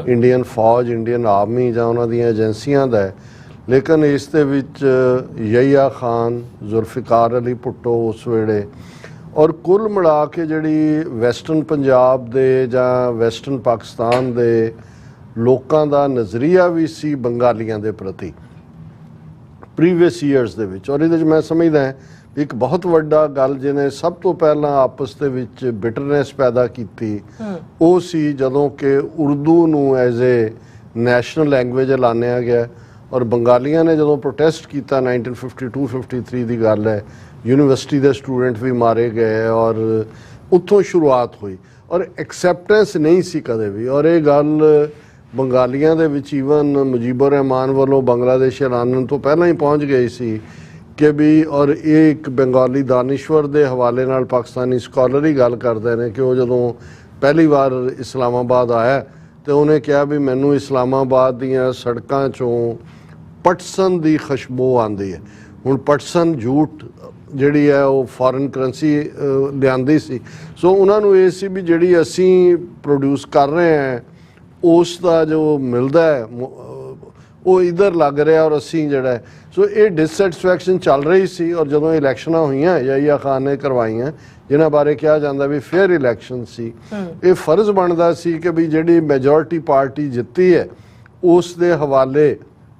ਇੰਡੀਅਨ ਫੌਜ, ਇੰਡੀਅਨ ਆਰਮੀ ਜਾਂ ਉਹਨਾਂ ਦੀਆਂ ਏਜੰਸੀਆਂ ਦਾ ਹੈ, ਲੇਕਿਨ ਇਸ ਦੇ ਵਿੱਚ ਯਹੀਆ ਖਾਨ, ਜ਼ੁਲਫਿਕਾਰ ਅਲੀ ਭੁੱਟੋ ਉਸ ਵੇਲੇ ਔਰ ਕੁੱਲ ਮਿਲਾ ਕੇ ਜਿਹੜੀ ਵੈਸਟਰਨ ਪੰਜਾਬ ਦੇ ਜਾਂ ਵੈਸਟਰਨ ਪਾਕਿਸਤਾਨ ਦੇ ਲੋਕਾਂ ਦਾ ਨਜ਼ਰੀਆ ਵੀ ਸੀ ਬੰਗਾਲੀਆਂ ਦੇ ਪ੍ਰਤੀ ਪ੍ਰੀਵੀਅਸ ਈਅਰਸ ਦੇ ਵਿੱਚ। ਔਰ ਇਹਦੇ 'ਚ ਮੈਂ ਸਮਝਦਾ ਇੱਕ ਬਹੁਤ ਵੱਡਾ ਗੱਲ ਜਿਹਨੇ ਸਭ ਤੋਂ ਪਹਿਲਾਂ ਆਪਸ ਦੇ ਵਿੱਚ ਬਿਟਰਨੈਸ ਪੈਦਾ ਕੀਤੀ ਉਹ ਸੀ ਜਦੋਂ ਕਿ ਉਰਦੂ ਨੂੰ ਐਜ਼ ਏ ਨੈਸ਼ਨਲ ਲੈਂਗੁਏਜ ਐਲਾਨਿਆ ਗਿਆ ਔਰ ਬੰਗਾਲੀਆਂ ਨੇ ਜਦੋਂ ਪ੍ਰੋਟੈਸਟ ਕੀਤਾ 1952-53 ਦੀ ਗੱਲ ਹੈ, ਯੂਨੀਵਰਸਿਟੀ ਦੇ ਸਟੂਡੈਂਟ ਵੀ ਮਾਰੇ ਗਏ ਔਰ ਉੱਥੋਂ ਸ਼ੁਰੂਆਤ ਹੋਈ ਔਰ ਐਕਸੈਪਟੈਂਸ ਨਹੀਂ ਸੀ ਕਦੇ ਵੀ। ਔਰ ਇਹ ਗੱਲ ਬੰਗਾਲੀਆਂ ਦੇ ਵਿੱਚ ਈਵਨ ਮੁਜੀਬੁਰ ਰਹਿਮਾਨ ਵੱਲੋਂ ਬੰਗਲਾਦੇਸ਼ ਐਲਾਨਣ ਤੋਂ ਪਹਿਲਾਂ ਹੀ ਪਹੁੰਚ ਗਈ ਸੀ ਕਿ ਵੀ, ਔਰ ਇਹ ਇੱਕ ਬੰਗਾਲੀ ਦਾਨਿਸ਼ਵਰ ਦੇ ਹਵਾਲੇ ਨਾਲ ਪਾਕਿਸਤਾਨੀ ਸਕਾਲਰ ਹੀ ਗੱਲ ਕਰਦੇ ਨੇ ਕਿ ਉਹ ਜਦੋਂ ਪਹਿਲੀ ਵਾਰ ਇਸਲਾਮਾਬਾਦ ਆਇਆ ਤੇ ਉਹਨੇ ਕਿਹਾ ਵੀ ਮੈਨੂੰ ਇਸਲਾਮਾਬਾਦ ਦੀਆਂ ਸੜਕਾਂ 'ਚੋਂ ਪਟਸਨ ਦੀ ਖੁਸ਼ਬੂ ਆਉਂਦੀ ਹੈ। ਹੁਣ ਪਟਸਨ ਝੂਠ ਜਿਹੜੀ ਹੈ ਉਹ ਫੋਰਨ ਕਰੰਸੀ ਲਿਆਂਦੀ ਸੀ। ਸੋ ਉਹਨਾਂ ਨੂੰ ਇਹ ਸੀ ਵੀ ਜਿਹੜੀ ਅਸੀਂ ਪ੍ਰੋਡਿਊਸ ਕਰ ਰਹੇ ਹਾਂ ਉਸ ਦਾ ਜੋ ਮਿਲਦਾ ਹੈ ਉਹ ਇੱਧਰ ਲੱਗ ਰਿਹਾ ਔਰ ਅਸੀਂ ਜਿਹੜਾ, ਸੋ ਇਹ ਡਿਸਸੈਟਿਸਫੈਕਸ਼ਨ ਚੱਲ ਰਹੀ ਸੀ। ਔਰ ਜਦੋਂ ਇਲੈਕਸ਼ਨਾਂ ਹੋਈਆਂ ਯਹੀਆ ਖਾਨ ਨੇ ਕਰਵਾਈਆਂ ਜਿਨ੍ਹਾਂ ਬਾਰੇ ਕਿਹਾ ਜਾਂਦਾ ਵੀ ਫੇਅਰ ਇਲੈਕਸ਼ਨ ਸੀ, ਇਹ ਫਰਜ਼ ਬਣਦਾ ਸੀ ਕਿ ਵੀ ਜਿਹੜੀ ਮੈਜੋਰਿਟੀ ਪਾਰਟੀ ਜਿੱਤੀ ਹੈ ਉਸ ਦੇ ਹਵਾਲੇ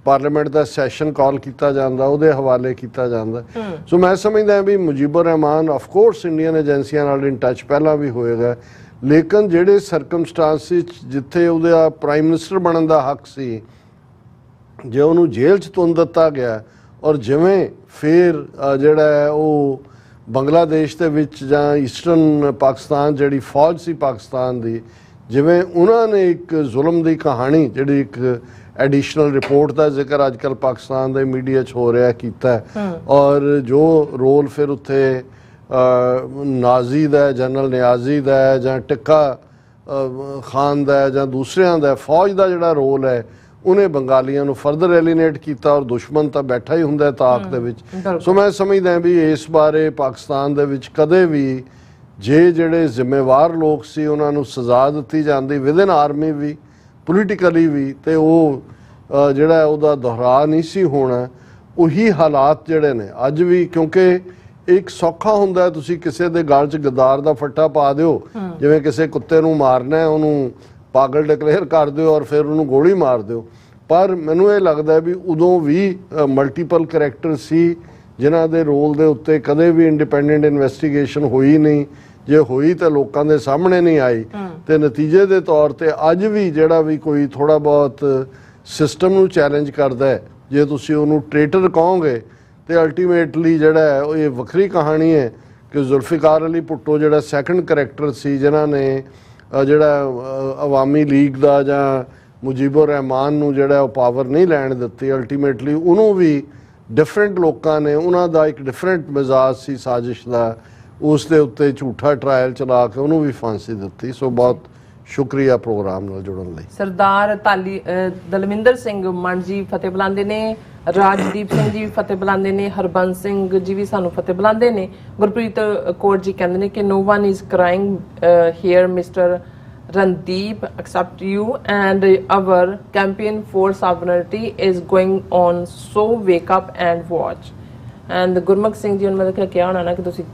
ਪਾਰਲੀਮੈਂਟ ਦਾ ਸੈਸ਼ਨ ਕਾਲ ਕੀਤਾ ਜਾਂਦਾ, ਉਹਦੇ ਹਵਾਲੇ ਕੀਤਾ ਜਾਂਦਾ। ਸੋ ਮੈਂ ਸਮਝਦਾ ਵੀ ਮੁਜੀਬੁਰ ਰਹਿਮਾਨ ਆਫ ਕੋਰਸ ਇੰਡੀਅਨ ਏਜੰਸੀਆਂ ਨਾਲ ਇਨ ਟੱਚ ਪਹਿਲਾਂ ਵੀ ਹੋਏਗਾ, ਲੇਕਿਨ ਜਿਹੜੇ ਸਰਕਮਸਟਾਂਸਿਸ ਜਿੱਥੇ ਉਹਦਾ ਪ੍ਰਾਈਮ ਮਿਨਿਸਟਰ ਬਣਨ ਦਾ ਹੱਕ ਸੀ, ਜੇ ਉਹਨੂੰ ਜੇਲ੍ਹ 'ਚ ਤੁੰਨ ਦਿੱਤਾ ਗਿਆ ਔਰ ਜਿਵੇਂ ਫਿਰ ਜਿਹੜਾ ਹੈ ਉਹ ਬੰਗਲਾਦੇਸ਼ ਦੇ ਵਿੱਚ ਜਾਂ ਈਸਟਰਨ ਪਾਕਿਸਤਾਨ ਜਿਹੜੀ ਫੌਜ ਸੀ ਪਾਕਿਸਤਾਨ ਦੀ, ਜਿਵੇਂ ਉਹਨਾਂ ਨੇ ਇੱਕ ਜ਼ੁਲਮ ਦੀ ਕਹਾਣੀ ਜਿਹੜੀ ਇੱਕ ਐਡੀਸ਼ਨਲ ਰਿਪੋਰਟ ਦਾ ਜ਼ਿਕਰ ਅੱਜ ਕੱਲ੍ਹ ਪਾਕਿਸਤਾਨ ਦੇ ਮੀਡੀਆ 'ਚ ਹੋ ਰਿਹਾ ਕੀਤਾ ਔਰ ਜੋ ਰੋਲ ਫਿਰ ਉੱਥੇ ਨਾਜ਼ੀ ਦਾ, ਜਨਰਲ ਨਿਆਜ਼ੀ ਦਾ ਜਾਂ ਟਿੱਕਾ ਖਾਨ ਦਾ ਜਾਂ ਦੂਸਰਿਆਂ ਦਾ, ਫੌਜ ਦਾ ਜਿਹੜਾ ਰੋਲ ਹੈ ਉਹਨੇ ਬੰਗਾਲੀਆਂ ਨੂੰ ਫਰਦਰ ਐਲੀਨੇਟ ਕੀਤਾ ਔਰ ਦੁਸ਼ਮਣ ਤਾਂ ਬੈਠਾ ਹੀ ਹੁੰਦਾ ਤਾਕ ਦੇ ਵਿੱਚ। ਸੋ ਮੈਂ ਸਮਝਦਾ ਵੀ ਇਸ ਬਾਰੇ ਪਾਕਿਸਤਾਨ ਦੇ ਵਿੱਚ ਕਦੇ ਵੀ ਜੇ ਜਿਹੜੇ ਜ਼ਿੰਮੇਵਾਰ ਲੋਕ ਸੀ ਉਹਨਾਂ ਨੂੰ ਸਜ਼ਾ ਦਿੱਤੀ ਜਾਂਦੀ ਵਿਦਨ ਆਰਮੀ ਵੀ ਪੋਲੀਟੀਕਲੀ ਵੀ, ਤੇ ਉਹ ਜਿਹੜਾ ਉਹਦਾ ਦੁਹਰਾ ਨਹੀਂ ਸੀ ਹੋਣਾ। ਉਹੀ ਹਾਲਾਤ ਜਿਹੜੇ ਨੇ ਅੱਜ ਵੀ, ਕਿਉਂਕਿ ਇੱਕ ਸੌਖਾ ਹੁੰਦਾ ਤੁਸੀਂ ਕਿਸੇ ਦੇ ਗਲ 'ਚ ਗਦਾਰ ਦਾ ਫੱਟਾ ਪਾ ਦਿਓ, ਜਿਵੇਂ ਕਿਸੇ ਕੁੱਤੇ ਨੂੰ ਮਾਰਨਾ ਉਹਨੂੰ ਪਾਗਲ ਡਿਕਲੇਅਰ ਕਰ ਦਿਓ ਔਰ ਫਿਰ ਉਹਨੂੰ ਗੋਲੀ ਮਾਰ ਦਿਓ। ਪਰ ਮੈਨੂੰ ਇਹ ਲੱਗਦਾ ਵੀ ਉਦੋਂ ਵੀ ਮਲਟੀਪਲ ਕਰੈਕਟਰ ਸੀ ਜਿਨ੍ਹਾਂ ਦੇ ਰੋਲ ਦੇ ਉੱਤੇ ਕਦੇ ਵੀ ਇੰਡੀਪੈਂਡੈਂਟ ਇਨਵੈਸਟੀਗੇਸ਼ਨ ਹੋਈ ਨਹੀਂ, ਜੇ ਹੋਈ ਤਾਂ ਲੋਕਾਂ ਦੇ ਸਾਹਮਣੇ ਨਹੀਂ ਆਈ ਤੇ ਨਤੀਜੇ ਦੇ ਤੌਰ ਤੇ ਅੱਜ ਵੀ ਜਿਹੜਾ ਵੀ ਕੋਈ ਥੋੜਾ ਬਹੁਤ ਸਿਸਟਮ ਨੂੰ ਚੈਲੰਜ ਕਰਦਾ ਹੈ, ਜੇ ਤੁਸੀਂ ਉਹਨੂੰ ਟ੍ਰੇਟਰ ਕਹੋਗੇ ਤੇ ਅਲਟੀਮੇਟਲੀ ਜਿਹੜਾ ਹੈ ਉਹ ਇਹ ਵੱਖਰੀ ਕਹਾਣੀ ਹੈ ਕਿ ਜ਼ੁਲਫਿਕਾਰ ਅਲੀ ਭੁੱਟੋ ਜਿਹੜਾ ਸੈਕੰਡ ਕਰੈਕਟਰ ਸੀ ਜਿਨ੍ਹਾਂ ਨੇ ਜਿਹੜਾ ਅਵਾਮੀ ਲੀਗ ਦਾ ਜਾਂ ਮੁਜੀਬੁਰ ਰਹਿਮਾਨ ਨੂੰ ਜਿਹੜਾ ਉਹ ਪਾਵਰ ਨਹੀਂ ਲੈਣ ਦਿੱਤੀ, ਅਲਟੀਮੇਟਲੀ ਉਹਨੂੰ ਵੀ ਡਿਫਰੈਂਟ ਲੋਕਾਂ ਨੇ, ਉਹਨਾਂ ਦਾ ਇੱਕ ਡਿਫਰੈਂਟ ਮਿਜ਼ਾਜ ਸੀ ਸਾਜ਼ਿਸ਼ ਦਾ, ਉਸ ਦੇ ਉੱਤੇ ਝੂਠਾ ਟਰਾਇਲ ਚਲਾ ਕੇ ਉਹਨੂੰ ਵੀ ਫਾਂਸੀ ਦਿੱਤੀ। ਸੋ ਬਹੁਤ ਸ਼ੁਕਰੀਆ ਪ੍ਰੋਗਰਾਮ ਨਾਲ ਜੁੜਨ ਲਈ। ਸਰਦਾਰ ਦਲਵਿੰਦਰ ਸਿੰਘ ਮਨ ਜੀ ਫਤਿਹ ਬੁਲਾਉਂਦੇ ਨੇ, ਰਾਜਦੀਪ ਸਿੰਘ ਜੀ ਫਤਿਹ ਬੁਲਾਉਂਦੇ ਨੇ, ਹਰਬੰਸ ਸਿੰਘ ਜੀ ਵੀ ਸਾਨੂੰ ਫਤਿਹ ਬੁਲਾਉਂਦੇ ਨੇ। ਗੁਰਪ੍ਰੀਤ ਕੌਰ ਜੀ ਕਹਿੰਦੇ ਨੇ ਕਿ no one is crying here Mr. Randeep except you and our campaign for sovereignty is going on, so wake up and watch। and Gurmukh Singh ji ਉਹਨਾਂ ਨੇ ਕਿਹਾ ਹੋਣਾ ਨਾ ਕਿ ਤੁਸੀਂ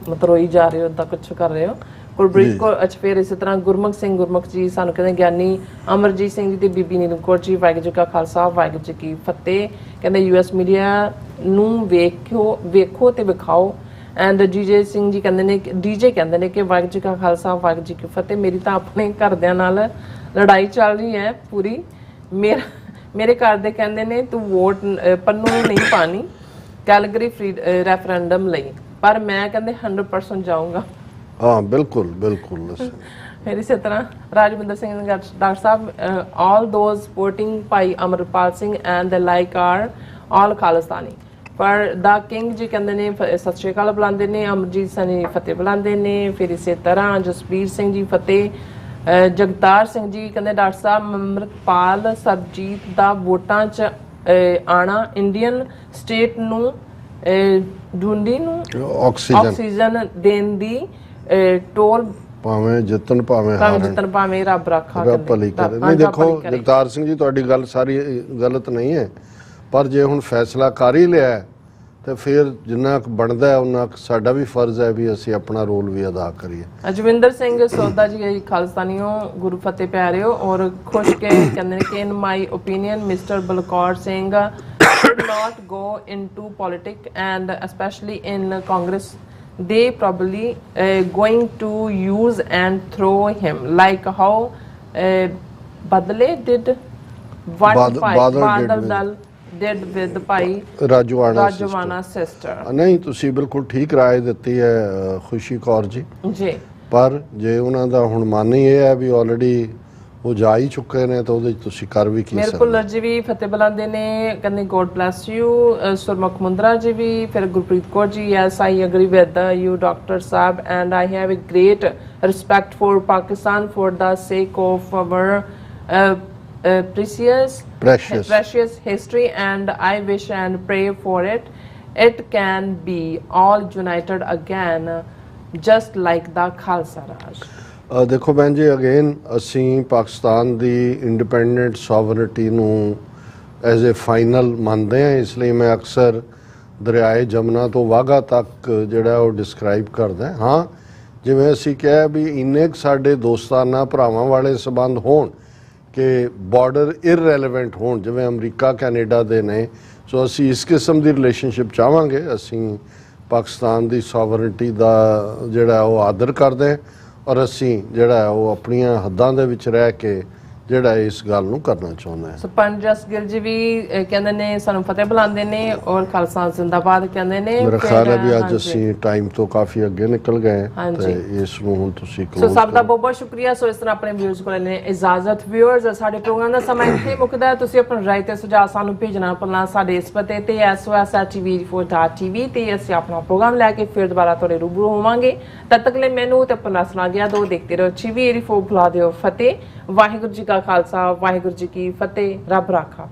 ਮਤਰੋਈ ਜਾ ਰਹੇ ਹੋ ਤਾਂ ਕੁਝ ਕਰ ਰਹੇ ਹੋ। ਗੁਰਪ੍ਰੀਤ ਕੌਰ ਅੱਛਾ ਫਿਰ ਇਸੇ ਤਰ੍ਹਾਂ ਗੁਰਮੁਖ ਜੀ ਸਾਨੂੰ ਕਹਿੰਦੇ ਗਿਆਨੀ ਅਮਰਜੀਤ ਸਿੰਘ ਜੀ ਤੇ ਬੀਬੀ ਨੀਲਮ ਕੌਰ ਜੀ ਵਾਹਿਗੁਰੂ ਜੀ ਕਾ ਖਾਲਸਾ ਵਾਹਿਗੁਰੂ ਜੀ ਕੀ ਫਤਿਹ। ਕਹਿੰਦੇ ਯੂਐਸ ਮੀਡੀਆ ਨੂੰ ਵੇਖੋ ਤੇ ਵਿਖਾਓ। ਐਂਡ ਡੀਜੇ ਸਿੰਘ ਜੀ ਕਹਿੰਦੇ ਨੇ ਡੀਜੇ ਕਹਿੰਦੇ ਨੇ ਕਿ ਵਾਹਿਗੁਰੂ ਜੀ ਕਾ ਖਾਲਸਾ ਵਾਹਿਗੁਰੂ ਜੀ ਕੀ ਫਤਿਹ। ਮੇਰੀ ਤਾਂ ਆਪਣੇ ਘਰਦਿਆਂ ਨਾਲ ਲੜਾਈ ਚੱਲ ਰਹੀ ਹੈ ਪੂਰੀ। ਮੇਰੇ ਘਰ ਦੇ ਕਹਿੰਦੇ ਨੇ ਤੂੰ ਵੋਟ ਪੰਨੂ ਨੂੰ ਨਹੀਂ ਪਾਣੀ ਕੈਲਗਰੀ ਰੈਫਰੈਂਡਮ ਲਈ, ਪਰ ਮੈਂ ਕਹਿੰਦੇ 100% ਜਾਊਂਗਾ। ਹਾਂ ਬਿਲਕੁਲ ਬਿਲਕੁਲ। ਫਿਰ ਇਸੇ ਤਰ੍ਹਾਂ Rajwinder Singh doctor Sahib all those supporting Bhai Amarpal Singh and the like are all Khalistani. ਪਰ ਦਾ ਕਿੰਗ ਜੀ ਕਹਿੰਦੇ ਨੇ ਸਤਿ ਸ਼੍ਰੀ ਅਕਾਲ ਬੁਲਾਉਂਦੇ ਨੇ, ਅਮਰਜੀਤ ਸਨੀ ਫਤਿਹ ਬੁਲਾਉਂਦੇ ਨੇ। ਫਿਰ ਇਸੇ ਤਰ੍ਹਾਂ ਜਸਪੀਰ ਸਿੰਘ ਜੀ ਫਤਿਹ, ਜਗਤਾਰ ਸਿੰਘ ਜੀ ਕਹਿੰਦੇ ਡਾਕਟਰ ਸਾਹਿਬ ਅਮਰਪਾਲ ਸਰਜੀਤ ਦਾ ਵੋਟਾਂ 'ਚ ਆਣਾ ਇੰਡੀਅਨ ਸਟੇਟ ਨੂੰ ਢੂੰਡੀ ਨੂੰ ਆਕਸੀਜਨ ਦੇਣ ਦੀ ਟੋਲ ਭਾਵੇਂ ਜਿੱਤਣ ਭਾਵੇਂ ਰੱਬ ਰਾਖਾ ਭਲੀ ਕਰੇ। ਨਹੀਂ ਦੇਖੋ ਜਗਤਾਰ ਸਿੰਘ ਜੀ ਤੁਹਾਡੀ ਗੱਲ ਸਾਰੀ ਗਲਤ ਨਹੀਂ ਹੈ, ਪਰ ਜੇ ਹੁਣ ਫੈਸਲਾ ਕਰ ਹੀ ਲਿਆ ਤੇ ਫਿਰ ਜਿੰਨਾ ਕੁ ਬਣਦਾ ਉਹਨਾਂ ਸਾਡਾ ਵੀ ਫਰਜ਼ ਹੈ ਵੀ ਅਸੀਂ ਆਪਣਾ ਰੋਲ ਵੀ ਅਦਾ ਕਰੀਏ। ਅਜਵਿੰਦਰ ਸਿੰਘ ਸੋਦਾ ਜੀ ਖਾਲਸਤਾਨੀਓ ਗੁਰੂ ਫਤਿਹ ਪਿਆਰਿਓ ਔਰ ਖੁਸ਼ ਕੇ ਕਹਿੰਦੇ ਨੇ ਕਿ in my opinion Mister Balkaur Singh should not go into politics and especially in Congress they probably going to use and throw him like how Badale did what Badal Dal did with Bhai ਰਾਜਵਾਨਾ sister. ਨਹੀਂ ਤੁਸੀਂ ਬਿਲਕੁਲ ਠੀਕ ਰਾਏ ਦਿੱਤੀ ਹੈ ਖੁਸ਼ੀ ਕੌਰ ਜੀ ਜੀ, ਪਰ ਜੇ ਉਹਨਾਂ ਦਾ ਹੁਣ ਮਨ ਹੀ ਇਹ ਹੈ ਵੀ ਆਲਰੇਡੀ ਉਹ ਜਾ ਹੀ ਚੁੱਕੇ ਨੇ ਤਾਂ ਉਹਦੇ ਤੁਸੀਂ ਕਰ ਵੀ ਕੀ ਸਕਦੇ। ਮੇਰੇ ਕੋਲ ਜੀ ਵੀ ਫਤਿਹ ਬੁਲਾਉਂਦੇ ਨੇ ਕਹਿੰਦੇ God bless you. Surmukh Mundra ji ਵੀ, ਫਿਰ Gurpreet Kaur ji yes I agree with you doctor Sahib and I have a great respect for Pakistan for the sake of our precious history and I wish and pray for it can be all united again just like the Khalsa Raj। ਦੇਖੋ ਭੈਣ ਜੀ ਅਗੇਨ ਅਸੀਂ ਪਾਕਿਸਤਾਨ ਦੀ ਇੰਡੀਪੈਂਡੈਂਟ ਸੋਵਰਨਿਟੀ ਨੂੰ ਐਜ਼ ਏ ਫਾਈਨਲ ਮੰਨਦੇ ਹਾਂ, ਇਸ ਲਈ ਮੈਂ ਅਕਸਰ ਦਰਿਆਏ ਜਮਨਾ ਤੋਂ ਵਾਘਾ ਤੱਕ ਜਿਹੜਾ ਉਹ ਡਿਸਕ੍ਰਾਈਬ ਕਰਦਾ। ਹਾਂ ਜਿਵੇਂ ਅਸੀਂ ਕਿਹਾ ਵੀ ਇੰਨੇ ਸਾਡੇ ਦੋਸਤਾਨਾ ਭਰਾਵਾਂ ਵਾਲੇ ਸੰਬੰਧ ਹੋਣ ਕਿ ਬਾਰਡਰ ਇਰਰੈਲੇਵੈਂਟ ਹੋਣ ਜਿਵੇਂ ਅਮਰੀਕਾ ਕੈਨੇਡਾ ਦੇ ਨੇ, ਸੋ ਅਸੀਂ ਇਸ ਕਿਸਮ ਦੀ ਰਿਲੇਸ਼ਨਸ਼ਿਪ ਚਾਹਾਂਗੇ। ਅਸੀਂ ਪਾਕਿਸਤਾਨ ਦੀ ਸੋਵਰਨਿਟੀ ਦਾ ਜਿਹੜਾ ਉਹ ਆਦਰ ਕਰਦੇ ਔਰ ਅਸੀਂ ਜਿਹੜਾ ਉਹ ਆਪਣੀਆਂ ਹੱਦਾਂ ਦੇ ਵਿੱਚ ਰਹਿ ਕੇ ਜਿਹੜਾ ਇਸ ਗੱਲ ਨੂੰ ਕਰਨਾ ਚਾਹੁੰਦਾ ਹੈ। ਸਰਪੰਚ ਜਸਗਿਲ ਜੀ ਵੀ ਕਹਿੰਦੇ ਨੇ ਸਾਨੂੰ ਫਤਿਹ ਬੁਲਾਉਂਦੇ ਨੇ ਔਰ ਖਾਲਸਾ ਜ਼ਿੰਦਾਬਾਦ ਕਹਿੰਦੇ ਨੇ। ਮੇਰਾ ਖਿਆਲ ਹੈ ਵੀ ਅੱਜ ਅਸੀਂ ਟਾਈਮ ਤੋਂ ਕਾਫੀ ਅੱਗੇ ਨਿਕਲ ਗਏ ਤੇ ਇਸ ਨੂੰ ਹੁਣ ਤੁਸੀਂ ਸੋ ਸਭ ਦਾ ਬਹੁਤ ਬਹੁਤ ਸ਼ੁਕਰੀਆ। ਸੋ ਇਸ ਤਰ੍ਹਾਂ ਆਪਣੇ ਵਿਊਜ਼ ਕੋਲ ਲੈਣੇ ਇਜਾਜ਼ਤ। ਵਿਊਅਰਸ ਸਾਡੇ ਪ੍ਰੋਗਰਾਮ ਦਾ ਸਮਾਂ ਇੱਥੇ ਮੁੱਕਦਾ। ਤੁਸੀਂ ਆਪਣੀ ਰਾਏ ਤੇ ਸੁਝਾਅ ਸਾਨੂੰ ਭੇਜਣਾ ਭੁੱਲਣਾ ਸਾਡੇ ਇਸ ਪਤੇ ਤੇ sos@tv4.tv ਤੇ ਅਸੀਂ ਆਪਣਾ ਪ੍ਰੋਗਰਾਮ ਲੈ ਕੇ ਫਿਰ ਦੁਬਾਰਾ ਤੁਹਾਡੇ ਰੂਬਰੂ ਹੋਵਾਂਗੇ। ਤਦ ਤੱਕ ਲਈ ਮੈਨੂੰ ਤੇ ਆਪਣਾ ਸੁਣਾ ਗਿਆ ਦੋ ਦੇਖਦੇ ਰਹੋ TV 84 ਬੁਲਾ ਦਿਓ ਫਤਿਹ। ਵਾਹਿਗੁਰੂ ਜੀ ਕਾ ਖਾਲਸਾ ਵਾਹਿਗੁਰੂ ਜੀ ਕੀ ਫਤਿਹ। ਰੱਬ ਰਾਖਾ।